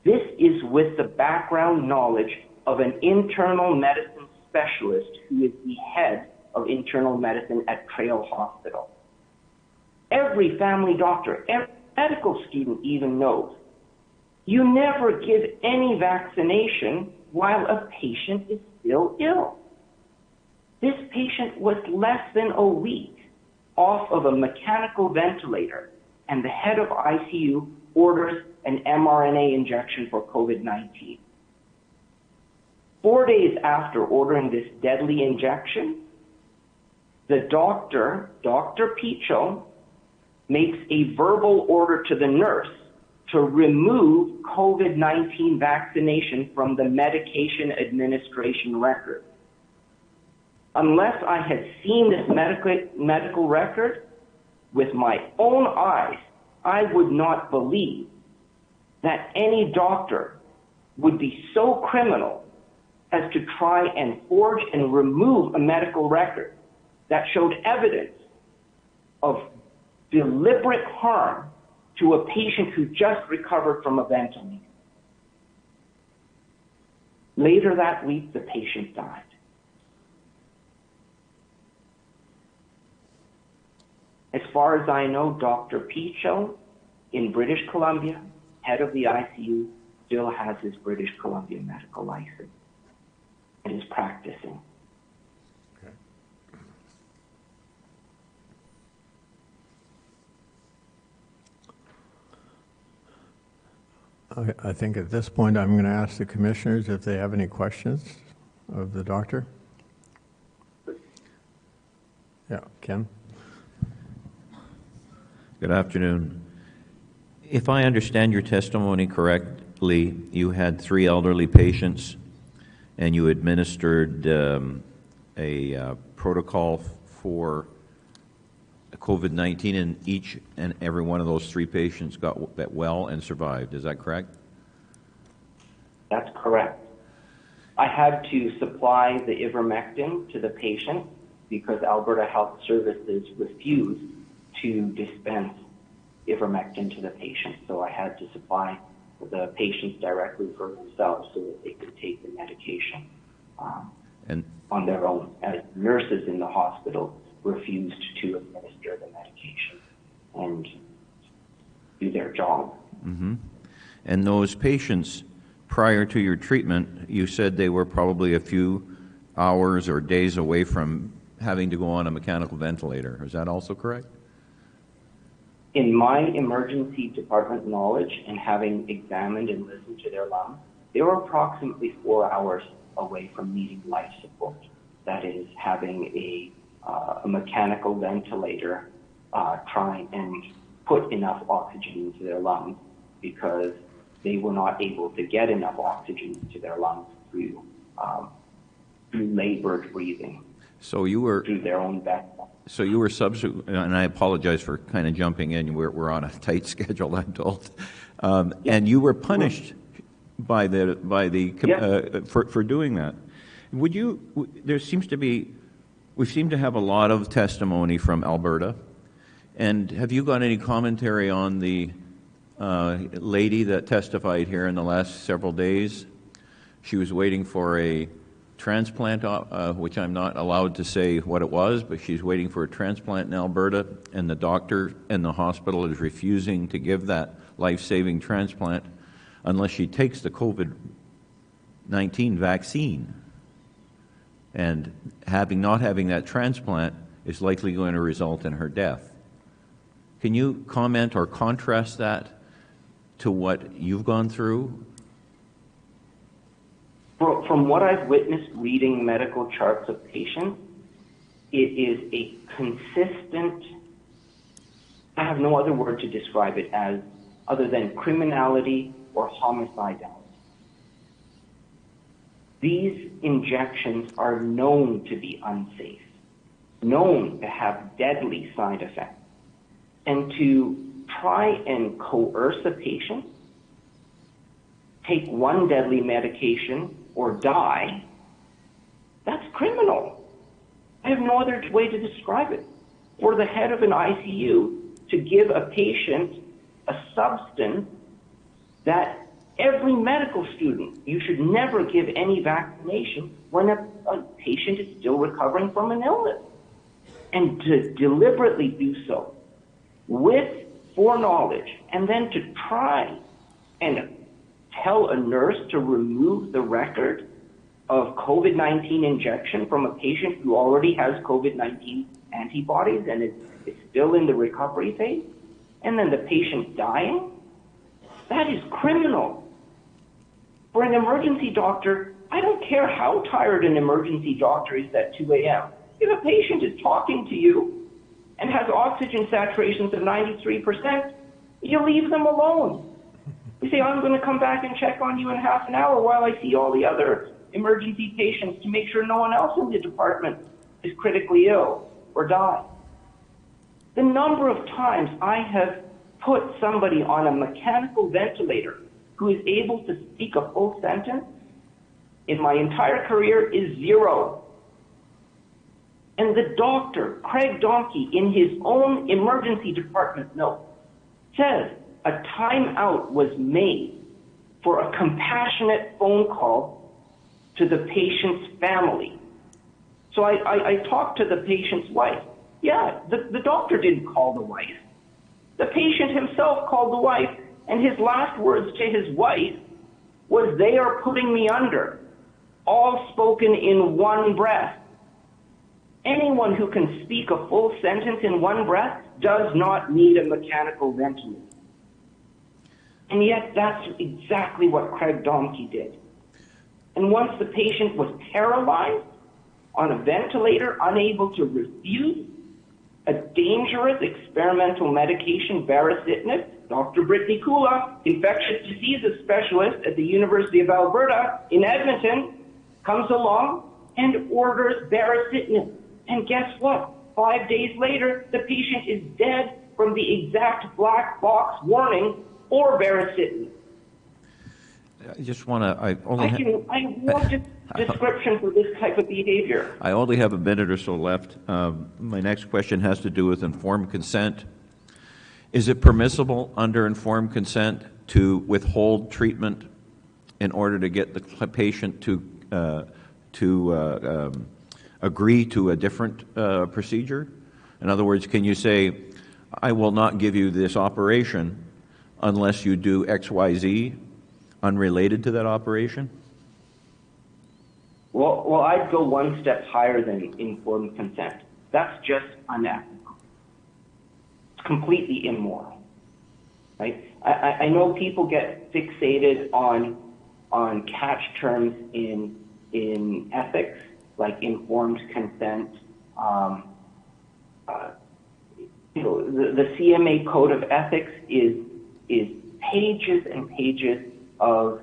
This is with the background knowledge of an internal medicine specialist who is the head of internal medicine at Trail Hospital. Every family doctor, every medical student even knows you never give any vaccination while a patient is still ill. This patient was less than a week off of a mechanical ventilator, and the head of ICU orders an mRNA injection for COVID-19. 4 days after ordering this deadly injection, the doctor, Dr. Pichot, makes a verbal order to the nurse to remove COVID-19 vaccination from the medication administration record. Unless I had seen this medical record with my own eyes, I would not believe that any doctor would be so criminal as to try and forge and remove a medical record that showed evidence of deliberate harm to a patient who just recovered from a ventilator. Later that week, the patient died. As far as I know, Dr. Pichot in British Columbia, head of the ICU, still has his British Columbia medical license and is practicing. I think at this point I'm going to ask the commissioners if they have any questions of the doctor. Yeah, Ken? Good afternoon. If I understand your testimony correctly, you had 3 elderly patients and you administered a protocol for COVID-19, and each and every one of those 3 patients got well and survived. Is that correct? That's correct. I had to supply the ivermectin to the patient because Alberta Health Services refused to dispense ivermectin to the patient. So I had to supply the patients directly for themselves so that they could take the medication on their own, as nurses in the hospital refused to administer the medication and do their job. Mm-hmm. And those patients, prior to your treatment, you said they were probably a few hours or days away from having to go on a mechanical ventilator. Is that also correct? In my emergency department knowledge and having examined and listened to their lungs, they were approximately 4 hours away from needing life support. That is, having a mechanical ventilator try and put enough oxygen into their lungs because they were not able to get enough oxygen into their lungs through labored breathing. So you were through their own back. So you were and I apologize for kind of jumping in. We're on a tight schedule, I'm told, and you were punished by for doing that. Would you? There seems to be. We seem to have a lot of testimony from Alberta, and have you got any commentary on the lady that testified here in the last several days? She was waiting for a transplant, which I'm not allowed to say what it was, but she's waiting for a transplant in Alberta, and the doctor and the hospital is refusing to give that life-saving transplant unless she takes the COVID-19 vaccine. And not having that transplant is likely going to result in her death. Can you comment or contrast that to what you've gone through From what I've witnessed reading medical charts of patients, it is a consistent, I have no other word to describe it as other than criminality or homicidality. These injections are known to be unsafe, known to have deadly side effects. And to try and coerce a patient, take one deadly medication or die, that's criminal. I have no other way to describe it. For the head of an ICU to give a patient a substance that every medical student, you should never give any vaccination when a patient is still recovering from an illness. And to deliberately do so with foreknowledge, and then to try and tell a nurse to remove the record of COVID-19 injection from a patient who already has COVID-19 antibodies and is still in the recovery phase, and then the patient dying, that is criminal. For an emergency doctor, I don't care how tired an emergency doctor is at 2 a.m. If a patient is talking to you and has oxygen saturations of 93%, you leave them alone. You say, I'm going to come back and check on you in half an hour while I see all the other emergency patients to make sure no one else in the department is critically ill or die. The number of times I have put somebody on a mechanical ventilator who is able to speak a full sentence in my entire career is 0. And the doctor, Craig Donkey, in his own emergency department note, says a timeout was made for a compassionate phone call to the patient's family. So I talked to the patient's wife. Yeah, the doctor didn't call the wife. The patient himself called the wife, and his last words to his wife was, "They are putting me under," all spoken in one breath. Anyone who can speak a full sentence in one breath does not need a mechanical ventilator. And yet that's exactly what Craig Donkey did. And once the patient was paralyzed on a ventilator, unable to refuse a dangerous experimental medication, baricitinib, Dr. Brittany Kula, infectious diseases specialist at the University of Alberta in Edmonton, comes along and orders baricitinib. And guess what? 5 days later, the patient is dead from the exact black box warning for baricitinib. I just want to, I want a description for this type of behavior. I only have a minute or so left. My next question has to do with informed consent. Is it permissible under informed consent to withhold treatment in order to get the patient to agree to a different procedure? In other words, can you say, I will not give you this operation unless you do X, Y, Z unrelated to that operation? Well, I'd go one step higher than informed consent. That's just unethical. It's completely immoral, right? I know people get fixated on catch terms in ethics, like informed consent. The CMA Code of Ethics is pages and pages of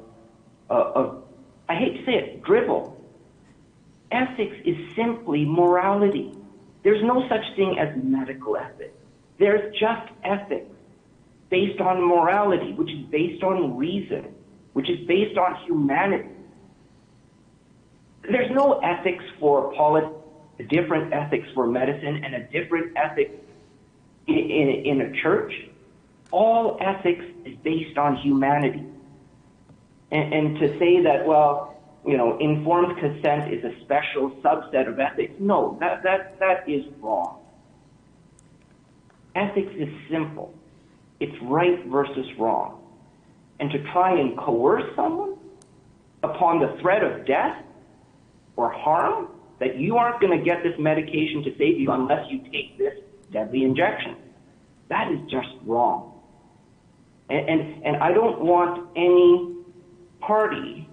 I hate to say it, drivel. Ethics is simply morality. There's no such thing as medical ethics. There's just ethics based on morality, which is based on reason, which is based on humanity. There's no ethics for politics, a different ethics for medicine, and a different ethics in a church. All ethics is based on humanity. And to say that, well, informed consent is a special subset of ethics, no, that is wrong. Ethics is simple. It's right versus wrong. And to try and coerce someone upon the threat of death or harm, that you aren't going to get this medication to save you unless you take this deadly injection, that is just wrong. And I don't want any party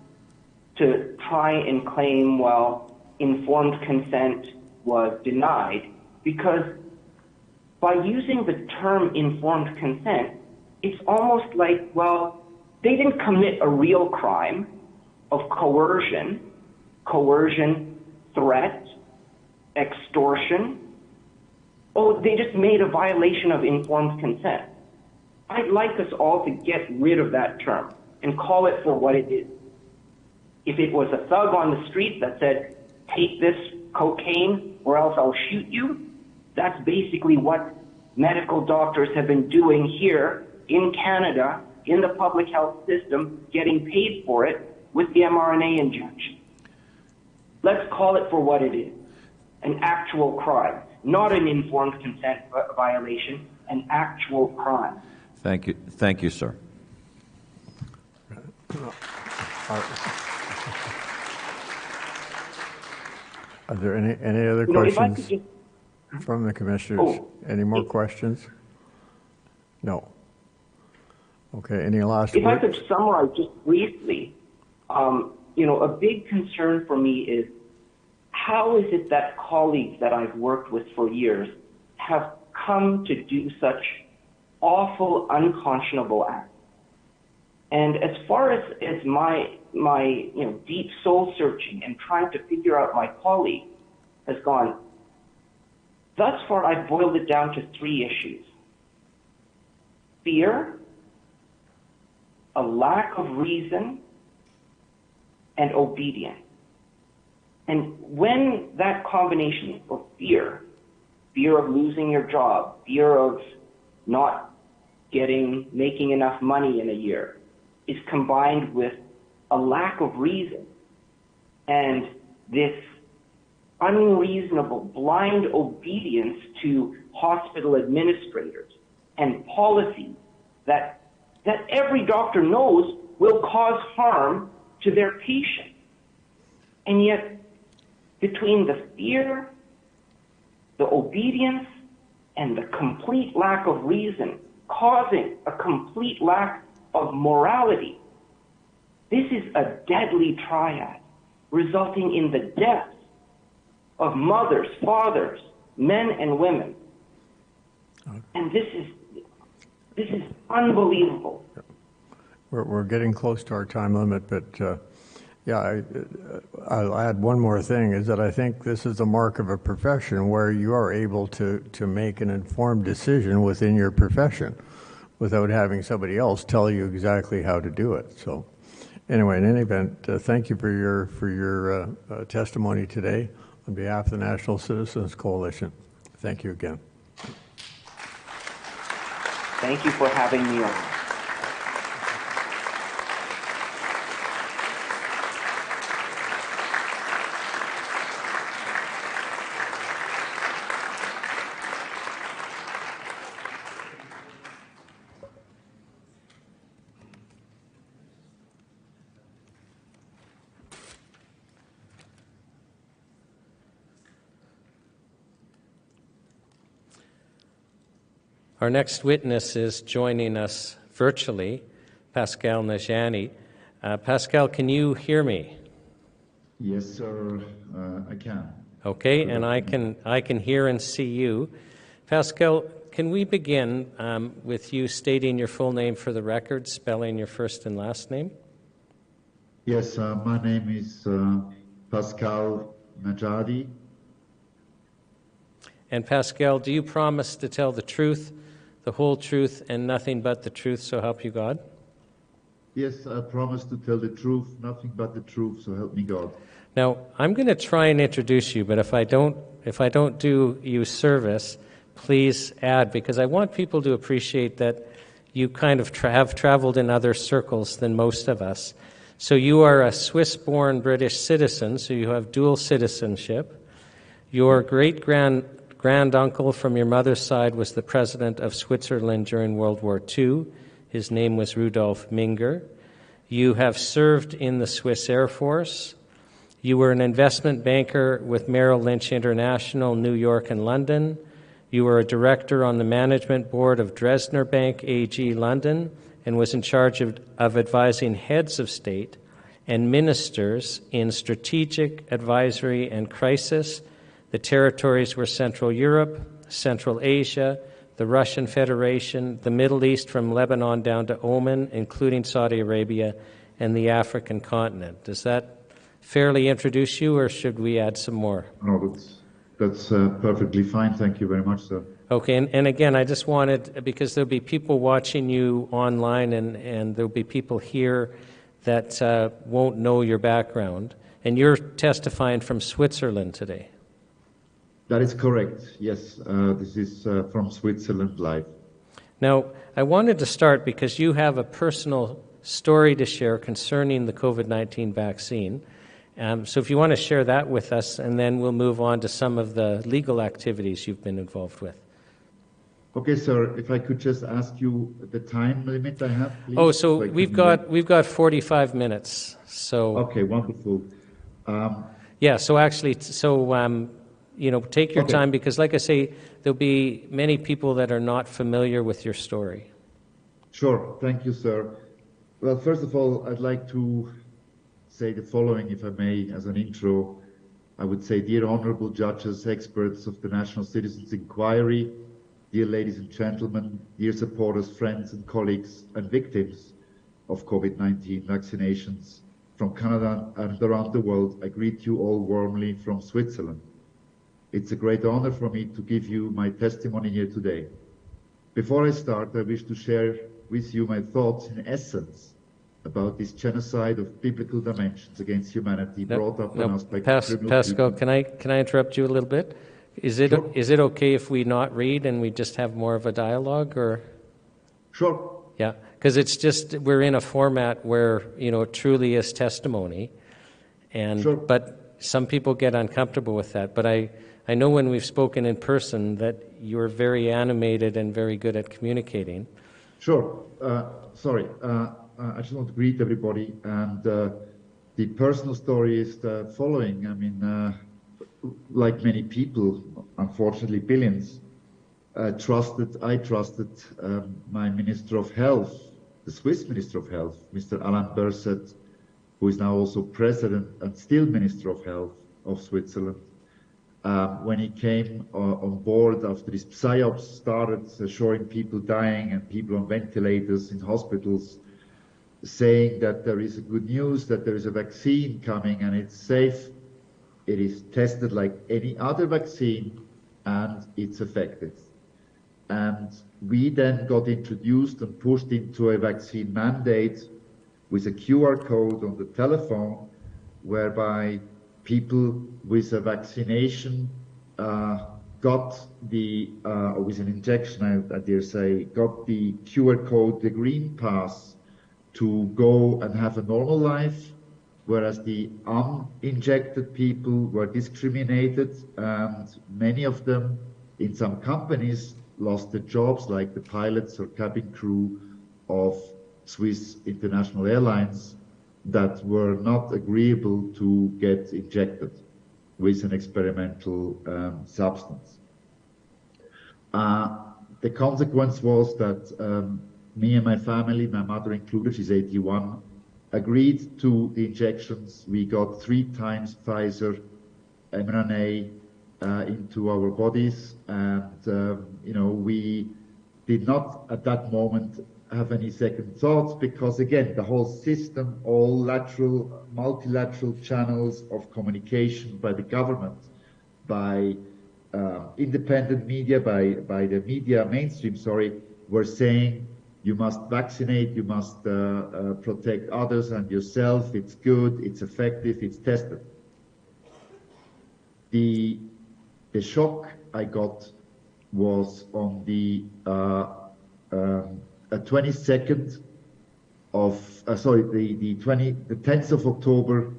to try and claim, well, informed consent was denied, because by using the term informed consent, it's almost like, well, they didn't commit a real crime of coercion, threat, extortion. Oh, they just made a violation of informed consent. I'd like us all to get rid of that term and call it for what it is. If it was a thug on the street that said, take this cocaine or else I'll shoot you, that's basically what medical doctors have been doing here in Canada, in the public health system, getting paid for it with the mRNA injection. Let's call it for what it is, an actual crime, not an informed consent violation, an actual crime. Thank you, sir. Are there any other questions from the commissioners? Any more questions? No. Okay, any last If words? I could summarize just briefly, a big concern for me is how is it that colleagues that I've worked with for years have come to do such awful, unconscionable acts? And as far as my deep soul searching and trying to figure out my colleague has gone, thus far I've boiled it down to 3 issues: fear, a lack of reason, and obedience. And when that combination of fear of losing your job, fear of not making enough money in a year, is combined with a lack of reason and this unreasonable, blind obedience to hospital administrators and policies that every doctor knows will cause harm to their patient. And yet, between the fear, the obedience, and the complete lack of reason, causing a complete lack of morality, this is a deadly triad, resulting in the deaths of mothers, fathers, men, and women. And this is unbelievable. We're getting close to our time limit, but I'll add one more thing, is that I think this is the mark of a profession where you are able to make an informed decision within your profession without having somebody else tell you exactly how to do it. So anyway, in any event, thank you for your testimony today on behalf of the National Citizens Coalition. Thank you again. Thank you for having me on. Our next witness is joining us virtually, Pascal Najani. Pascal, can you hear me? Yes, sir, I can. Okay, and I can hear and see you. Pascal, can we begin with you stating your full name for the record, spelling your first and last name? Yes, my name is Pascal Najadi. And Pascal, do you promise to tell the truth, the whole truth, and nothing but the truth, so help you God? Yes, I promise to tell the truth, nothing but the truth, so help me God. Now, I'm going to try and introduce you, but if I don't do you service, please add, because I want people to appreciate that you kind of have traveled in other circles than most of us. So you are a Swiss-born British citizen, so you have dual citizenship. Your great-granduncle from your mother's side was the president of Switzerland during World War II. His name was Rudolf Minger. You have served in the Swiss Air Force. You were an investment banker with Merrill Lynch International, New York and London. You were a director on the management board of Dresdner Bank AG, London, and was in charge of advising heads of state and ministers in strategic, advisory, and crisis. The territories were Central Europe, Central Asia, the Russian Federation, the Middle East from Lebanon down to Oman, including Saudi Arabia, and the African continent. Does that fairly introduce you, or should we add some more? No, that's perfectly fine. Thank you very much, sir. Okay, and again, I just wanted, because there'll be people watching you online and there'll be people here that won't know your background, and you're testifying from Switzerland today. That is correct, yes. This is from Switzerland live. Now, I wanted to start because you have a personal story to share concerning the COVID-19 vaccine. So if you want to share that with us, and then we'll move on to some of the legal activities you've been involved with. Okay, sir, if I could just ask you the time limit I have, please. Oh, so we've got 45 minutes. So okay, wonderful. Yeah, so actually, take your time, because like I say, there'll be many people that are not familiar with your story. Sure, thank you, sir. Well, first of all, I'd like to say the following, if I may, as an intro. I would say, dear honorable judges, experts of the National Citizens Inquiry, dear ladies and gentlemen, dear supporters, friends and colleagues and victims of COVID-19 vaccinations from Canada and around the world, I greet you all warmly from Switzerland. It's a great honor for me to give you my testimony here today. Before I start, I wish to share with you my thoughts in essence about this genocide of biblical dimensions against humanity brought up on us by Pascal, can I interrupt you a little bit? Is it okay if we not read and we just have more of a dialogue, or? Sure. Yeah, because it's just we're in a format where it truly is testimony, and sure. But some people get uncomfortable with that. But I know when we've spoken in person that you're very animated and very good at communicating. Sure. Sorry. I just want to greet everybody, and the personal story is the following. I mean, like many people, unfortunately billions, I trusted my Minister of Health, the Swiss Minister of Health, Mr. Alain Berset, who is now also President and still Minister of Health of Switzerland. When he came on board after this PSYOPs started, showing people dying and people on ventilators in hospitals, saying that there is good news, that there is a vaccine coming and it's safe. It is tested like any other vaccine and it's effective. And we then got introduced and pushed into a vaccine mandate with a QR code on the telephone, whereby people with a vaccination got the, with an injection, I dare say, got the QR code, the green pass, to go and have a normal life, whereas the uninjected people were discriminated, and many of them in some companies lost their jobs, like the pilots or cabin crew of Swiss International Airlines that were not agreeable to get injected with an experimental substance. The consequence was that me and my family, my mother included, she's 81, agreed to the injections. We got 3 times Pfizer mRNA into our bodies, and we did not at that moment have any second thoughts, because again, the whole system, all lateral, multilateral channels of communication by the government, by independent media, by the media mainstream, were saying, you must vaccinate, you must protect others and yourself, it's good, it's effective, it's tested. The shock I got was on the 22nd of, the 10th of October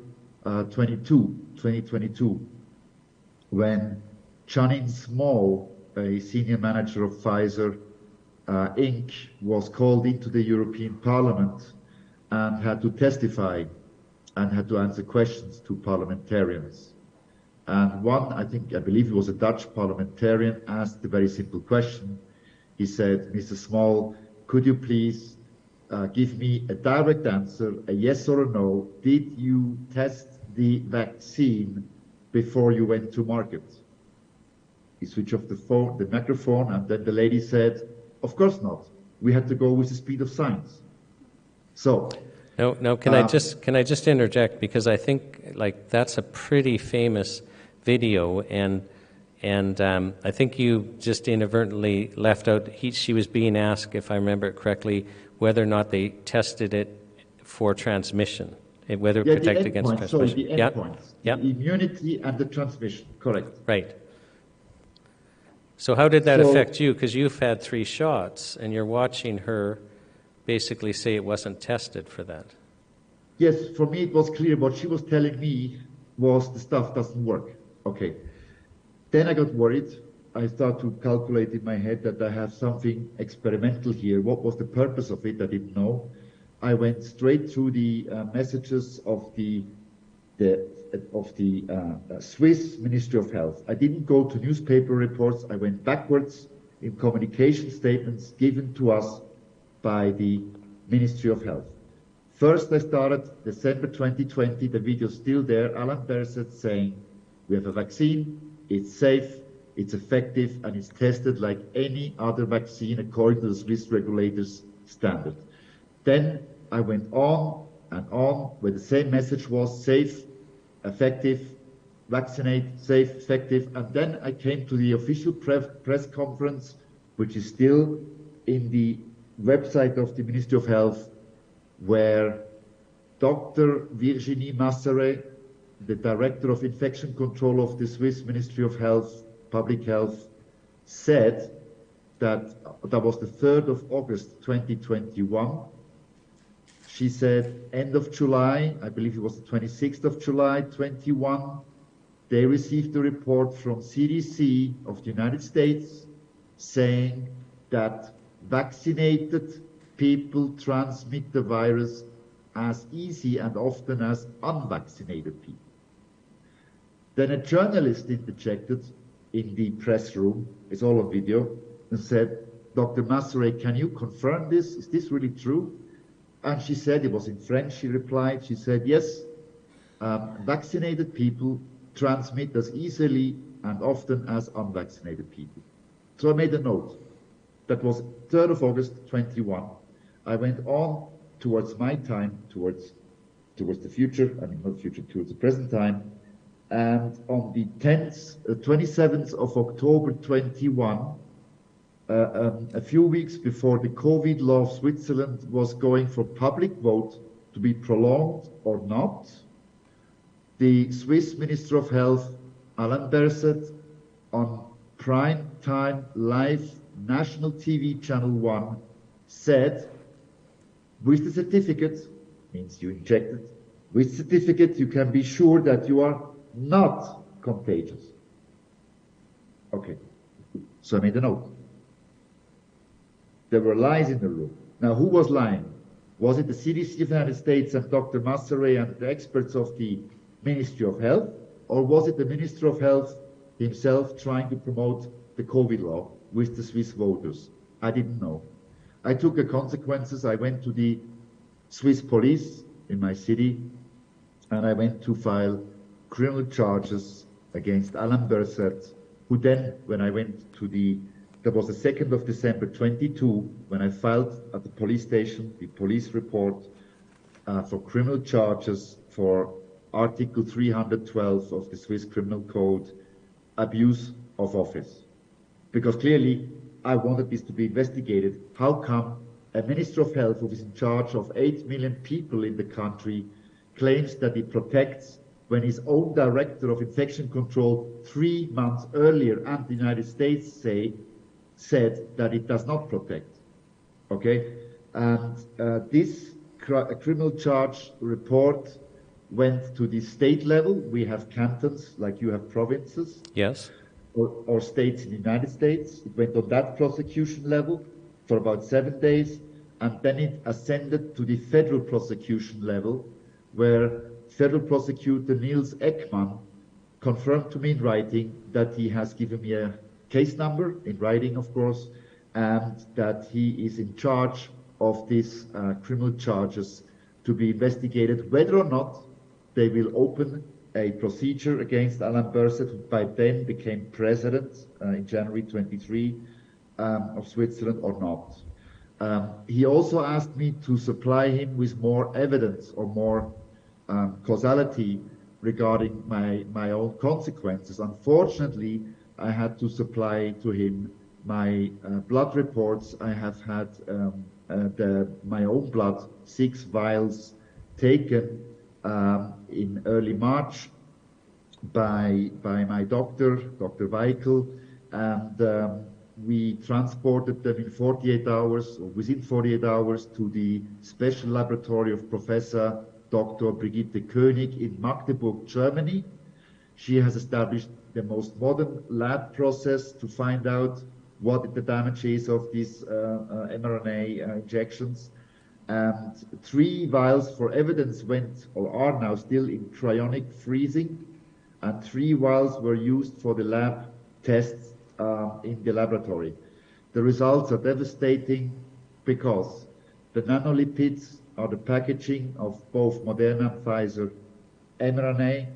2022, when Janine Small, a senior manager of Pfizer Inc., was called into the European Parliament and had to testify and had to answer questions to parliamentarians. And one, I believe it was a Dutch parliamentarian, asked a very simple question. He said, Mr. Small, could you please give me a direct answer, a yes or a no. Did you test the vaccine before you went to market? He switched off the microphone, and then the lady said, of course not. We had to go with the speed of science. So. No, can I just interject, because I think that's a pretty famous video, and I think you just inadvertently left out. She was being asked, if I remember it correctly, whether or not they tested it for transmission, whether it protected against transmission. Sorry, the endpoints, the immunity and the transmission. Correct. Right. So how did that affect you? Because you've had 3 shots, and you're watching her basically say it wasn't tested for that. Yes, for me it was clear. What she was telling me was the stuff doesn't work. Okay. Then I got worried. I started to calculate in my head that I have something experimental here. What was the purpose of it? I didn't know. I went straight through the messages of the Swiss Ministry of Health. I didn't go to newspaper reports. I went backwards in communication statements given to us by the Ministry of Health. First, I started December 2020. The video is still there. Alan Berset saying, we have a vaccine, it's safe, it's effective, and it's tested like any other vaccine according to the Swiss regulators' standard. Then I went on and on where the same message was safe, effective, vaccinate, safe, effective. And then I came to the official press conference, which is still in the website of the Ministry of Health, where Dr. Virginie Masseret, the Director of Infection Control of the Swiss Ministry of Health, Public Health, said that was the 3rd of August 2021. She said end of July, I believe it was the 26th of July 21, they received a report from CDC of the United States saying that vaccinated people transmit the virus as easy and often as unvaccinated people. Then a journalist interjected in the press room, it's all on video, and said, Dr. Masseret, can you confirm this? Is this really true? And she said, it was in French, she replied, she said, yes, vaccinated people transmit as easily and often as unvaccinated people. So I made a note. That was 3rd of August 21. I went on towards my time, towards the future, I mean not the future, towards the present time. And on the 27th of October 21, a few weeks before the COVID law of Switzerland was going for public vote to be prolonged or not, the Swiss Minister of Health, Alain Berset, on prime time live national TV channel 1 said, with the certificate, means you injected, with certificate you can be sure that you are not contagious. Okay, so I made a note. There were lies in the room. Now, who was lying? Was it the CDC of the United States and Dr. Masseret and the experts of the Ministry of Health? Or was it the Minister of Health himself trying to promote the COVID law with the Swiss voters? I didn't know. I took the consequences. I went to the Swiss police in my city, and I went to file criminal charges against Alain Berset, who then, when I went to that was the 2nd of December 22, when I filed at the police station the police report for criminal charges for Article 312 of the Swiss Criminal Code, abuse of office. Because clearly I wanted this to be investigated. How come a Minister of Health who is in charge of 8 million people in the country claims that he protects when his own Director of Infection Control 3 months earlier and the United States said that it does not protect? Okay, and this criminal charge report went to the state level. We have cantons, like you have provinces. Yes. Or states in the United States. It went on that prosecution level for about 7 days, and then it ascended to the federal prosecution level, where federal prosecutor Niels Ekman confirmed to me in writing that he has given me a case number, in writing of course, and that he is in charge of these criminal charges to be investigated, whether or not they will open a procedure against Alain Berset, who by then became president in January 23 of Switzerland, or not. He also asked me to supply him with more evidence or more causality regarding my own consequences. Unfortunately, I had to supply to him my blood reports. I have had my own blood, 6 vials taken in early March by my doctor, Dr. Weichel, and we transported them in 48 hours, or within 48 hours, to the special laboratory of Professor Dr. Brigitte König in Magdeburg, Germany. She has established the most modern lab process to find out what the damage is of these mRNA injections. And 3 vials for evidence went, or are now still, in cryonic freezing, and 3 vials were used for the lab tests in the laboratory. The results are devastating because the nanolipids are the packaging of both Moderna and Pfizer mRNA.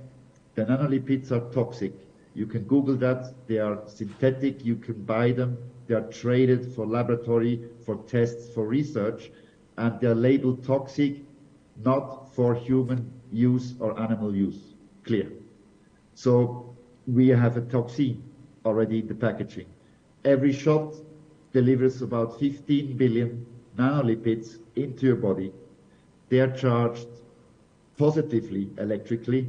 The nanolipids are toxic. You can Google that. They are synthetic. You can buy them. They are traded for laboratory, for tests, for research, and they are labeled toxic, not for human use or animal use. Clear. So we have a toxin already in the packaging. Every shot delivers about 15 billion nanolipids into your body. They are charged positively electrically.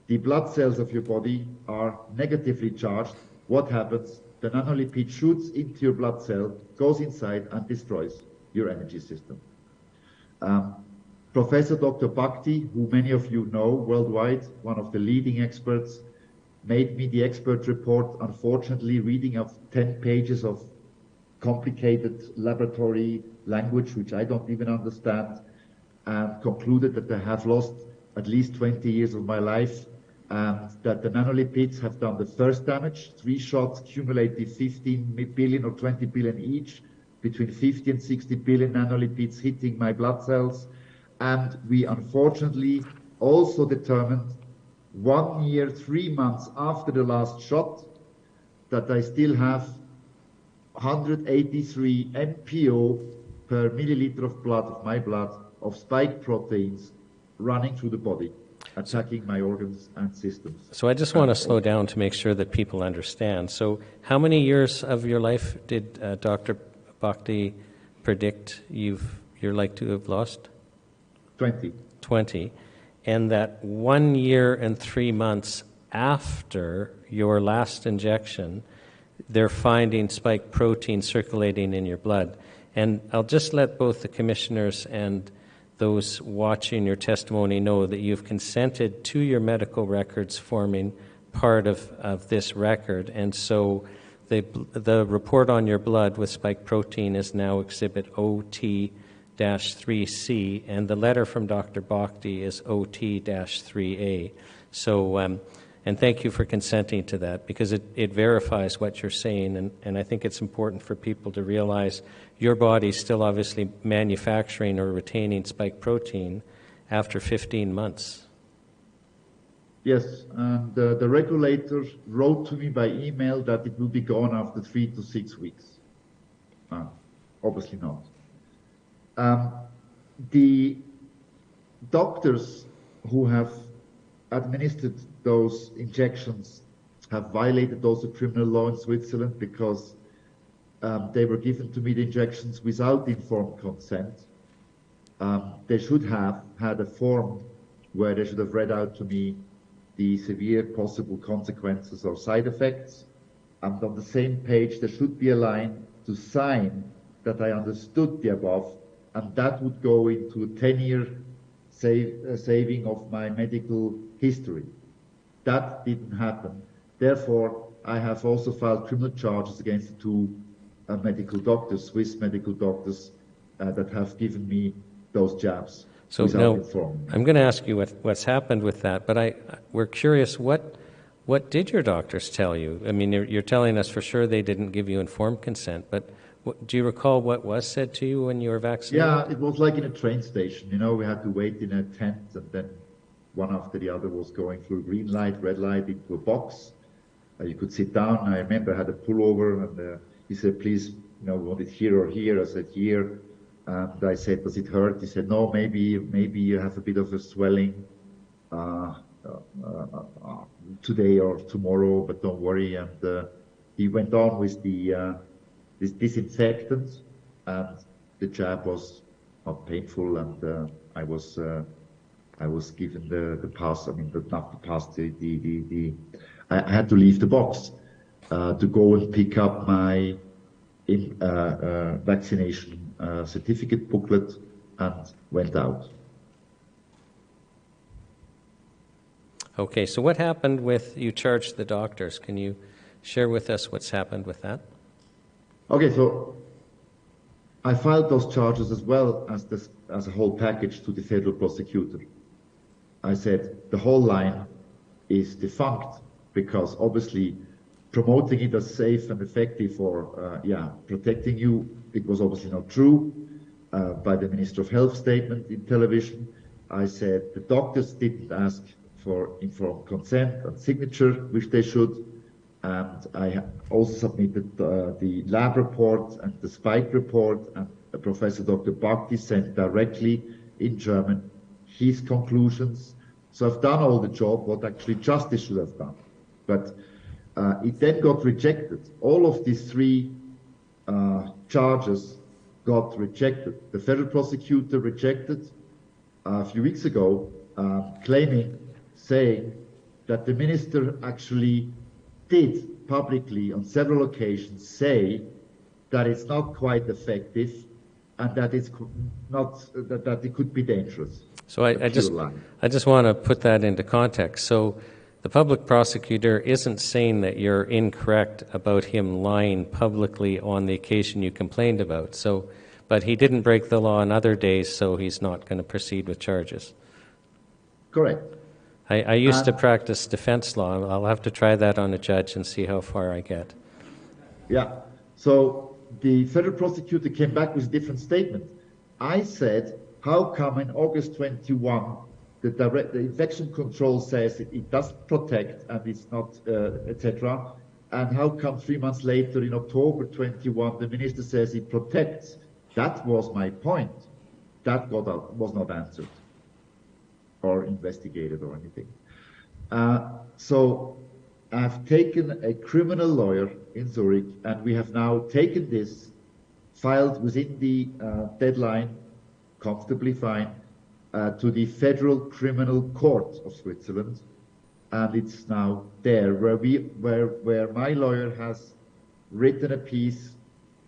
The blood cells of your body are negatively charged. What happens? The nanolipid shoots into your blood cell, goes inside, and destroys your energy system. Professor Dr. Bhakti, who many of you know worldwide, one of the leading experts, made me the expert report, unfortunately reading of 10 pages of complicated laboratory language, which I don't even understand, and concluded that I have lost at least 20 years of my life, and that the nanolipids have done the first damage. 3 shots, cumulative 15 billion or 20 billion each, between 50 and 60 billion nanolipids hitting my blood cells. And we unfortunately also determined 1 year, 3 months after the last shot that I still have 183 MPO per milliliter of blood, of my blood, of spike proteins running through the body, attacking my organs and systems. So I just want to slow down to make sure that people understand. So how many years of your life did Dr. Bhakti predict you're like to have lost? 20. 20. And that 1 year and 3 months after your last injection, they're finding spike protein circulating in your blood. And I'll just let both the commissioners and those watching your testimony know that you've consented to your medical records forming part of this record. And so the report on your blood with spike protein is now Exhibit OT-3C, and the letter from Dr. Bhakti is OT-3A. So, and thank you for consenting to that, because it verifies what you're saying, and I think it's important for people to realize your body's still obviously manufacturing or retaining spike protein after 15 months. Yes, and the regulator wrote to me by email that it will be gone after 3 to 6 weeks. Obviously not. The doctors who have administered those injections have violated also criminal law in Switzerland, because they were given to me the injections without informed consent. They should have had a form where they should have read out to me the severe possible consequences or side effects. And on the same page, there should be a line to sign that I understood the above, and that would go into a 10-year saving of my medical history. That didn't happen. Therefore, I have also filed criminal charges against the 2 medical doctors, Swiss medical doctors, that have given me those jabs. So now, I'm going to ask you what's happened with that, but we're curious, what did your doctors tell you? I mean, you're telling us for sure they didn't give you informed consent, but Do you recall what was said to you when you were vaccinated? Yeah, it was like in a train station. You know, we had to wait in a tent, and then one after the other was going through green light, red light into a box. You could sit down. I remember I had a pullover, and he said, please, we want it here or here. I said, here. And I said, does it hurt? He said, no, maybe you have a bit of a swelling today or tomorrow, but don't worry. And he went on with this disinfectant, and the jab was not painful, and I was given the pass. I mean, not the pass. I had to leave the box to go and pick up my vaccination certificate booklet, and went out. Okay, so what happened with, you charged the doctors. Can you share with us what's happened with that? Okay, so I filed those charges as well as a whole package to the federal prosecutor. I said the whole line is defunct because obviously promoting it as safe and effective for protecting you, it was obviously not true by the Minister of Health statement in television. I said the doctors didn't ask for informed consent and signature, which they should. And I also submitted the lab report and the spike report, and Professor Dr. Bhakti sent directly in German his conclusions. So I've done all the job, what actually justice should have done. But it then got rejected. All of these three charges got rejected. The federal prosecutor rejected a few weeks ago, saying that the minister actually did publicly on several occasions say that it's not quite effective and that it's not that it could be dangerous. So I just want to put that into context. So the public prosecutor isn't saying that you're incorrect about him lying publicly on the occasion you complained about. So, but he didn't break the law on other days, so he's not going to proceed with charges. Correct. I used to practice defense law. I'll have to try that on a judge and see how far I get. Yeah. So the federal prosecutor came back with a different statement. I said, how come in August 21, the infection control says it doesn't protect and it's not, etc. And how come 3 months later in October 21, the minister says it protects? That was my point. That was not answered or investigated or anything. So I've taken a criminal lawyer in Zurich, and we have now taken this, filed within the deadline, comfortably fine, to the Federal Criminal Court of Switzerland, and it's now there where my lawyer has written a piece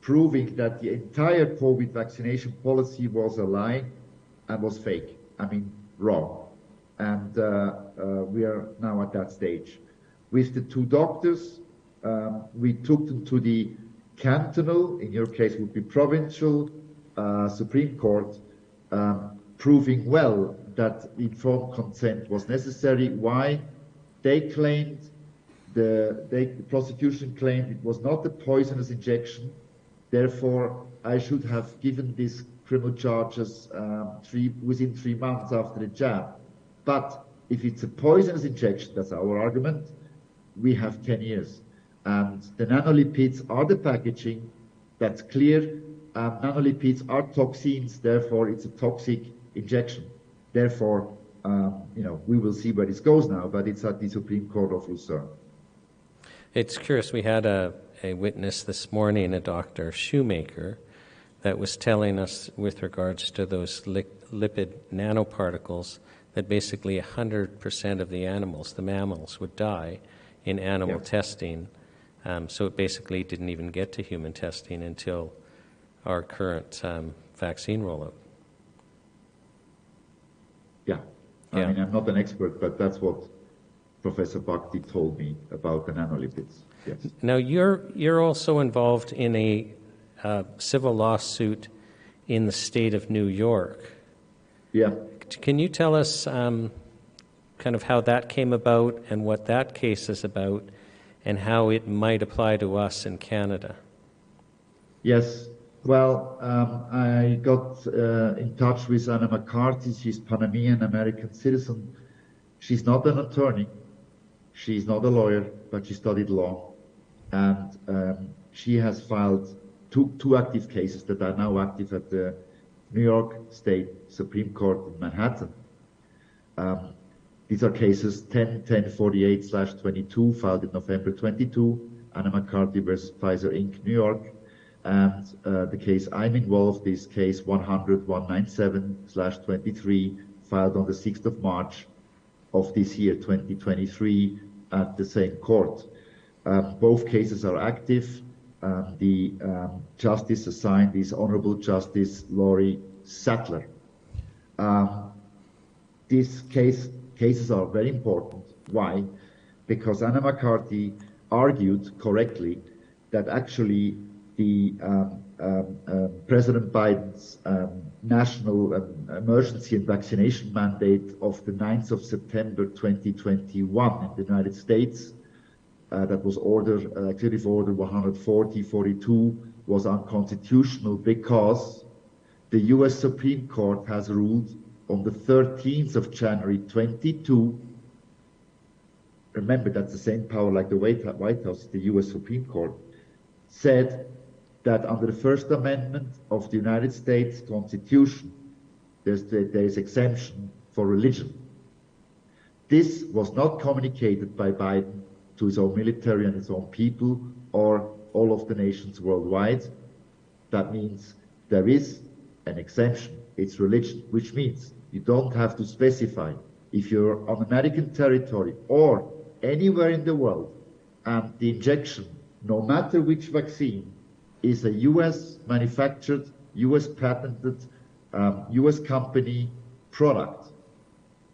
proving that the entire COVID vaccination policy was a lie and was fake. I mean, wrong. And we are now at that stage. With the two doctors, we took them to the cantonal, in your case would be provincial, Supreme Court, proving well that informed consent was necessary. Why? They claimed, the prosecution claimed it was not a poisonous injection. Therefore, I should have given these criminal charges within 3 months after the jab. But if it's a poisonous injection, that's our argument, we have 10 years. And the nanolipids are the packaging, that's clear. Nanolipids are toxins, therefore it's a toxic injection. Therefore, we will see where this goes now, but it's at the Supreme Court of Lucerne. It's curious, we had a witness this morning, a Dr. Shoemaker, that was telling us with regards to those lipid nanoparticles that basically 100% of the animals, the mammals, would die in animal testing. So it basically didn't even get to human testing until our current vaccine rollout. I mean, I'm not an expert, but that's what Professor Bhakti told me about the nanolipids. Yes. Now, you're also involved in a civil lawsuit in the state of New York. Yeah. Can you tell us kind of how that came about and what that case is about and how it might apply to us in Canada? Yes. Well, I got in touch with Anna McCarthy. She's Panamanian American citizen. She's not an attorney. She's not a lawyer, but she studied law. And she has filed two active cases that are now active at the New York State Supreme Court in Manhattan. These are cases 1048/22 filed in November 22, Anna McCarthy versus Pfizer Inc., New York. And the case I'm involved is case 100-197/23 filed on the 6th of March of this year, 2023, at the same court. Both cases are active. The justice assigned is Honorable Justice Laurie Sattler. These cases are very important. Why? Because Anna McCarthy argued correctly that actually the President Biden's national emergency and vaccination mandate of the 9th of September 2021 in the United States, that was Executive Order 140/42, was unconstitutional because the U.S. Supreme Court has ruled on the 13th of January 22. Remember, that's the same power like the White House, the U.S. Supreme Court, said that under the First Amendment of the United States Constitution, there is exemption for religion. This was not communicated by Biden to his own military and his own people or all of the nations worldwide. That means there is an exemption. It's religion, which means you don't have to specify if you're on American territory or anywhere in the world and the injection, no matter which vaccine, is a U.S. manufactured, U.S. patented, U.S. company product.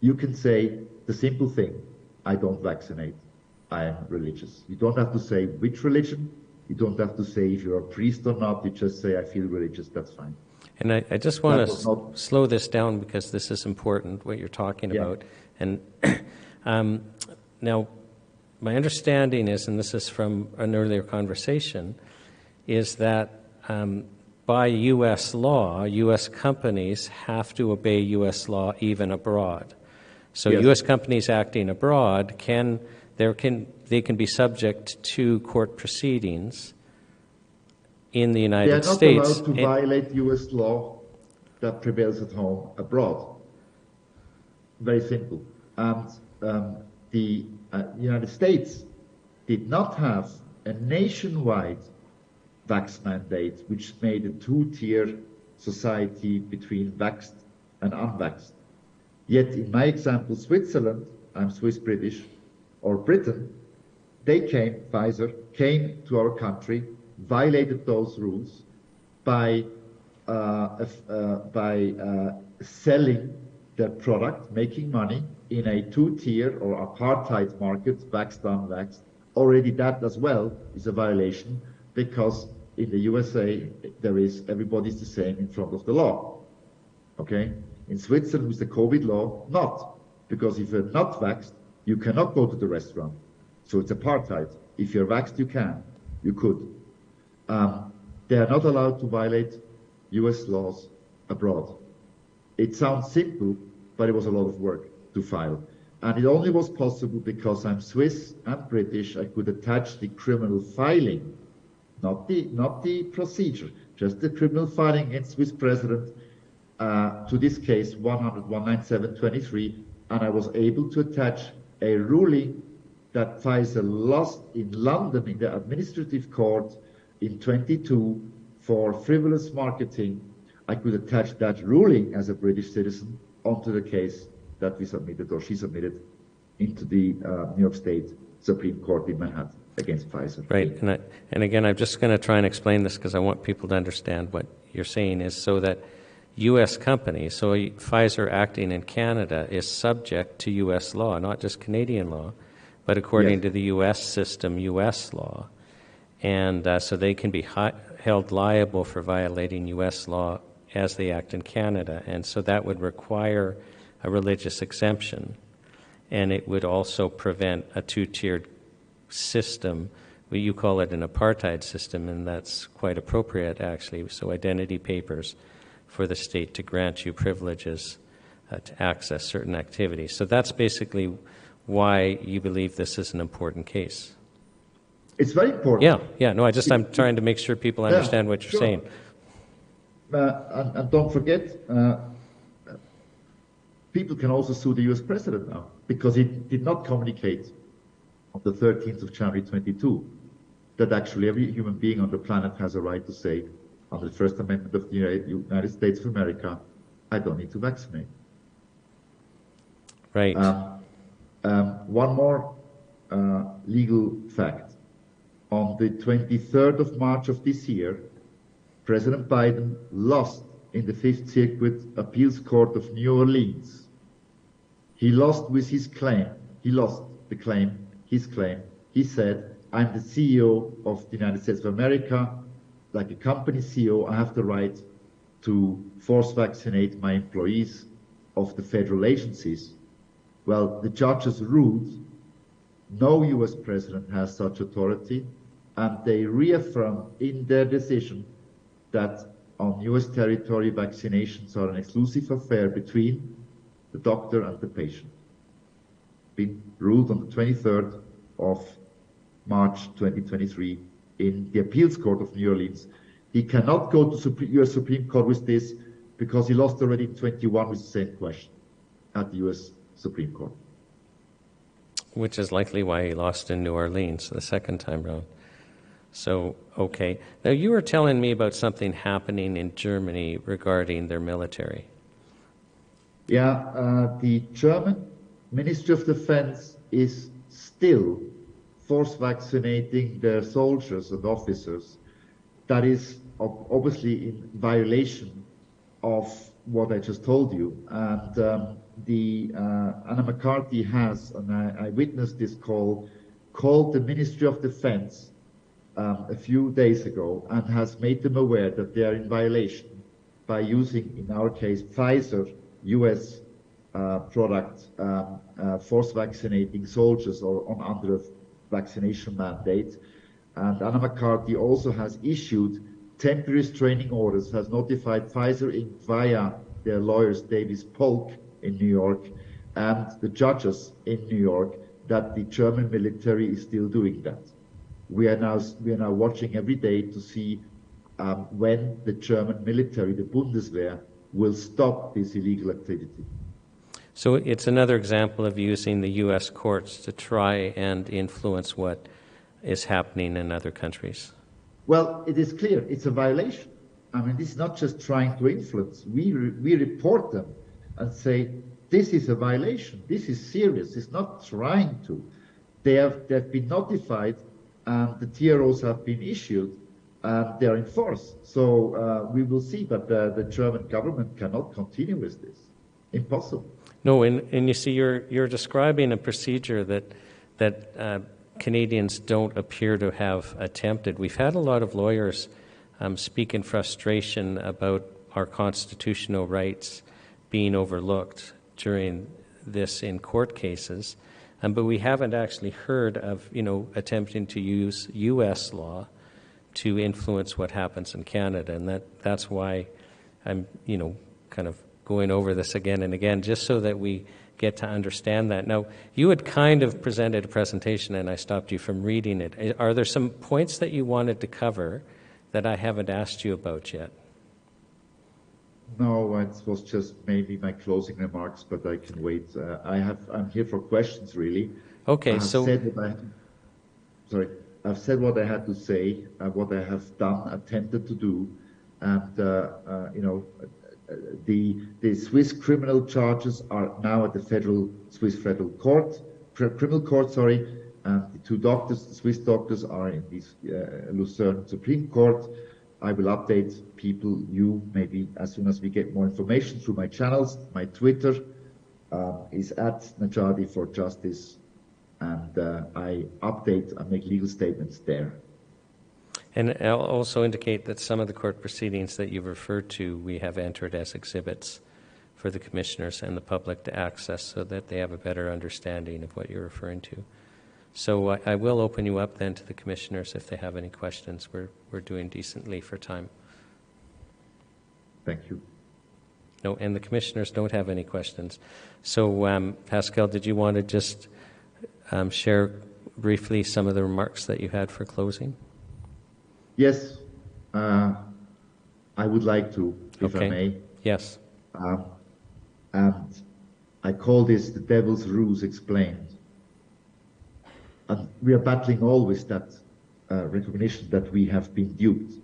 You can say the simple thing, I don't vaccinate, I am religious. You don't have to say which religion, you don't have to say if you're a priest or not, you just say I feel religious, that's fine. And I just want to slow this down because this is important, what you're talking about. And now, my understanding is, and this is from an earlier conversation, is that by U.S. law, U.S. companies have to obey U.S. law even abroad. So U.S. companies acting abroad they can be subject to court proceedings in the United States. They are not allowed to violate U.S. law that prevails at home abroad. Very simple. And the United States did not have a nationwide vax mandate, which made a two-tier society between vaxxed and unvaxxed. Yet in my example, Switzerland, I'm Swiss-British, or Britain, Pfizer came to our country, violated those rules by selling their product, making money in a two-tier or apartheid market, vaxxed, unvaxxed. Already that as well is a violation because in the USA, everybody's the same in front of the law. Okay? In Switzerland, with the COVID law, not. Because if you're not vaxxed, you cannot go to the restaurant. So it's apartheid. If you're vaxxed, you can. You could. They are not allowed to violate US laws abroad. It sounds simple, but it was a lot of work to file. And it only was possible because I'm Swiss and British. I could attach the criminal filing, not the procedure, just the criminal filing against Swiss president to this case 100-197-23, and I was able to attach a ruling that Pfizer lost in London in the administrative court in 22 for frivolous marketing. I could attach that ruling as a British citizen onto the case that we submitted, or she submitted, into the New York State Supreme Court in Manhattan against Pfizer. Right, and again, I'm just going to try and explain this because I want people to understand what you're saying is so that U.S. companies, so Pfizer acting in Canada is subject to U.S. law, not just Canadian law, but according to the U.S. system, U.S. law. And so they can be held liable for violating U.S. law as they act in Canada. And so that would require a religious exemption. And it would also prevent a two-tiered system well, you call it an apartheid system, and that's quite appropriate, actually. So identity papers for the state to grant you privileges to access certain activities. So that's basically why you believe this is an important case. It's very important. Yeah. No, I'm trying to make sure people understand what you're saying. And don't forget, people can also sue the US president now because he did not communicate on the 13th of January 22 that actually every human being on the planet has a right to say, under the First Amendment of the United States of America, I don't need to vaccinate. Right. One more legal fact. On the 23rd of March of this year, President Biden lost in the Fifth Circuit Appeals Court of New Orleans. He lost with his claim. He lost the claim, his claim. He said, I'm the CEO of the United States of America. Like a company CEO, I have the right to force vaccinate my employees of the federal agencies. Well, the judges ruled no US president has such authority, and they reaffirmed in their decision that on US territory, vaccinations are an exclusive affair between the doctor and the patient. Been ruled on the 23rd of March 2023 in the Appeals Court of New Orleans. He cannot go to US Supreme Court with this because he lost already in 21 with the same question at the US Supreme Court. Which is likely why he lost in New Orleans the second time round. So, okay. Now, you were telling me about something happening in Germany regarding their military. Yeah, the German Ministry of Defense is still force vaccinating their soldiers and officers. That is obviously in violation of what I just told you. And Anna McCarthy has, and I witnessed this call, called the Ministry of Defense a few days ago and has made them aware that they are in violation by using, in our case, Pfizer US product, force vaccinating soldiers or under a vaccination mandate. And Anna McCarthy also has issued temporary restraining orders, has notified Pfizer Inc. via their lawyers Davis Polk in New York and the judges in New York that the German military is still doing that. We are now watching every day to see when the German military, the Bundeswehr, will stop this illegal activity. So it's another example of using the U.S. courts to try and influence what is happening in other countries. Well, it is clear it's a violation. I mean, this is not just trying to influence. We report them and say, this is a violation. This is serious. It's not trying to. They've been notified and the TROs have been issued and they are in force. So we will see, but the German government cannot continue with this. Impossible. No, and you see, you're describing a procedure that Canadians don't appear to have attempted. We've had a lot of lawyers speak in frustration about our constitutional rights being overlooked during this in court cases, but we haven't actually heard of attempting to use U.S. law to influence what happens in Canada, and that's why I'm kind of going over this again and again, just so that we get to understand that. Now, you had kind of presented a presentation, and I stopped you from reading it. Are there some points that you wanted to cover that I haven't asked you about yet? No, it was just maybe my closing remarks, but I can wait. I'm here for questions, really. Okay, I've said what I had to say, what I have done, attempted to do, and the Swiss criminal charges are now at the Swiss Federal Court, criminal court, and the two doctors, the Swiss doctors, are in the Lucerne Supreme Court. I will update people, maybe as soon as we get more information through my channels. My Twitter is @Najadi for Justice, and I update and make legal statements there. And I'll also indicate that some of the court proceedings that you've referred to, we have entered as exhibits for the commissioners and the public to access so that they have a better understanding of what you're referring to. So I will open you up then to the commissioners if they have any questions. We're doing decently for time. Thank you. No, and the commissioners don't have any questions. So Pascal, did you want to just share briefly some of the remarks that you had for closing? Yes, I would like to, if I may. Yes. And I call this the devil's ruse explained. And we are battling always that recognition that we have been duped.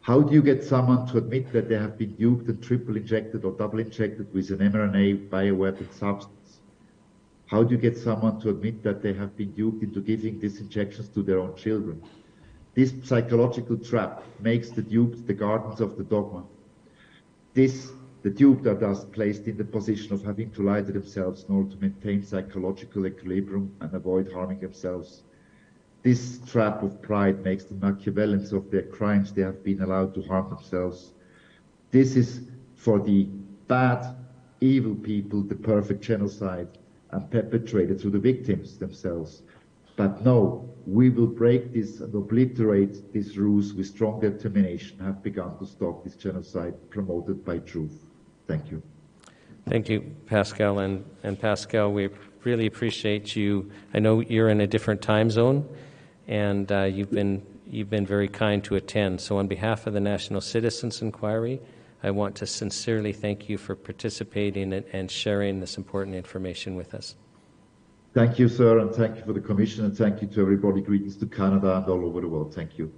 How do you get someone to admit that they have been duped and triple injected or double injected with an mRNA bioweapon substance? How do you get someone to admit that they have been duped into giving these injections to their own children? This psychological trap makes the duped the guardians of the dogma. The duped are thus placed in the position of having to lie to themselves in order to maintain psychological equilibrium and avoid harming themselves. This trap of pride makes them Machiavellians of their crimes they have been allowed to harm themselves. This is for the bad, evil people, the perfect genocide, and perpetrated through the victims themselves. But no, we will break this and obliterate this ruse with strong determination, have begun to stop this genocide promoted by truth. Thank you. Thank you, Pascal. And Pascal, we really appreciate you. I know you're in a different time zone, and you've been very kind to attend. So on behalf of the National Citizens Inquiry, I want to sincerely thank you for participating and sharing this important information with us. Thank you, sir, and thank you for the commission, and thank you to everybody. Greetings to Canada and all over the world. Thank you.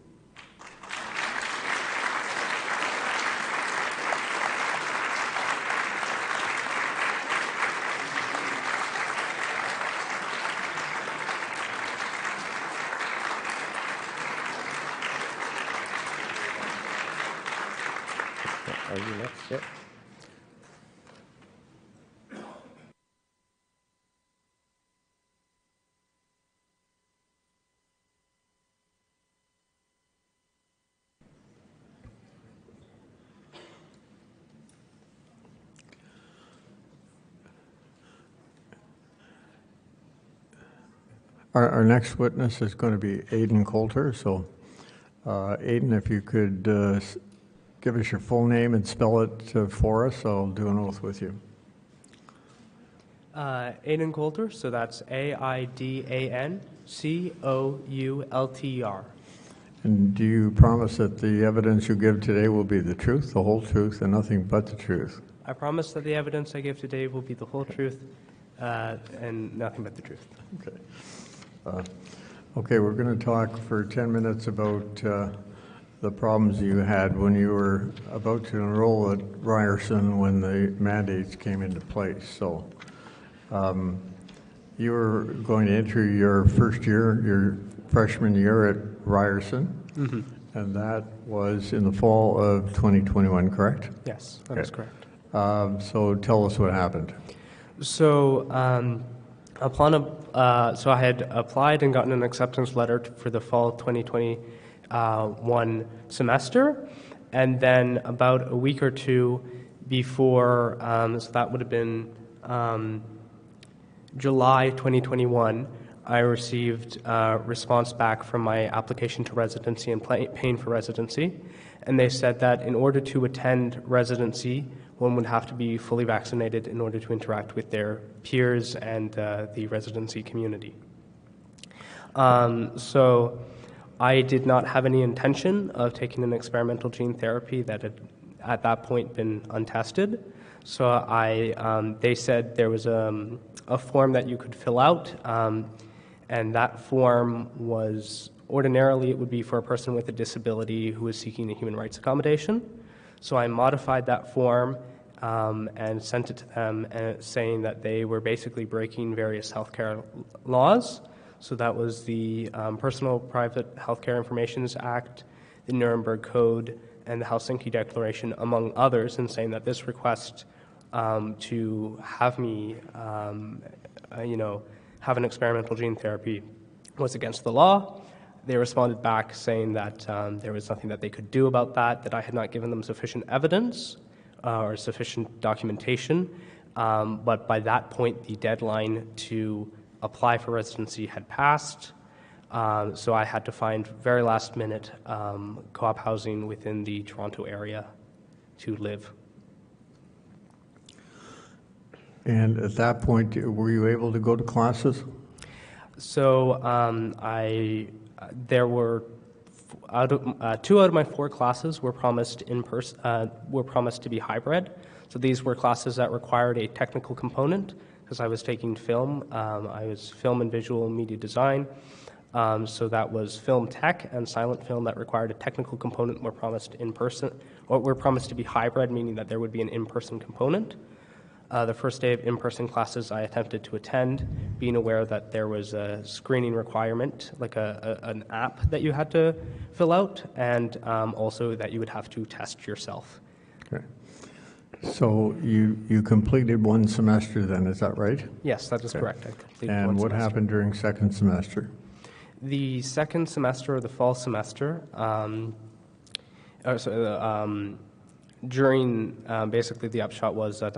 Are you next? Yep. Our next witness is going to be Aidan Coulter. So, Aidan, if you could give us your full name and spell it for us, I'll do an oath with you. Aidan Coulter, so that's AIDANCOULTER. And do you promise that the evidence you give today will be the truth, the whole truth, and nothing but the truth? I promise that the evidence I give today will be the whole truth and nothing but the truth. Okay. Okay, we're going to talk for 10 minutes about the problems you had when you were about to enroll at Ryerson when the mandates came into place. So you were going to enter your first year, your freshman year at Ryerson, and that was in the fall of 2021, correct? Yes, that is correct. So tell us what happened. So so I had applied and gotten an acceptance letter for the fall 2021 semester, and then about a week or two before, so that would have been July 2021, I received a response back from my application to residency and paying for residency, and they said that in order to attend residency, one would have to be fully vaccinated in order to interact with their peers and the residency community. So I did not have any intention of taking an experimental gene therapy that had at that point been untested. So they said there was a form that you could fill out, and that form was ordinarily it would be for a person with a disability who is seeking a human rights accommodation. So I modified that form and sent it to them saying that they were basically breaking various healthcare laws. So that was the Personal Private Healthcare Information Act, the Nuremberg Code, and the Helsinki Declaration, among others, and saying that this request to have me, have an experimental gene therapy was against the law. They responded back saying that there was nothing that they could do about that I had not given them sufficient evidence or sufficient documentation. But by that point, the deadline to apply for residency had passed, so I had to find very last minute co-op housing within the Toronto area to live. And at that point, were you able to go to classes? So there were two out of my 4 classes were promised in person. Were promised to be hybrid. So these were classes that required a technical component because I was taking film. I was film and visual media design. So that was film tech and silent film that required a technical component. Were promised in person, or were promised to be hybrid, meaning that there would be an in-person component. The first day of in-person classes I attempted to attend, being aware that there was a screening requirement, like an app that you had to fill out, and also that you would have to test yourself. Okay. So you completed 1 semester then, is that right? Yes, that is Okay. correct. I completed and 1 what semester. happened during second semester? The second semester, or the fall semester, during basically the upshot was that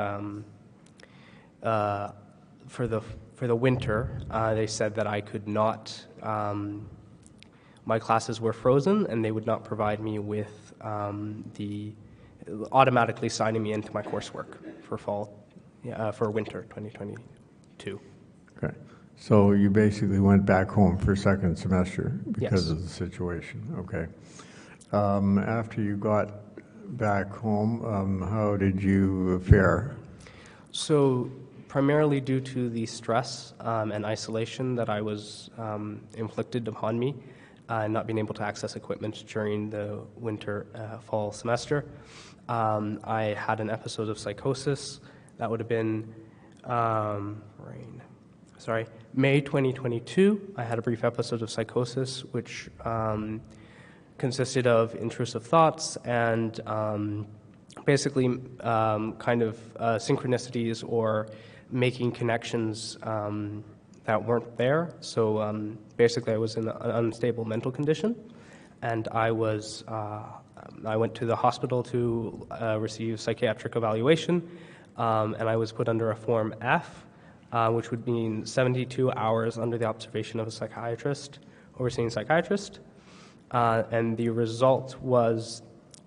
for the winter, they said that I could not. My classes were frozen, and they would not provide me with automatically signing me into my coursework for winter 2022. Okay. So you basically went back home for second semester because Yes. of the situation. Okay. After you got back home, how did you fare? So primarily due to the stress and isolation that I was inflicted upon me, not being able to access equipment during the winter fall semester, I had an episode of psychosis. That would have been May 2022. I had a brief episode of psychosis, which consisted of intrusive thoughts and basically kind of synchronicities or making connections that weren't there. So basically, I was in an unstable mental condition, and I went to the hospital to receive psychiatric evaluation, and I was put under a Form F, which would mean 72 hours under the observation of a psychiatrist, overseeing psychiatrist. And the result was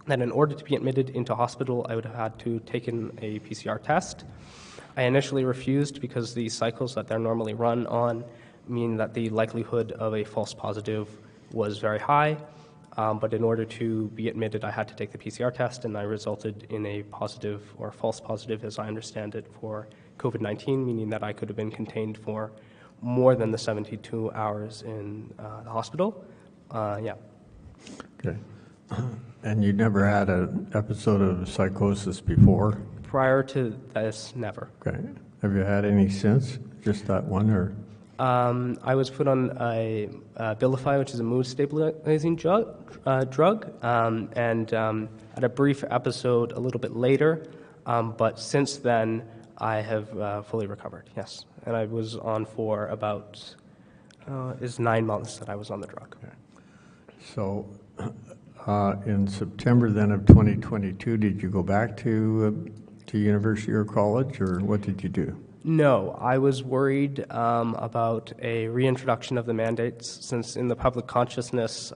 that in order to be admitted into hospital, I would have had to take in a PCR test. I initially refused because the cycles that they're normally run on mean that the likelihood of a false positive was very high. But in order to be admitted, I had to take the PCR test, and I resulted in a positive or false positive, as I understand it, for COVID-19, meaning that I could have been contained for more than the 72 hours in the hospital. Yeah. Okay. And you never had an episode of psychosis before? Prior to this, never. Okay. Have you had any since? Just that one, or? I was put on a Abilify, which is a mood stabilizing drug, and had a brief episode a little bit later, but since then I have fully recovered, yes. And I was on for about, it's 9 months that I was on the drug. Okay. So in September then of 2022, did you go back to university or college, or what did you do? No, I was worried about a reintroduction of the mandates, since in the public consciousness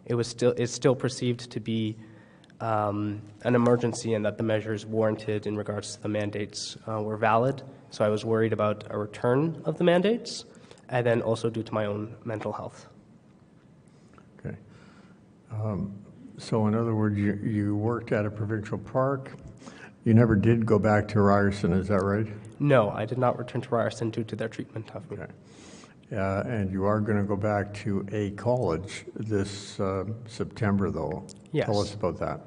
it's still perceived to be an emergency, and that the measures warranted in regards to the mandates were valid. So I was worried about a return of the mandates, and then also due to my own mental health. Okay. So in other words, you worked at a provincial park. You never did go back to Ryerson, is that right? No, I did not return to Ryerson due to their treatment of me. Okay. And you are going to go back to a college this September, though. Yes. Tell us about that.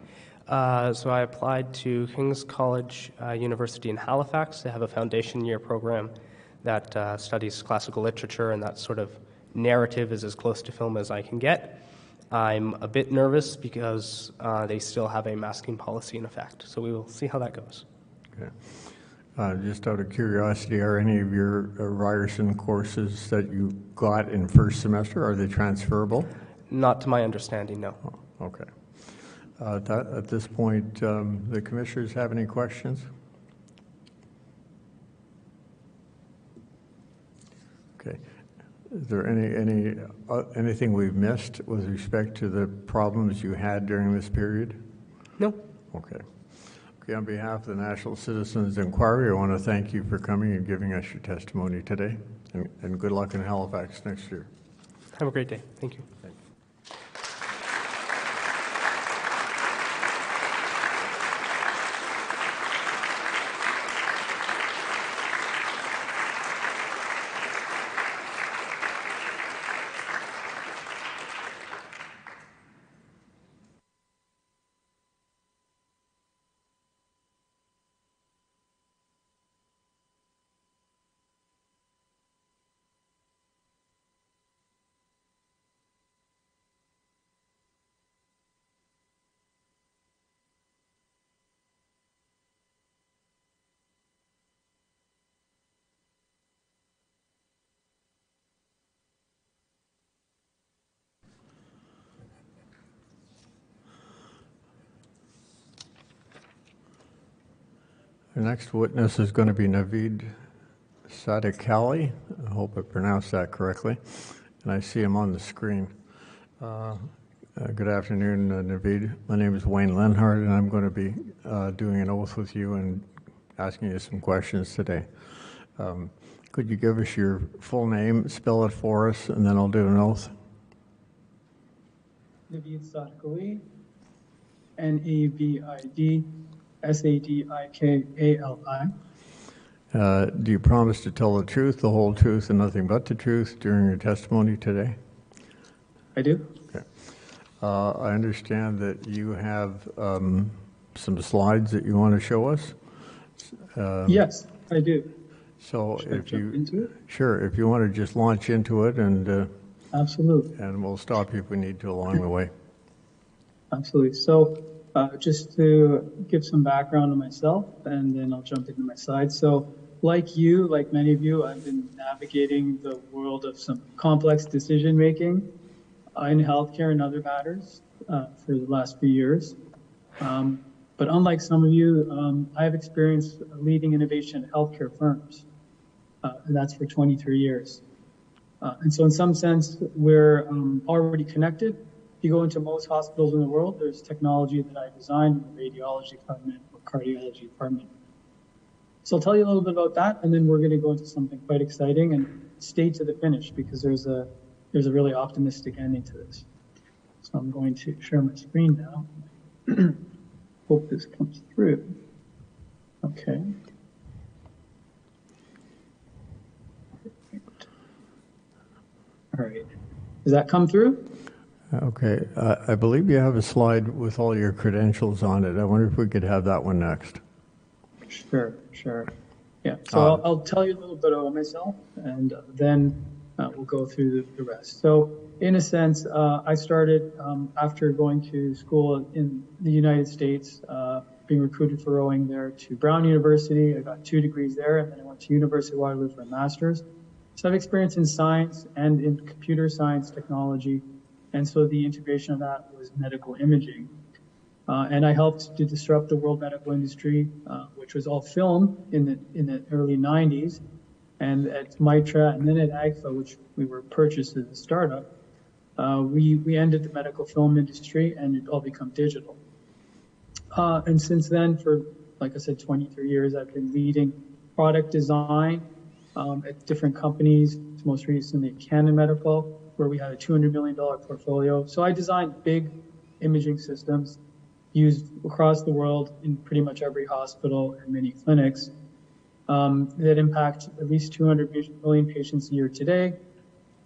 So I applied to King's College University in Halifax. They have a foundation year program that studies classical literature, and that sort of narrative is as close to film as I can get. I'm a bit nervous because they still have a masking policy in effect, so we will see how that goes. Okay. Just out of curiosity, are any of your Ryerson courses that you got in first semester, are they transferable? Not to my understanding, no. Oh, okay. At this point, the commissioners have any questions? Okay. Is there anything we've missed with respect to the problems you had during this period? No. Okay. Okay, on behalf of the National Citizens Inquiry, I want to thank you for coming and giving us your testimony today, and good luck in Halifax next year. Have a great day. Thank you. The next witness is going to be Naveed Sadikali. I hope I pronounced that correctly. And I see him on the screen. Good afternoon, Naveed. My name is Wayne Lenhart, and I'm going to be doing an oath with you and asking you some questions today. Could you give us your full name, spell it for us, and then I'll do an oath? Naveed Sadikali, Navid Sadikali. Do you promise to tell the truth, the whole truth, and nothing but the truth during your testimony today? I do. Okay. I understand that you have some slides that you want to show us. Yes, I do. So Should I jump into it? Sure, if you want to just launch into it, and absolutely, and we'll stop you if we need to along the way. Absolutely. So just to give some background on myself, and then I'll jump into my slides. So like you, like many of you, I've been navigating the world of some complex decision making in healthcare and other matters for the last few years. But unlike some of you, I have experience leading innovation at healthcare firms, and that's for 23 years. And so in some sense, we're already connected. If you go into most hospitals in the world, there's technology that I designed in the radiology department or cardiology department. So I'll tell you a little bit about that, and then we're going to go into something quite exciting, and stay to the finish because there's a really optimistic ending to this. So I'm going to share my screen now. Hope this comes through. Okay. All right. Does that come through? Okay. I believe you have a slide with all your credentials on it. I wonder if we could have that one next. Sure. Yeah. So I'll tell you a little bit about myself, and then we'll go through the rest. So in a sense, I started after going to school in the United States, being recruited for rowing there to Brown University. I got 2 degrees there, and then I went to University of Waterloo for a master's. So I've experience in science and in computer science technology, and so the integration of that was medical imaging. And I helped to disrupt the world medical industry, which was all film in the early 90s. And at Mitra and then at AGFA, which we were purchased as a startup, we ended the medical film industry and it all become digital. And since then, for, like I said, 23 years, I've been leading product design at different companies, most recently at Canon Medical, where we had a $200 million portfolio. So I designed big imaging systems used across the world in pretty much every hospital and many clinics that impact at least 200 million patients a year today.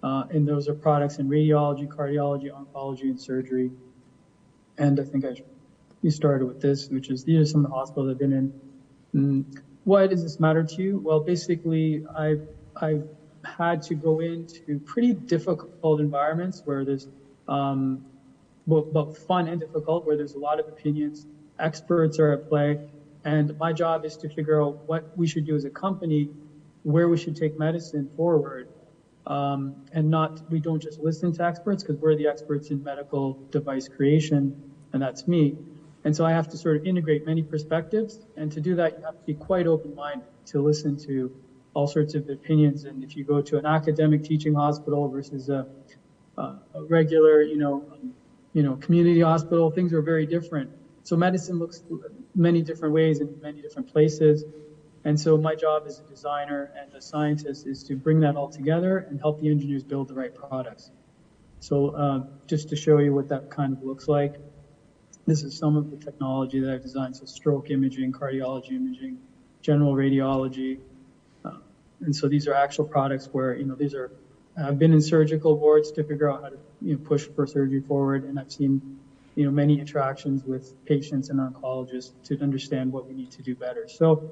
And those are products in radiology, cardiology, oncology, and surgery. And I think you started with this, which is these are some of the hospitals I've been in. Why does this matter to you? Well, basically, I've had to go into pretty difficult environments where there's both fun and difficult, where there's a lot of opinions, experts are at play, and my job is to figure out what we should do as a company, where we should take medicine forward, and we don't just listen to experts because we're the experts in medical device creation, and that's me. And so I have to sort of integrate many perspectives, and to do that, you have to be quite open-minded to listen to all sorts of opinions. And if you go to an academic teaching hospital versus a regular, community hospital, things are very different. So medicine looks many different ways in many different places. And so my job as a designer and a scientist is to bring that all together and help the engineers build the right products. So just to show you what that kind of looks like, this is some of the technology that I've designed. So stroke imaging, cardiology imaging, general radiology. And so these are actual products where, I've been in surgical wards to figure out how to push for surgery forward. And I've seen, many interactions with patients and oncologists to understand what we need to do better. So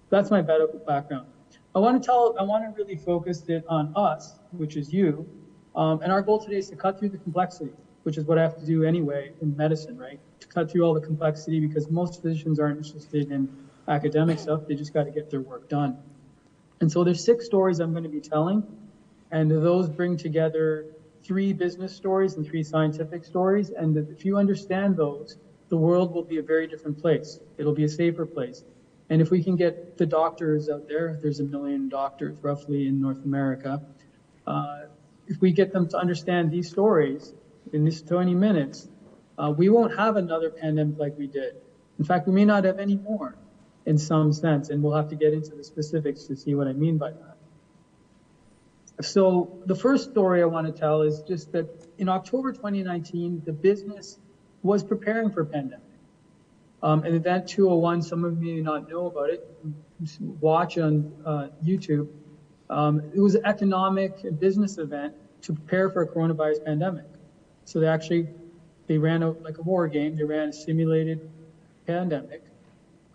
that's my medical background. I want to really focus it on us, which is you. And our goal today is to cut through the complexity, which is what I have to do anyway in medicine, right? To cut through all the complexity, because most physicians aren't interested in academic stuff. They just got to get their work done. And so there's 6 stories I'm going to be telling, and those bring together 3 business stories and 3 scientific stories. And if you understand those, the world will be a very different place. It'll be a safer place. And if we can get the doctors out there's 1 million doctors roughly in North America. If we get them to understand these stories in this 20 minutes, we won't have another pandemic like we did. In fact, we may not have any more in some sense, and we'll have to get into the specifics to see what I mean by that. So the first story I want to tell is just that in October 2019, the business was preparing for a pandemic. And Event 201, some of you may not know about it, watch on YouTube. It was an economic and business event to prepare for a coronavirus pandemic. So they ran like a war game. They ran a simulated pandemic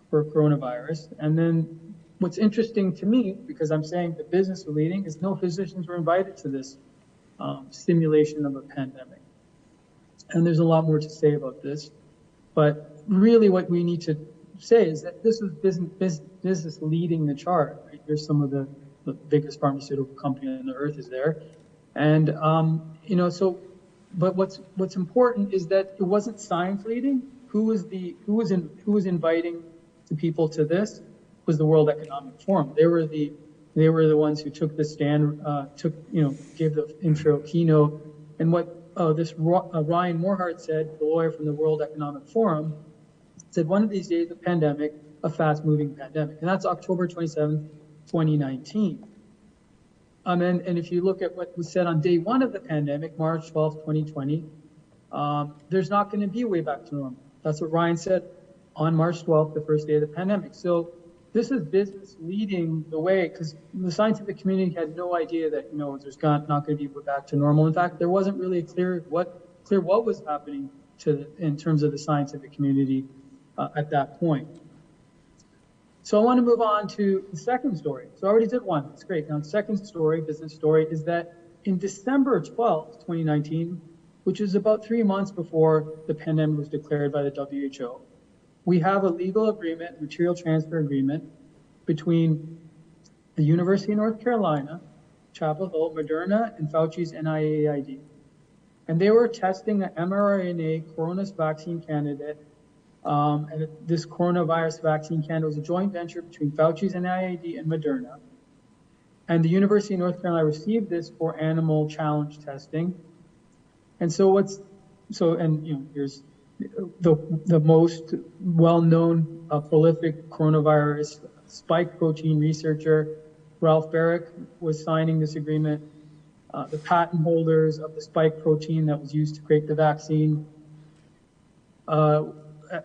for coronavirus. And then what's interesting to me, because I'm saying the business we're leading, is no physicians were invited to this simulation of a pandemic. And there's a lot more to say about this. But really what we need to say is that this was business leading the chart. Right? Here's some of the biggest pharmaceutical company on the earth is there. And, but what's important is that it wasn't science leading. Who was inviting the people to this was the World Economic Forum. They were the ones who took the stand, gave the intro keynote. And what Ryan Morhart said, the lawyer from the World Economic Forum, said one of these days, a fast-moving pandemic. And that's October 27th, 2019. And if you look at what was said on day 1 of the pandemic, March 12th, 2020, there's not going to be a way back to normal. That's what Ryan said on March 12th, the first day of the pandemic. So this is business leading the way, because the scientific community had no idea that, there's not going to be back to normal. In fact, there wasn't really clear what was happening in terms of the scientific community at that point. So I want to move on to the second story. So I already did one. That's great. Now, the second story, business story, is that in December 12th, 2019, which is about 3 months before the pandemic was declared by the WHO, we have a legal agreement, material transfer agreement, between the University of North Carolina, Chapel Hill, Moderna, and Fauci's NIAID. And they were testing an mRNA coronavirus vaccine candidate. And this coronavirus vaccine candidate was a joint venture between Fauci's NIAID and Moderna. And the University of North Carolina received this for animal challenge testing. And here's the most well-known prolific coronavirus spike protein researcher, Ralph Baric, was signing this agreement. The patent holders of the spike protein that was used to create the vaccine,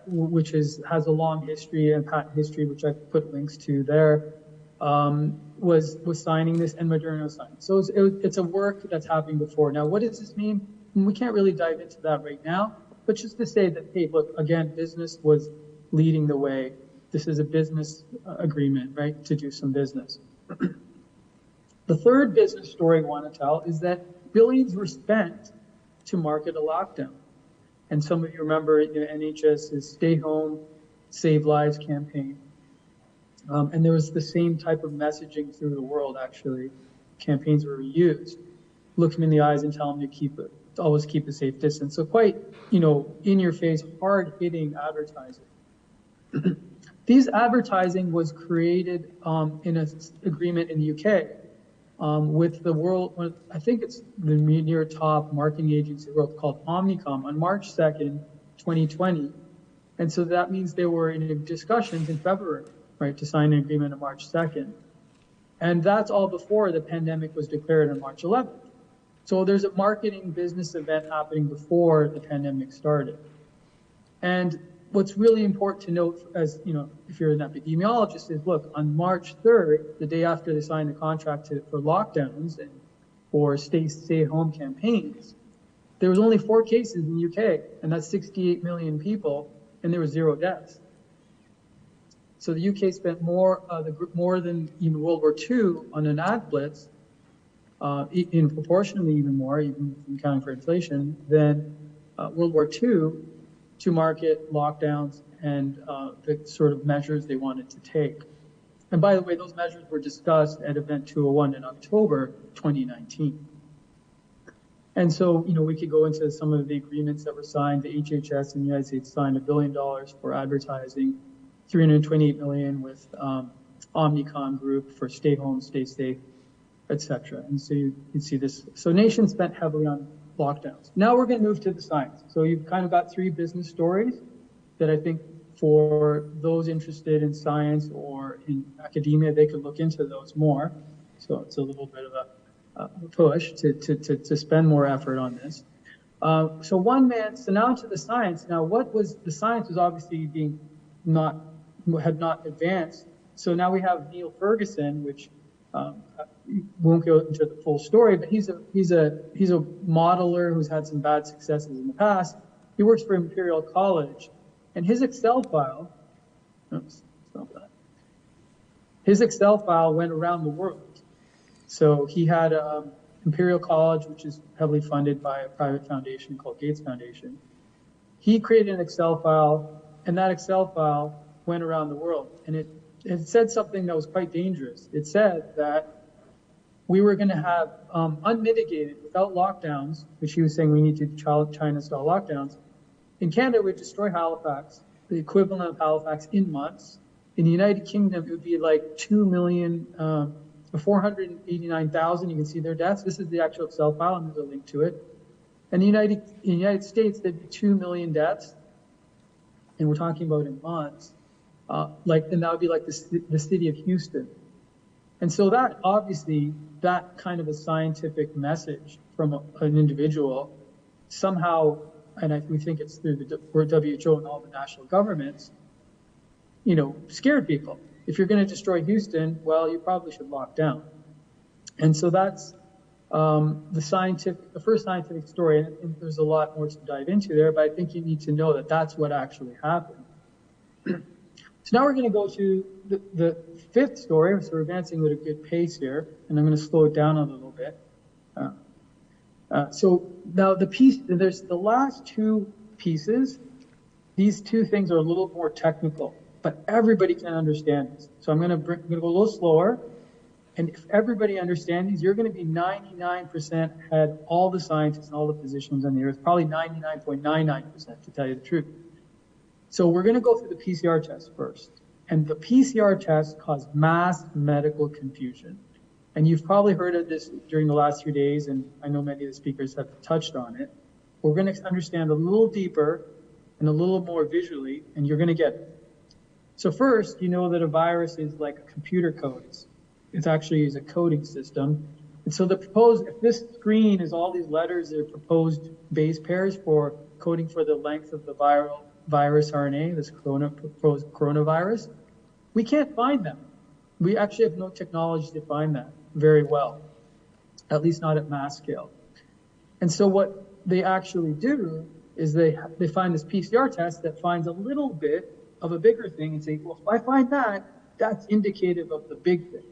which has a long history and patent history, which I put links to there, was signing this, and Moderna signed. So it's a work that's happening before. Now, what does this mean? We can't really dive into that right now, but just to say that, hey, look, again, business was leading the way. This is a business agreement, right, to do some business. The third business story I want to tell is that billions were spent to market a lockdown. And some of you remember NHS's Stay Home, Save Lives campaign. And there was the same type of messaging through the world, actually. Campaigns were reused. Look them in the eyes and tell them to always keep a safe distance. So quite, in your face, hard-hitting advertising. These advertising was created in an agreement in the UK with the world, I think it's the near top marketing agency in the world called Omnicom on March 2nd, 2020. And so that means they were in discussions in February, right, to sign an agreement on March 2nd. And that's all before the pandemic was declared on March 11th. So there's a marketing business event happening before the pandemic started. And what's really important to note, as you know, if you're an epidemiologist, is look, on March 3rd, the day after they signed the contract for lockdowns and for stay-at-home campaigns, there was only 4 cases in the UK, and that's 68 million people, and there were 0 deaths. So the UK spent more than even World War II on an ad blitz, in proportionally even more, even accounting for inflation, than World War II to market lockdowns and the sort of measures they wanted to take. And by the way, those measures were discussed at Event 201 in October 2019. And so, you know, we could go into some of the agreements that were signed. The HHS in the United States signed $1 billion for advertising, $328 million with Omnicom Group for stay home, stay safe, etc. And so you can see this. So Nation spent heavily on lockdowns. Now we're going to move to the science. So you've kind of got 3 business stories that I think for those interested in science or in academia, they could look into those more. So it's a little bit of a push to spend more effort on this. So now to the science. Now the science was obviously had not advanced. So now we have Neil Ferguson, which won't go into the full story, but he's a modeler who's had some bad successes in the past. He works for Imperial College, and his Excel file, his Excel file went around the world. So he had Imperial College, which is heavily funded by a private foundation called Gates Foundation. He created an Excel file, and that Excel file went around the world, and it said something that was quite dangerous. It said that we were going to have unmitigated, without lockdowns, which he was saying we need to China-style lockdowns. In Canada, we'd destroy Halifax, the equivalent of Halifax, in months. In the United Kingdom, it would be like 489,000. You can see their deaths. This is the actual Excel file, and there's a link to it. And in the United States, there'd be 2 million deaths, and we're talking about in months. And that would be like the city of Houston. And so that obviously, that kind of a scientific message from an individual somehow, and we think it's through the WHO and all the national governments, you know, scared people. If you're going to destroy Houston, well, you probably should lock down. And so that's the first scientific story, and there's a lot more to dive into there, but I think you need to know that that's what actually happened. So now we're going to go to the 5th story. So we're advancing with a good pace here, and I'm going to slow it down a little bit. So now there's the last 2 pieces. These 2 things are a little more technical, but everybody can understand this. So I'm going to go a little slower. And if everybody understands these, you're going to be 99% ahead, all the scientists and all the physicians on the earth, probably 99.99% to tell you the truth. So we're going to go through the PCR test first. And the PCR test caused mass medical confusion. And you've probably heard of this during the last 3 days, and I know many of the speakers have touched on it. We're going to understand a little deeper and a little more visually, and you're going to get it. So first, you know that a virus is like a computer code. It actually is a coding system. And so if this screen is all these letters that are proposed base pairs for coding for the length of the virus RNA, this proposed coronavirus, we can't find them. We actually have no technology to find that very well, at least not at mass scale. And so what they actually do is they find this PCR test that finds a little bit of a bigger thing and say, well, if I find that, that's indicative of the big thing.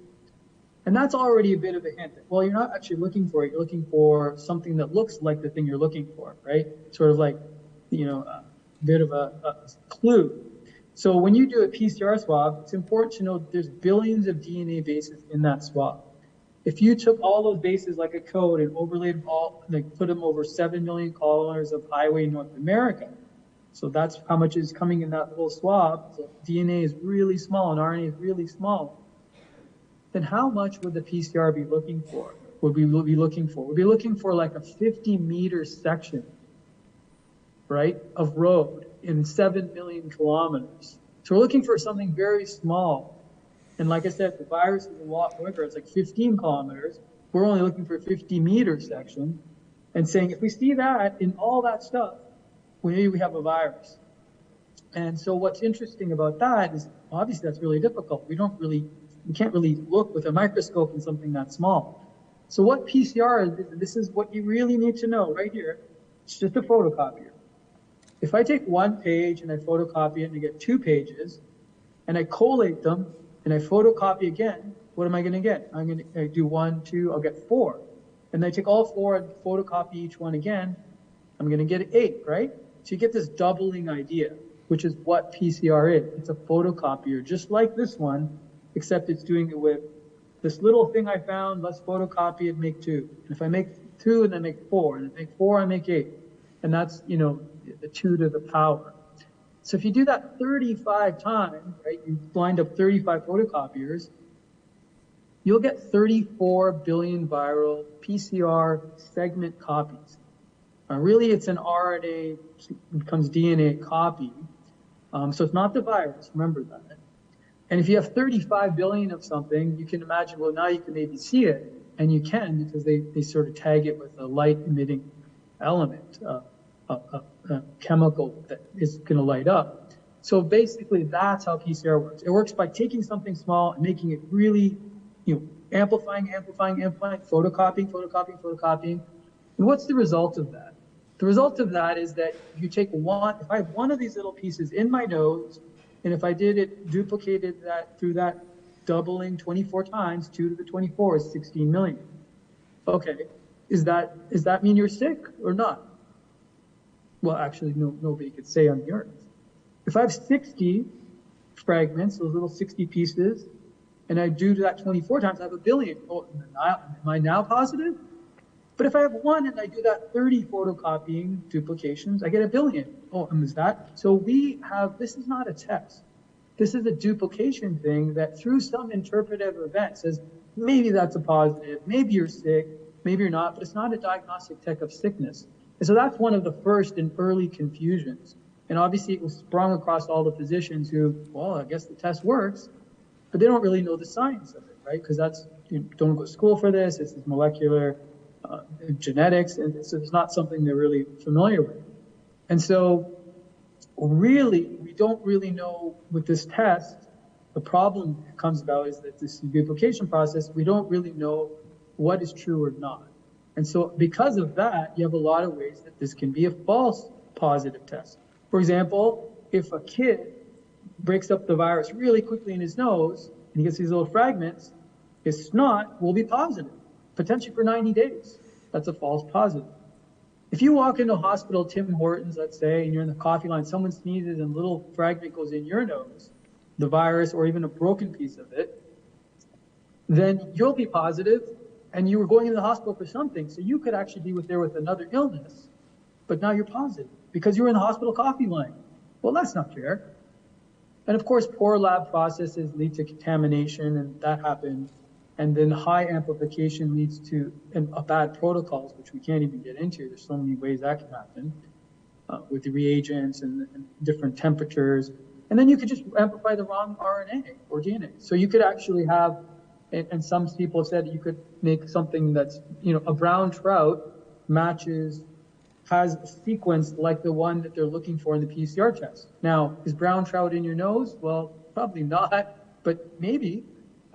And that's already a bit of a hint that, well, you're not actually looking for it. You're looking for something that looks like the thing you're looking for, right? Sort of like, you know, a bit of a clue. So when you do a PCR swab, it's important to know that there's billions of DNA bases in that swab. If you took all those bases like a code and overlaid them all, like put them over 7 million kilometers of highway in North America, So that's how much is coming in that little swab. So DNA is really small and RNA is really small. Then how much would the PCR be looking for? Would we be looking for? We'd be looking for like a 50-meter section, right, of road in 7 million kilometers. So we're looking for something very small. And like I said, the virus is a lot quicker. It's like 15 kilometers. We're only looking for a 50-meter section and saying, if we see that in all that stuff, maybe we have a virus. And so what's interesting about that is obviously that's really difficult. We can't really look with a microscope in something that small. So what PCR is, this is what you really need to know right here. It's just a photocopier. If I take one page and I photocopy it and I get 2 pages and I collate them and I photocopy again, what am I going to get? I'm going to do 1, 2, I'll get 4. And I take all 4 and photocopy each one again, I'm going to get 8, right? So you get this doubling idea, which is what PCR is. It's a photocopier, just like this one, except it's doing it with this little thing I found, let's photocopy it, make 2. And if I make 2 and I make 4, and I make 4, I make 8. And that's, the 2 to the power. So if you do that 35 times, right, you lined up 35 photocopiers, you'll get 34 billion viral PCR segment copies. Really, it's an RNA becomes DNA copy. So it's not the virus, remember that. And if you have 35 billion of something, you can imagine, well, now you can maybe see it, and you can because they sort of tag it with a light-emitting element, a chemical that is going to light up. So basically, that's how PCR works. It works by taking something small and making it really, amplifying, photocopying. And what's the result of that? The result of that is that you take one, if I have one of these little pieces in my nose, and if I duplicated that through that doubling 24 times, 2 to the 24 is 16 million. Okay, does that mean you're sick or not? Well, actually, nobody could say on the earth. If I have 60 fragments, those little 60 pieces, and I do that 24 times, I have 1 billion. Oh, am I now positive? But if I have 1 and I do that 30 photocopying duplications, I get 1 billion. Oh, and is that? So this is not a test. This is a duplication thing that through some interpretive event says, maybe that's a positive, maybe you're sick, maybe you're not, but it's not a diagnostic tech of sickness. And so that's one of the first and early confusions. And obviously it was sprung across all the physicians who, well, I guess the test works, but they don't really know the science of it, right? Because you don't go to school for this. This is molecular genetics, and so it's not something they're really familiar with. And so really, we don't really know with this test, the problem that comes about is that this duplication process, we don't really know what is true or not. And so because of that, you have a lot of ways that this can be a false positive test. For example, if a kid breaks up the virus really quickly in his nose, and he gets these little fragments, his snot will be positive, potentially for 90 days. That's a false positive. If you walk into a hospital, Tim Hortons, let's say, and you're in the coffee line, someone sneezes and a little fragment goes in your nose, the virus or even a broken piece of it, then you'll be positive, and you were going into the hospital for something, so you could actually be there with another illness, but now you're positive because you were in the hospital coffee line. Well, that's not fair. And of course, poor lab processes lead to contamination, and that happens. And then high amplification leads to bad protocols, which we can't even get into. There's so many ways that can happen with the reagents and different temperatures. And then you could just amplify the wrong RNA or DNA. So you could actually have, and some people have said you could make something that's, a brown trout has a sequence like the one that they're looking for in the PCR test. Now, is brown trout in your nose? Well, probably not, but maybe.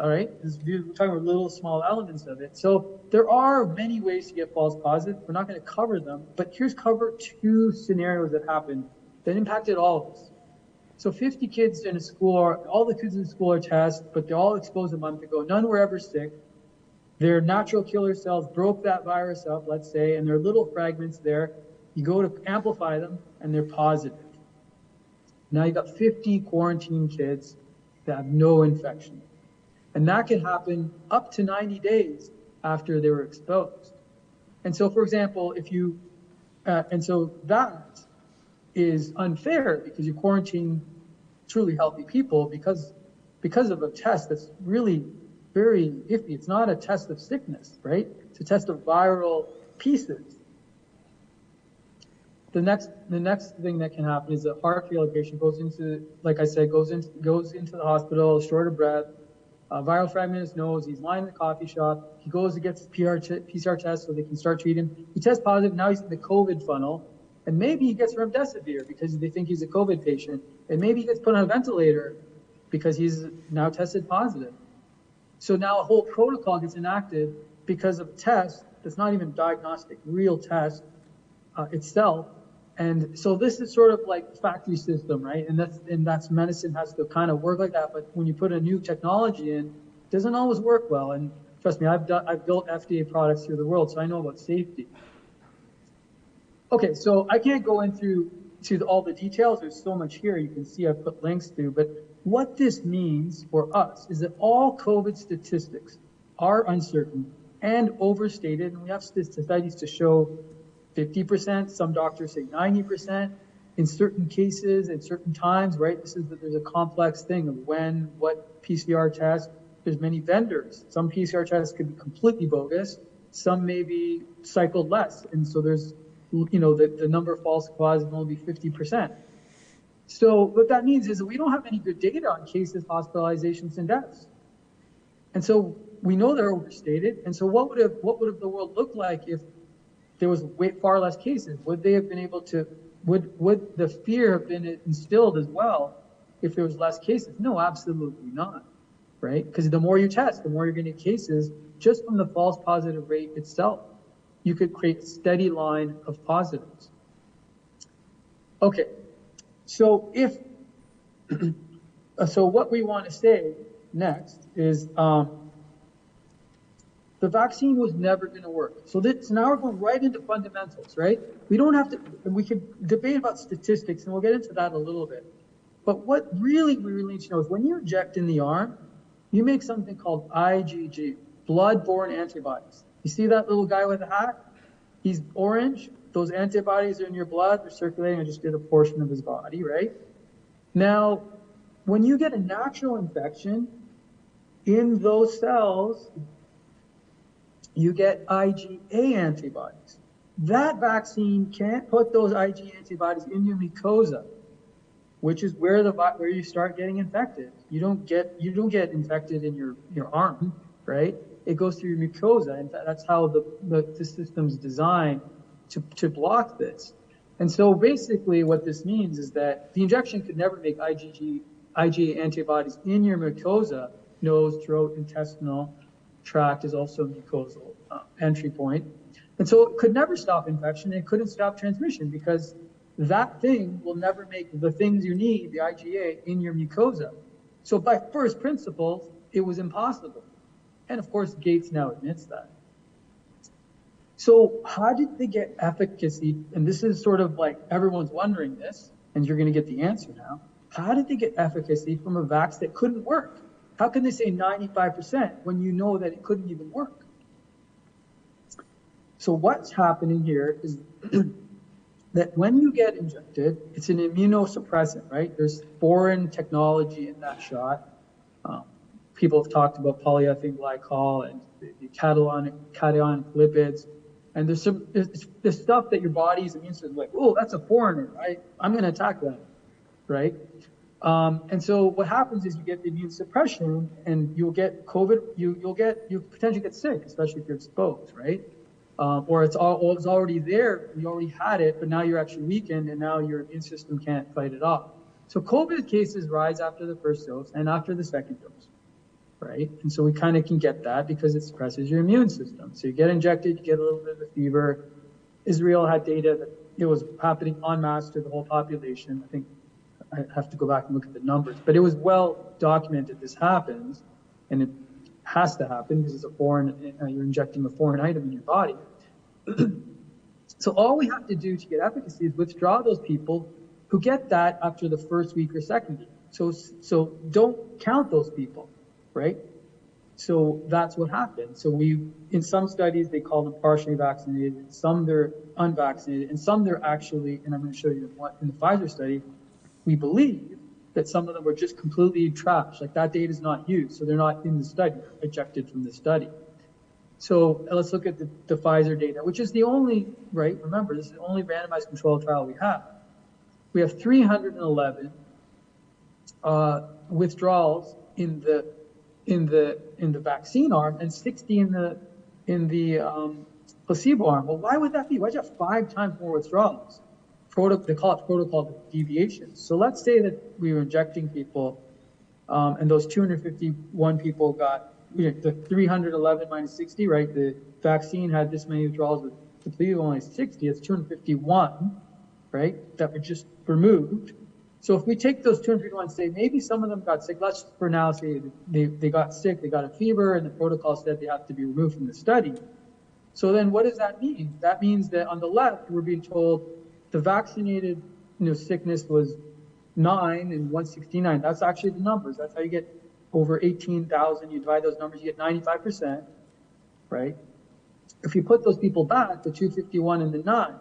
All right, we're talking about little small elements of it. So there are many ways to get false positive. We're not going to cover them, but here's cover 2 scenarios that happened that impacted all of us. So 50 kids in a school, all the kids in the school are tested, but they're all exposed a month ago. None were ever sick. Their natural killer cells broke that virus up, let's say, and there are little fragments there. You go to amplify them, and they're positive. Now you got 50 quarantined kids that have no infection. And that can happen up to 90 days after they were exposed. And so, for example, is unfair because you quarantine truly healthy people because of a test that's really very iffy. It's not a test of sickness, right? It's a test of viral pieces. The next thing that can happen is a heart failure patient goes into, like I said, goes into the hospital, short of breath, viral fragment in his nose. He's lying in the coffee shop. He goes and gets PCR test so they can start treating him. He tests positive. Now he's in the COVID funnel, and maybe he gets remdesivir because they think he's a COVID patient, and maybe he gets put on a ventilator because he's now tested positive. So now a whole protocol gets enacted because of a test that's not even diagnostic, real test itself. And so this is sort of like factory system, right? And that's medicine has to kind of work like that. But when you put a new technology in, it doesn't always work well. And trust me, I've built FDA products through the world, so I know about safety. Okay, so I can't go into all the details. There's so much here. You can see I've put links to. But what this means for us is that all COVID statistics are uncertain and overstated. And we have studies to show 50%, some doctors say 90% in certain cases at certain times, right? There's a complex thing of when, what PCR test. There's many vendors. Some PCR tests could be completely bogus. Some may be cycled less. And so there's, the number of false positives will only be 50%. So what that means is that we don't have any good data on cases, hospitalizations, and deaths. And so we know they're overstated. And so what would have the world look like if there was far less cases? Would they have been able to, would the fear have been instilled as well if there was less cases? No, absolutely not, right? Because the more you test, the more you're going to get cases just from the false positive rate itself. You could create a steady line of positives. Okay, so so what we want to say next is, the vaccine was never going to work. So now we're going right into fundamentals, right? We could debate about statistics, and we'll get into that a little bit. But what we really need to know is when you inject in the arm, you make something called IgG, blood-borne antibodies. You see that little guy with a hat? He's orange. Those antibodies are in your blood. They're circulating. I just did a portion of his body, right? Now, when you get a natural infection in those cells, you get IgA antibodies. That vaccine can't put those IgA antibodies in your mucosa, which is where you start getting infected. You don't get infected in your arm, right? It goes through your mucosa, and that's how the system's designed to block this. And so basically what this means is that the injection could never make IgA antibodies in your mucosa. Nose, throat, intestinal tract is also a mucosal entry point. And so it could never stop infection. It couldn't stop transmission because that thing will never make the things you need, the IgA, in your mucosa. So by first principles, it was impossible. And of course, Gates now admits that. So how did they get efficacy? And this is sort of like everyone's wondering this, and you're going to get the answer now. How did they get efficacy from a vax that couldn't work? How can they say 95% when you know that it couldn't even work? So what's happening here is that when you get injected, it's an immunosuppressant, right? There's foreign technology in that shot. People have talked about polyethylene glycol and the cationic lipids. And there's stuff that your body's immune system is like, oh, that's a foreigner, right? I'm going to attack that, right? And so what happens is you get the immune suppression and you'll get COVID, you'll potentially get sick, especially if you're exposed, right? Or it's already there, you already had it, but now you're actually weakened and now your immune system can't fight it off. So COVID cases rise after the first dose and after the second dose, right? And so we kind of can get that because it suppresses your immune system. So you get injected, you get a little bit of a fever. Israel had data that it was happening en masse to the whole population. I think I have to go back and look at the numbers, but it was well documented this happens, and it has to happen because it's you're injecting a foreign item in your body. So all we have to do to get efficacy is withdraw those people who get that after the first week or second week. So don't count those people, right? So that's what happened. So in some studies, they call them partially vaccinated, some they're unvaccinated, and some they're actually, and I'm going to show you what in the Pfizer study, we believe that some of them were just completely trashed. Like that data is not used. So they're not in the study, they're ejected from the study. So let's look at the Pfizer data, which is the only, right? Remember, this is the only randomized controlled trial we have. We have 311 withdrawals in the vaccine arm and 60 in the placebo arm. Well, why would that be? Why'd you have 5 times more withdrawals? They call it protocol deviations. So let's say that we were injecting people, and those 251 people got the 311 minus 60, right? The vaccine had this many withdrawals, with the placebo only 60. It's 251, right? That were just removed. So if we take those 251 and say maybe some of them got sick, let's for now say they got sick, they got a fever, and the protocol said they have to be removed from the study. So then what does that mean? That means that on the left, we're being told the vaccinated sickness was 9 and 169. That's actually the numbers. That's how you get over 18,000. You divide those numbers, you get 95%, right? If you put those people back, the 251 and the 9,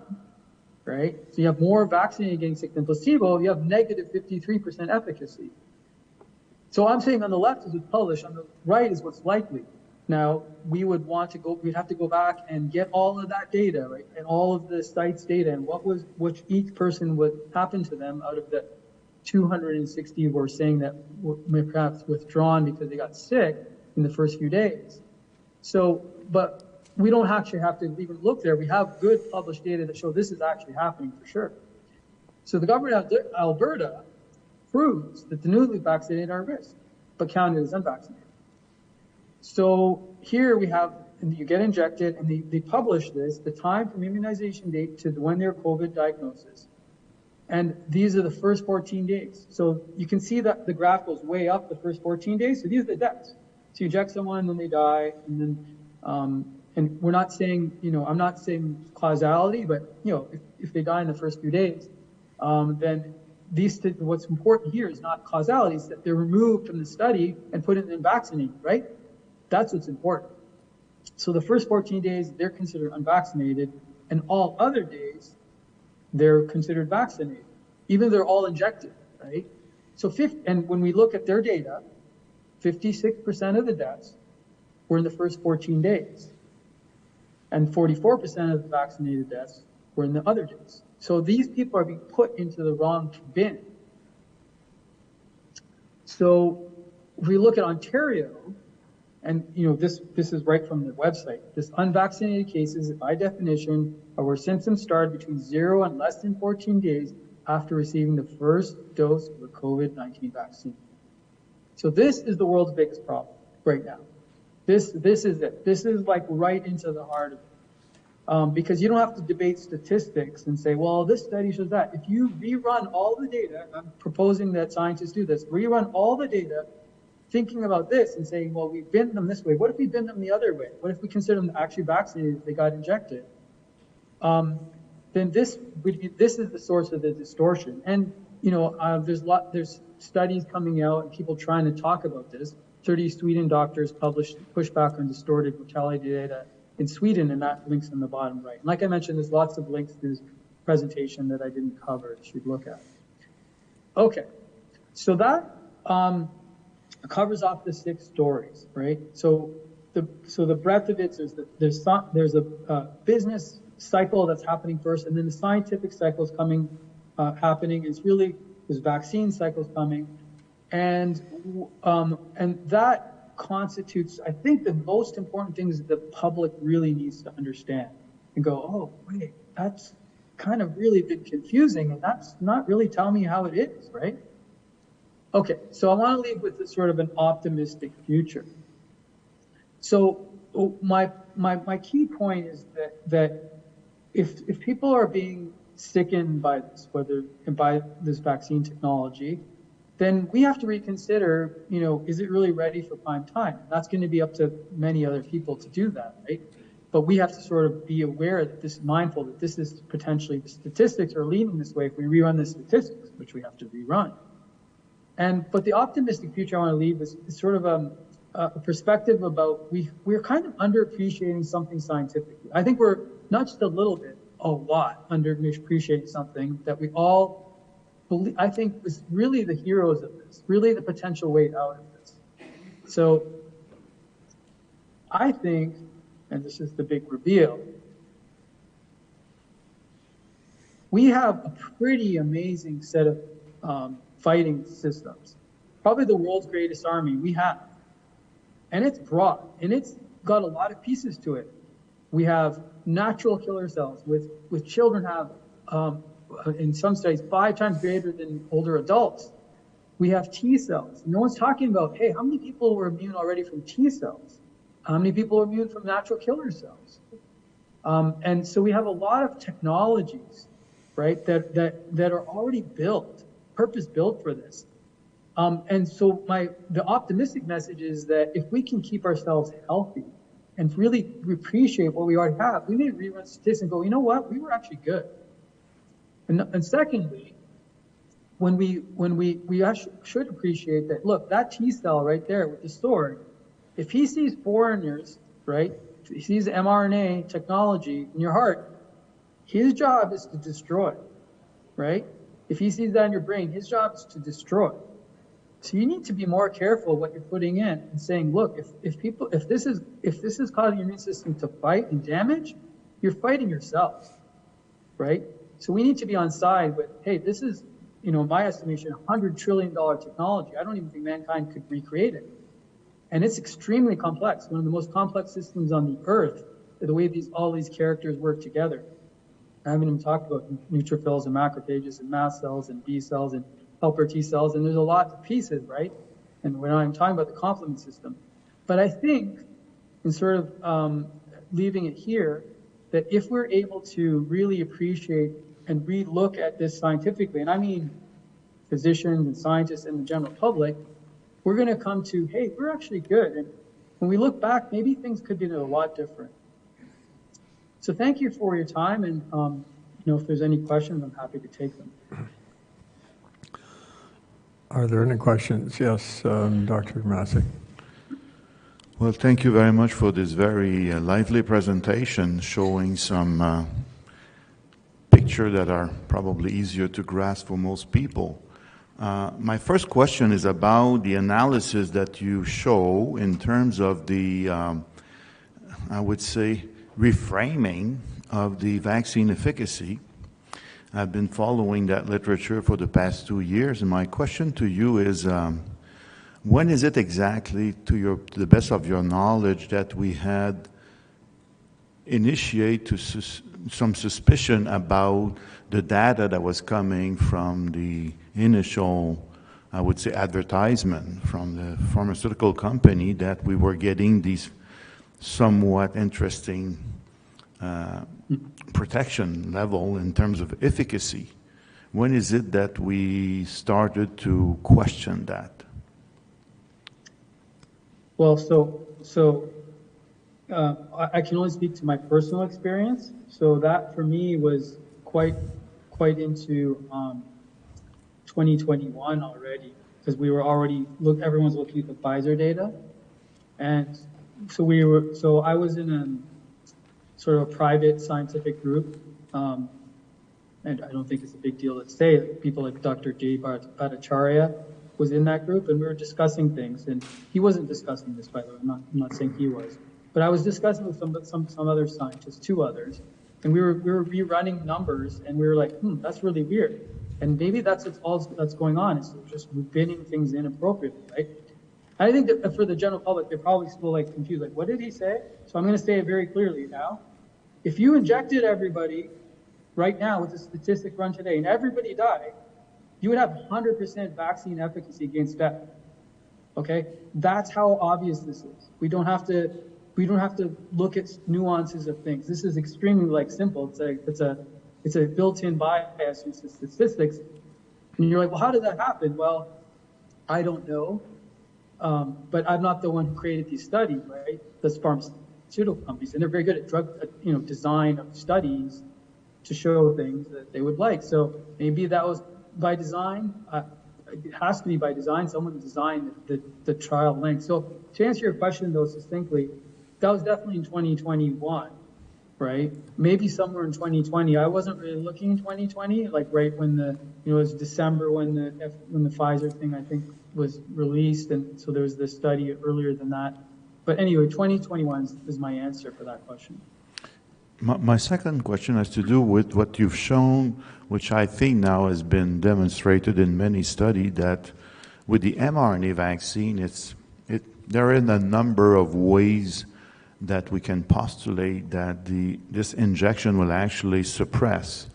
right? So you have more vaccinated getting sick than placebo, you have negative 53% efficacy. So I'm saying on the left is what's published, on the right is what's likely. Now, we'd have to go back and get all of that data, right? And all of the sites data and which each person would happen to them out of the 260 were saying that were perhaps withdrawn because they got sick in the first few days. So, but we don't actually have to even look there. We have good published data that show this is actually happening for sure. So the government of Alberta proves that the newly vaccinated are at risk, but counted as unvaccinated. So here we have, and you get injected, and they publish this, the time from immunization date to when their COVID diagnosis. And these are the first 14 days. So you can see that the graph goes way up the first 14 days. So these are the deaths. So you inject someone, and then they die, and then, and we're not saying, I'm not saying causality, but, if they die in the first few days, then what's important here is not causality, it's that they're removed from the study and put in and vaccinated, right? That's what's important. So the first 14 days, they're considered unvaccinated, and all other days, they're considered vaccinated, even though they're all injected, right? So and when we look at their data, 56% of the deaths were in the first 14 days, and 44% of the vaccinated deaths were in the other days. So these people are being put into the wrong bin. So if we look at Ontario, and this is right from the website, this unvaccinated cases by definition are where symptoms start between 0 and less than 14 days after receiving the first dose of the COVID-19 vaccine. So this is the world's biggest problem right now. This is it. This is like right into the heart of it. Because you don't have to debate statistics and say, well, this study shows that. If you rerun all the data, I'm proposing that scientists do this, rerun all the data, thinking about this and saying, well, we binned them this way. What if we binned them the other way? What if we consider them actually vaccinated if they got injected? Then this is the source of the distortion. And there's studies coming out and people trying to talk about this. 30 Sweden doctors pushed back on distorted mortality data in Sweden, and that link's in the bottom right. And like I mentioned, there's lots of links to this presentation that I didn't cover that you should look at. Okay, so that covers off the 6 stories, right? So the breadth of it is that there's a business cycle that's happening first, and then the scientific cycle is happening. It's really this vaccine cycle is coming, and that constitutes, I think, the most important things that the public really needs to understand and go, oh wait, that's kind of really been confusing, and that's not really telling me how it is, right? Okay, so I want to leave with this sort of an optimistic future. So my key point is that if people are being sickened by this, by this vaccine technology, then we have to reconsider, is it really ready for prime time? That's going to be up to many other people to do that, right? But we have to sort of be aware that this is mindful, that this is potentially, the statistics are leaning this way if we rerun the statistics, which we have to rerun. But the optimistic future I want to leave is sort of a perspective about we're kind of underappreciating something scientifically. I think we're not just a little bit, a lot underappreciating something that we all believe, I think is really the heroes of this, really the potential way out of this. So I think, and this is the big reveal, we have a pretty amazing set of fighting systems. Probably the world's greatest army we have. And it's broad, and it's got a lot of pieces to it. We have natural killer cells, with children have, in some studies, 5 times greater than older adults. We have T cells. No one's talking about, hey, how many people were immune already from T cells? How many people are immune from natural killer cells? And so we have a lot of technologies, right, that are already built, purpose-built for this. And so the optimistic message is that if we can keep ourselves healthy and really appreciate what we already have, we may rerun statistics and go, you know what, we were actually good. And secondly, when we actually should appreciate that, look, that T cell right there with the sword, if he sees foreigners, right, if he sees mRNA technology in your heart, his job is to destroy, right? If he sees that in your brain, his job is to destroy. So you need to be more careful what you're putting in and saying, look, if this is causing your immune system to fight and damage, you're fighting yourselves, right? So we need to be on side with, hey, this is, in my estimation, $100 trillion technology. I don't even think mankind could recreate it. And it's extremely complex, one of the most complex systems on the earth, the way all these characters work together. I haven't even talked about neutrophils and macrophages and mast cells and B cells and helper T cells, and there's a lot of pieces, right? And we're not even talking about the complement system. But I think, in sort of leaving it here, that if we're able to really appreciate and relook at this scientifically, and I mean physicians and scientists and the general public, we're going to come to, hey, we're actually good. And when we look back, maybe things could be a lot different. So thank you for your time, and if there's any questions, I'm happy to take them. Are there any questions? Yes, Dr. Masick. Well, thank you very much for this very lively presentation showing some pictures that are probably easier to grasp for most people. My first question is about the analysis that you show in terms of the, I would say, reframing of the vaccine efficacy. I've been following that literature for the past 2 years, and my question to you is, when is it exactly, to the best of your knowledge, that we had initiate some suspicion about the data that was coming from the initial, I would say, advertisement from the pharmaceutical company that we were getting these somewhat interesting protection level in terms of efficacy? When is it that we started to question that? Well, I can only speak to my personal experience. So that for me was quite into 2021 already, because we were already everyone's looking at the Pfizer data, and so I was in a sort of a private scientific group, and I don't think it's a big deal to say, people like Dr. J. Bhattacharya was in that group, and we were discussing things, and he wasn't discussing this, by the way, I'm not saying he was, but I was discussing with some other scientists, 2 others, and we were rerunning numbers, and we were like, that's really weird, and maybe that's all that's going on, is just binning things inappropriately, right? I think that for the general public, they're probably still confused, what did he say? So I'm going to say it very clearly now. If you injected everybody right now with the statistic run today and everybody died, you would have 100% vaccine efficacy against death. Okay? That's how obvious this is. We don't have to look at nuances of things. This is extremely simple. It's a built-in bias into statistics. And you're like, well, how did that happen? Well, I don't know. But I'm not the one who created these studies, right? Those pharmaceutical companies, and they're very good at drug, design of studies to show things that they would like. So maybe that was by design. it has to be by design. Someone designed the trial length. So to answer your question, though, succinctly, that was definitely in 2021, right? Maybe somewhere in 2020. I wasn't really looking in 2020, like right when it was December when the Pfizer thing, I think, was released. And so there was this study earlier than that. But anyway, 2021 is my answer for that question. My second question has to do with what you've shown, which I think now has been demonstrated in many studies, that with the mRNA vaccine, there are a number of ways that we can postulate that this injection will actually suppress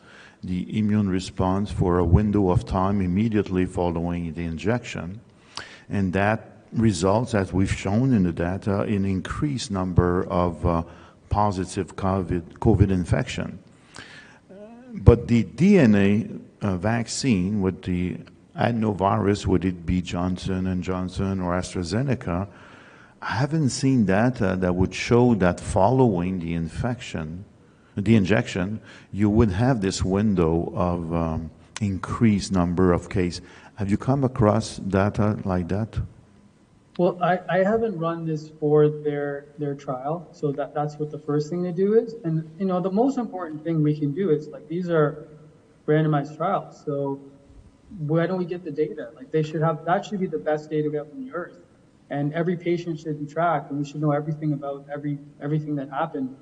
the immune response for a window of time immediately following the injection. And that results, as we've shown in the data, in increased number of positive COVID infection. But the DNA vaccine with the adenovirus, would it be Johnson & Johnson or AstraZeneca, I haven't seen data that would show that following the injection, you would have this window of increased number of cases. Have you come across data like that? Well, I haven't run this for their trial, so that's what the first thing to do is. And, the most important thing we can do is, like, these are randomized trials, so why don't we get the data? Like, that should be the best data we have on the earth. And every patient should be tracked, and we should know everything about everything that happened.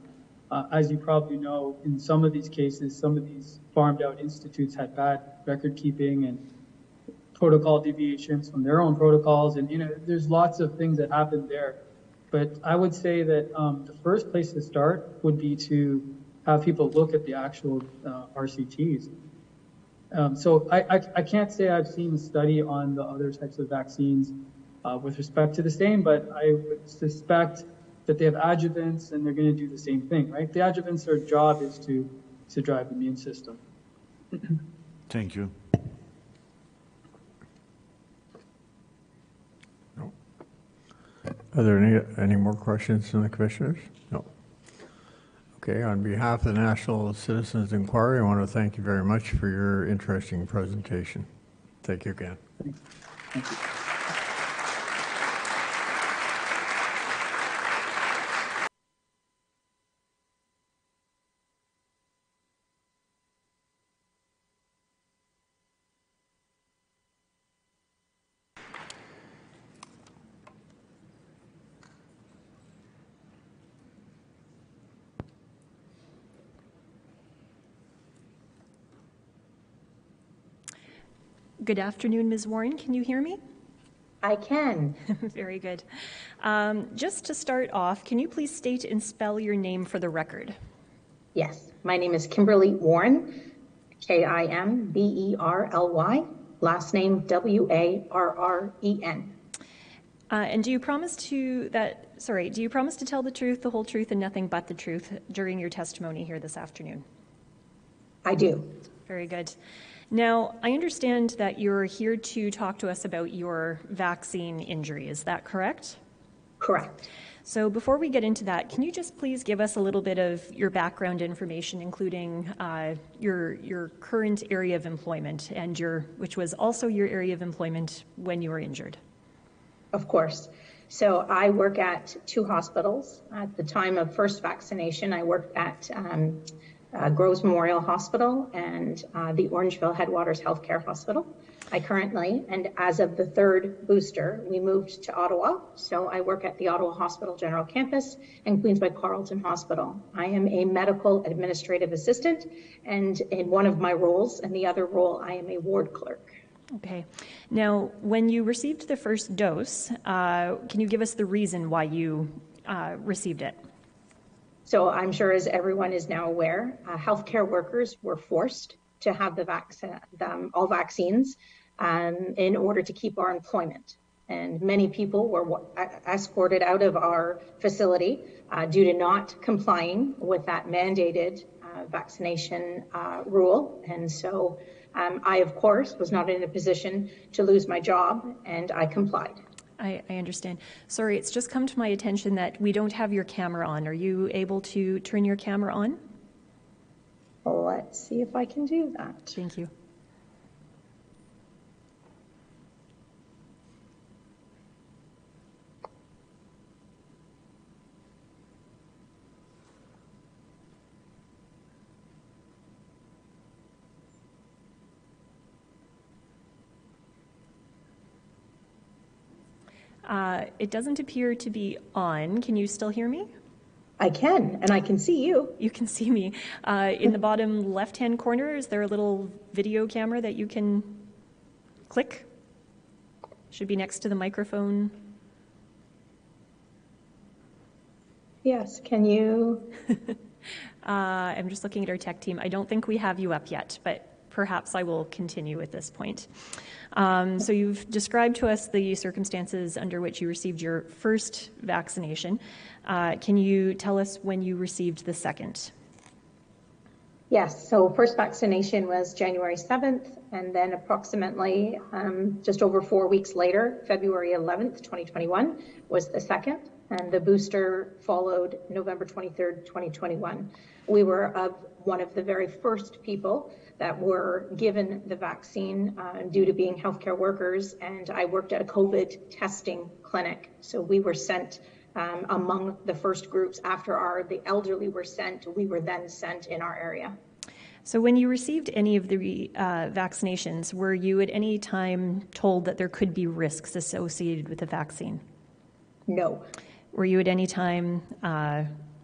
As you probably know, in some of these cases, some of these farmed out institutes had bad record keeping and protocol deviations from their own protocols. And, there's lots of things that happened there. But I would say that the first place to start would be to have people look at the actual RCTs. So I can't say I've seen a study on the other types of vaccines with respect to the same, but I would suspect that they have adjuvants and they're going to do the same thing, right? The adjuvants, their job is to drive the immune system. Thank you. Are there any more questions from the commissioners? No. Okay, on behalf of the National Citizens Inquiry, I want to thank you very much for your interesting presentation. Thank you again. Thank you. Good afternoon, Ms. Warren. Can you hear me? I can. Very good. Just to start off, can you please state and spell your name for the record? Yes, my name is Kimberly Warren, Kimberly, last name Warren. And do you promise to tell the truth, the whole truth, and nothing but the truth during your testimony here this afternoon? I do. Very good. Now, I understand that you're here to talk to us about your vaccine injury. Is that correct? Correct. So before we get into that, can you just please give us a little bit of your background information, including your current area of employment and which was also your area of employment when you were injured? Of course. So I work at two hospitals. At the time of first vaccination, I worked at Groves Memorial Hospital and the Orangeville Headwaters Healthcare Hospital. I currently, and as of the third booster, we moved to Ottawa. So I work at the Ottawa Hospital General Campus and Queens by Carleton Hospital. I am a medical administrative assistant, and in one of my roles, and the other role, I am a ward clerk. Okay. Now, when you received the first dose, can you give us the reason why you received it? So I'm sure, as everyone is now aware, healthcare workers were forced to have all vaccines in order to keep our employment. And many people were escorted out of our facility due to not complying with that mandated vaccination rule. And so I, of course, was not in a position to lose my job, and I complied. I understand. Sorry, it's just come to my attention that we don't have your camera on. Are you able to turn your camera on? Let's see if I can do that. Thank you. It doesn't appear to be on. Can you still hear me? I can, and I can see you. You can see me. In the bottom left-hand corner, is there a little video camera that you can click? Should be next to the microphone. Yes, can you? I'm just looking at our tech team. I don't think we have you up yet, but perhaps I will continue at this point. So you've described to us the circumstances under which you received your first vaccination. Can you tell us when you received the second? Yes, so first vaccination was January 7th, and then approximately just over 4 weeks later, February 11th, 2021, was the second, and the booster followed November 23rd, 2021. We were one of the very first people that were given the vaccine due to being healthcare workers, and I worked at a COVID testing clinic. So we were sent among the first groups after the elderly were sent. We were then sent in our area. So when you received any of the vaccinations, were you at any time told that there could be risks associated with the vaccine? No. Were you at any time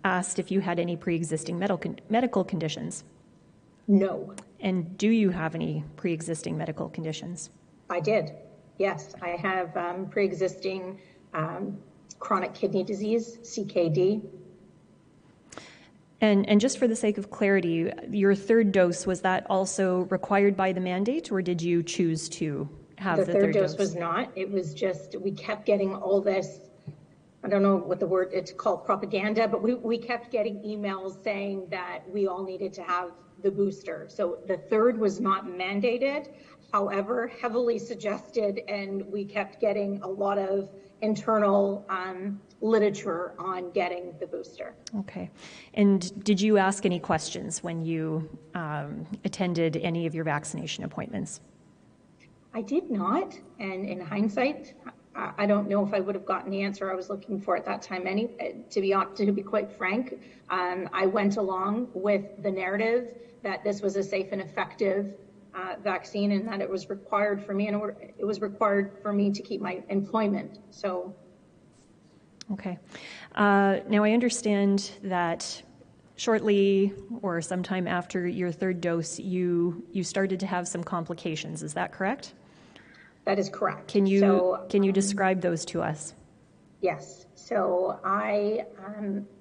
asked if you had any pre-existing medical conditions? No. And do you have any pre-existing medical conditions? I did, yes. I have pre-existing chronic kidney disease, CKD. And just for the sake of clarity, your third dose, was that also required by the mandate, or did you choose to have the third dose? The third dose was not. It was just, we kept getting all this, I don't know what the word, it's called propaganda, but we kept getting emails saying that we all needed to have the booster. So the third was not mandated, however, heavily suggested, and we kept getting a lot of internal literature on getting the booster. Okay. And did you ask any questions when you attended any of your vaccination appointments? I did not, and in hindsight, I don't know if I would have gotten the answer I was looking for at that time. To be quite frank, I went along with the narrative that this was a safe and effective vaccine, and that it was required for me, and it was required for me to keep my employment. So. Okay. Now I understand that shortly or sometime after your third dose, you started to have some complications. Is that correct? That is correct. Can you describe those to us? Yes. So I,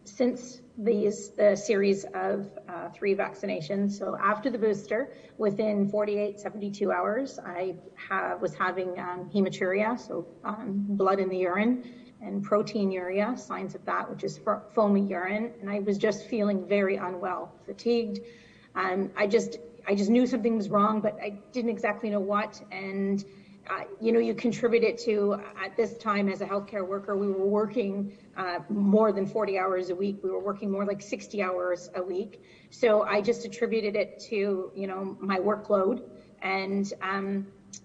since the series of 3 vaccinations, so after the booster, within 48, 72 hours, I was having hematuria, so blood in the urine, and proteinuria, signs of that, which is foamy urine, and I was just feeling very unwell, fatigued. I just knew something was wrong, but I didn't exactly know what, and you contribute it to, at this time as a healthcare worker, we were working more than 40 hours a week. We were working more like 60 hours a week. So I just attributed it to, my workload. And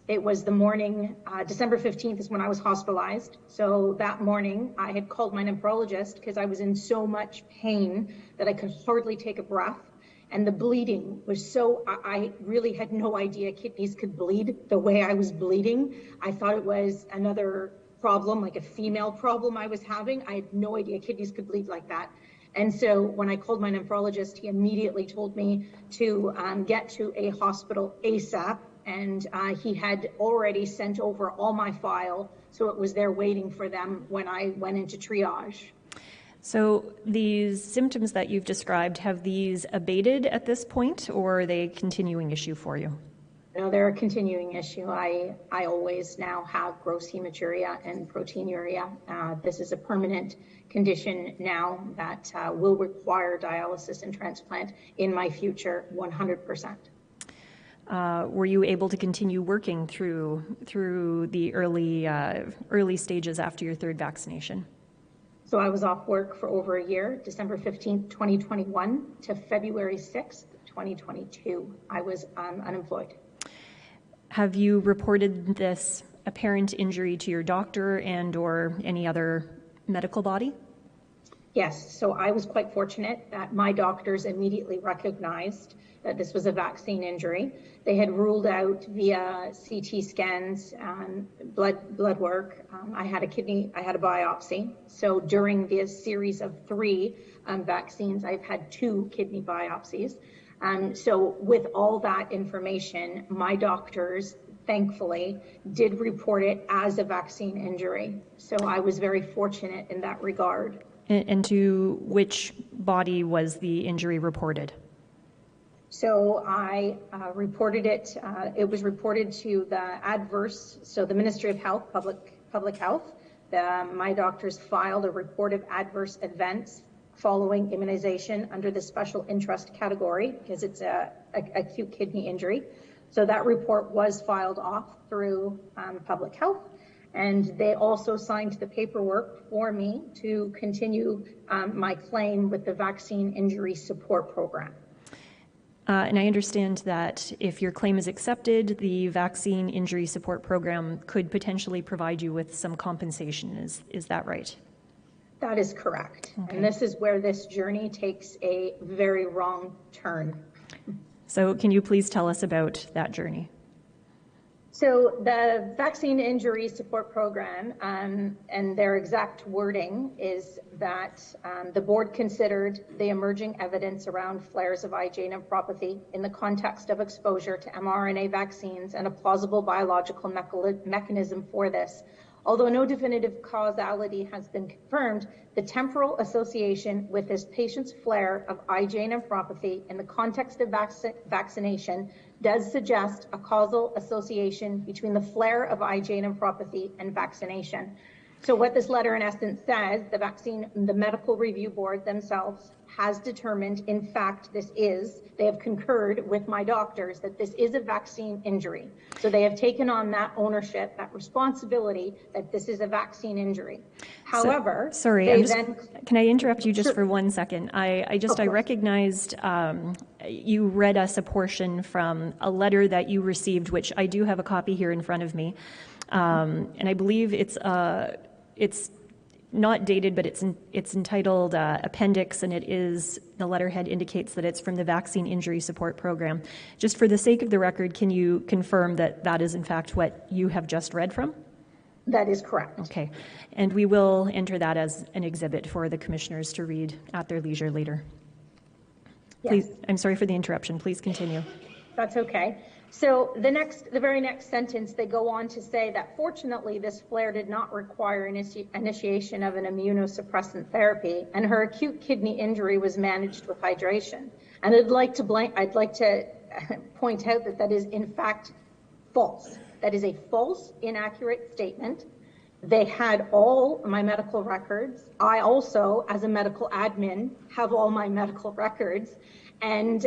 it was the morning, December 15th is when I was hospitalized. So that morning I had called my nephrologist because I was in so much pain that I could hardly take a breath. And the bleeding was I really had no idea kidneys could bleed the way I was bleeding. I thought it was another problem, like a female problem I was having. I had no idea kidneys could bleed like that. And so when I called my nephrologist, he immediately told me to get to a hospital ASAP. And he had already sent over all my file, so it was there waiting for them when I went into triage. So these symptoms that you've described, have these abated at this point, or are they a continuing issue for you? No, they're a continuing issue. I always now have gross hematuria and proteinuria. This is a permanent condition now that will require dialysis and transplant in my future 100%. Were you able to continue working through the early stages after your third vaccination? So I was off work for over a year, December 15th, 2021 to February 6th, 2022. I was unemployed. Have you reported this apparent injury to your doctor and or any other medical body? Yes, so I was quite fortunate that my doctors immediately recognized that this was a vaccine injury. They had ruled out via CT scans, blood work. I had a biopsy. So during this series of 3 vaccines, I've had 2 kidney biopsies. So with all that information, my doctors, thankfully, did report it as a vaccine injury. So I was very fortunate in that regard. And to which body was the injury reported? So I reported it, it was reported to the Ministry of Health, Public Health. My doctors filed a report of adverse events following immunization under the special interest category because it's a acute kidney injury. So that report was filed off through Public Health. And they also signed the paperwork for me to continue my claim with the Vaccine Injury Support Program. And I understand that if your claim is accepted, the Vaccine Injury Support Program could potentially provide you with some compensation. Is that right? That is correct. Okay. And this is where this journey takes a very wrong turn. So can you please tell us about that journey? So the Vaccine Injury Support Program and their exact wording is that the board considered the emerging evidence around flares of IgA nephropathy in the context of exposure to mRNA vaccines and a plausible biological mechanism for this. Although no definitive causality has been confirmed, the temporal association with this patient's flare of IgA nephropathy in the context of vaccination does suggest a causal association between the flare of IgA nephropathy and vaccination. So what this letter in essence says, the medical review board themselves has determined, in fact, they have concurred with my doctors that this is a vaccine injury. So they have taken on that ownership, that responsibility that this is a vaccine injury. However, can I interrupt you just for 1 second? I recognized you read us a portion from a letter that you received, which I do have a copy here in front of me. And I believe it's not dated, but it's entitled Appendix, and the letterhead indicates that it's from the Vaccine Injury Support Program. Just for the sake of the record, can you confirm that that is in fact what you have just read from? That is correct. Okay. And we will enter that as an exhibit for the commissioners to read at their leisure later. Yes. Please, I'm sorry for the interruption. Please continue. That's okay. So the very next sentence, they go on to say that fortunately this flare did not require initiation of an immunosuppressant therapy, and her acute kidney injury was managed with hydration. And I'd like to point out that that is in fact false. That is a false, inaccurate statement. They had all my medical records. I also, as a medical admin, have all my medical records. And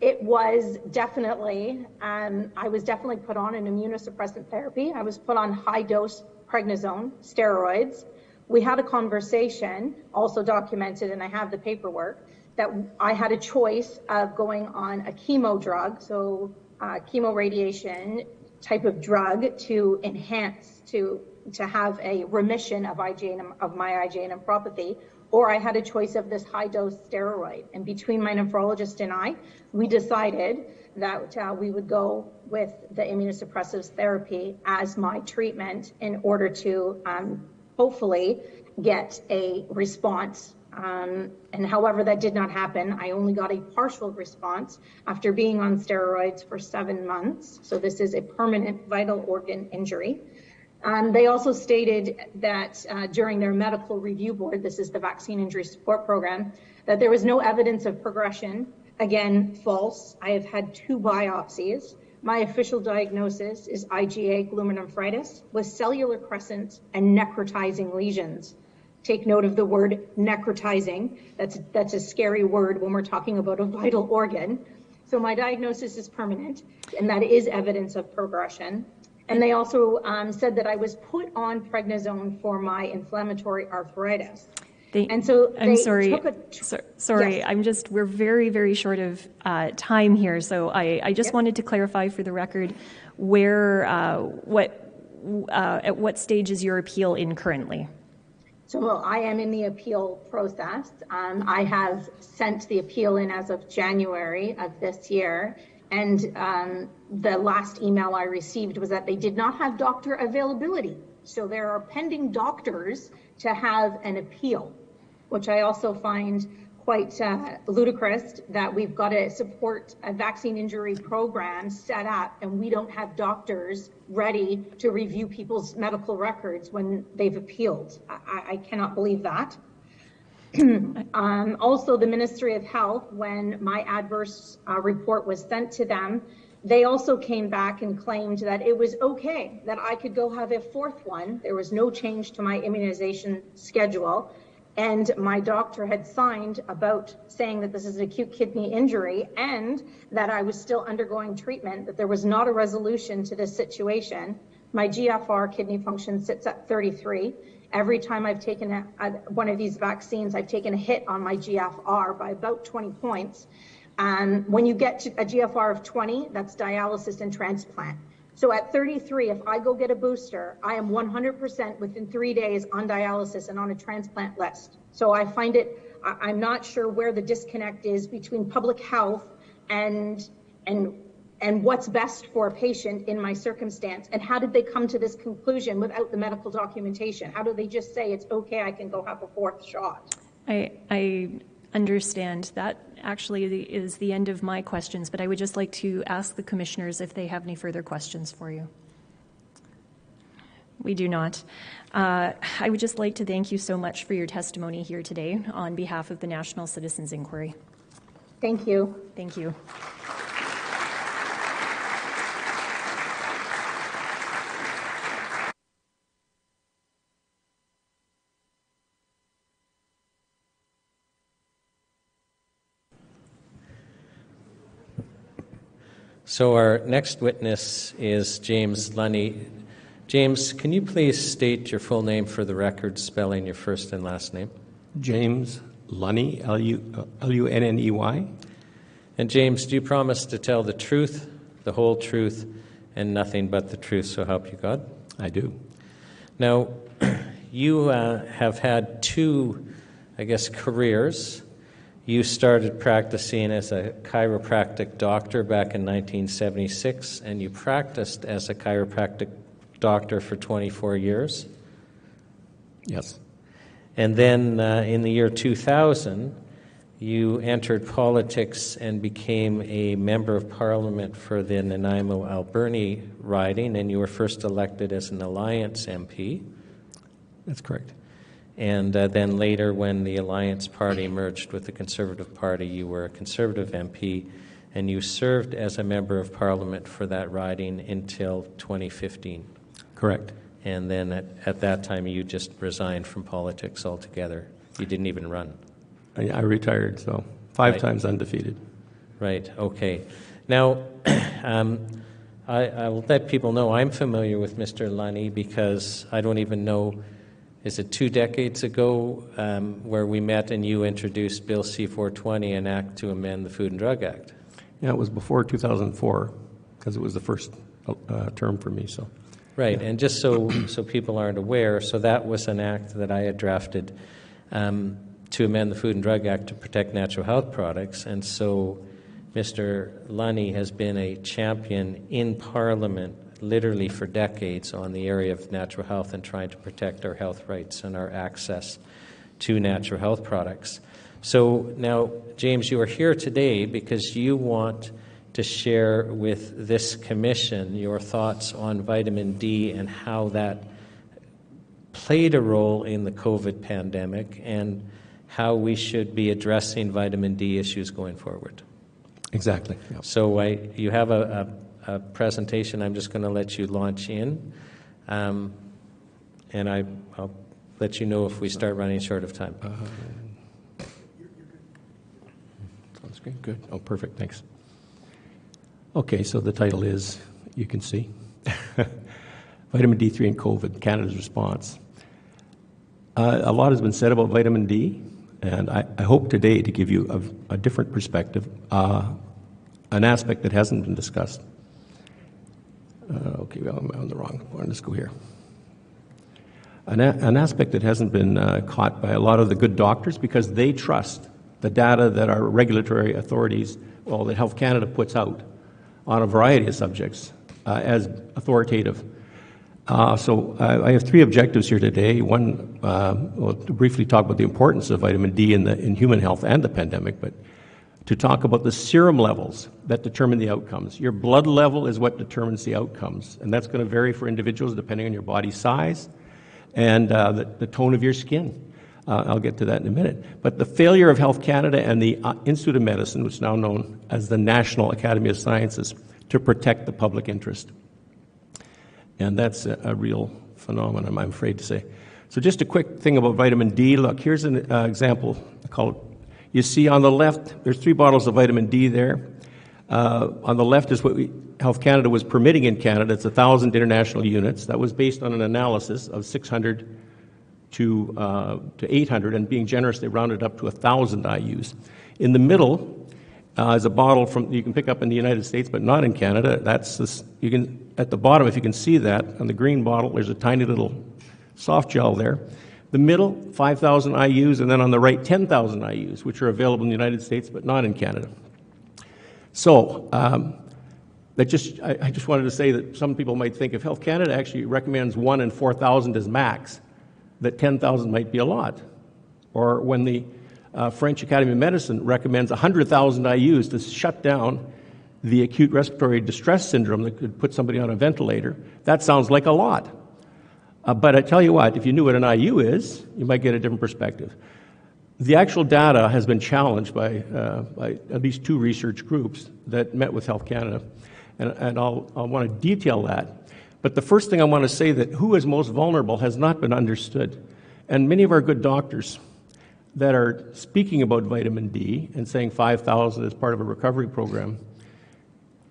it was definitely, I was definitely put on an immunosuppressant therapy. I was put on high-dose prednisone, steroids. We had a conversation, also documented, and I have the paperwork, that I had a choice of going on a chemo drug, so chemoradiation type of drug to enhance, to have a remission of my IgA nephropathy, or I had a choice of this high-dose steroid. And between my nephrologist and I, we decided that we would go with the immunosuppressive therapy as my treatment in order to hopefully get a response. And however that did not happen, I only got a partial response after being on steroids for 7 months. So this is a permanent vital organ injury. They also stated that during their medical review board, this is the Vaccine Injury Support Program, that there was no evidence of progression. Again, false. I have had 2 biopsies. My official diagnosis is IgA glomerulonephritis with cellular crescent and necrotizing lesions. Take note of the word necrotizing. That's a scary word when we're talking about a vital organ. So my diagnosis is permanent, and that is evidence of progression. And they also said that I was put on prednisone for my inflammatory arthritis. I'm sorry. Yes. We're very, very short of time here. So I just wanted to clarify for the record at what stage is your appeal in currently? So I am in the appeal process. I have sent the appeal in as of January of this year. And the last email I received was that they did not have doctor availability. So there are pending doctors to have an appeal, which I also find quite ludicrous, that we've got to support a vaccine injury program set up and we don't have doctors ready to review people's medical records when they've appealed. I cannot believe that. Also, the Ministry of Health, when my adverse report was sent to them, they also came back and claimed that it was okay, that I could go have a fourth one. There was no change to my immunization schedule. And my doctor had signed about saying that this is an acute kidney injury and that I was still undergoing treatment, that there was not a resolution to this situation. My GFR kidney function sits at 33. Every time I've taken one of these vaccines, I've taken a hit on my GFR by about 20 points. When you get to a GFR of 20, that's dialysis and transplant. So at 33, if I go get a booster, I am 100% within 3 days on dialysis and on a transplant list. So I find it, I'm not sure where the disconnect is between public health and what's best for a patient in my circumstance. And how did they come to this conclusion without the medical documentation? How do they just say it's okay, I can go have a fourth shot? I understand. That actually is the end of my questions, but I would just like to ask the commissioners if they have any further questions for you. We do not. I would just like to thank you so much for your testimony here today on behalf of the National Citizens Inquiry. Thank you. Thank you. So our next witness is James Lunny. James, can you please state your full name for the record, spelling your first and last name? James Lunny, Lunney. And James, do you promise to tell the truth, the whole truth, and nothing but the truth, so help you God? I do. Now, you have had two, careers. You started practicing as a chiropractic doctor back in 1976, and you practiced as a chiropractic doctor for 24 years. Yes. And then in the year 2000, you entered politics and became a member of parliament for the Nanaimo-Alberni riding, and you were first elected as an Alliance MP. That's correct. And then later, when the Alliance Party merged with the Conservative Party, you were a Conservative MP, and you served as a member of Parliament for that riding until 2015. Correct. And then at that time, you just resigned from politics altogether. You didn't even run. I retired, so five times undefeated. Right, okay. Now, I'll let people know I'm familiar with Mr. Lunny because I don't even know, is it 2 decades ago where we met and you introduced Bill C-420, an act to amend the Food and Drug Act? Yeah, it was before 2004 because it was the first term for me. So. Right, and just so people aren't aware, so that was an act that I had drafted to amend the Food and Drug Act to protect natural health products, and so Mr. Lunny has been a champion in Parliament literally for decades on the area of natural health and trying to protect our health rights and our access to natural health products. So now, James, you are here today because you want to share with this commission your thoughts on vitamin D and how that played a role in the COVID pandemic and how we should be addressing vitamin D issues going forward. Exactly. Yep. So you have a presentation I'm just going to let you launch in, and I'll let you know if we start running short of time. Sounds great. Good. Oh, perfect. Thanks. Okay, so the title is, you can see, Vitamin D3 and COVID, Canada's Response. A lot has been said about vitamin D, and I hope today to give you a different perspective, an aspect that hasn't been discussed. Okay, well, I'm on the wrong one. Let's go here. an aspect that hasn't been caught by a lot of the good doctors because they trust the data that our regulatory authorities, well, that Health Canada puts out on a variety of subjects as authoritative. So I have three objectives here today. One, to briefly talk about the importance of vitamin D in human health and the pandemic, but to talk about the serum levels that determine the outcomes. Your blood level is what determines the outcomes, and that's going to vary for individuals depending on your body size and the tone of your skin. I'll get to that in a minute. But the failure of Health Canada and the Institute of Medicine, which is now known as the National Academy of Sciences, to protect the public interest. And that's a real phenomenon, I'm afraid to say. So just a quick thing about vitamin D. Look, here's an example called, you see on the left, there's 3 bottles of vitamin D there. On the left is what Health Canada was permitting in Canada. It's 1,000 international units. That was based on an analysis of 600 to 800, and being generous, they rounded up to 1,000 IUs. In the middle is a bottle from you can pick up in the United States, but not in Canada. That's this. You can at the bottom, if you can see that on the green bottle, there's a tiny little soft gel there. The middle, 5,000 IUs, and then on the right, 10,000 IUs, which are available in the United States, but not in Canada. So I just wanted to say that some people might think if Health Canada actually recommends 1 in 4,000 as max, that 10,000 might be a lot. Or when the French Academy of Medicine recommends 100,000 IUs to shut down the acute respiratory distress syndrome that could put somebody on a ventilator, that sounds like a lot. But I tell you what, if you knew what an IU is, you might get a different perspective. The actual data has been challenged by at least 2 research groups that met with Health Canada, and I'll want to detail that. But the first thing I want to say that who is most vulnerable has not been understood. And many of our good doctors that are speaking about vitamin D and saying 5,000 as part of a recovery program,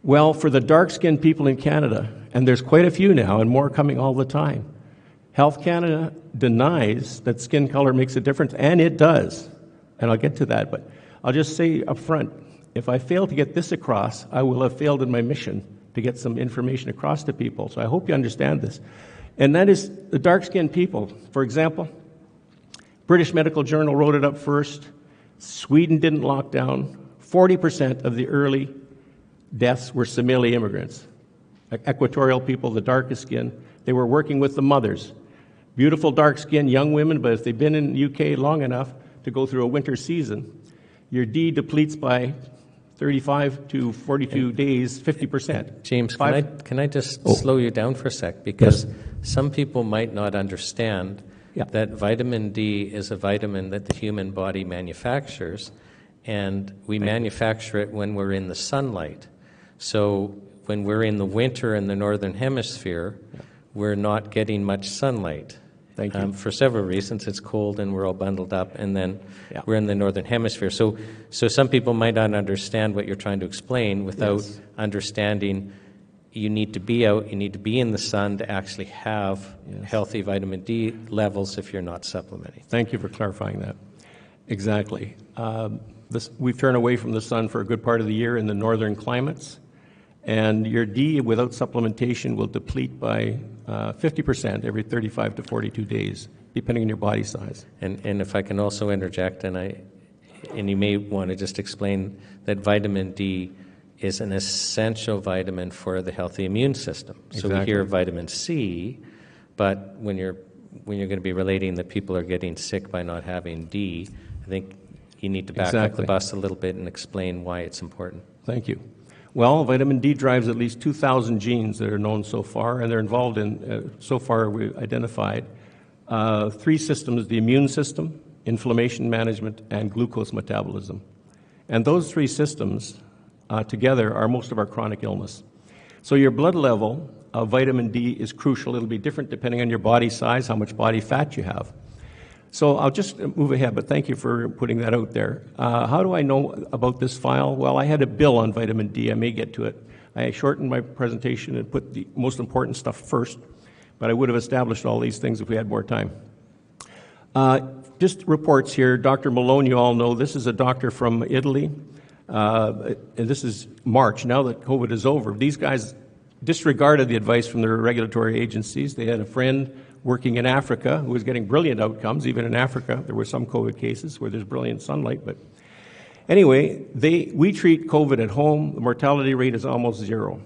well, for the dark-skinned people in Canada, and there's quite a few now and more coming all the time, Health Canada denies that skin color makes a difference, and it does. And I'll get to that, but I'll just say up front, if I fail to get this across, I will have failed in my mission to get some information across to people. So I hope you understand this. And that is the dark-skinned people. For example, British Medical Journal wrote it up first. Sweden didn't lock down. 40% of the early deaths were Somali immigrants, equatorial people, the darkest skin. They were working with the mothers. Beautiful dark-skinned young women, but if they've been in the UK long enough to go through a winter season, your D depletes by 35 to 42 days, 50%. James, can I just slow you down for a sec? Because some people might not understand that vitamin D is a vitamin that the human body manufactures, and we manufacture it when we're in the sunlight. So when we're in the winter in the northern hemisphere, we're not getting much sunlight. Thank you. For several reasons. It's cold and we're all bundled up, and then we're in the northern hemisphere. So some people might not understand what you're trying to explain without understanding you need to be out, you need to be in the sun to actually have healthy vitamin D levels if you're not supplementing. Thank you for clarifying that. Exactly. We've turned away from the sun for a good part of the year in the northern climates, and your D without supplementation will deplete by 50% every 35 to 42 days, depending on your body size. And if I can also interject, and you may want to just explain that vitamin D is an essential vitamin for the healthy immune system. So we hear vitamin C, but when you're going to be relating that people are getting sick by not having D, I think you need to back up the bus a little bit and explain why it's important. Thank you. Well, vitamin D drives at least 2,000 genes that are known so far, and they're involved in, so far we identified, 3 systems: the immune system, inflammation management, and glucose metabolism. And those 3 systems together are most of our chronic illness. So your blood level of vitamin D is crucial. It'll be different depending on your body size, how much body fat you have. So I'll just move ahead, but thank you for putting that out there. How do I know about this file? Well, I had a bill on vitamin D. I may get to it. I shortened my presentation and put the most important stuff first, but I would have established all these things if we had more time. Just reports here. Dr. Malone, you all know, this is a doctor from Italy, and this is March, now that COVID is over. These guys disregarded the advice from their regulatory agencies. They had a friend working in Africa who was getting brilliant outcomes. Even in Africa, there were some COVID cases where there's brilliant sunlight. But anyway, we treat COVID at home. The mortality rate is almost zero.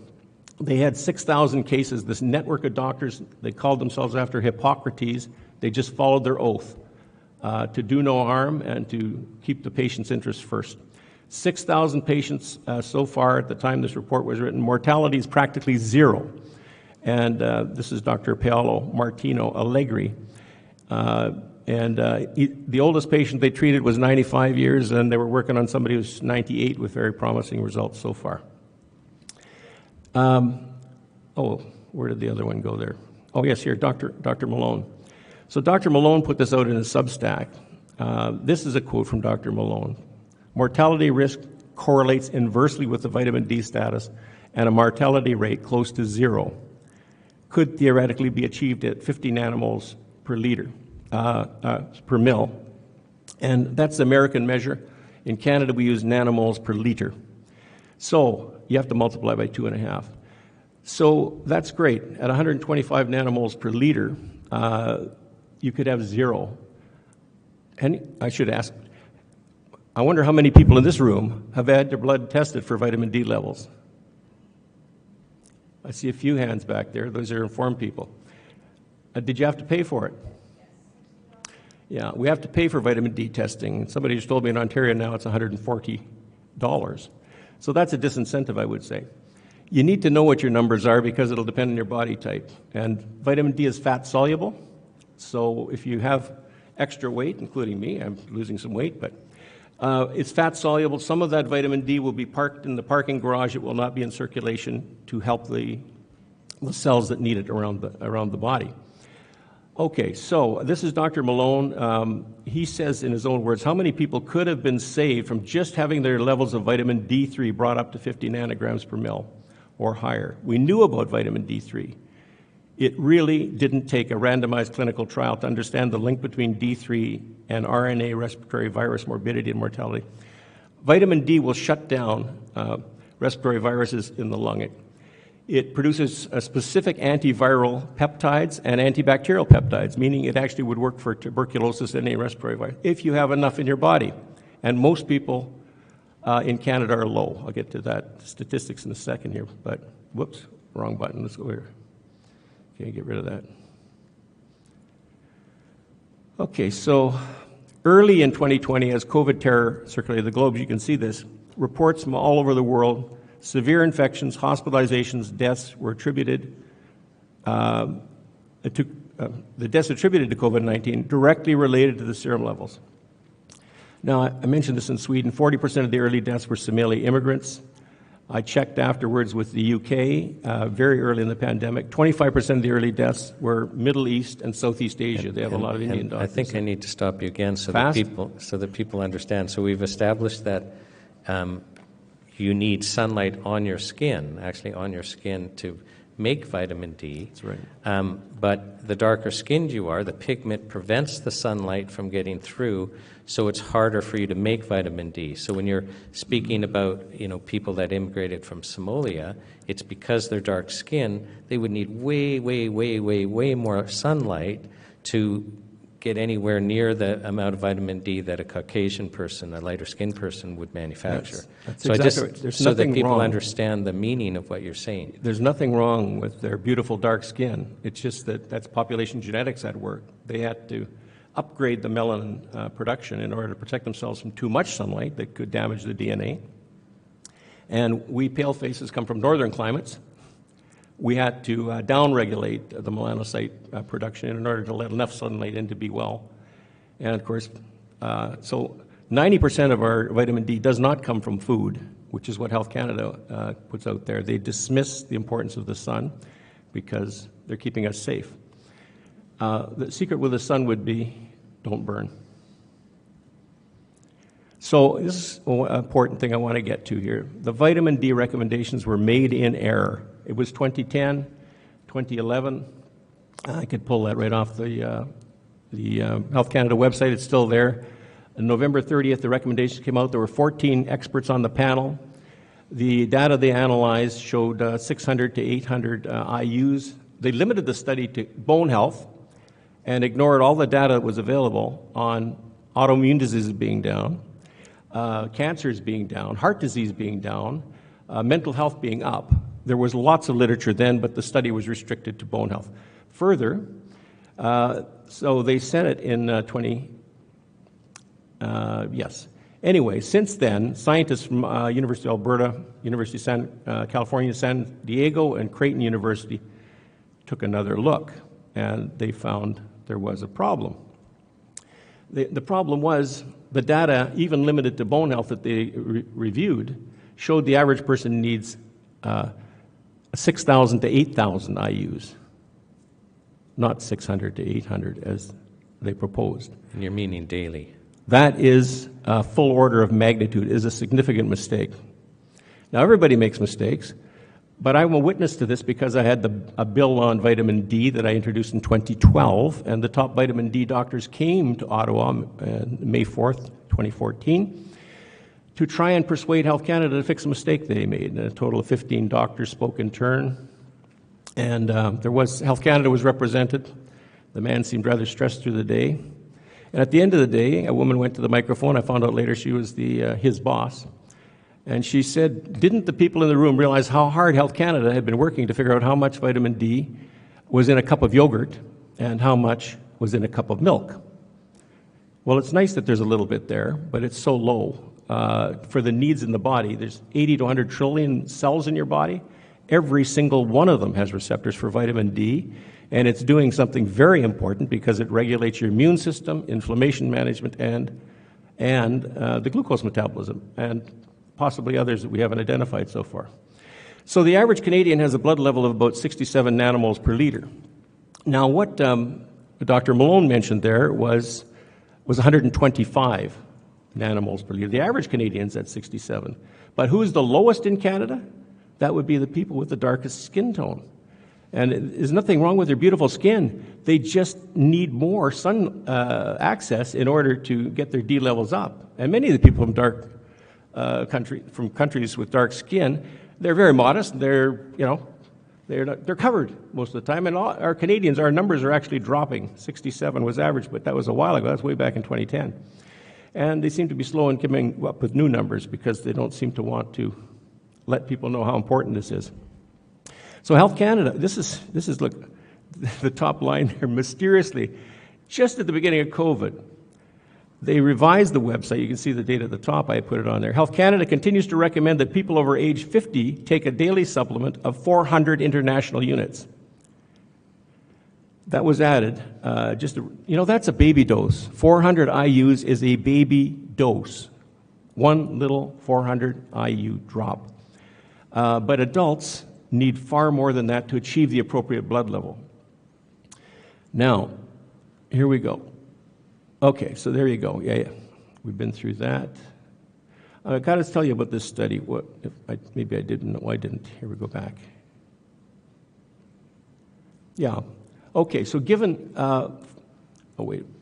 They had 6,000 cases. This network of doctors, they called themselves after Hippocrates. They just followed their oath to do no harm and to keep the patient's interests first. 6,000 patients so far at the time this report was written. Mortality is practically zero. And this is Dr. Paolo Martino Allegri. The oldest patient they treated was 95 years, and they were working on somebody who's 98 with very promising results so far. Where did the other one go there? Oh, yes, here, Dr. Malone. So Dr. Malone put this out in his Substack. This is a quote from Dr. Malone. Mortality risk correlates inversely with the vitamin D status, and a mortality rate close to zero could theoretically be achieved at 50 nanomoles per liter, per mil. And that's the American measure. In Canada, we use nanomoles per liter. So you have to multiply by 2.5. So that's great. At 125 nanomoles per liter, you could have zero. And I should ask, I wonder how many people in this room have had their blood tested for vitamin D levels? I see a few hands back there. Those are informed people. Did you have to pay for it? Yeah, we have to pay for vitamin D testing. Somebody just told me in Ontario now it's $140. So that's a disincentive, I would say. You need to know what your numbers are because it'll depend on your body type. And vitamin D is fat soluble. So if you have extra weight, including me, I'm losing some weight, but it's fat soluble. Some of that vitamin D will be parked in the parking garage. It will not be in circulation to help the cells that need it around the body. Okay, so this is Dr. Malone. He says in his own words, how many people could have been saved from just having their levels of vitamin D3 brought up to 50 nanograms per mil or higher? We knew about vitamin D3. It really didn't take a randomized clinical trial to understand the link between D3 and RNA respiratory virus morbidity and mortality. Vitamin D will shut down respiratory viruses in the lung. It produces a specific antiviral peptides and antibacterial peptides, meaning it actually would work for tuberculosis and any respiratory virus if you have enough in your body. And most people in Canada are low. I'll get to that statistics in a second here, but whoops, wrong button. Let's go here. Okay, get rid of that. Okay, so early in 2020, as COVID terror circulated the globe, you can see this, reports from all over the world, severe infections, hospitalizations, deaths were attributed the deaths attributed to COVID-19 directly related to the serum levels. Now, I mentioned this in Sweden, 40% of the early deaths were Somali immigrants. I checked afterwards with the UK very early in the pandemic. 25% of the early deaths were Middle East and Southeast Asia. They have a lot of Indian doctors. I think I need to stop you again so that people understand. So we've established that you need sunlight on your skin, actually on your skin, to make vitamin D. That's right. But the darker skinned you are, the pigment prevents the sunlight from getting through, so it's harder for you to make vitamin D. So when you're speaking about, people that immigrated from Somalia, it's because they're dark skinned, they would need way more sunlight to get anywhere near the amount of vitamin D that a Caucasian person, a lighter skinned person, would manufacture. That's so exactly right. So that people understand the meaning of what you're saying. There's nothing wrong with their beautiful dark skin. It's just that's population genetics at work. They had to upgrade the melanin production in order to protect themselves from too much sunlight that could damage the DNA. And we pale faces come from northern climates. We had to downregulate the melanocyte production in order to let enough sunlight in to be well. And of course, so 90% of our vitamin D does not come from food, which is what Health Canada puts out there. They dismiss the importance of the sun because they're keeping us safe. The secret with the sun would be don't burn. So this is an important thing I want to get to here. The vitamin D recommendations were made in error. It was 2010, 2011. I could pull that right off the Health Canada website. It's still there. On November 30th, the recommendations came out. There were 14 experts on the panel. The data they analyzed showed 600 to 800 IUs. They limited the study to bone health, and ignored all the data that was available on autoimmune diseases being down, cancers being down, heart disease being down, mental health being up. There was lots of literature then, but the study was restricted to bone health. Further, so they sent it in yes. Anyway, since then, scientists from University of Alberta, University of California, San Diego, and Creighton University took another look, and they found there was a problem. The problem was the data, even limited to bone health that they reviewed, showed the average person needs 6,000 to 8,000 IUs, not 600 to 800 as they proposed. And you're meaning daily. That is a full order of magnitude, is a significant mistake. Now, everybody makes mistakes, but I'm a witness to this because I had a bill on vitamin D that I introduced in 2012, and the top vitamin D doctors came to Ottawa on May 4th, 2014, to try and persuade Health Canada to fix a mistake they made. And a total of 15 doctors spoke in turn, and Health Canada was represented. The man seemed rather stressed through the day. And at the end of the day, a woman went to the microphone. I found out later she was his boss. And she said, didn't the people in the room realize how hard Health Canada had been working to figure out how much vitamin D was in a cup of yogurt and how much was in a cup of milk? Well, it's nice that there's a little bit there, but it's so low for the needs in the body. There's 80 to 100 trillion cells in your body. Every single one of them has receptors for vitamin D. And it's doing something very important because it regulates your immune system, inflammation management, and the glucose metabolism, and possibly others that we haven't identified so far. So the average Canadian has a blood level of about 67 nanomoles per liter. Now, what Dr. Malone mentioned there was 125 nanomoles per liter. The average Canadian's at 67. But who's the lowest in Canada? That would be the people with the darkest skin tone. And there's nothing wrong with their beautiful skin. They just need more sun access in order to get their D levels up. And many of the people from countries with dark skin, they're very modest. They're covered most of the time. And our Canadians, our numbers are actually dropping. 67 was average, but that was a while ago. That's way back in 2010. And they seem to be slow in coming up with new numbers because they don't seem to want to let people know how important this is. So Health Canada, this is look, the top line there, mysteriously, just at the beginning of COVID, they revised the website. You can see the date at the top. I put it on there. Health Canada continues to recommend that people over age 50 take a daily supplement of 400 international units. That was added. That's a baby dose. 400 IUs is a baby dose. One little 400 IU drop. But adults need far more than that to achieve the appropriate blood level. Now, here we go. Okay, so there you go. Yeah. We've been through that. I've got to tell you about this study. Maybe I didn't know. I didn't. Here we go back. Yeah. Okay, so given...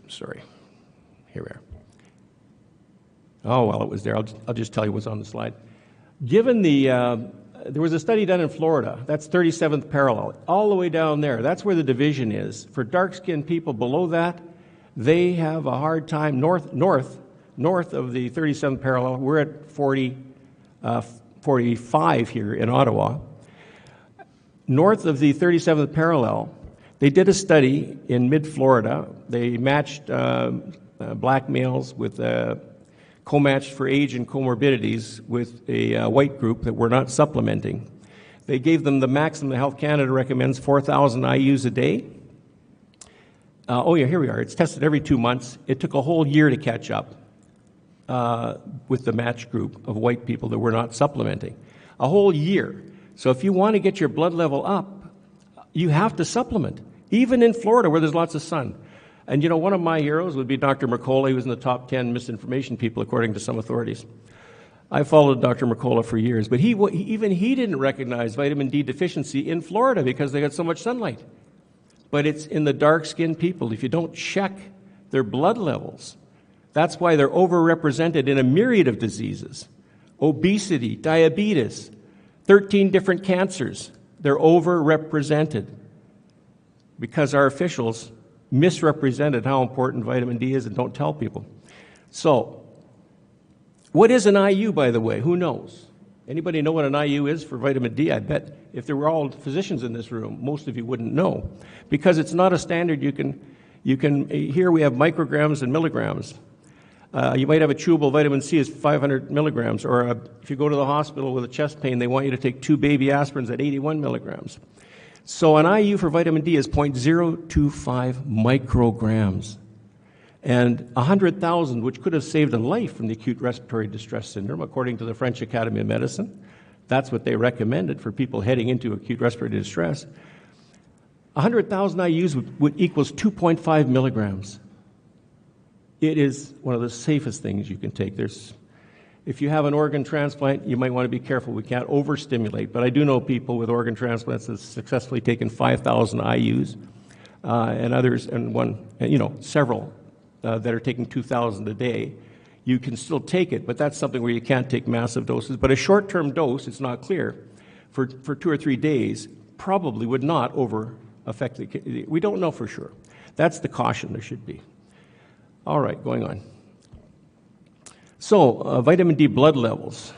sorry. Here we are. Oh, well, it was there. I'll just tell you what's on the slide. Given there was a study done in Florida. That's 37th parallel, all the way down there. That's where the division is. For dark-skinned people below that, they have a hard time north of the 37th parallel. We're at 45 here in Ottawa. North of the 37th parallel, they did a study in mid-Florida. They matched black males with co-matched for age and comorbidities with a white group that were not supplementing. They gave them the maximum that Health Canada recommends, 4,000 IUs a day. Here we are. It's tested every 2 months. It took a whole year to catch up with the match group of white people that were not supplementing. A whole year. So if you want to get your blood level up, you have to supplement, even in Florida where there's lots of sun. And one of my heroes would be Dr. Mercola. He was in the top 10 misinformation people, according to some authorities. I followed Dr. Mercola for years, but even he didn't recognize vitamin D deficiency in Florida because they got so much sunlight. But it's in the dark-skinned people. If you don't check their blood levels, that's why they're overrepresented in a myriad of diseases. Obesity, diabetes, 13 different cancers. They're overrepresented because our officials misrepresented how important vitamin D is and don't tell people. So, what is an IU, by the way? Who knows? Anybody know what an IU is for vitamin D? I bet if there were all physicians in this room, most of you wouldn't know, because it's not a standard. You can here we have micrograms and milligrams. You might have a chewable vitamin C is 500 milligrams, or if you go to the hospital with a chest pain, they want you to take 2 baby aspirins at 81 milligrams. So an IU for vitamin D is 0.025 micrograms. And 100,000, which could have saved a life from the acute respiratory distress syndrome, according to the French Academy of Medicine. That's what they recommended for people heading into acute respiratory distress. 100,000 IUs would equals 2.5 milligrams. It is one of the safest things you can take. If you have an organ transplant, you might want to be careful. We can't overstimulate, but I do know people with organ transplants that have successfully taken 5,000 IUs, and others, and several that are taking 2,000 a day. You can still take it, but that's something where you can't take massive doses. But a short-term dose, it's not clear, for 2 or 3 days probably would not affect the. We don't know for sure. That's the caution there should be. All right, going on. So, vitamin D blood levels.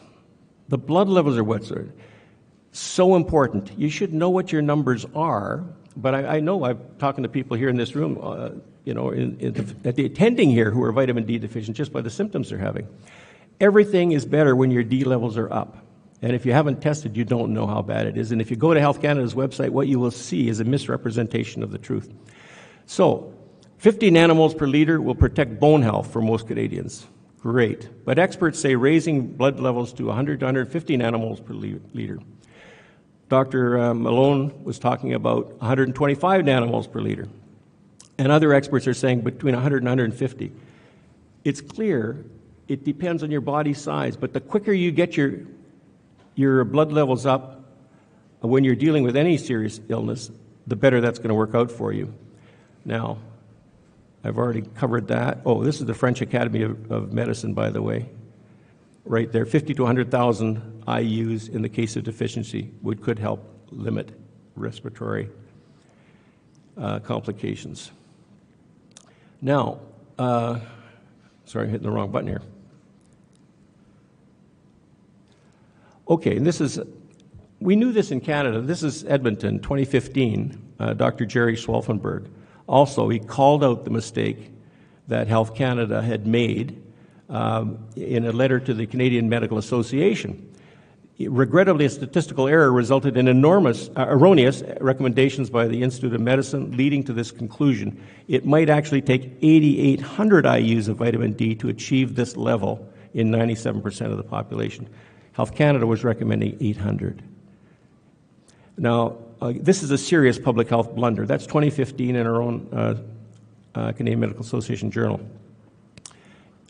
The blood levels are what's so important. You should know what your numbers are, but I know I'm talking to people here in this room, at the attending here who are vitamin D deficient just by the symptoms they're having. Everything is better when your D levels are up. And if you haven't tested, you don't know how bad it is. And if you go to Health Canada's website, what you will see is a misrepresentation of the truth. So, 50 nanomoles per liter will protect bone health for most Canadians. Great. But experts say raising blood levels to 100 to 150 nanomoles per liter. Dr. Malone was talking about 125 nanomoles per liter. And other experts are saying between 100 and 150. It's clear it depends on your body size, but the quicker you get your blood levels up when you're dealing with any serious illness, the better that's going to work out for you. Now, I've already covered that. Oh, this is the French Academy of Medicine, by the way. Right there, 50 to 100,000 IUs in the case of deficiency could help limit respiratory complications. Now, sorry, I'm hitting the wrong button here. Okay, and we knew this in Canada. This is Edmonton, 2015, Dr. Jerry Schwalfenberg. Also, he called out the mistake that Health Canada had made in a letter to the Canadian Medical Association. Regrettably, a statistical error resulted in erroneous recommendations by the Institute of Medicine, leading to this conclusion. It might actually take 8,800 IUs of vitamin D to achieve this level in 97% of the population. Health Canada was recommending 800. Now, this is a serious public health blunder. That's 2015 in our own Canadian Medical Association journal.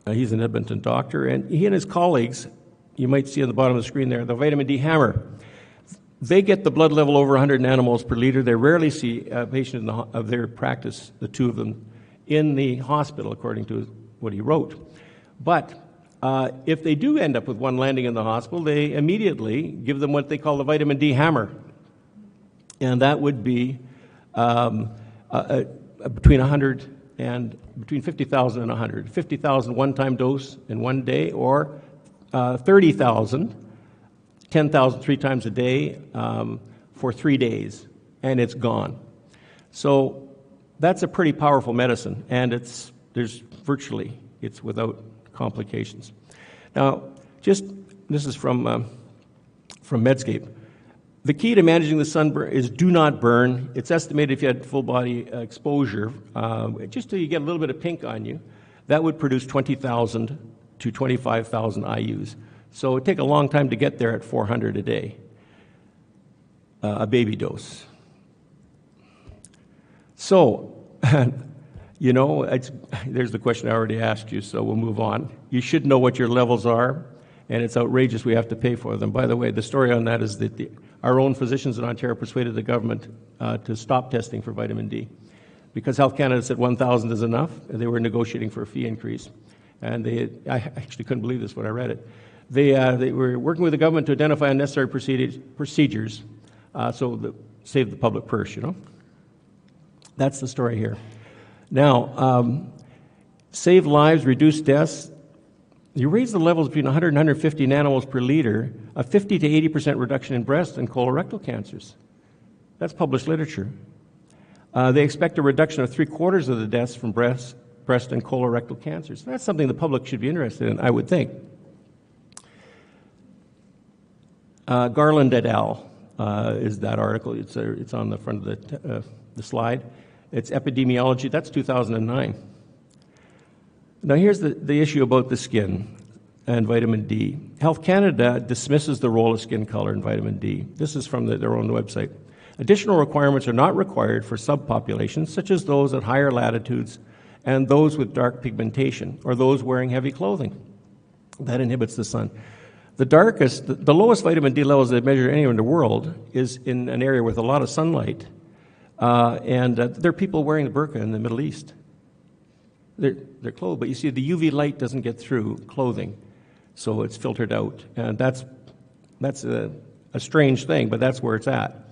He's an Edmonton doctor, and he and his colleagues, you might see on the bottom of the screen there, the vitamin D hammer. They get the blood level over 100 nanomoles per liter. They rarely see a patient of their practice, the two of them, in the hospital, according to what he wrote. But if they do end up with one landing in the hospital, they immediately give them what they call the vitamin D hammer. And that would be between 100 and between 50,000 and 100. 50,000 one-time dose in one day, or 30,000, 10,000 3 times a day for 3 days, and it's gone. So that's a pretty powerful medicine, and it's without complications. Now, this is from Medscape. The key to managing the sunburn is do not burn. It's estimated if you had full body exposure, just till you get a little bit of pink on you, that would produce 20,000 to 25,000 IUs. So it would take a long time to get there at 400 a day, a baby dose. So, there's the question I already asked you, so we'll move on. You should know what your levels are, and it's outrageous we have to pay for them. By the way, the story on that is that our own physicians in Ontario persuaded the government to stop testing for vitamin D. Because Health Canada said 1,000 is enough, they were negotiating for a fee increase. And I actually couldn't believe this when I read it. They were working with the government to identify unnecessary procedures save the public purse, That's the story here. Now, save lives, reduce deaths. You raise the levels between 100 and 150 nanomoles per liter, a 50 to 80% reduction in breast and colorectal cancers. That's published literature. They expect a reduction of 3/4 of the deaths from breast and colorectal cancers. That's something the public should be interested in, I would think. Garland et al. Is that article. It's on the front of the slide. It's epidemiology. That's 2009. Now here's the issue about the skin and vitamin D. Health Canada dismisses the role of skin color in vitamin D. This is from their own website. Additional requirements are not required for subpopulations, such as those at higher latitudes and those with dark pigmentation, or those wearing heavy clothing. That inhibits the sun. The lowest vitamin D levels they've measured anywhere in the world is in an area with a lot of sunlight, and there are people wearing the burqa in the Middle East. They're clothed, but you see the UV light doesn't get through clothing, so it's filtered out, and that's a strange thing, but that's where it's at.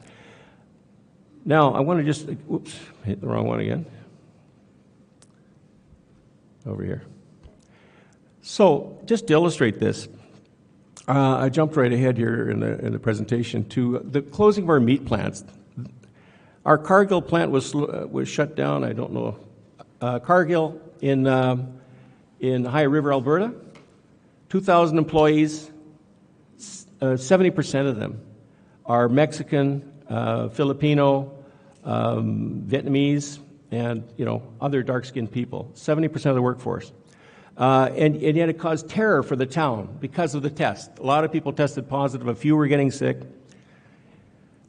Now, I want to just, whoops, hit the wrong one again. Over here. So, just to illustrate this, I jumped right ahead here in the presentation to the closing of our meat plants. Our Cargill plant was shut down. I don't know. Cargill in High River, Alberta, 2,000 employees. 70% of them are Mexican, Filipino, Vietnamese, and other dark-skinned people. 70% of the workforce. And yet it caused terror for the town because of the test. A lot of people tested positive. A few were getting sick.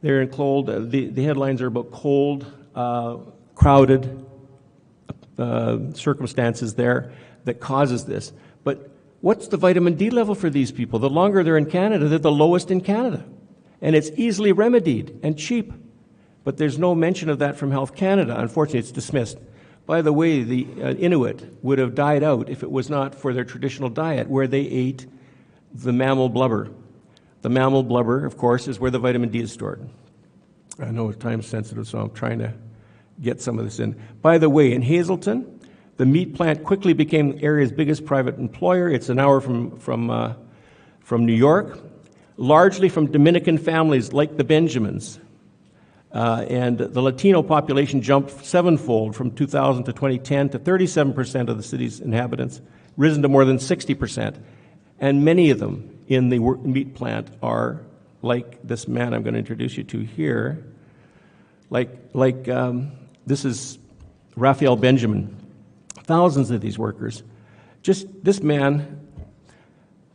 They're in cold. The headlines are about cold, crowded circumstances there that causes this. But what's the vitamin D level for these people? The longer they're in Canada, they're the lowest in Canada. And it's easily remedied and cheap. But there's no mention of that from Health Canada. Unfortunately, it's dismissed. By the way, the Inuit would have died out if it was not for their traditional diet, where they ate the mammal blubber. The mammal blubber, of course, is where the vitamin D is stored. I know it's time sensitive, so I'm trying to get some of this in. By the way, in Hazelton, the meat plant quickly became the area's biggest private employer. It's an hour from New York, largely from Dominican families like the Benjamins. And the Latino population jumped sevenfold from 2000 to 2010 to 37% of the city's inhabitants, risen to more than 60%. And many of them in the meat plant are like this man I'm going to introduce you to here. This is Raphael Benjamin. Thousands of these workers. Just this man,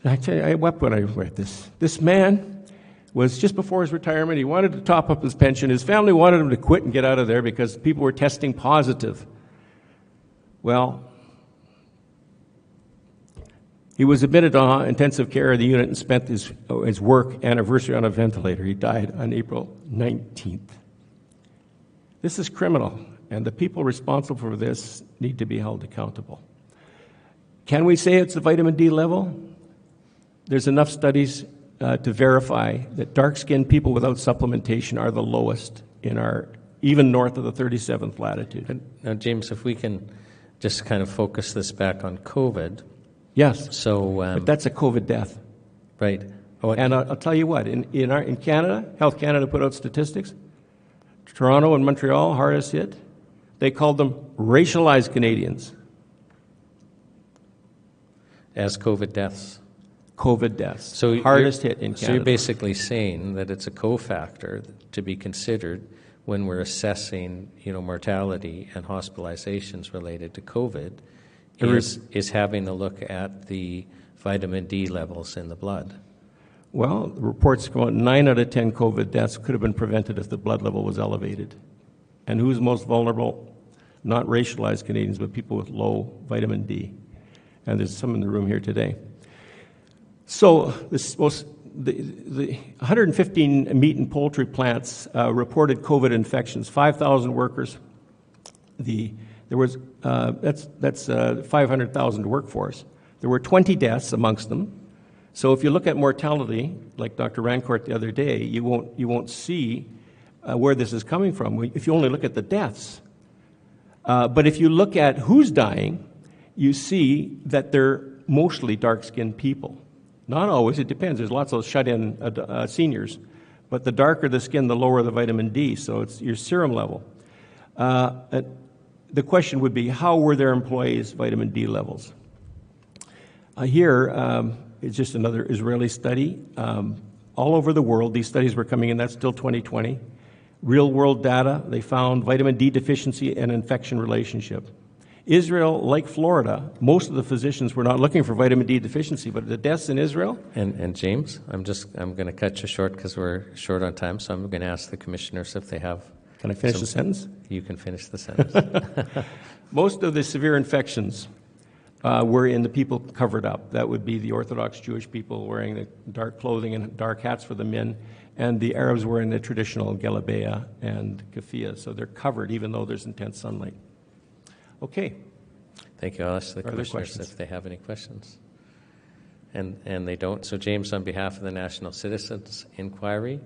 I tell you, I wept when I read this. This man was just before his retirement. He wanted to top up his pension. His family wanted him to quit and get out of there because people were testing positive. Well, he was admitted to intensive care of the unit and spent his work anniversary on a ventilator. He died on April 19th. This is criminal, and the people responsible for this need to be held accountable. Can we say it's the vitamin D level? There's enough studies to verify that dark-skinned people without supplementation are the lowest in our, even north of the 37th latitude. Now, James, if we can just kind of focus this back on COVID. Yes. So, but that's a COVID death. Right. And I'll tell you what, in Canada, Health Canada put out statistics. Toronto and Montreal, hardest hit. They called them racialized Canadians. As COVID deaths. COVID deaths. So hardest hit in Canada. So you're basically saying that it's a cofactor to be considered when we're assessing, mortality and hospitalizations related to COVID, is having a look at the vitamin D levels in the blood. Well, the reports come out 9 out of 10 COVID deaths could have been prevented if the blood level was elevated. And who's most vulnerable? Not racialized Canadians, but people with low vitamin D. And there's some in the room here today. So the 115 meat and poultry plants reported COVID infections, 5,000 workers. That's 500,000 workforce. There were 20 deaths amongst them. So if you look at mortality, like Dr. Rancourt the other day, you won't see where this is coming from. If you only look at the deaths, But if you look at who's dying, you see that they're mostly dark-skinned people. Not always, it depends. There's lots of shut-in seniors. But the darker the skin, the lower the vitamin D, so it's your serum level. The question would be, how were their employees' vitamin D levels? Here is just another Israeli study. All over the world, these studies were coming in, that's still 2020. Real-world data, they found vitamin D deficiency and infection relationship. Israel, like Florida, most of the physicians were not looking for vitamin D deficiency, but the deaths in Israel. And James, I'm going to cut you short because we're short on time, so I'm going to ask the commissioners if they have. Can I finish the sentence? You can finish the sentence. Most of the severe infections were in the people covered up. That would be the Orthodox Jewish people wearing the dark clothing and dark hats for the men, and the Arabs wearing the traditional galabeya and keffiyeh. So they're covered even though there's intense sunlight. Okay. Thank you. I'll ask the commissioners if they have any questions. And they don't. So James, on behalf of the National Citizens Inquiry,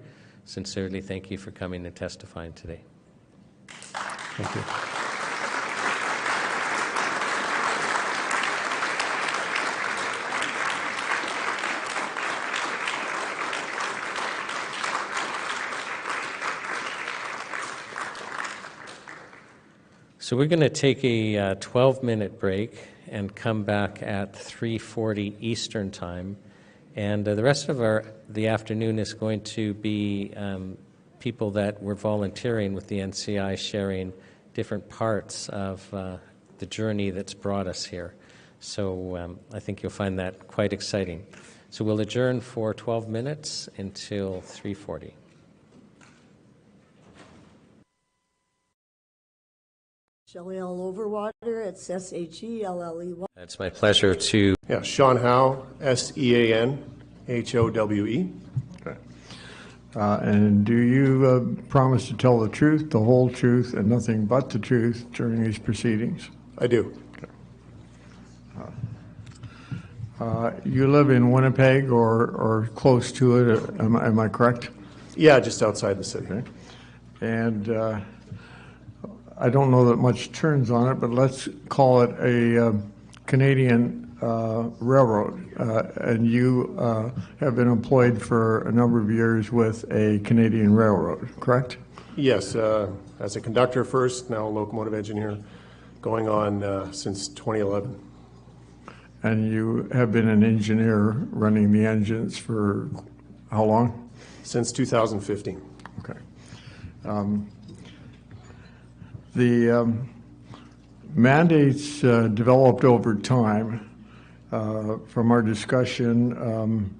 sincerely thank you for coming and testifying today. Thank you. So we're going to take a 12-minute break and come back at 3:40 Eastern Time. And the rest of the afternoon is going to be people that were volunteering with the NCI sharing different parts of the journey that's brought us here. So I think you'll find that quite exciting. So we'll adjourn for 12 minutes until 3:40. Shelley-L Overwater, it's S-H-E-L-L-E-Y. It's my pleasure to... Yeah, Sean Howe, S-E-A-N-H-O-W-E. Okay. And do you promise to tell the truth, the whole truth, and nothing but the truth during these proceedings? I do. Okay. You live in Winnipeg or close to it, am I correct? Yeah, just outside the city. Okay. And I don't know that much turns on it, but let's call it a Canadian railroad. And you have been employed for a number of years with a Canadian railroad, correct? Yes, as a conductor first, now a locomotive engineer, going on since 2011. And you have been an engineer running the engines for how long? Since 2015. Okay. The mandates developed over time. From our discussion,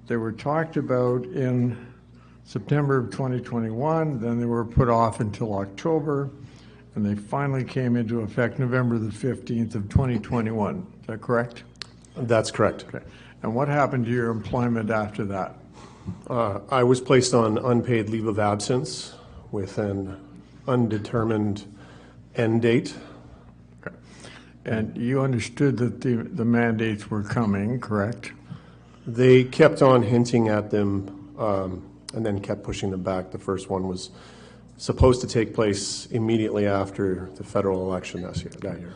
they were talked about in September of 2021, then they were put off until October, and they finally came into effect November the 15th of 2021. Is that correct? That's correct. Okay. And what happened to your employment after that? I was placed on unpaid leave of absence with an undetermined end date. Okay. And you understood that the mandates were coming, correct? They kept on hinting at them and then kept pushing them back. The first one was supposed to take place immediately after the federal election that year.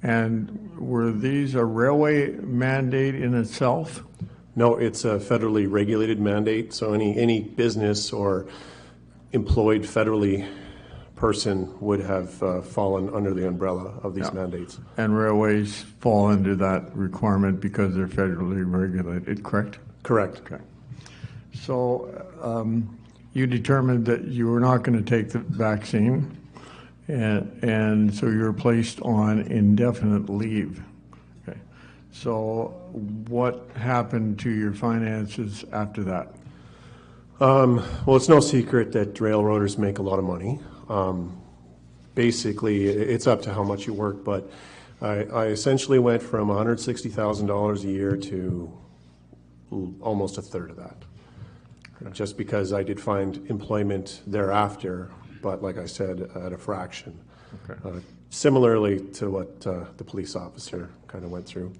And were these a railway mandate in itself? No, it's a federally regulated mandate, so any business or employed federally person would have fallen under the umbrella of these mandates. And railways fall under that requirement because they're federally regulated, correct? Correct. Okay. So you determined that you were not going to take the vaccine, and so you were placed on indefinite leave. Okay. So what happened to your finances after that? Well, it's no secret that railroaders make a lot of money. Basically, it's up to how much you work, but I essentially went from $160,000 a year to almost a third of that. Okay. Just because I did find employment thereafter, but like I said, at a fraction. Okay. Similarly to what the police officer kind of went through.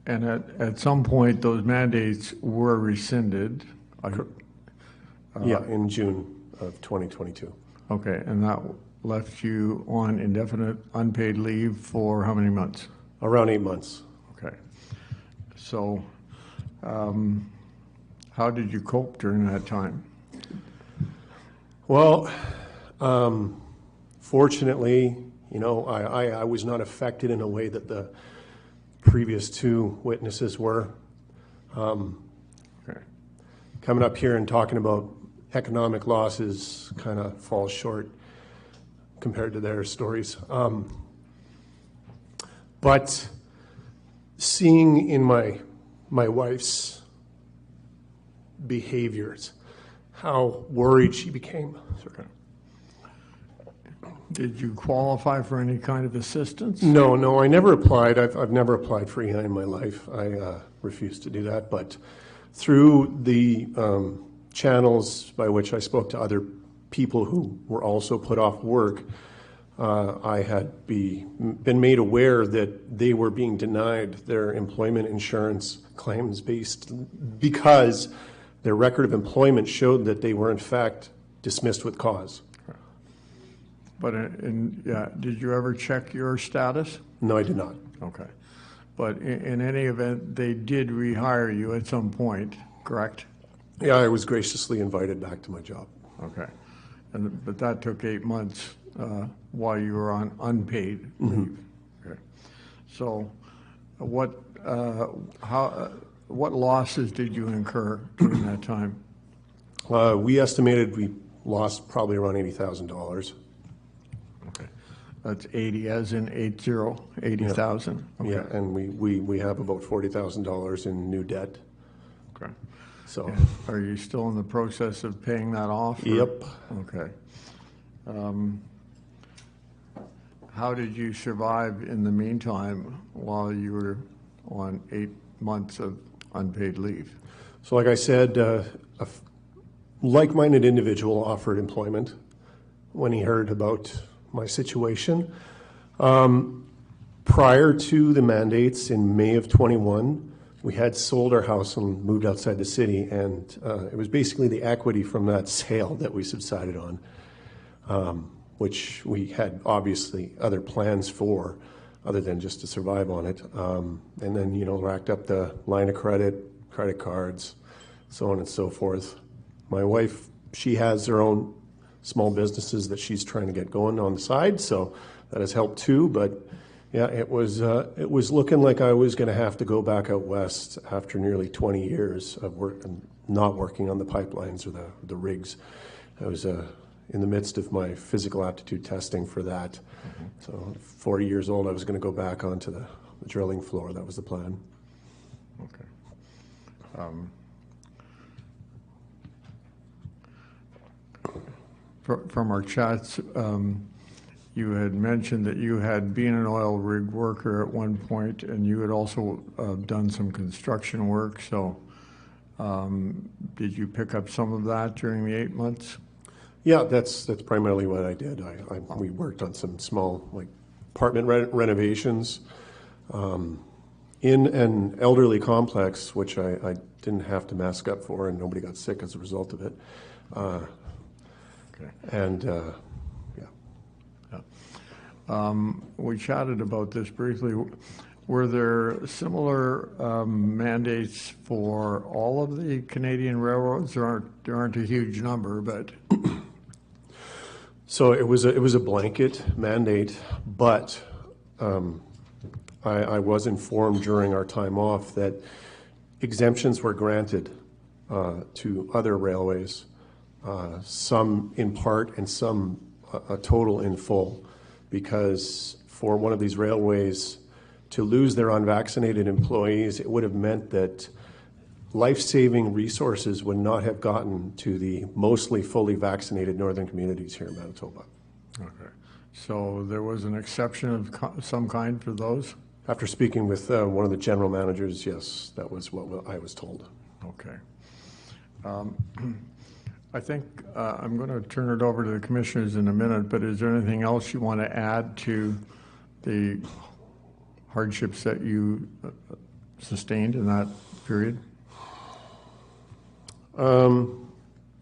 And at some point, those mandates were rescinded. Yeah, in June of 2022. Okay, and that left you on indefinite unpaid leave for how many months? Around 8 months. Okay. So, how did you cope during that time? Well, fortunately, you know, I was not affected in a way that the previous two witnesses were. Okay. Coming up here and talking about economic losses kind of falls short compared to their stories. But seeing in my wife's behaviors how worried she became. Okay. Did you qualify for any kind of assistance? No, I never applied. I've never applied for EI in my life. I refused to do that. But through the channels by which I spoke to other people who were also put off work, I had been made aware that they were being denied their employment insurance claims because their record of employment showed that they were in fact dismissed with cause. But did you ever check your status? No, I did not. Okay. But in any event, they did rehire you at some point, correct? Yeah, I was graciously invited back to my job. Okay. But that took 8 months while you were on unpaid leave. Okay. So what losses did you incur during that time? We estimated we lost probably around $80,000. Okay. That's 80 as in 80,000? Yeah. Okay. Yeah, and we have about $40,000 in new debt. Okay. So, are you still in the process of paying that off? Or? Yep. Okay. How did you survive in the meantime while you were on 8 months of unpaid leave? So like I said, a like-minded individual offered employment when he heard about my situation. Prior to the mandates in May of 21, we had sold our house and moved outside the city, and it was basically the equity from that sale that we subsided on, which we had obviously other plans for other than just to survive on it. And then, you know, racked up the line of credit, credit cards, so on and so forth. My wife, she has her own small businesses that she's trying to get going on the side, so that has helped too. But yeah, it was looking like I was going to have to go back out west after nearly 20 years of work and not working on the pipelines or the rigs. I was in the midst of my physical aptitude testing for that. Mm-hmm. So 40 years old, I was going to go back onto the drilling floor. That was the plan. Okay. From our chats, you had mentioned that you had been an oil rig worker at one point, and you had also done some construction work. So did you pick up some of that during the 8 months? Yeah, that's primarily what I did. We worked on some small like apartment renovations in an elderly complex, which I didn't have to mask up for, and nobody got sick as a result of it. Okay. And we chatted about this briefly. Were there similar mandates for all of the Canadian railroads? There aren't a huge number, but so it was a blanket mandate, but I was informed during our time off that exemptions were granted to other railways, some in part and some a total in full, because for one of these railways to lose their unvaccinated employees, it would have meant that life-saving resources would not have gotten to the mostly fully vaccinated northern communities here in Manitoba. Okay. So there was an exception of some kind for those? After speaking with one of the general managers, yes, that was what I was told. Okay. I think I'm going to turn it over to the commissioners in a minute, but is there anything else you want to add to the hardships that you sustained in that period?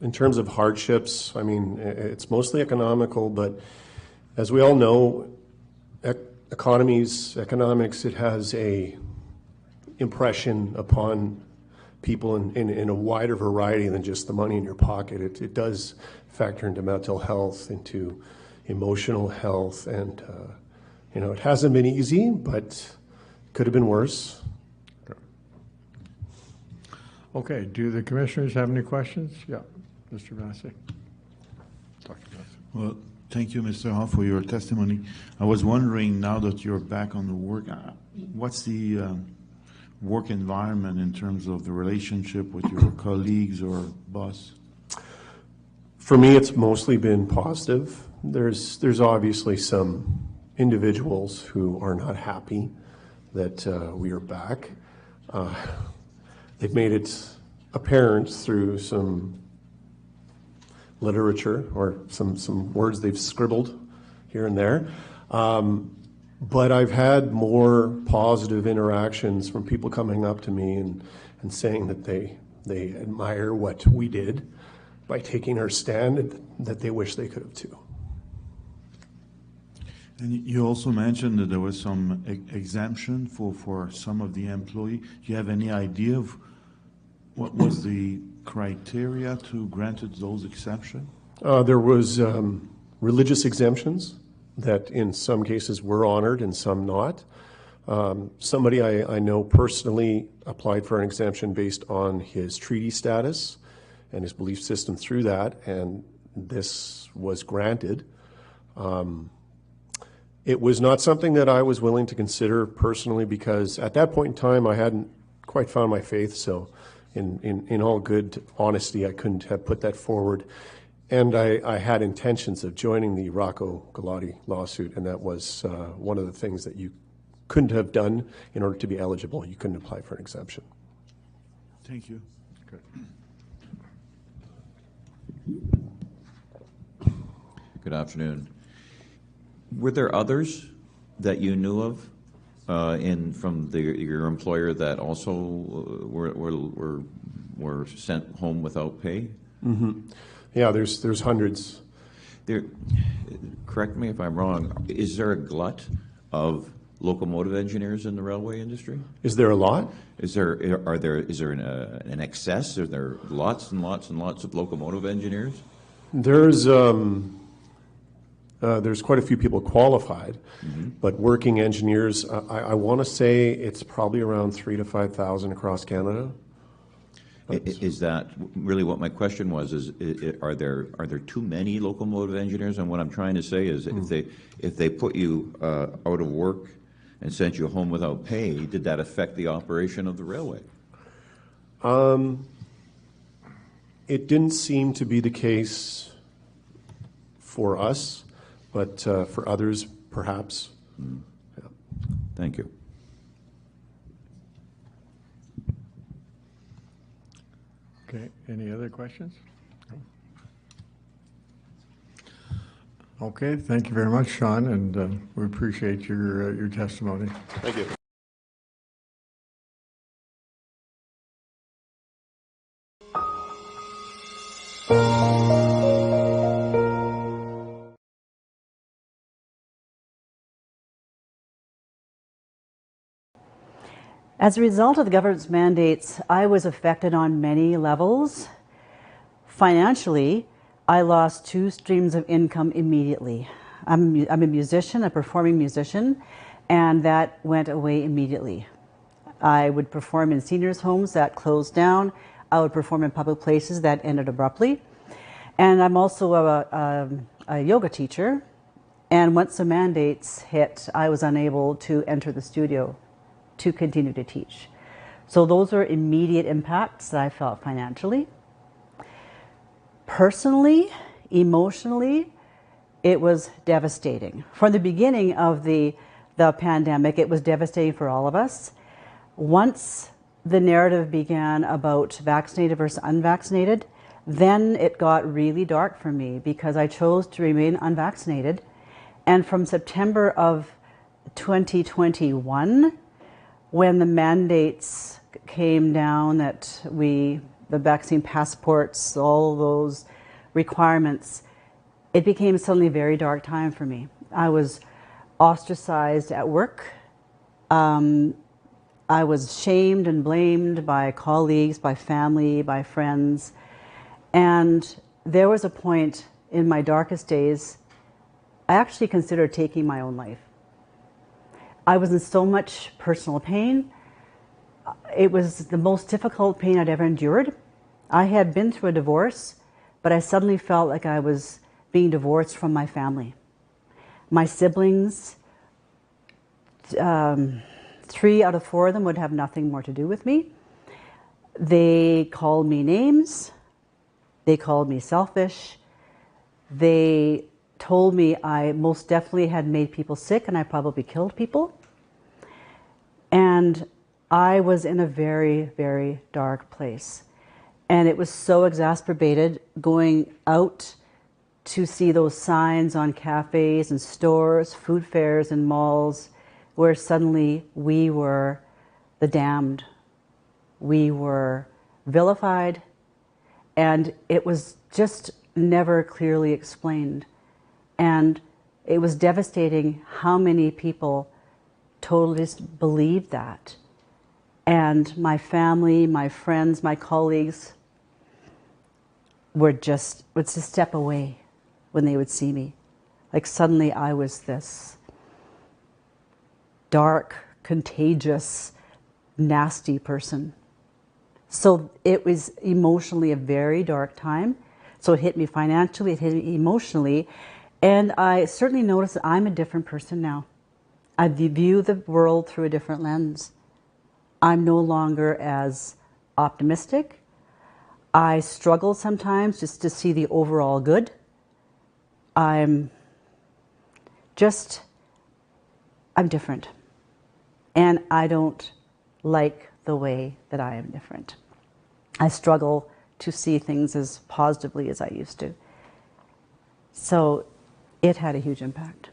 In terms of hardships, I mean, it's mostly economical, but as we all know, economics, it has a impression upon people in a wider variety than just the money in your pocket. It does factor into mental health, into emotional health, and it hasn't been easy, but could have been worse. Okay, do the commissioners have any questions? Yeah, Mr. Massey. Well, thank you, Mr. Hall, for your testimony. I was wondering, now that you're back on the work, what's the work environment in terms of the relationship with your colleagues or boss? For me, it's mostly been positive. There's obviously some individuals who are not happy that we are back. They've made it apparent through some literature or some words they've scribbled here and there. But I've had more positive interactions from people coming up to me and saying that they admire what we did by taking our stand, and that they wish they could have too. And you also mentioned that there was some exemption for some of the employees. Do you have any idea of what was the criteria to grant those exceptions? There was religious exemptions that in some cases were honored and some not. Somebody I know personally applied for an exemption based on his treaty status and his belief system through that, and this was granted. It was not something that I was willing to consider personally, because at that point in time I hadn't quite found my faith, so in all good honesty I couldn't have put that forward. And I had intentions of joining the Rocco Galati lawsuit, and that was one of the things that you couldn't have done in order to be eligible. You couldn't apply for an exemption. Thank you. Good. Good afternoon. Were there others that you knew of from your employer that also were sent home without pay? Mm-hmm. Yeah, there's hundreds. Correct me if I'm wrong. Is there a glut of locomotive engineers in the railway industry? Is there a lot? Is there an excess? Are there lots and lots and lots of locomotive engineers? There's quite a few people qualified, but working engineers, I want to say it's probably around 3,000 to 5,000 across Canada. Is that really what my question was? Are there too many locomotive engineers? And what I'm trying to say is, if they put you out of work and sent you home without pay, did that affect the operation of the railway? It didn't seem to be the case for us, but for others, perhaps. Yeah. Thank you. Okay, any other questions? Okay, thank you very much, Sean, and we appreciate your testimony. Thank you. As a result of the government's mandates, I was affected on many levels. Financially, I lost 2 streams of income immediately. I'm a musician, a performing musician, and that went away immediately. I would perform in seniors' homes that closed down. I would perform in public places that ended abruptly. And I'm also a yoga teacher, and once the mandates hit, I was unable to enter the studio to continue to teach. So those are immediate impacts that I felt financially. Personally, emotionally, it was devastating. From the beginning of the pandemic, it was devastating for all of us. Once the narrative began about vaccinated versus unvaccinated, then it got really dark for me because I chose to remain unvaccinated. And from September of 2021, when the mandates came down that we the vaccine passports, all those requirements, it became suddenly a very dark time for me. I was ostracized at work. I was shamed and blamed by colleagues, by family, by friends. And there was a point in my darkest days, I actually considered taking my own life. I was in so much personal pain. It was the most difficult pain I'd ever endured. I had been through a divorce, but I suddenly felt like I was being divorced from my family. My siblings, 3 out of 4 of them would have nothing more to do with me. They called me names. They called me selfish. They told me I most definitely had made people sick and I probably killed people. And I was in a very, very dark place. And it was so exacerbated going out to see those signs on cafes and stores, food fairs and malls, where suddenly we were the damned. We were vilified, and it was just never clearly explained. And it was devastating how many people totally believed that. And my family, my friends, my colleagues would just step away when they would see me. Like suddenly I was this dark, contagious, nasty person. So it was emotionally a very dark time. So it hit me financially, it hit me emotionally, and I certainly noticed that I'm a different person now. I view the world through a different lens. I'm no longer as optimistic. I struggle sometimes just to see the overall good. I'm different. And I don't like the way that I am different. I struggle to see things as positively as I used to. So it had a huge impact.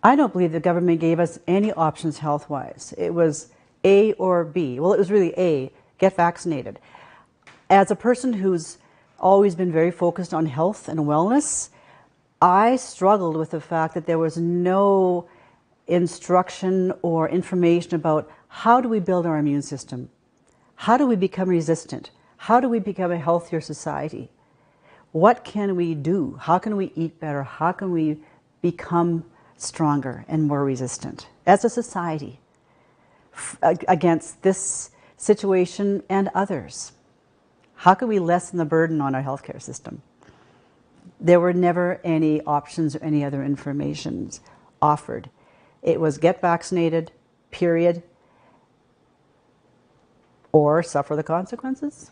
I don't believe the government gave us any options health-wise. It was A or B. Well, it was really A, get vaccinated. As a person who's always been very focused on health and wellness, I struggled with the fact that there was no instruction or information about how do we build our immune system? How do we become resistant? How do we become a healthier society? What can we do? How can we eat better? How can we become stronger and more resistant as a society against this situation and others? How can we lessen the burden on our healthcare system? There were never any options or any other information offered. It was get vaccinated, period, or suffer the consequences.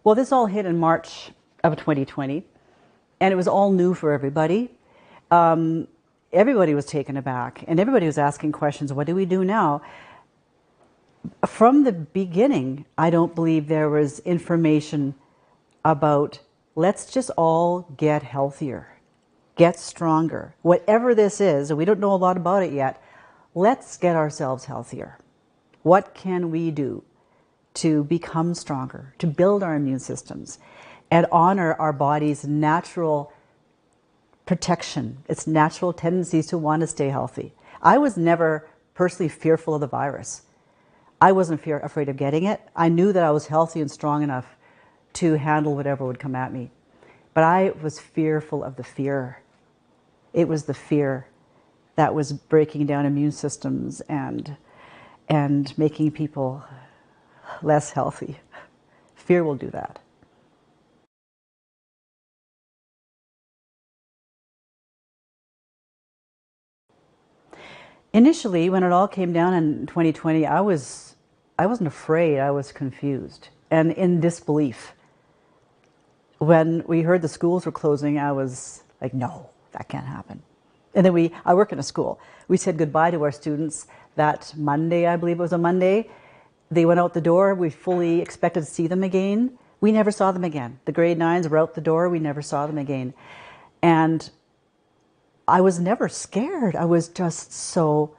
Well, this all hit in March of 2020, and it was all new for everybody. Everybody was taken aback, and everybody was asking questions, what do we do now? From the beginning, I don't believe there was information about let's just all get healthier, get stronger. Whatever this is, and we don't know a lot about it yet, let's get ourselves healthier. What can we do to become stronger, to build our immune systems, and honor our body's natural protection, its natural tendencies to want to stay healthy? I was never personally fearful of the virus. I wasn't afraid of getting it. I knew that I was healthy and strong enough to handle whatever would come at me. But I was fearful of the fear. It was the fear that was breaking down immune systems and making people less healthy. Fear will do that. Initially, when it all came down in 2020, I wasn't afraid, I was confused and in disbelief. When we heard the schools were closing, I was like, no, that can't happen. And then I work in a school. We said goodbye to our students that Monday, I believe it was a Monday, They went out the door. We fully expected to see them again. We never saw them again. The grade 9s were out the door. We never saw them again. And I was never scared. I was just so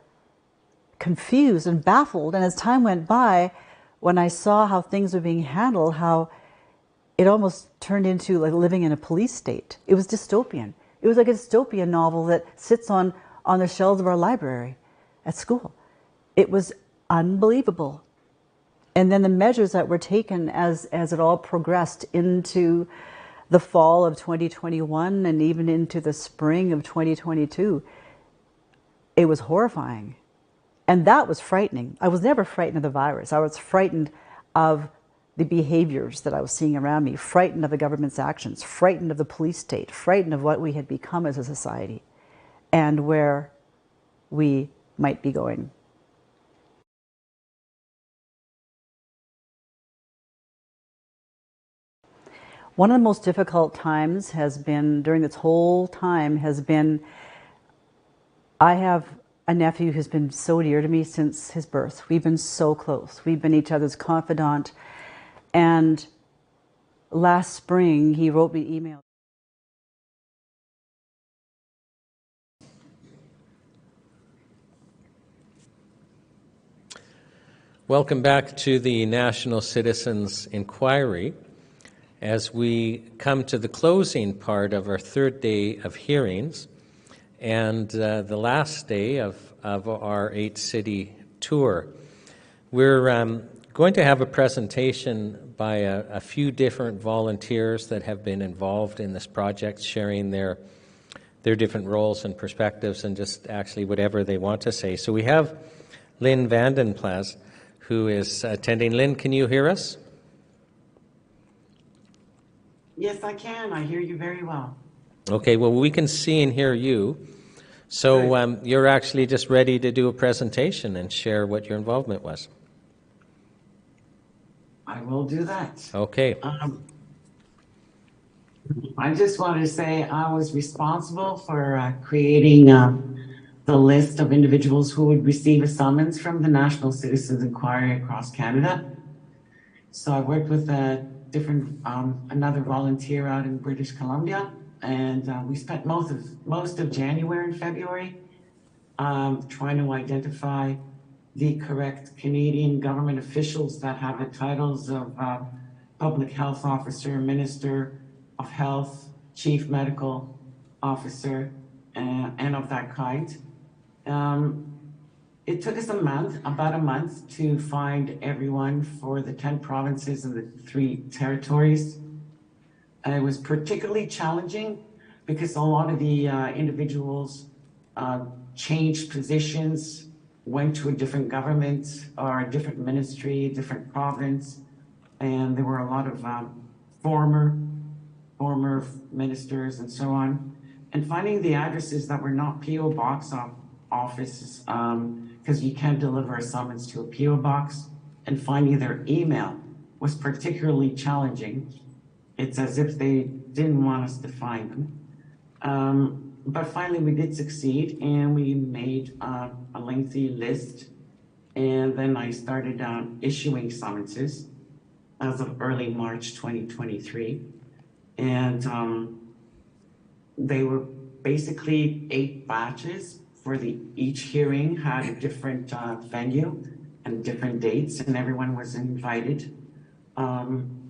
confused and baffled. And as time went by, when I saw how things were being handled, how it almost turned into like living in a police state. It was dystopian. It was like a dystopian novel that sits on the shelves of our library at school. It was unbelievable. And then the measures that were taken as it all progressed into the fall of 2021 and even into the spring of 2022, it was horrifying. And that was frightening. I was never frightened of the virus. I was frightened of the behaviors that I was seeing around me, frightened of the government's actions, frightened of the police state, frightened of what we had become as a society and where we might be going. One of the most difficult times has been, during this whole time, has been, I have a nephew who's been so dear to me since his birth. We've been so close. We've been each other's confidant. And last spring, he wrote me an email. Welcome back to the National Citizens Inquiry. As we come to the closing part of our third day of hearings and the last day of our 8-city tour, we're going to have a presentation by a few different volunteers that have been involved in this project, sharing their different roles and perspectives and just actually whatever they want to say. So we have Lynn Vandenplas, who is attending. Lynn, can you hear us? Yes, I can. I hear you very well. Okay, well, we can see and hear you. So you're actually just ready to do a presentation and share what your involvement was. I will do that. Okay. I just want to say I was responsible for creating the list of individuals who would receive a summons from the National Citizens Inquiry across Canada. So I worked with another volunteer out in British Columbia, and we spent most of January and February trying to identify the correct Canadian government officials that have the titles of Public Health Officer, Minister of Health, Chief Medical Officer, and of that kind. It took us about a month, to find everyone for the 10 provinces and the 3 territories. And it was particularly challenging because a lot of the individuals changed positions, went to a different government or a different ministry, a different province, and there were a lot of former ministers and so on. And finding the addresses that were not P.O. Box offices, because you can't deliver a summons to a P.O. box, and finding their email was particularly challenging. It's as if they didn't want us to find them. But finally we did succeed, and we made a lengthy list, and then I started issuing summonses as of early March 2023. And they were basically 8 batches. For each hearing had a different venue and different dates, and everyone was invited in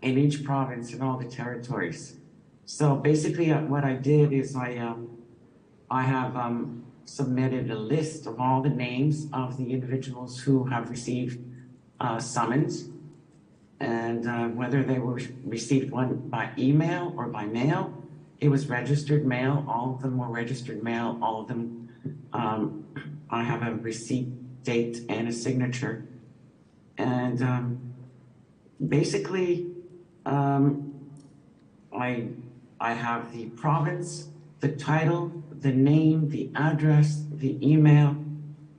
each province and all the territories. So basically what I did is I have submitted a list of all the names of the individuals who have received summons, and whether they were received one by email or by mail. It was registered mail. All of them were registered mail. All of them, I have a receipt date and a signature. And basically, I have the province, the title, the name, the address, the email,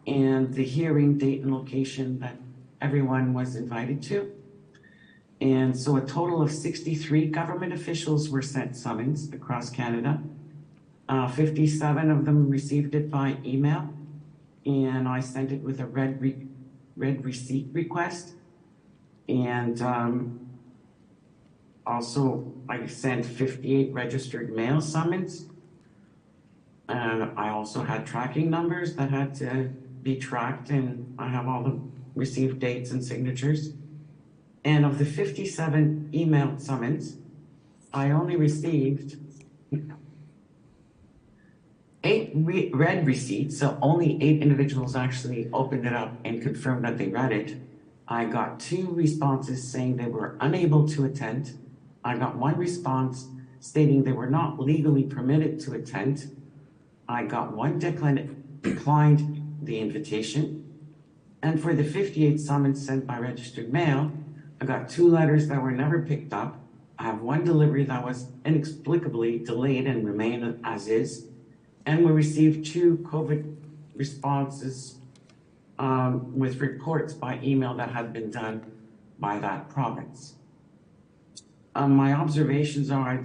and the hearing date and location that everyone was invited to. And so a total of 63 government officials were sent summons across Canada. 57 of them received it by email, and I sent it with a red red receipt request. And also, I sent 58 registered mail summons. And I also had tracking numbers that had to be tracked, and I have all the received dates and signatures. And of the 57 email summons, I only received 8 read receipts, so only 8 individuals actually opened it up and confirmed that they read it. I got 2 responses saying they were unable to attend. I got 1 response stating they were not legally permitted to attend. I got 1 declined the invitation. And for the 58 summons sent by registered mail, I got 2 letters that were never picked up. I have 1 delivery that was inexplicably delayed and remained as is. And we received 2 COVID responses with reports by email that had been done by that province. My observations are I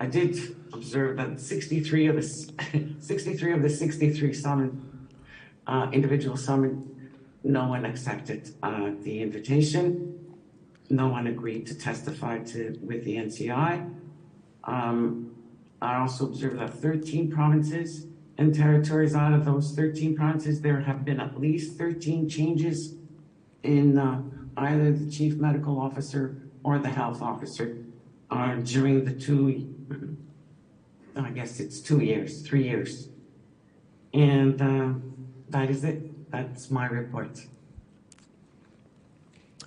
did observe that 63 of the 63 summon individual summon, no one accepted the invitation. No one agreed to testify with the NCI. I also observed that 13 provinces and territories, out of those 13 provinces, there have been at least 13 changes in either the chief medical officer or the health officer during the 3 years. And that is it. That's my report.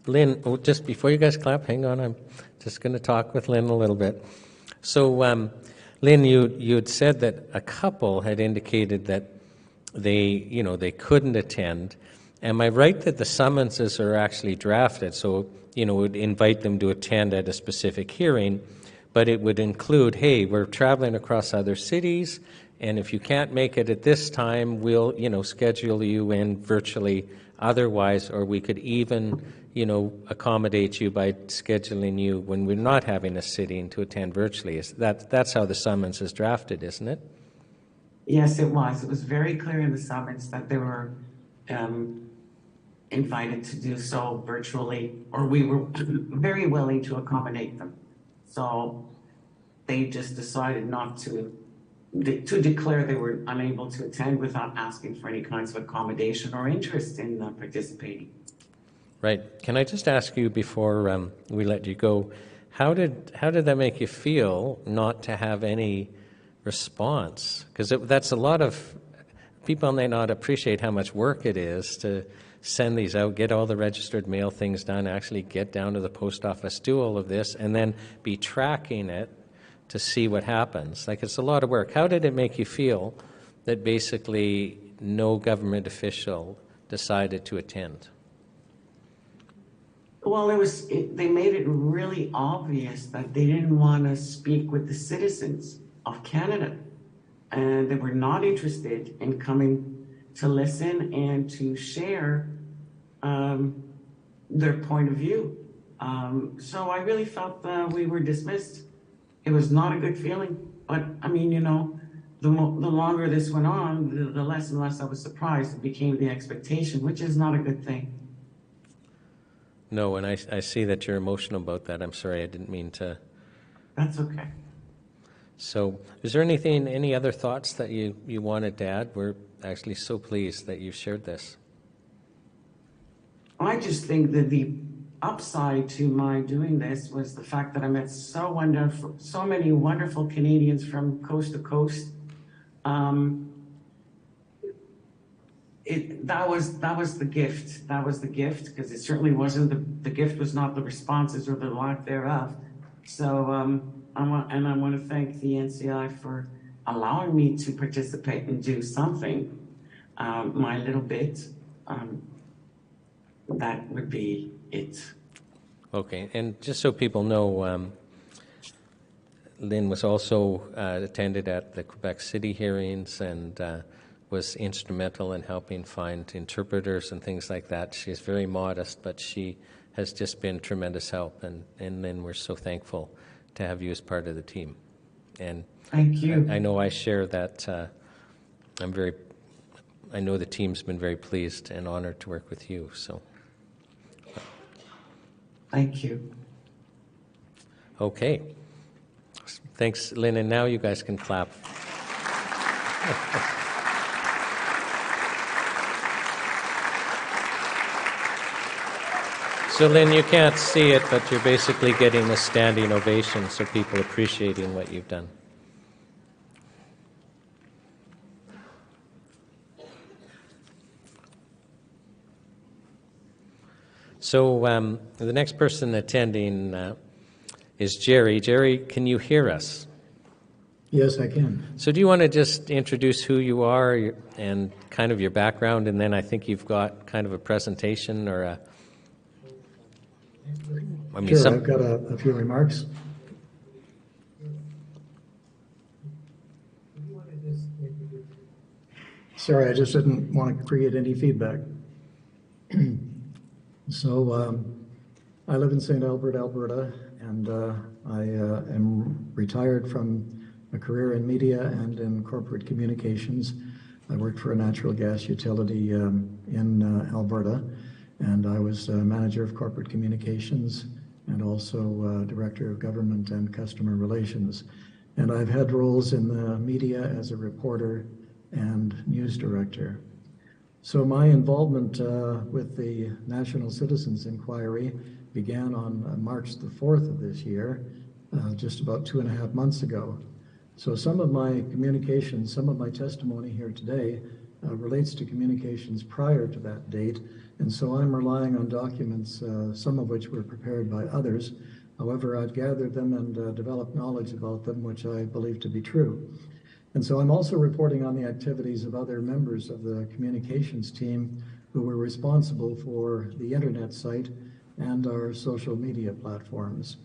Lynn, just before you guys clap, hang on, I'm just going to talk with Lynn a little bit. So, Lynn, you had said that a couple had indicated that they couldn't attend. Am I right that the summonses are actually drafted? So, it would invite them to attend at a specific hearing, but it would include, hey, we're traveling across other cities, and if you can't make it at this time, we'll, schedule you in virtually otherwise, or we could even, accommodate you by scheduling you when we're not having a sitting to attend virtually. That's how the summons is drafted, isn't it? Yes, it was. It was very clear in the summons that they were invited to do so virtually, or we were very willing to accommodate them. So they just decided not to declare they were unable to attend without asking for any kinds of accommodation or interest in participating. Right. Can I just ask you before we let you go, how did that make you feel not to have any response? Because that's a lot of people may not appreciate how much work it is to send these out, get all the registered mail things done, actually get down to the post office, do all of this, and then be tracking it to see what happens. Like, it's a lot of work. How did it make you feel that basically no government official decided to attend? Well, they made it really obvious that they didn't want to speak with the citizens of Canada, and they were not interested in coming to listen and to share their point of view. So I really felt that we were dismissed. It was not a good feeling, but I mean, the longer this went on, the less and less I was surprised. It became the expectation, which is not a good thing. No, and I see that you're emotional about that. I'm sorry, I didn't mean to. That's okay. So, is there any other thoughts that you wanted to add? We're actually so pleased that you've shared this. I just think that the upside to my doing this was the fact that I met so many wonderful Canadians from coast to coast. That was the gift. That was the gift, because it certainly wasn't the gift was not the responses or the lack thereof. So I want to thank the NCI for allowing me to participate and do something, my little bit. That would be it. Okay, and just so people know, Lynn was also attended at the Quebec City hearings and was instrumental in helping find interpreters and things like that. She is very modest, but she has just been tremendous help, and Lynn, we're so thankful to have you as part of the team. And thank you. I know I share that. I know the team's been very pleased and honored to work with you. So. Thank you. Okay. Thanks, Lynn, and now you guys can clap. So, Lynn, you can't see it, but you're basically getting a standing ovation, so people appreciating what you've done. So the next person attending is Jerry. Jerry, can you hear us? Yes, I can. So do you want to just introduce who you are and kind of your background, and then I think you've got kind of a presentation or a... Sure, I've got a few remarks. Sorry, I just didn't want to create any feedback. So I live in St. Albert, Alberta, and I am retired from a career in media and in corporate communications. I worked for a natural gas utility in Alberta, and I was manager of corporate communications and also director of government and customer relations. And I've had roles in the media as a reporter and news director. So my involvement with the National Citizens Inquiry began on March the 4th of this year, just about 2.5 months ago. So some of my communications, some of my testimony here today relates to communications prior to that date, and so I'm relying on documents, some of which were prepared by others. However, I've gathered them and developed knowledge about them, which I believe to be true. And so I'm also reporting on the activities of other members of the communications team who were responsible for the internet site and our social media platforms.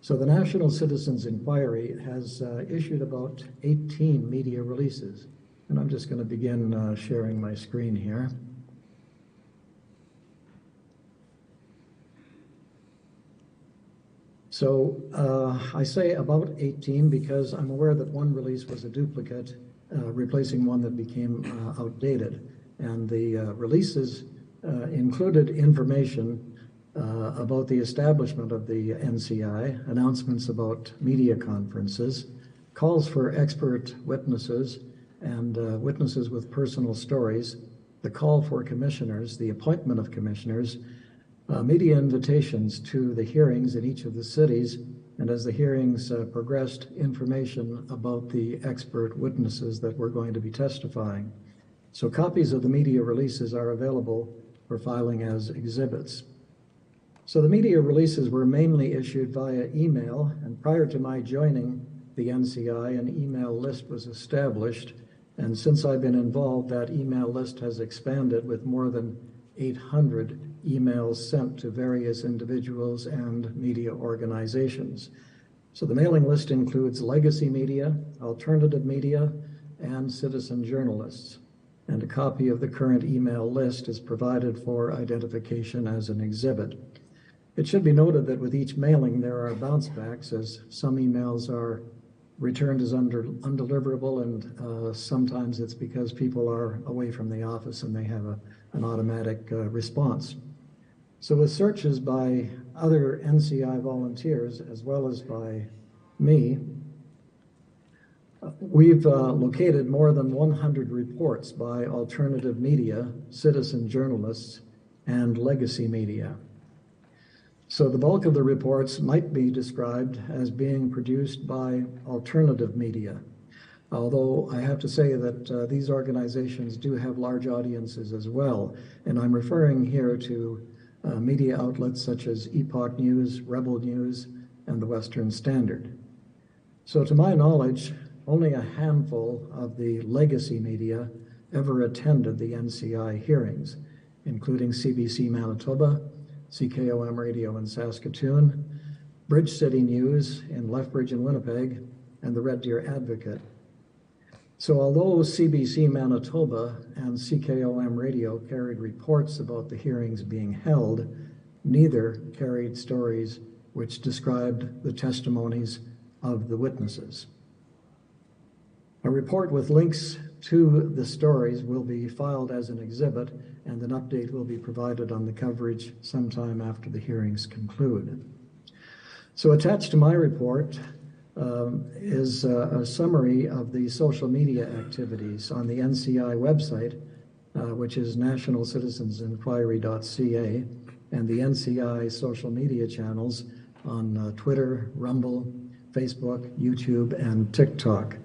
So the National Citizens Inquiry has issued about 18 media releases. And I'm just going to begin sharing my screen here. So I say about 18 because I'm aware that one release was a duplicate, replacing one that became outdated. And the releases included information about the establishment of the NCI, announcements about media conferences, calls for expert witnesses and witnesses with personal stories, the call for commissioners, the appointment of commissioners, media invitations to the hearings in each of the cities, and as the hearings progressed, information about the expert witnesses that were going to be testifying. So copies of the media releases are available for filing as exhibits. So the media releases were mainly issued via email, and prior to my joining the NCI, an email list was established. And since I've been involved, that email list has expanded with more than 800 emails sent to various individuals and media organizations. So the mailing list includes legacy media, alternative media, and citizen journalists. And a copy of the current email list is provided for identification as an exhibit. It should be noted that with each mailing, there are bounce backs, as some emails are returned as undeliverable, and sometimes it's because people are away from the office and they have an automatic response. So with searches by other NCI volunteers, as well as by me, we've located more than 100 reports by alternative media, citizen journalists, and legacy media. So the bulk of the reports might be described as being produced by alternative media, although I have to say that these organizations do have large audiences as well, and I'm referring here to media outlets such as Epoch News, Rebel News, and the Western Standard. So to my knowledge, only a handful of the legacy media ever attended the NCI hearings, including CBC Manitoba, CKOM Radio in Saskatoon, Bridge City News in Lethbridge and Winnipeg, and the Red Deer Advocate. So although CBC Manitoba and CKOM Radio carried reports about the hearings being held, neither carried stories which described the testimonies of the witnesses. A report with links to the stories will be filed as an exhibit, and an update will be provided on the coverage sometime after the hearings conclude. So attached to my report is a summary of the social media activities on the NCI website, which is NationalCitizensInquiry.ca, and the NCI social media channels on Twitter, Rumble, Facebook, YouTube, and TikTok.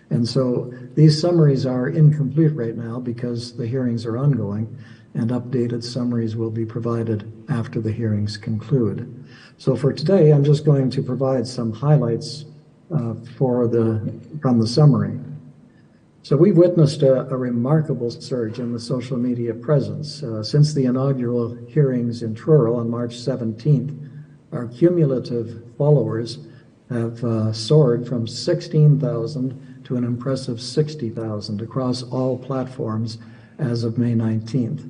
And so these summaries are incomplete right now because the hearings are ongoing, and updated summaries will be provided after the hearings conclude. So for today, I'm just going to provide some highlights from the summary. So we've witnessed a remarkable surge in the social media presence. Since the inaugural hearings in Truro on March 17th, our cumulative followers have soared from 16,000 to an impressive 60,000 across all platforms as of May 19th.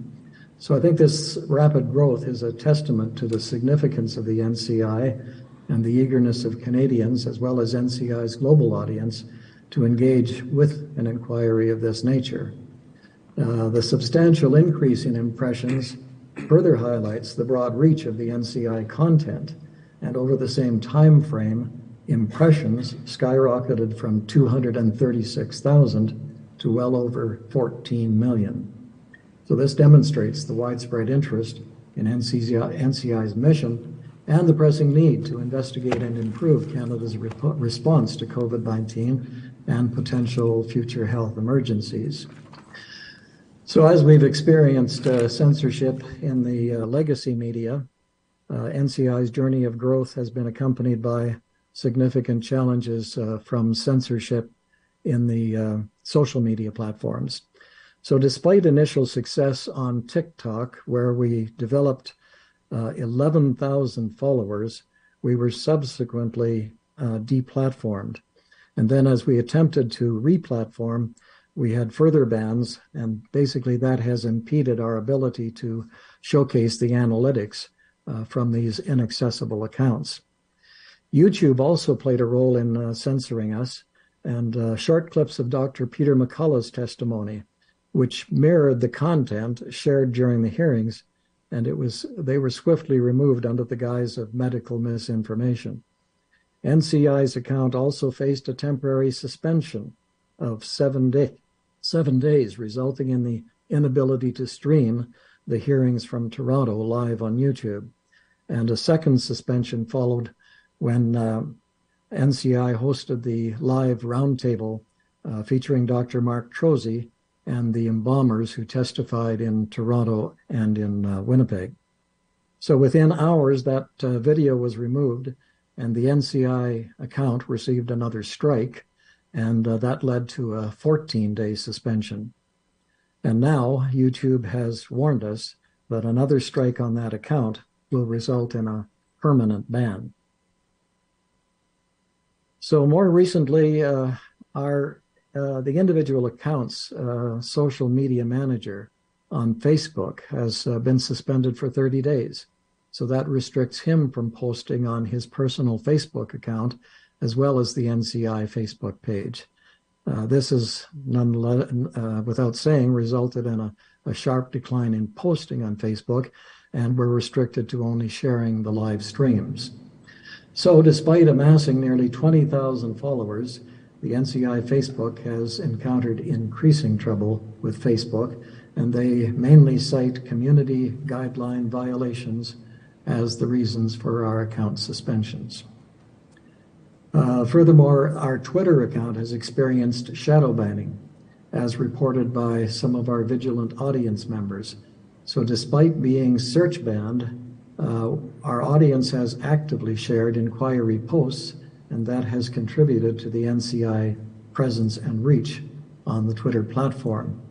So I think this rapid growth is a testament to the significance of the NCI and the eagerness of Canadians, as well as NCI's global audience, to engage with an inquiry of this nature. The substantial increase in impressions further highlights the broad reach of the NCI content, and over the same time frame, impressions skyrocketed from 236,000 to well over 14 million. So this demonstrates the widespread interest in NCI's mission and the pressing need to investigate and improve Canada's response to COVID-19 and potential future health emergencies. So as we've experienced censorship in the legacy media, NCI's journey of growth has been accompanied by significant challenges from censorship in the social media platforms. So despite initial success on TikTok, where we developed 11,000 followers, we were subsequently deplatformed. And then as we attempted to replatform, we had further bans, and basically that has impeded our ability to showcase the analytics from these inaccessible accounts. YouTube also played a role in censoring us, and short clips of Dr. Peter McCullough's testimony, which mirrored the content shared during the hearings, and they were swiftly removed under the guise of medical misinformation. NCI's account also faced a temporary suspension of 7 days, resulting in the inability to stream the hearings from Toronto live on YouTube. And a second suspension followed when NCI hosted the live roundtable featuring Dr. Mark Trozzi and the embalmers who testified in Toronto and in Winnipeg. So within hours, that video was removed, and the NCI account received another strike, and that led to a 14-day suspension. And now YouTube has warned us that another strike on that account will result in a permanent ban. So more recently, the individual account's social media manager on Facebook has been suspended for 30 days. So that restricts him from posting on his personal Facebook account, as well as the NCI Facebook page. This has, nonetheless, without saying, resulted in a sharp decline in posting on Facebook, and we're restricted to only sharing the live streams. So despite amassing nearly 20,000 followers, the NCI Facebook has encountered increasing trouble with Facebook, and they mainly cite community guideline violations as the reasons for our account suspensions. Furthermore, our Twitter account has experienced shadow banning, as reported by some of our vigilant audience members. So despite being search banned, our audience has actively shared inquiry posts, and that has contributed to the NCI presence and reach on the Twitter platform.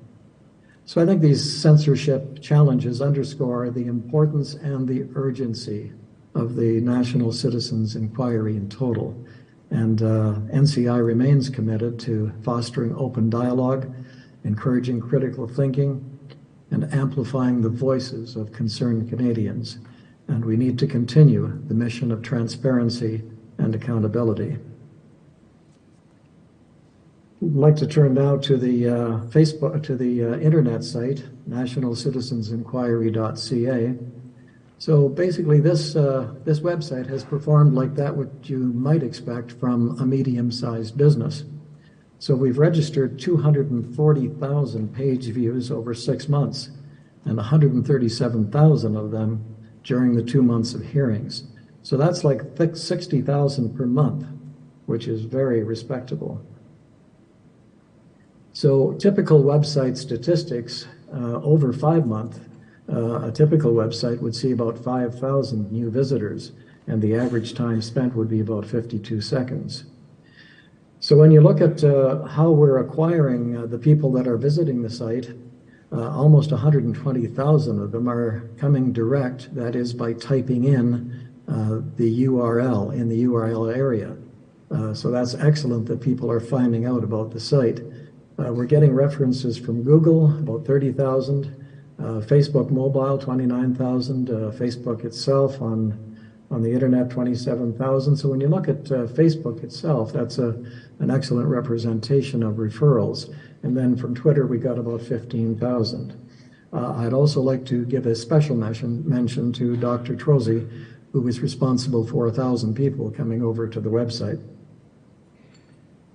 So I think these censorship challenges underscore the importance and the urgency of the National Citizens Inquiry in total. And NCI remains committed to fostering open dialogue, encouraging critical thinking, and amplifying the voices of concerned Canadians. And we need to continue the mission of transparency and accountability. I'd like to turn now to the internet site, NationalCitizensInquiry.ca. So basically, this website has performed like that what you might expect from a medium-sized business. So we've registered 240,000 page views over 6 months, and 137,000 of them during the 2 months of hearings. So that's like 60,000 per month, which is very respectable. So typical website statistics over 5 months, a typical website would see about 5,000 new visitors, and the average time spent would be about 52 seconds. So when you look at how we're acquiring the people that are visiting the site, almost 120,000 of them are coming direct, that is by typing in the URL in the URL area. So that's excellent that people are finding out about the site. We're getting references from Google, about 30,000, Facebook mobile, 29,000, Facebook itself on the internet, 27,000. So when you look at Facebook itself, that's an excellent representation of referrals. And then from Twitter, we got about 15,000. I'd also like to give a special mention to Dr. Trozy, who was responsible for 1,000 people coming over to the website.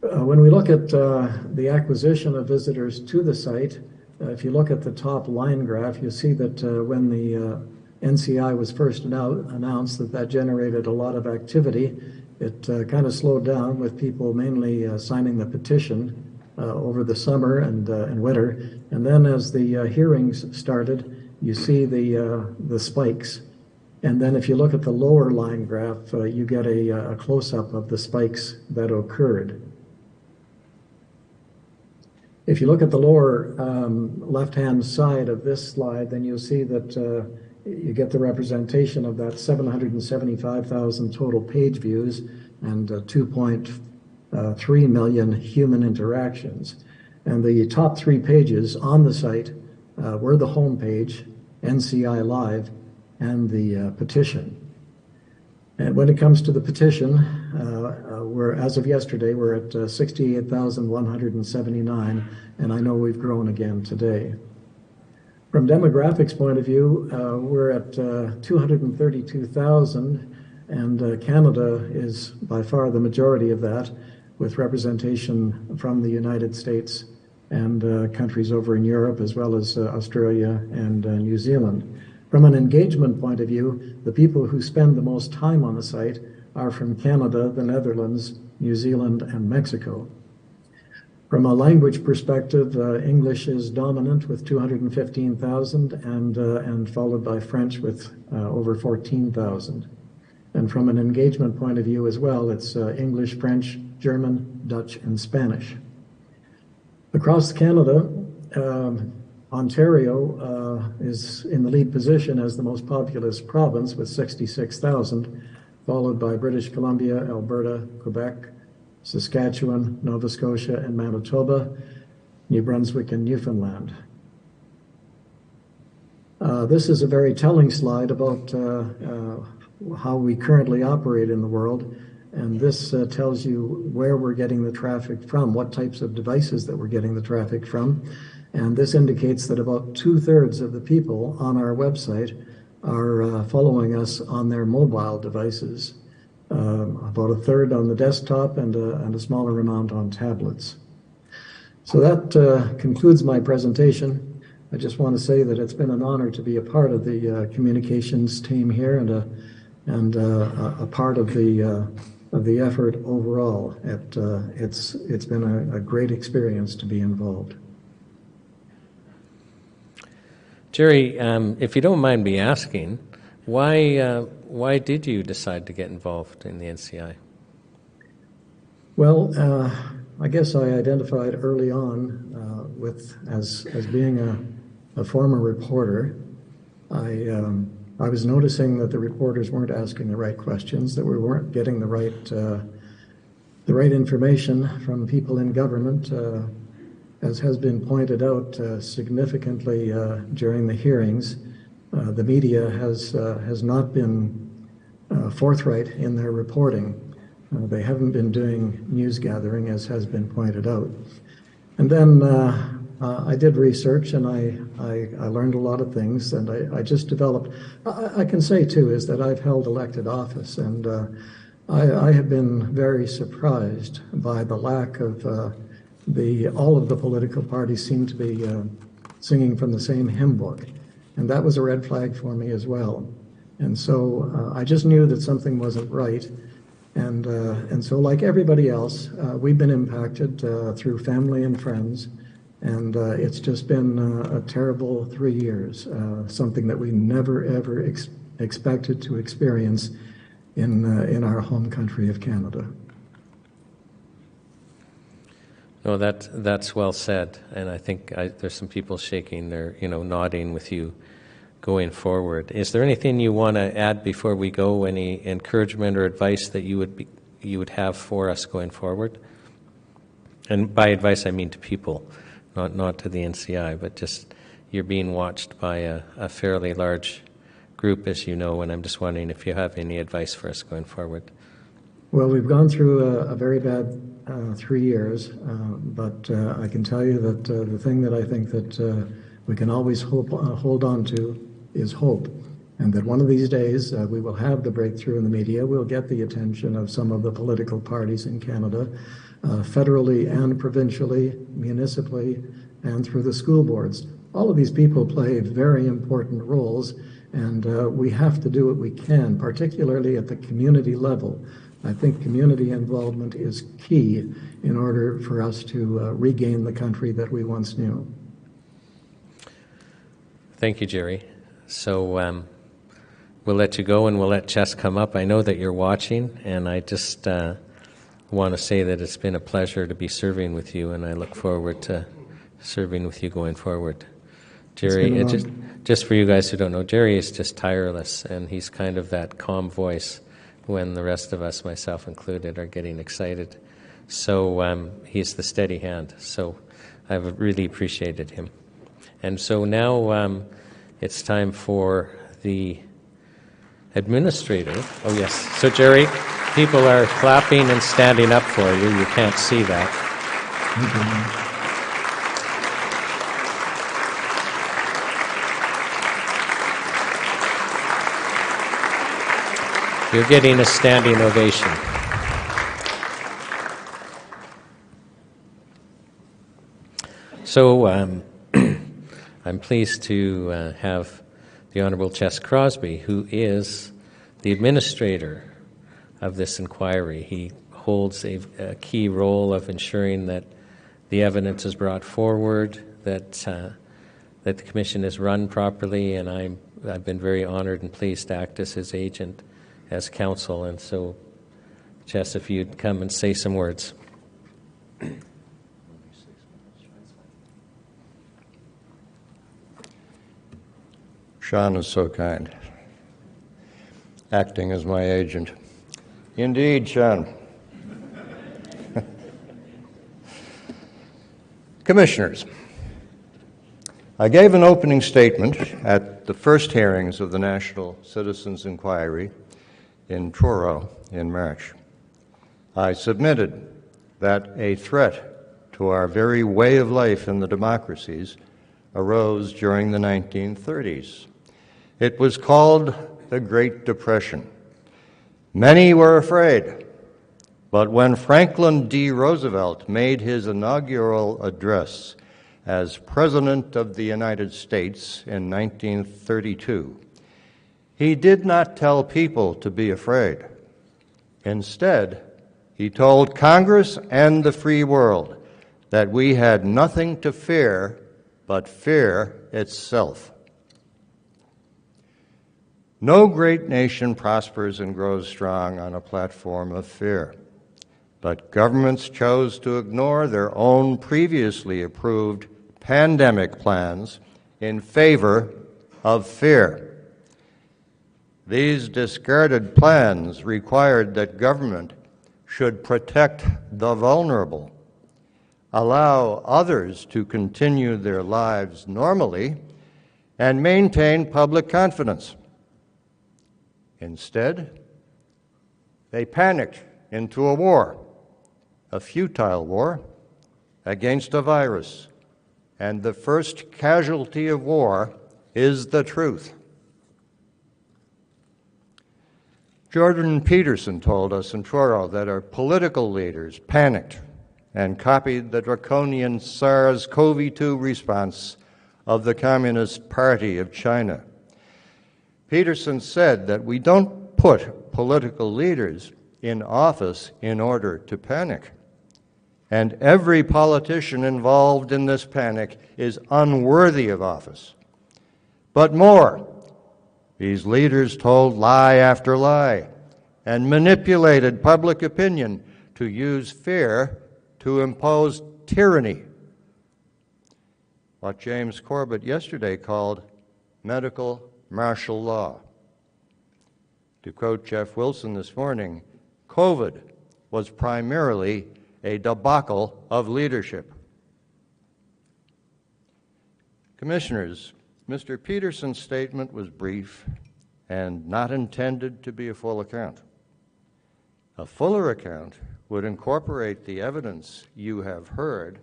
When we look at the acquisition of visitors to the site, if you look at the top line graph, you see that when the NCI was first announced, that generated a lot of activity. It kind of slowed down with people mainly signing the petition over the summer and winter. And then as the hearings started, you see the spikes. And then if you look at the lower line graph, you get a close-up of the spikes that occurred. If you look at the lower left-hand side of this slide, then you'll see that you get the representation of that 775,000 total page views and 2.3 million human interactions. And the top 3 pages on the site were the home page, NCI Live, and the petition. And when it comes to the petition, as of yesterday, we're at 68,179, and I know we've grown again today. From demographics point of view, we're at 232,000, and Canada is by far the majority of that, with representation from the United States and countries over in Europe, as well as Australia and New Zealand. From an engagement point of view, the people who spend the most time on the site are from Canada, the Netherlands, New Zealand, and Mexico. From a language perspective, English is dominant with 215,000 and followed by French with over 14,000. And from an engagement point of view as well, it's English, French, German, Dutch, and Spanish. Across Canada, Ontario is in the lead position as the most populous province with 66,000, followed by British Columbia, Alberta, Quebec, Saskatchewan, Nova Scotia, and Manitoba, New Brunswick, and Newfoundland. This is a very telling slide about how we currently operate in the world, and this tells you where we're getting the traffic from, what types of devices that we're getting the traffic from. And this indicates that about 2/3 of the people on our website are following us on their mobile devices, about 1/3 on the desktop and a smaller amount on tablets. So that concludes my presentation. I just want to say that it's been an honor to be a part of the communications team here and a part of the effort overall. It's been a great experience to be involved. Jerry, if you don't mind me asking, why did you decide to get involved in the NCI? Well, I guess I identified early on as being a former reporter. I was noticing that the reporters weren't asking the right questions, that we weren't getting the right information from people in government. As has been pointed out significantly during the hearings, the media has not been forthright in their reporting. They haven't been doing news gathering, as has been pointed out. And then I did research, and I learned a lot of things, and I just developed. I can say too is that I've held elected office, and I have been very surprised by the lack of all of the political parties seem to be singing from the same hymn book, and that was a red flag for me as well. And so I just knew that something wasn't right. And so, like everybody else, we've been impacted through family and friends, and it's just been a terrible 3 years, something that we never, ever expected to experience in our home country of Canada. No, that's well said, and I think there's some people shaking their, nodding with you going forward. Is there anything you want to add before we go? Any encouragement or advice that you would have for us going forward? And by advice, I mean to people, not to the NCI, but just you're being watched by a fairly large group, as you know, and I'm just wondering if you have any advice for us going forward. Well, we've gone through a very bad 3 years, but I can tell you that the thing that I think that we can always hold on to is hope, and that one of these days we will have the breakthrough in the media. We'll get the attention of some of the political parties in Canada, federally and provincially, municipally, and through the school boards. All of these people play very important roles, and we have to do what we can, particularly at the community level. I think community involvement is key in order for us to regain the country that we once knew. Thank you, Jerry. So we'll let you go and we'll let Chess come up. I know that you're watching, and I just want to say that it's been a pleasure to be serving with you, and I look forward to serving with you going forward. Jerry, just for you guys who don't know, Jerry is just tireless, and he's kind of that calm voice when the rest of us, myself included, are getting excited. So he's the steady hand. So I've really appreciated him. And so now it's time for the administrator. Oh, yes. So, Jerry, people are clapping and standing up for you. You can't see that. You're getting a standing ovation. So I'm pleased to have the Honourable Chess Crosby, who is the administrator of this inquiry. He holds a key role of ensuring that the evidence is brought forward, that the Commission is run properly, and I've been very honoured and pleased to act as his agent as counsel. And so, Chess, if you'd come and say some words. Sean is so kind, acting as my agent. Indeed, Sean. Commissioners, I gave an opening statement at the first hearings of the National Citizens Inquiry in Truro in March. I submitted that a threat to our very way of life in the democracies arose during the 1930s. It was called the Great Depression. Many were afraid, but when Franklin D. Roosevelt made his inaugural address as President of the United States in 1932, he did not tell people to be afraid. Instead, he told Congress and the free world that we had nothing to fear but fear itself. No great nation prospers and grows strong on a platform of fear, but governments chose to ignore their own previously approved pandemic plans in favor of fear. These discarded plans required that government should protect the vulnerable, allow others to continue their lives normally, and maintain public confidence. Instead, they panicked into a war, a futile war against a virus. And the first casualty of war is the truth. Jordan Peterson told us in Truro that our political leaders panicked and copied the draconian SARS-CoV-2 response of the Communist Party of China. Peterson said that we don't put political leaders in office in order to panic. And every politician involved in this panic is unworthy of office. But more, these leaders told lie after lie and manipulated public opinion to use fear to impose tyranny, what James Corbett yesterday called medical martial law. To quote Jeff Wilson this morning, COVID was primarily a debacle of leadership. Commissioners, Mr. Peterson's statement was brief and not intended to be a full account. A fuller account would incorporate the evidence you have heard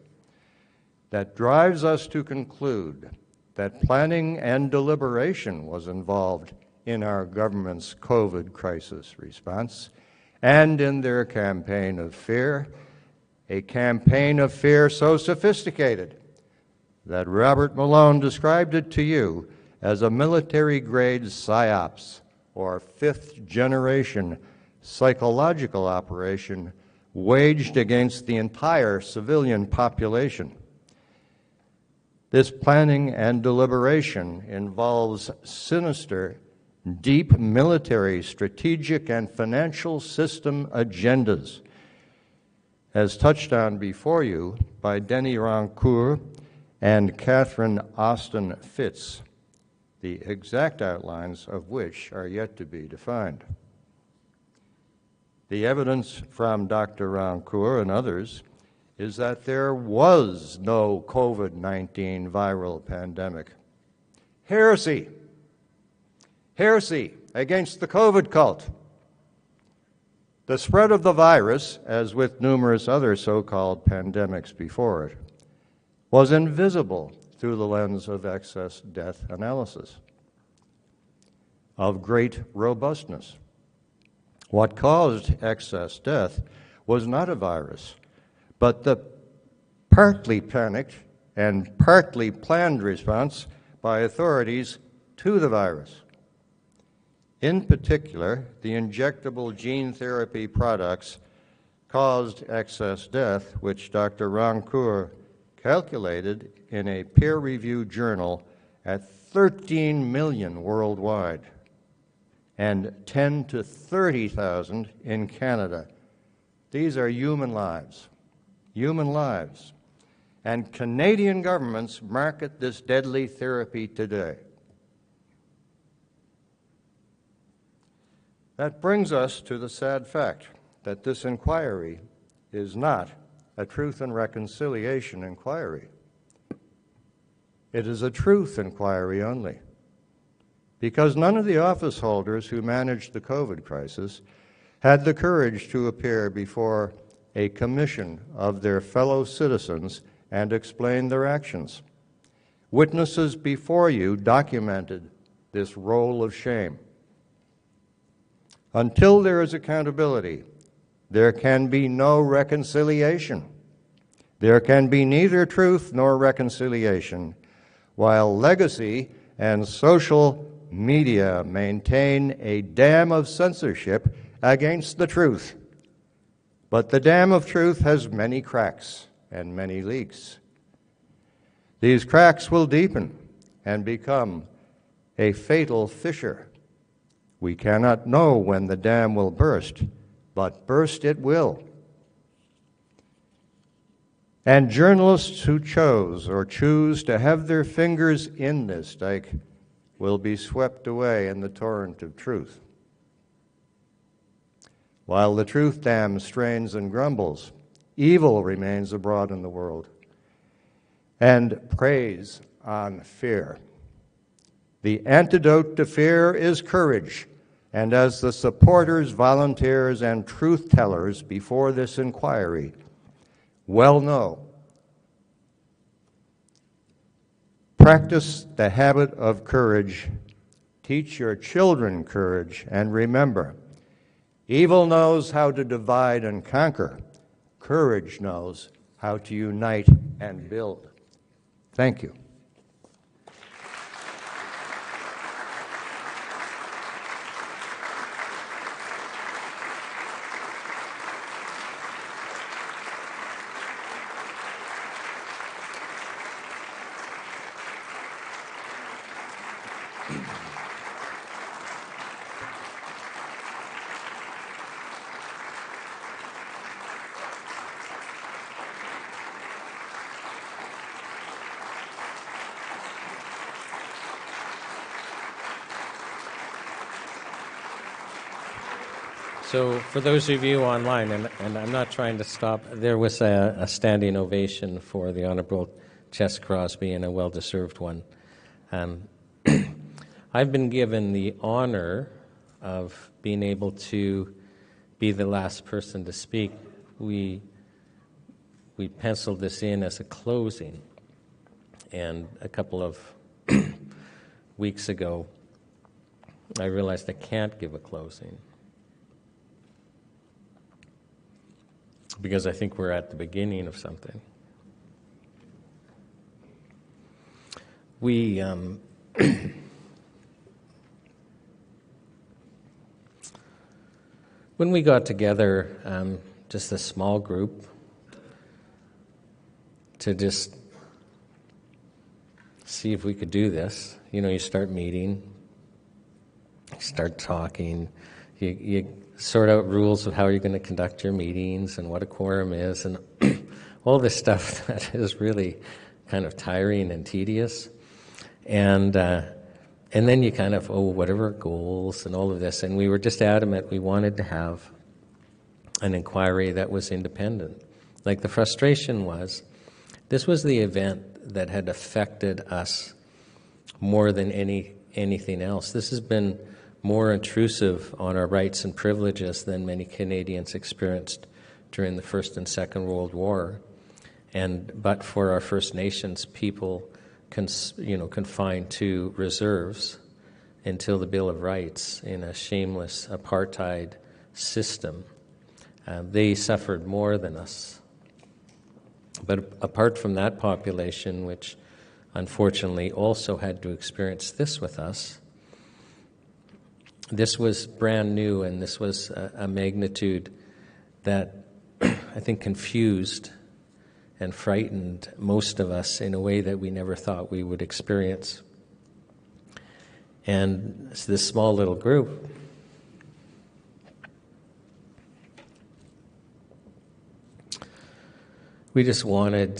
that drives us to conclude that planning and deliberation was involved in our government's COVID crisis response and in their campaign of fear, a campaign of fear so sophisticated that Robert Malone described it to you as a military-grade psyops, or fifth-generation psychological operation waged against the entire civilian population. This planning and deliberation involves sinister, deep military, strategic, and financial system agendas, as touched on before you by Denny Rancourt and Catherine Austin Fitz, the exact outlines of which are yet to be defined. The evidence from Dr. Rancourt and others is that there was no COVID-19 viral pandemic. Heresy! Heresy against the COVID cult. The spread of the virus, as with numerous other so-called pandemics before it, was invisible through the lens of excess death analysis, of great robustness. What caused excess death was not a virus, but the partly panicked and partly planned response by authorities to the virus. In particular, the injectable gene therapy products caused excess death, which Dr. Rancourt calculated in a peer-reviewed journal at 13 million worldwide and 10 to 30,000 in Canada. These are human lives. Human lives. And Canadian governments market this deadly therapy today. That brings us to the sad fact that this inquiry is not a Truth and Reconciliation inquiry. It is a truth inquiry only, because none of the office holders who managed the COVID crisis had the courage to appear before a commission of their fellow citizens and explain their actions. Witnesses before you documented this roll of shame. Until there is accountability, there can be no reconciliation. There can be neither truth nor reconciliation, while legacy and social media maintain a dam of censorship against the truth. But the dam of truth has many cracks and many leaks. These cracks will deepen and become a fatal fissure. We cannot know when the dam will burst, but burst it will. And journalists who chose or choose to have their fingers in this dike will be swept away in the torrent of truth. While the truth dam strains and grumbles, evil remains abroad in the world and preys on fear. The antidote to fear is courage, and as the supporters, volunteers, and truth tellers before this inquiry well know, practice the habit of courage, teach your children courage, and remember, evil knows how to divide and conquer. Courage knows how to unite and build. Thank you. So for those of you online, and I'm not trying to stop, there was a standing ovation for the Honourable Chess Crosby, and a well-deserved one. I've been given the honor of being able to be the last person to speak. We penciled this in as a closing, and a couple of weeks ago, I realized I can't give a closing, because I think we're at the beginning of something. We when we got together, just a small group, to just see if we could do this. You know, you start meeting, you start talking, you sort out rules of how you're going to conduct your meetings and what a quorum is, and all this stuff that is really kind of tiring and tedious. And then you kind of, what are our goals and all of this. And we were just adamant we wanted to have an inquiry that was independent. Like, the frustration was, this was the event that had affected us more than anything else. This has been more intrusive on our rights and privileges than many Canadians experienced during the First and Second World War. But for our First Nations people, confined to reserves until the Bill of Rights in a shameless apartheid system, they suffered more than us. But apart from that population, which unfortunately also had to experience this with us, this was brand new, and this was a magnitude that I think confused and frightened most of us in a way that we never thought we would experience. And this small little group we just wanted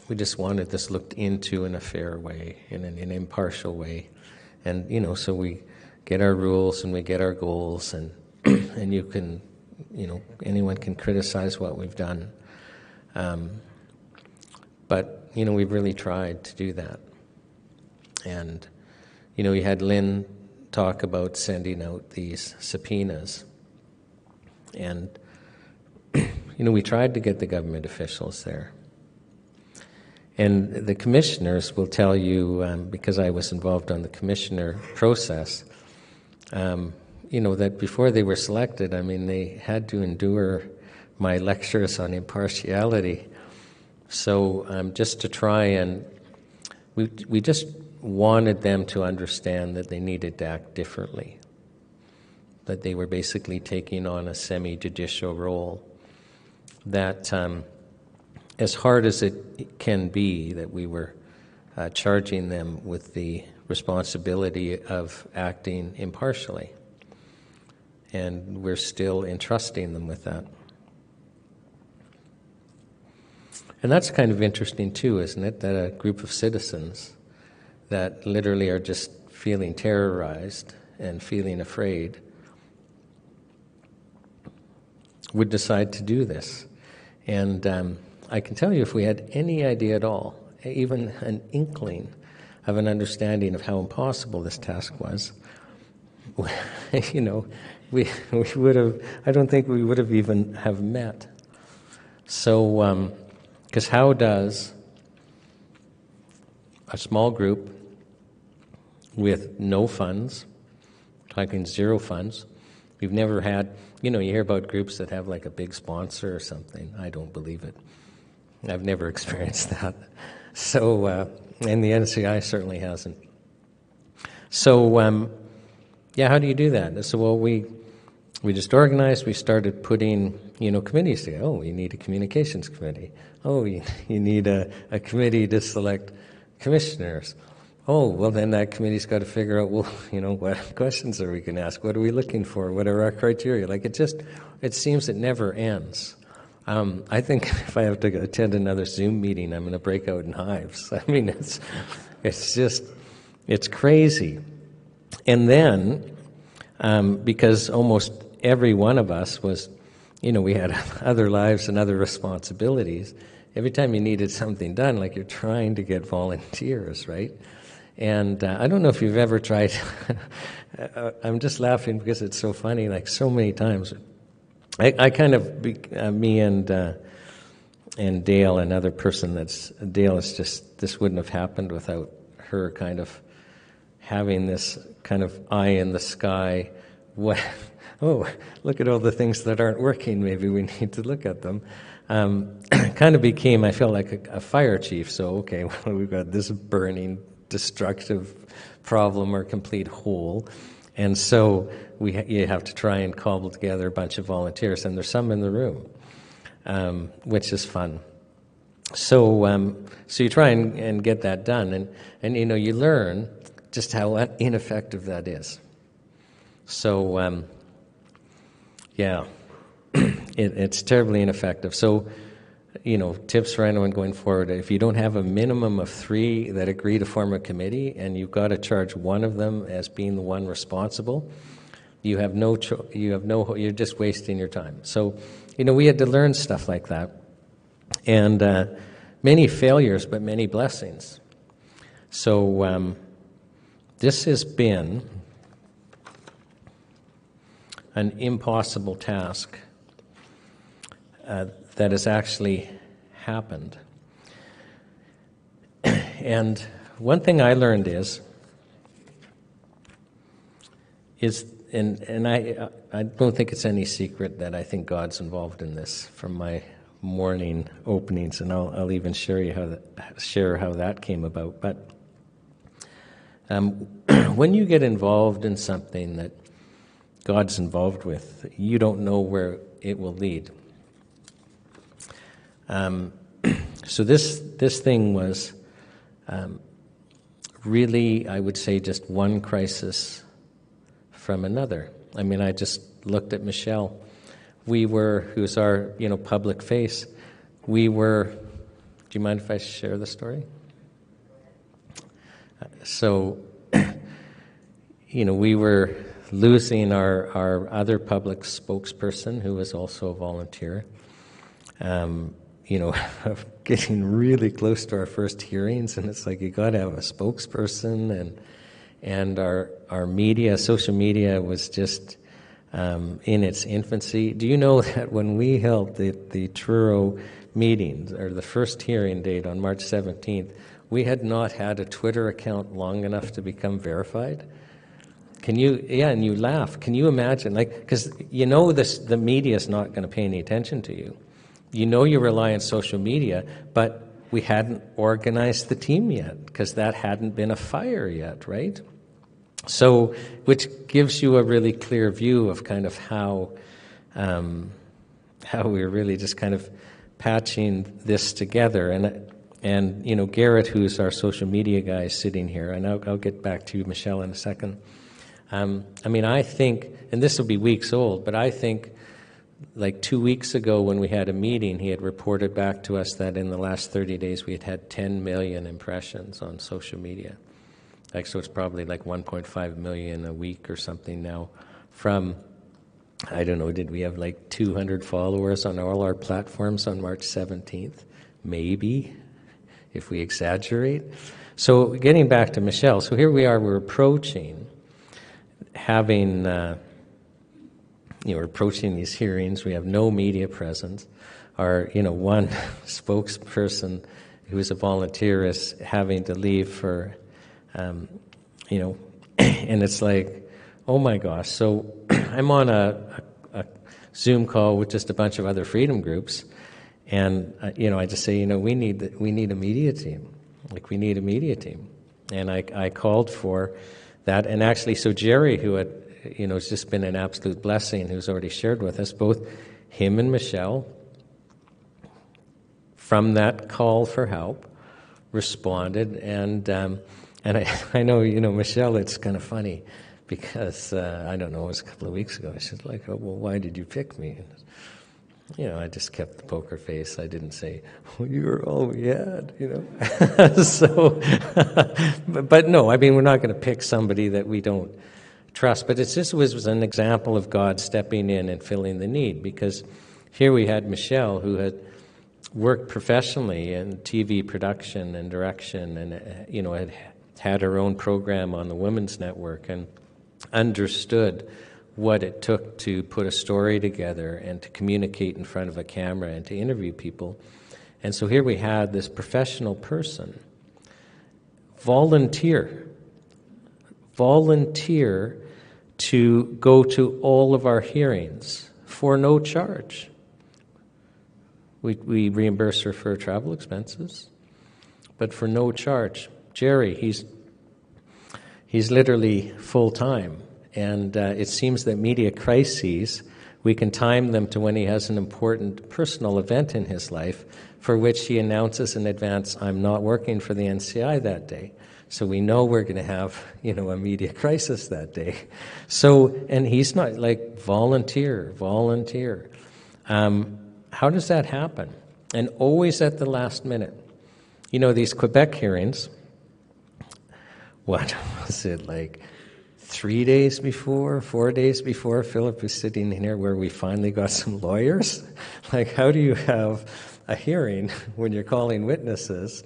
this looked into in a fair way, in an impartial way. And, so we get our rules and we get our goals, and and you can, anyone can criticize what we've done. But, we've really tried to do that. And, you had Lynn talk about sending out these subpoenas. And, we tried to get the government officials there. And the commissioners will tell you, because I was involved on the commissioner process, that before they were selected, they had to endure my lectures on impartiality. So just to try and, we just wanted them to understand that they needed to act differently, that they were basically taking on a semi-judicial role, that as hard as it can be, that we were charging them with the responsibility of acting impartially. And we're still entrusting them with that. And that's kind of interesting too, isn't it? That a group of citizens that literally are just feeling terrorized and feeling afraid would decide to do this. And I can tell you, if we had any idea at all, even an inkling of an understanding of how impossible this task was, you know, we would have, I don't think we would have even have met. So, because how does a small group with no funds, talking zero funds, we've never had, you know, you hear about groups that have like a big sponsor or something. I don't believe it. I've never experienced that. So, and the NCI certainly hasn't. So, yeah, how do you do that? So, well, we just organized, we started putting, you know, committees together. Oh, you need a communications committee. Oh, you need a committee to select commissioners. Oh, well, then that committee's got to figure out, well, you know, what questions are we going to ask? What are we looking for? What are our criteria? Like, it seems it never ends. I think if I have to attend another Zoom meeting, I'm going to break out in hives. I mean, it's crazy. And then, because almost every one of us was, you know, we had other lives and other responsibilities, every time you needed something done, like you're trying to get volunteers, right? And I don't know if you've ever tried, I'm just laughing because it's so funny, like so many times. I kind of, me and Dale, another person Dale is just, this wouldn't have happened without her kind of having this kind of eye in the sky. Oh, look at all the things that aren't working, maybe we need to look at them. Kind of became, I felt like a fire chief, so okay, well, we've got this burning, destructive problem or complete hole. And so you have to try and cobble together a bunch of volunteers, and there's some in the room, which is fun. So you try and get that done, and you know, you learn just how ineffective that is. So yeah, it's terribly ineffective. So, you know, tips for anyone going forward: if you don't have a minimum of 3 that agree to form a committee, and you've got to charge one of them as being the one responsible, you're just wasting your time. So, you know, we had to learn stuff like that, and many failures, but many blessings. So this has been an impossible task that has actually happened. And one thing I learned is and I don't think it's any secret that I think God's involved in this from my morning openings, and I'll even share how that came about. But when you get involved in something that God's involved with, you don't know where it will lead. So this thing was really, I would say, just one crisis from another. I mean, I just looked at Michelle. Who's our, you know, public face. Do you mind if I share the story? So, you know, we were losing our other public spokesperson, who was also a volunteer. You know, getting really close to our first hearings, and it's like you got to have a spokesperson, and our media, social media, was just in its infancy. Do you know that when we held the Truro meetings, or the first hearing date on March 17th, we had not had a Twitter account long enough to become verified? And you laugh. Can you imagine? Like, because you know the media is not going to pay any attention to you. You know you rely on social media, but we hadn't organized the team yet because that hadn't been a fire yet, right? So, which gives you a really clear view of kind of how we're really just kind of patching this together. And you know, Garrett, who's our social media guy, is sitting here, and I'll get back to you, Michelle, in a second. I mean, I think, and this will be weeks old, but I think like 2 weeks ago when we had a meeting, he had reported back to us that in the last 30 days we had 10 million impressions on social media. Like, so it's probably like 1.5 million a week or something now from, I don't know, did we have like 200 followers on all our platforms on March 17th? Maybe, if we exaggerate. So getting back to Michelle, so here we are, we're approaching having, we're approaching these hearings, we have no media presence. Our, one spokesperson who is a volunteer is having to leave for, and it's like, oh my gosh. So I'm on a Zoom call with just a bunch of other freedom groups, and I just say, we need a media team. Like, we need a media team. And I called for that. And actually, so Jerry, who had, has just been an absolute blessing, who's already shared with us, both him and Michelle, from that call for help, responded. And I know, Michelle, it's kind of funny because, I don't know, it was a couple of weeks ago. She's like, oh, well, why did you pick me? I just kept the poker face. I didn't say, well, you were all we had, So, but no, we're not going to pick somebody that we don't trust. But it just was an example of God stepping in and filling the need, because here we had Michelle, who had worked professionally in TV production and direction, and, had her own program on the Women's Network and understood what it took to put a story together and to communicate in front of a camera and to interview people. And so here we had this professional person volunteer to go to all of our hearings for no charge. We reimburse her for travel expenses, but for no charge. Jerry, he's literally full-time. And it seems that media crises, we can time them to when he has an important personal event in his life for which he announces in advance, I'm not working for the NCI that day. So we know we're going to have, a media crisis that day. So, and he's not like volunteer. How does that happen? And always at the last minute. These Quebec hearings, what was it, like 3 days before, 4 days before Philip was sitting in here, where we finally got some lawyers? Like, how do you have a hearing when you're calling witnesses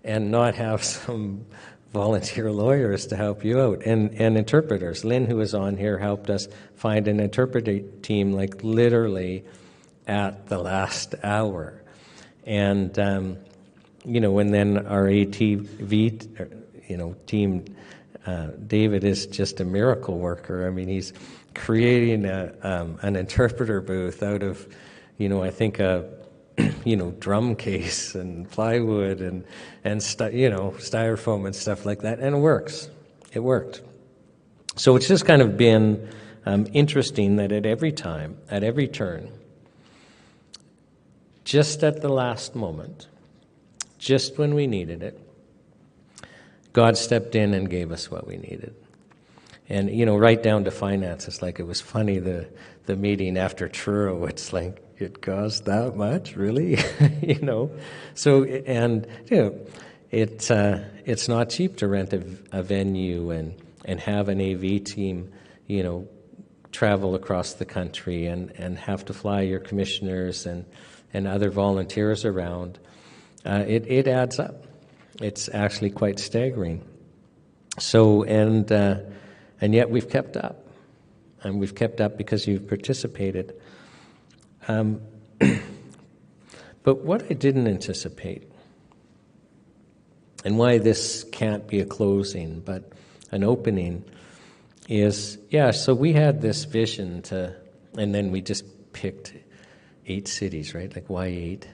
and not have some volunteer lawyers to help you out? And interpreters. Lynn, who was on here, helped us find an interpreter team, like literally at the last hour. And, and then our ATV, team, David is just a miracle worker. he's creating an interpreter booth out of, I think a, drum case and plywood and styrofoam and stuff like that, and it works. It worked. So it's just kind of been interesting that at every turn, just at the last moment, just when we needed it, God stepped in and gave us what we needed. And, right down to finances. Like, it was funny, the meeting after Truro, it's like, it cost that much? Really? So, and, it's not cheap to rent a venue and have an AV team, travel across the country and have to fly your commissioners and other volunteers around. It adds up. It's actually quite staggering. So, and yet we've kept up. And we've kept up because you've participated. But what I didn't anticipate, and why this can't be a closing, but an opening, is, so we had this vision and then we just picked 8 cities, right? Like, why 8?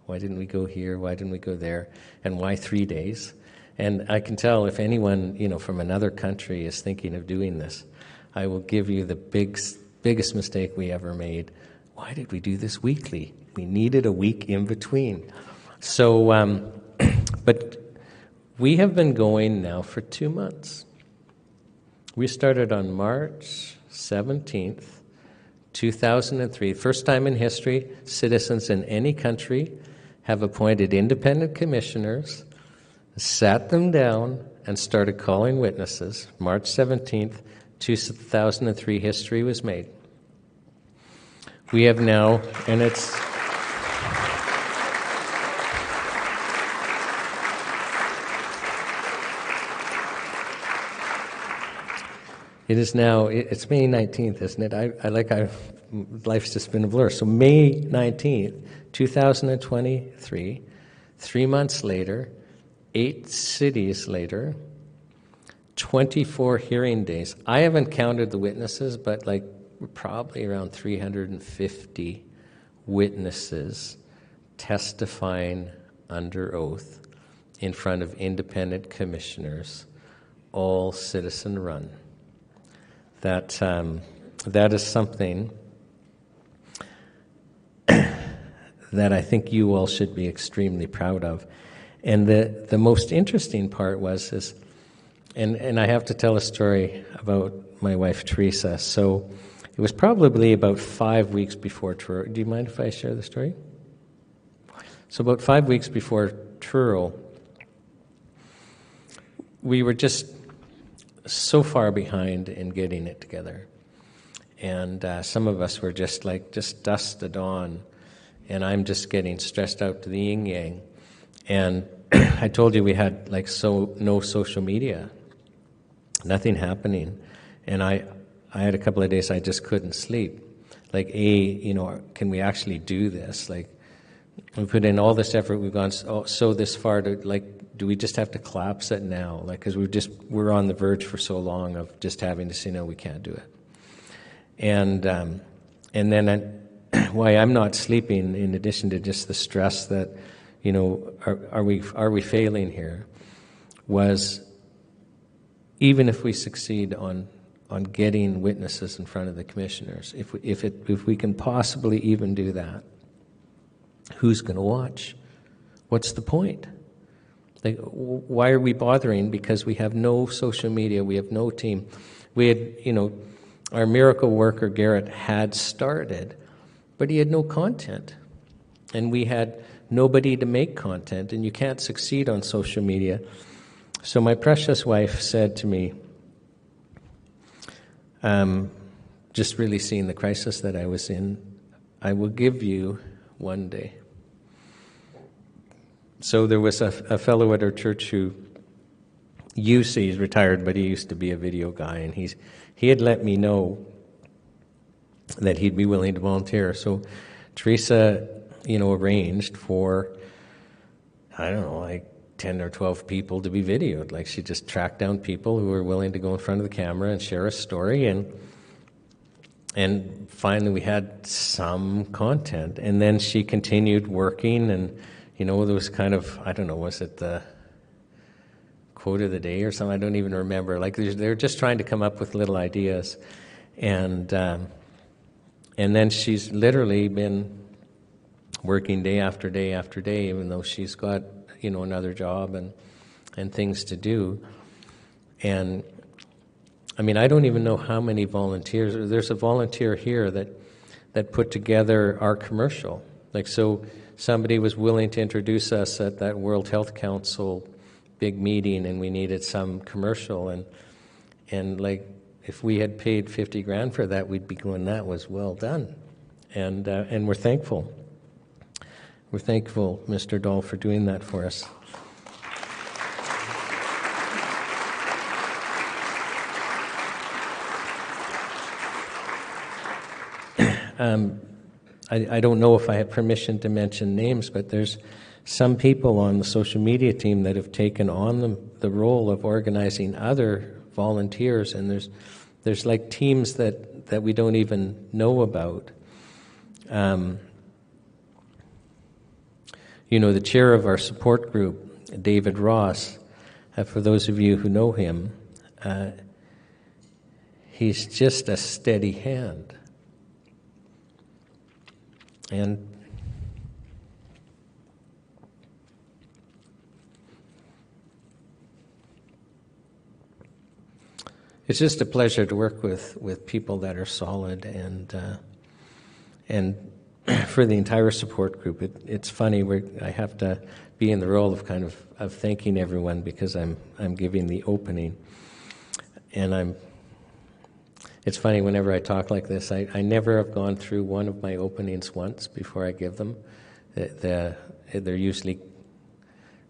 Why didn't we go here? Why didn't we go there? And why 3 days? And I can tell if anyone, from another country is thinking of doing this, I will give you the biggest mistake we ever made. Why did we do this weekly? We needed a week in between. So, but we have been going now for 2 months. We started on March 17th, 2003. First time in history, citizens in any country have appointed independent commissioners, sat them down, and started calling witnesses. March 17th, 2003, history was made. We have now, and it's... It is now, it's May 19th, isn't it? Life's just been a blur. So May 19th, 2023, 3 months later, 8 cities later, 24 hearing days. I haven't counted the witnesses, but we're probably around 350 witnesses testifying under oath in front of independent commissioners, all citizen-run. That is something that I think you all should be extremely proud of. And the most interesting part was and I have to tell a story about my wife Teresa. So it was probably about 5 weeks before Truro. Do you mind if I share the story? So about 5 weeks before Truro, we were just so far behind in getting it together. And some of us were just dusted on. And I'm just getting stressed out to the yin-yang. And I told you we had no social media, nothing happening. And I had a couple of days I just couldn't sleep. Can we actually do this? We put in all this effort, we've gone so this far to, do we just have to collapse it now? Because we're on the verge for so long of just having to say, no, we can't do it. And then why I'm not sleeping, in addition to just the stress that, are we failing here, was even if we succeed on getting witnesses in front of the commissioners, if we can possibly even do that, who's going to watch? What's the point? Why are we bothering? Because we have no social media, we have no team. We had, our miracle worker Garrett had started, but he had no content. And we had nobody to make content, and you can't succeed on social media. So my precious wife said to me, just really seeing the crisis that I was in, I will give you one day. So there was a fellow at our church who he's retired, but he used to be a video guy, and he had let me know that he'd be willing to volunteer. So Teresa, arranged for, 10 or 12 people to be videoed. She just tracked down people who were willing to go in front of the camera and share a story, and finally we had some content. And then she continued working, and there was kind of, was it the quote of the day or something? I don't even remember. They're just trying to come up with little ideas. And then she's literally been working day after day after day, even though she's got, another job and things to do. And, I don't even know how many volunteers. There's a volunteer here that put together our commercial. So somebody was willing to introduce us at that World Health Council big meeting, and we needed some commercial. And if we had paid $50,000 for that, we'd be going, that was well done. And we're thankful. We're thankful, Mr. Dahl, for doing that for us. I don't know if I have permission to mention names, but there's some people on the social media team that have taken on the role of organizing other volunteers, and there's teams that we don't even know about. The chair of our support group, David Ross, for those of you who know him, he's just a steady hand. And it's just a pleasure to work with people that are solid, and for the entire support group. It's funny, I have to be in the role of thanking everyone because I'm giving the opening. And it's funny, whenever I talk like this, I never have gone through one of my openings once before I give them. They're usually,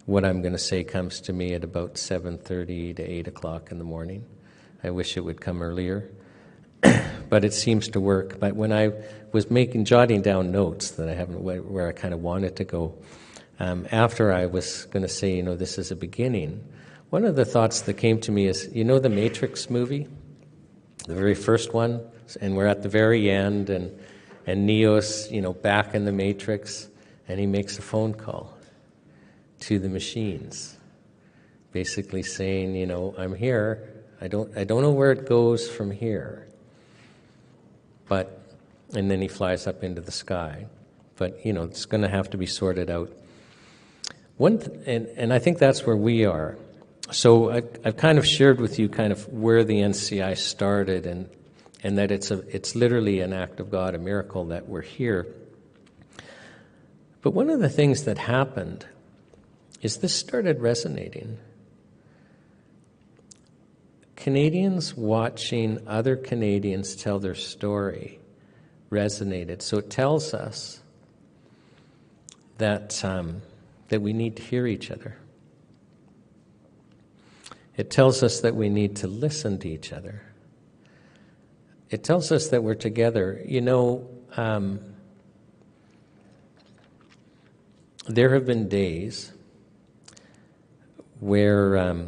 what I'm going to say comes to me at about 7:30 to 8 o'clock in the morning. I wish it would come earlier. But it seems to work. But when I was jotting down notes that I haven't, where I kind of wanted to go, after I was going to say, this is a beginning, one of the thoughts that came to me is, the Matrix movie, the very first one, and we're at the very end, and Neo's, back in the Matrix, and he makes a phone call to the machines, basically saying, I'm here. I don't know where it goes from here. And then he flies up into the sky. But, it's going to have to be sorted out. And I think that's where we are. So I've kind of shared with you kind of where the NCI started and that it's literally an act of God, a miracle that we're here. But one of the things that happened is this started resonating. Canadians watching other Canadians tell their story resonated. So it tells us that we need to hear each other. It tells us that we need to listen to each other. It tells us that we're together. There have been days where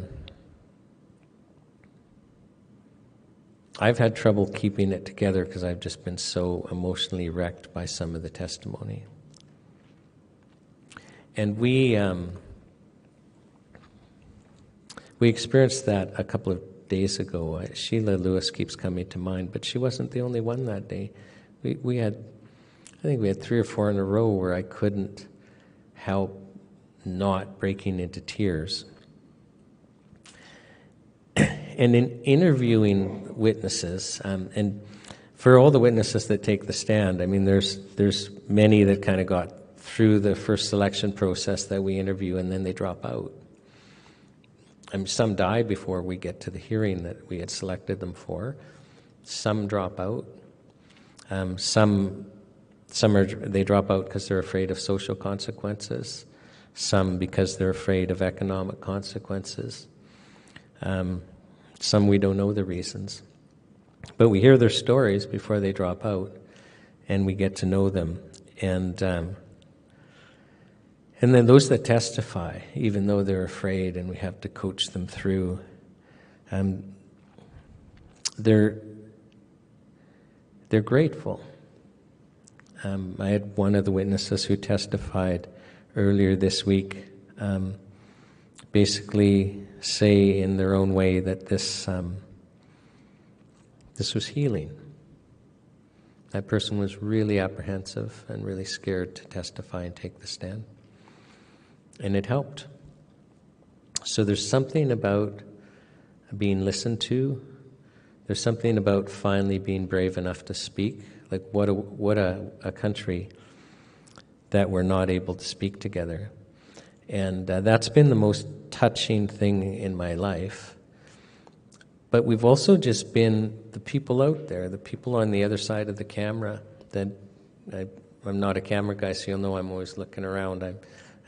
I've had trouble keeping it together because I've just been so emotionally wrecked by some of the testimony. And we experienced that a couple of days ago. Sheila Lewis keeps coming to mind, but she wasn't the only one that day. I think we had 3 or 4 in a row where I couldn't help not breaking into tears. And in interviewing witnesses, and for all the witnesses that take the stand, there's many that kind of got through the first selection process that we interview and then they drop out. Some die before we get to the hearing that we had selected them for. Some drop out. Some they drop out because they're afraid of social consequences. Some because they're afraid of economic consequences. Some we don't know the reasons. But we hear their stories before they drop out, and we get to know them. And then those that testify, even though they're afraid and we have to coach them through, they're grateful. I had one of the witnesses who testified earlier this week basically say in their own way that this was healing. That person was really apprehensive and really scared to testify and take the stand. And it helped. So there's something about being listened to. There's something about finally being brave enough to speak. Like what a country that we're not able to speak together. And that's been the most touching thing in my life. But we've also just been the people out there, the people on the other side of the camera. That I'm not a camera guy, so you'll know I'm always looking around. I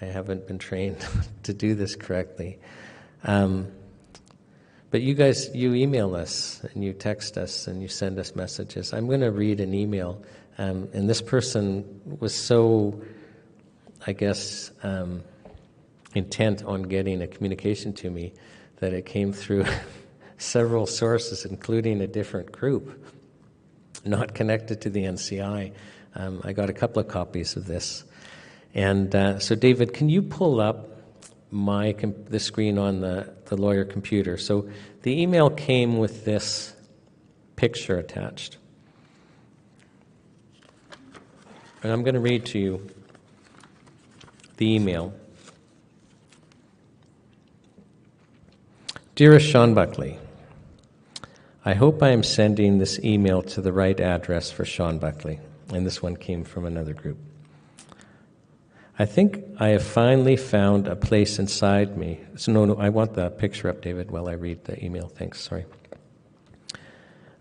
haven't been trained to do this correctly. But you guys, you email us, and you text us, and you send us messages. I'm going to read an email, and this person was so, I guess, intent on getting a communication to me that it came through several sources, including a different group, not connected to the NCI. I got a couple of copies of this. And so, David, can you pull up the screen on the lawyer computer? So the email came with this picture attached. And I'm going to read to you the email. Dearest Sean Buckley, I hope I am sending this email to the right address for Sean Buckley. And this one came from another group. I think I have finally found a place inside me. So no, I want the picture up, David, while I read the email. Thanks, sorry.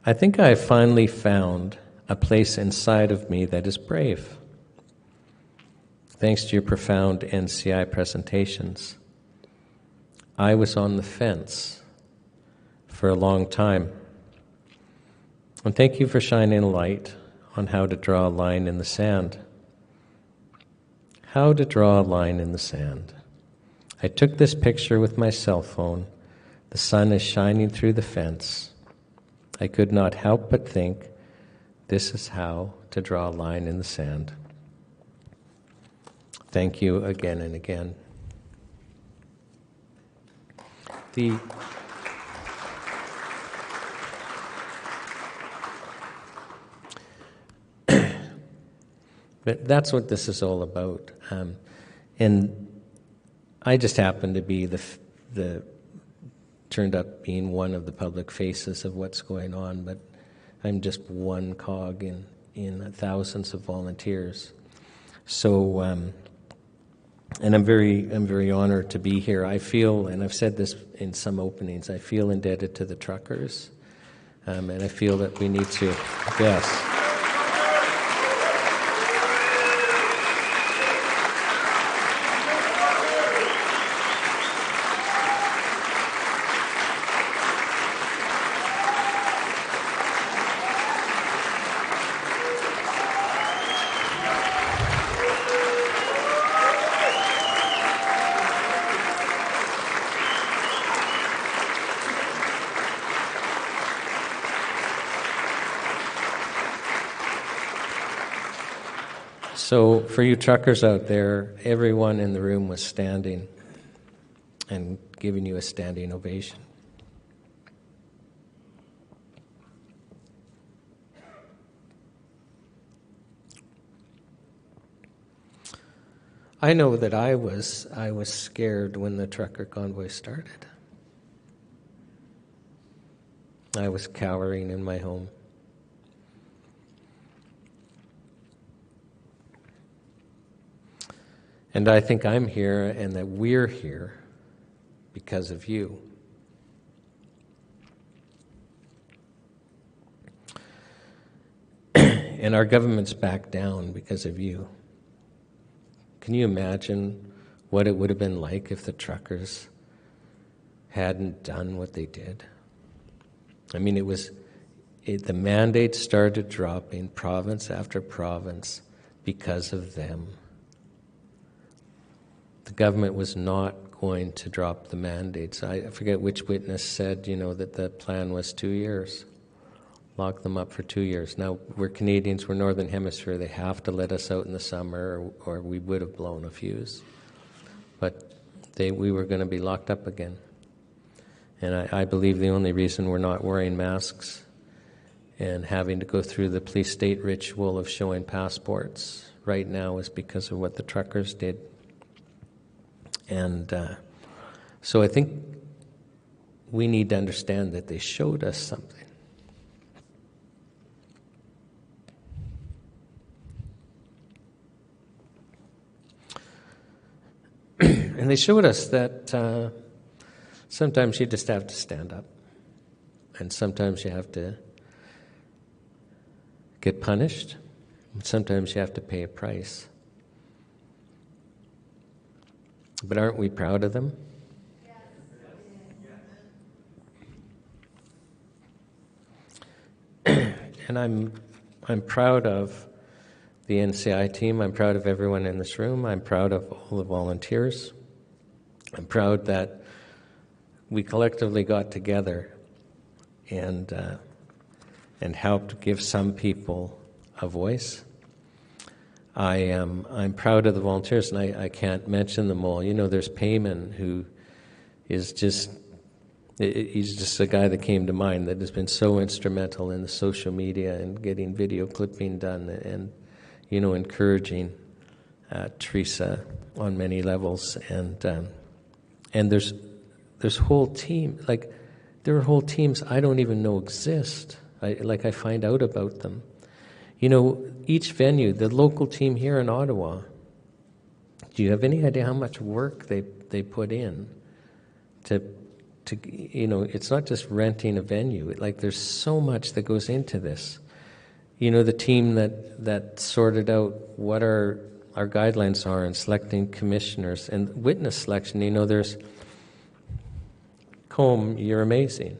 I think I have finally found a place inside of me that is brave. Thanks to your profound NCI presentations, I was on the fence for a long time. And thank you for shining a light on how to draw a line in the sand. How to draw a line in the sand. I took this picture with my cell phone. The sun is shining through the fence. I could not help but think, this is how to draw a line in the sand. Thank you again and again. But that's what this is all about. And I just happen to be turned up being one of the public faces of what's going on, but I'm just one cog in thousands of volunteers. So, and I'm very honored to be here. I feel, and I've said this in some openings, I feel indebted to the truckers, and I feel that we need to, yes. So for you truckers out there, everyone in the room was standing and giving you a standing ovation. I know that I was scared when the trucker convoy started. I was cowering in my home. And I think I'm here and that we're here because of you. And our government's back down because of you. Can you imagine what it would have been like if the truckers hadn't done what they did? I mean, the mandate started dropping province after province because of them. The government was not going to drop the mandates. I forget which witness said, that the plan was 2 years. Lock them up for 2 years. Now, we're Canadians, we're Northern Hemisphere. They have to let us out in the summer or we would have blown a fuse. But we were going to be locked up again. And I believe the only reason we're not wearing masks and having to go through the police state ritual of showing passports right now is because of what the truckers did. And so I think we need to understand that they showed us something. And they showed us that sometimes you just have to stand up. And sometimes you have to get punished. And sometimes you have to pay a price. But aren't we proud of them? And I'm proud of the NCI team. I'm proud of everyone in this room. I'm proud of all the volunteers. I'm proud that we collectively got together and helped give some people a voice. I'm proud of the volunteers, and I can't mention them all. There's Payman, who is he's just a guy that came to mind that has been so instrumental in the social media and getting video clipping done and, encouraging Teresa on many levels. And there's whole team, there are whole teams I don't even know exist. I find out about them. Each venue, the local team here in Ottawa, do you have any idea how much work they put in to it's not just renting a venue. There's so much that goes into this. The team that sorted out what our guidelines are in selecting commissioners and witness selection. There's Combe, you're amazing.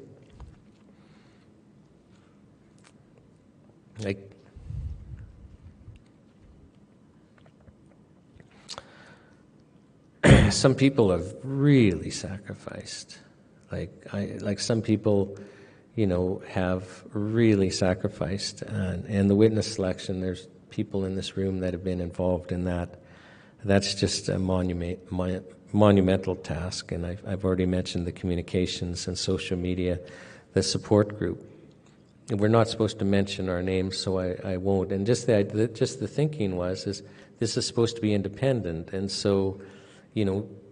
some people have really sacrificed. Like some people, have really sacrificed. And the witness selection, there's people in this room that have been involved in that. That's just a monumental task. And I've already mentioned the communications and social media, the support group. We're not supposed to mention our names, so I won't. And just the thinking is this is supposed to be independent, and so,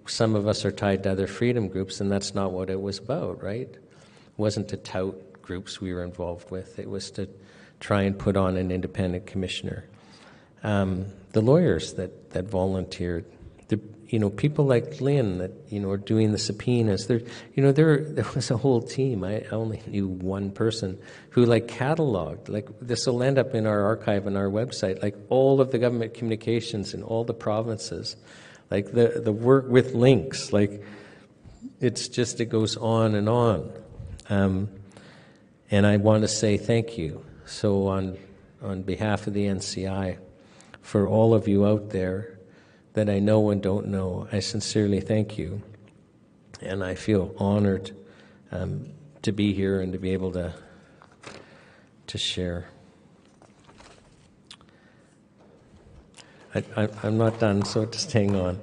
some of us are tied to other freedom groups, and that's not what it was about, right? It wasn't to tout groups we were involved with. It was to try and put on an independent commissioner. The lawyers that volunteered, people like Lynn that, are doing the subpoenas. There was a whole team. I only knew one person who cataloged, this will end up in our archive on our website, all of the government communications in all the provinces, the work with links, it goes on and on. And I want to say thank you. So on behalf of the NCI, for all of you out there that I know and don't know, I sincerely thank you. And I feel honored to be here and to be able to share. I'm not done, so just hang on.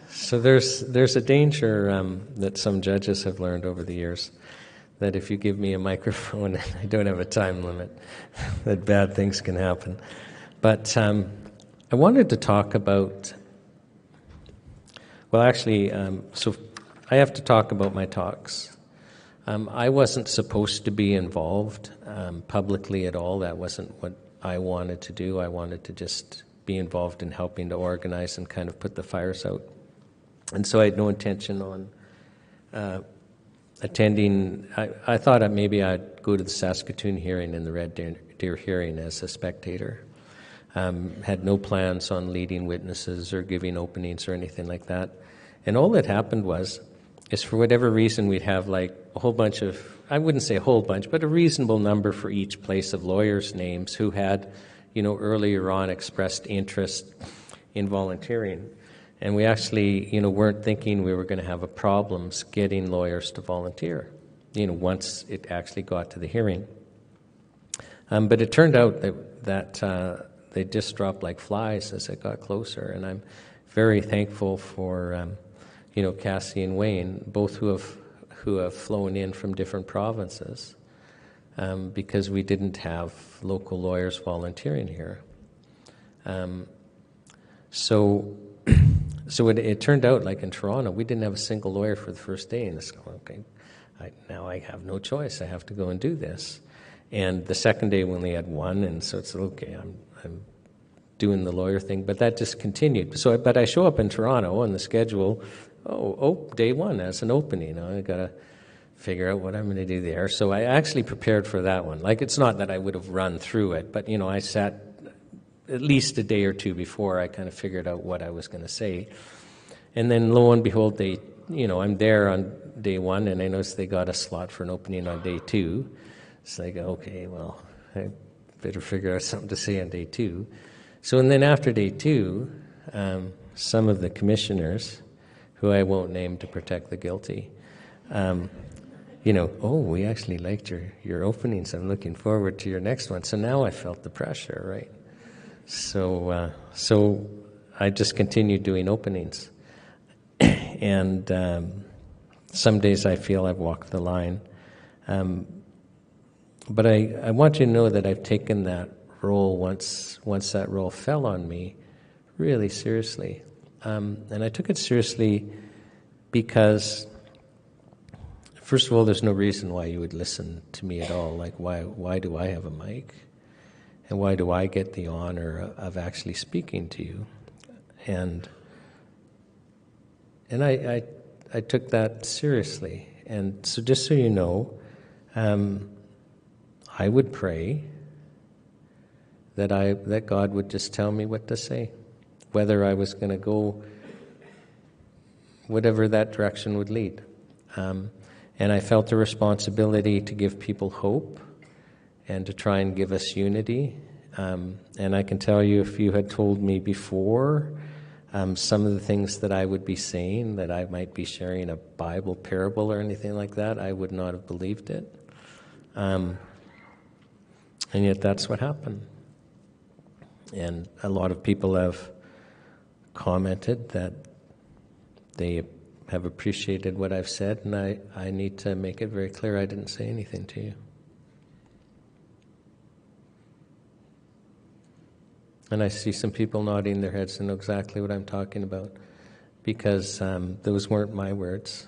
So there's a danger that some judges have learned over the years, that if you give me a microphone and I don't have a time limit, that bad things can happen. But I wanted to talk about, so I have to talk about my talks. I wasn't supposed to be involved publicly at all. That wasn't what I wanted to do. I wanted to just be involved in helping to organize and kind of put the fires out. And so I had no intention on attending. I thought maybe I'd go to the Saskatoon hearing and the Red Deer hearing as a spectator. Had no plans on leading witnesses or giving openings or anything like that. And all that happened is for whatever reason we'd have a whole bunch of, I wouldn't say a whole bunch, but a reasonable number for each place of lawyers' names who had, earlier on expressed interest in volunteering. And we actually, weren't thinking we were going to have problems getting lawyers to volunteer, once it actually got to the hearing. But it turned out that they just dropped like flies as it got closer. And I'm very thankful for, Cassie and Wayne, both who have flown in from different provinces, because we didn't have local lawyers volunteering here. So it turned out, in Toronto, we didn't have a single lawyer for the first day. And it's okay, now I have no choice. I have to go and do this. And the second day we only had one, and so it's okay, I'm doing the lawyer thing. But that just continued. But I show up in Toronto on the schedule, day one as an opening. I got to figure out what I'm going to do there. So I actually prepared for that one. It's not that I would have run through it, but, I sat at least a day or two before I kind of figured out what I was going to say. And then lo and behold, I'm there on day one, and I noticed they got a slot for an opening on day two. It's okay, well, I better figure out something to say on day two. So, and then after day two, some of the commissioners, who I won't name to protect the guilty, we actually liked your openings. I'm looking forward to your next one. So now I felt the pressure, right? So I just continued doing openings. And some days I feel I've walked the line. But I want you to know that I've taken that role once that role fell on me really seriously. And I took it seriously because, first of all, there's no reason why you would listen to me at all. Why do I have a mic? And why do I get the honor of actually speaking to you? And I took that seriously. And so just so you know, I would pray that God would just tell me what to say, whether I was going to go whatever that direction would lead. And I felt a responsibility to give people hope and to try and give us unity. And I can tell you, if you had told me before some of the things that I would be saying, that I might be sharing a Bible parable or anything like that, I would not have believed it. And yet that's what happened. And a lot of people have commented that they have appreciated what I've said, and I need to make it very clear I didn't say anything to you. And I see some people nodding their heads and know exactly what I'm talking about, because those weren't my words.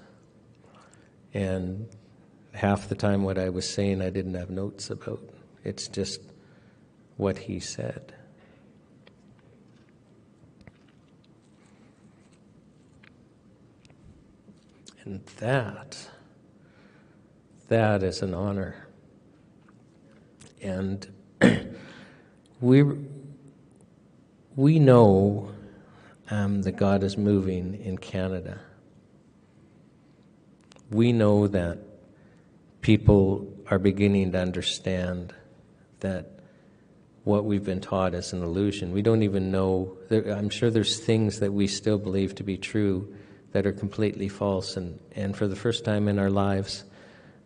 And half the time what I was saying I didn't have notes about. It's just what he said. And that is an honor. And we know that God is moving in Canada. We know that people are beginning to understand that what we've been taught is an illusion. We don't even know. I'm sure there's things that we still believe to be true that are completely false. And for the first time in our lives,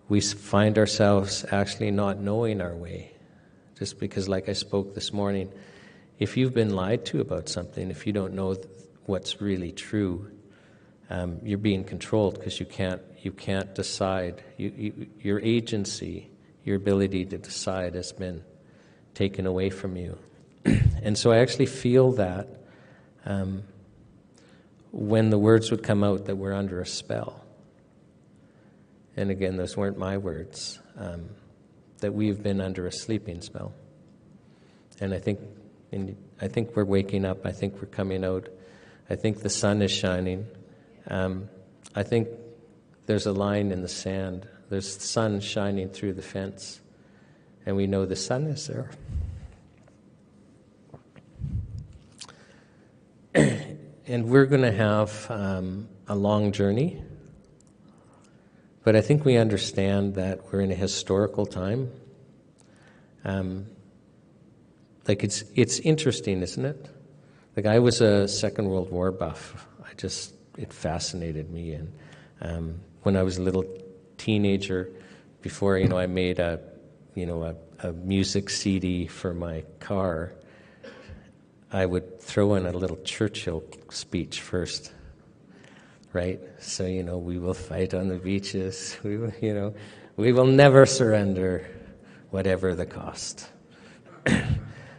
we find ourselves actually not knowing our way. Just because, like I spoke this morning, if you've been lied to about something, if you don't know what's really true, you're being controlled because you can't decide. Your agency, your ability to decide has been taken away from you. And so I actually feel that when the words would come out that we're under a spell, and again, those weren't my words, that we've been under a sleeping spell. And I think we're waking up. I think we're coming out. I think the sun is shining. I think there's a line in the sand. There's the sun shining through the fence, and we know the sun is there. And we're going to have a long journey, but I think we understand that we're in a historical time. Like it's interesting, isn't it? Like, I was a Second World War buff. It fascinated me. And when I was a little teenager, before I made a music CD for my car, I would throw in a little Churchill speech first, right? So, we will fight on the beaches. We will never surrender, whatever the cost.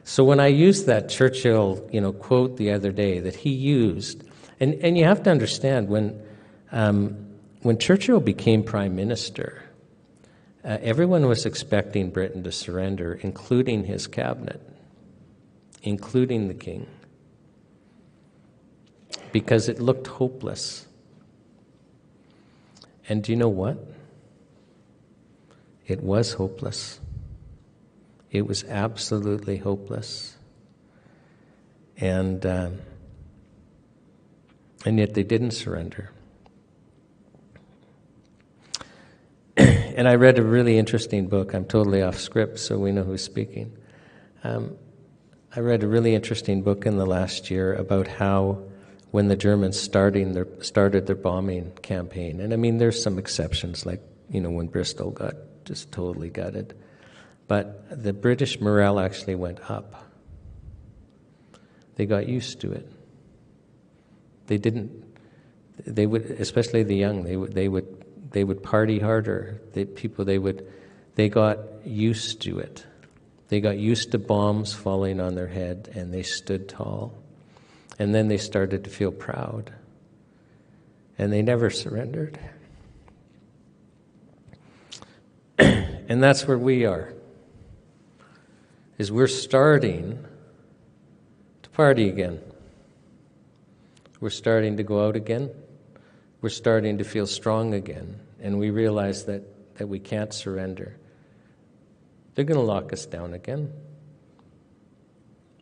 So when I used that Churchill, quote the other day that he used, and you have to understand, when Churchill became Prime Minister, everyone was expecting Britain to surrender, including his cabinet, including the king, because it looked hopeless. And do you know what? It was hopeless. It was absolutely hopeless. And yet they didn't surrender. And I read a really interesting book. I'm totally off script, so we know who's speaking. I read a really interesting book in the last year about how when the Germans started their bombing campaign, and I mean there's some exceptions, like when Bristol got just totally gutted, but the British morale actually went up. They got used to it. They would, especially the young, they would party harder. They got used to it. They got used to bombs falling on their head, and they stood tall. And then they started to feel proud. And they never surrendered. And that's where we are. Is we're starting to party again. We're starting to go out again. We're starting to feel strong again. And we realize that we can't surrender. They're going to lock us down again.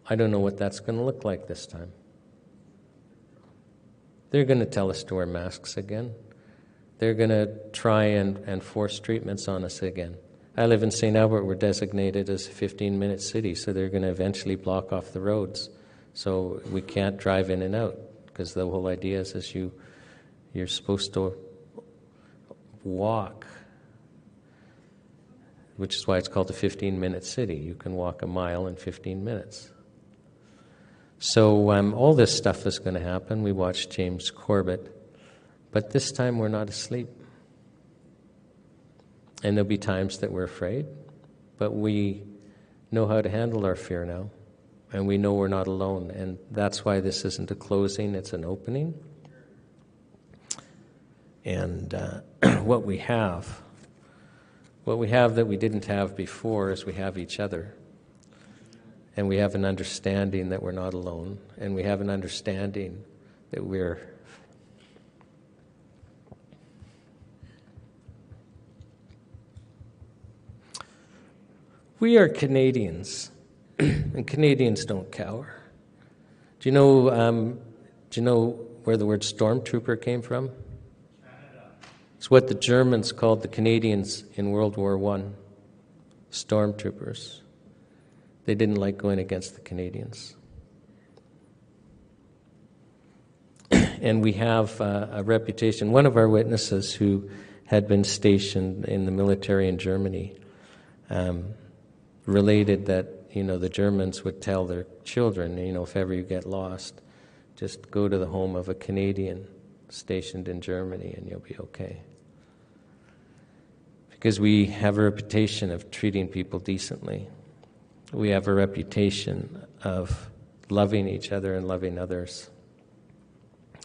I don't know what that's going to look like this time. They're going to tell us to wear masks again. They're going to try and force treatments on us again. I live in St. Albert. We're designated as a 15-minute city, so they're going to eventually block off the roads. So we can't drive in and out, because the whole idea is you're supposed to walk, which is why it's called a 15-minute city. You can walk a mile in 15 minutes. So all this stuff is going to happen. We watched James Corbett, but this time we're not asleep. And there'll be times that we're afraid, but we know how to handle our fear now, and we know we're not alone. And that's why this isn't a closing, it's an opening. And what we have that we didn't have before is we have each other. And we have an understanding that we're not alone. And we have an understanding that we are Canadians, and Canadians don't cower. Do you know where the word stormtrooper came from? Canada. It's what the Germans called the Canadians in World War I, stormtroopers. They didn't like going against the Canadians. And we have a reputation. One of our witnesses who had been stationed in the military in Germany related that, the Germans would tell their children, if ever you get lost, just go to the home of a Canadian stationed in Germany and you'll be okay. Because we have a reputation of treating people decently. We have a reputation of loving each other and loving others,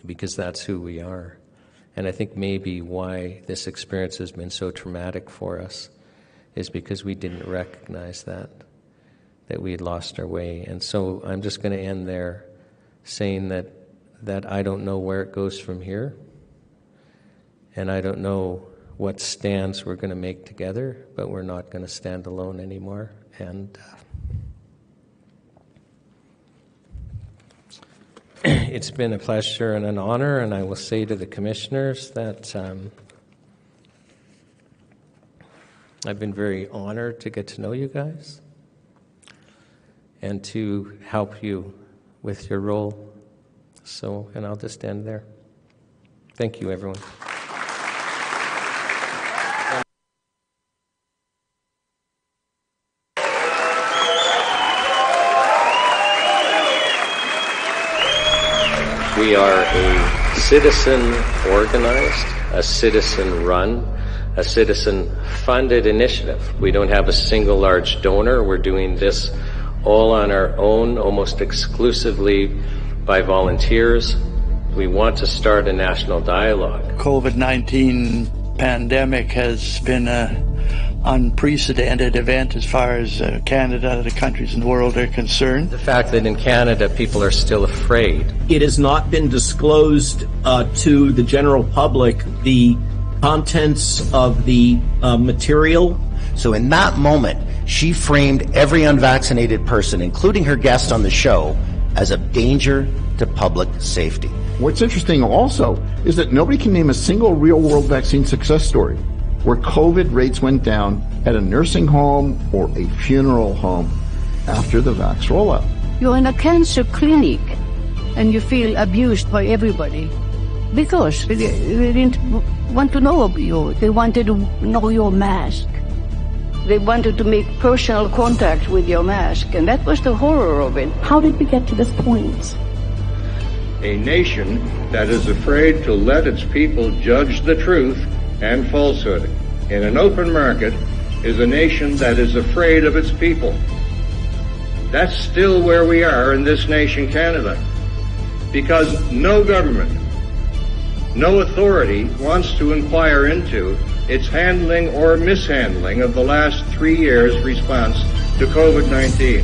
because that's who we are. And I think maybe why this experience has been so traumatic for us is because we didn't recognize that we had lost our way. And so I'm just going to end there saying that I don't know where it goes from here, and I don't know what stands we're going to make together, but we're not going to stand alone anymore. And it's been a pleasure and an honor, and I will say to the commissioners that I've been very honored to get to know you guys and to help you with your role. So, and I'll just end there. Thank you, everyone. We are a citizen-organized, a citizen-run, a citizen-funded initiative. We don't have a single large donor. We're doing this all on our own, almost exclusively by volunteers. We want to start a national dialogue. COVID-19 pandemic has been an unprecedented event as far as Canada, the countries in the world are concerned. The fact that in Canada people are still afraid. It has not been disclosed to the general public the contents of the material. So in that moment, she framed every unvaccinated person, including her guest on the show, as a danger to public safety. What's interesting also is that nobody can name a single real-world vaccine success story where COVID rates went down at a nursing home or a funeral home after the vax rollout. You're in a cancer clinic and you feel abused by everybody because they didn't want to know you. They wanted to know your mask. They wanted to make personal contact with your mask, and that was the horror of it. How did we get to this point? A nation that is afraid to let its people judge the truth and falsehood in an open market is a nation that is afraid of its people. That's still where we are in this nation, Canada, because no government, no authority wants to inquire into its handling or mishandling of the last 3 years' response to COVID-19.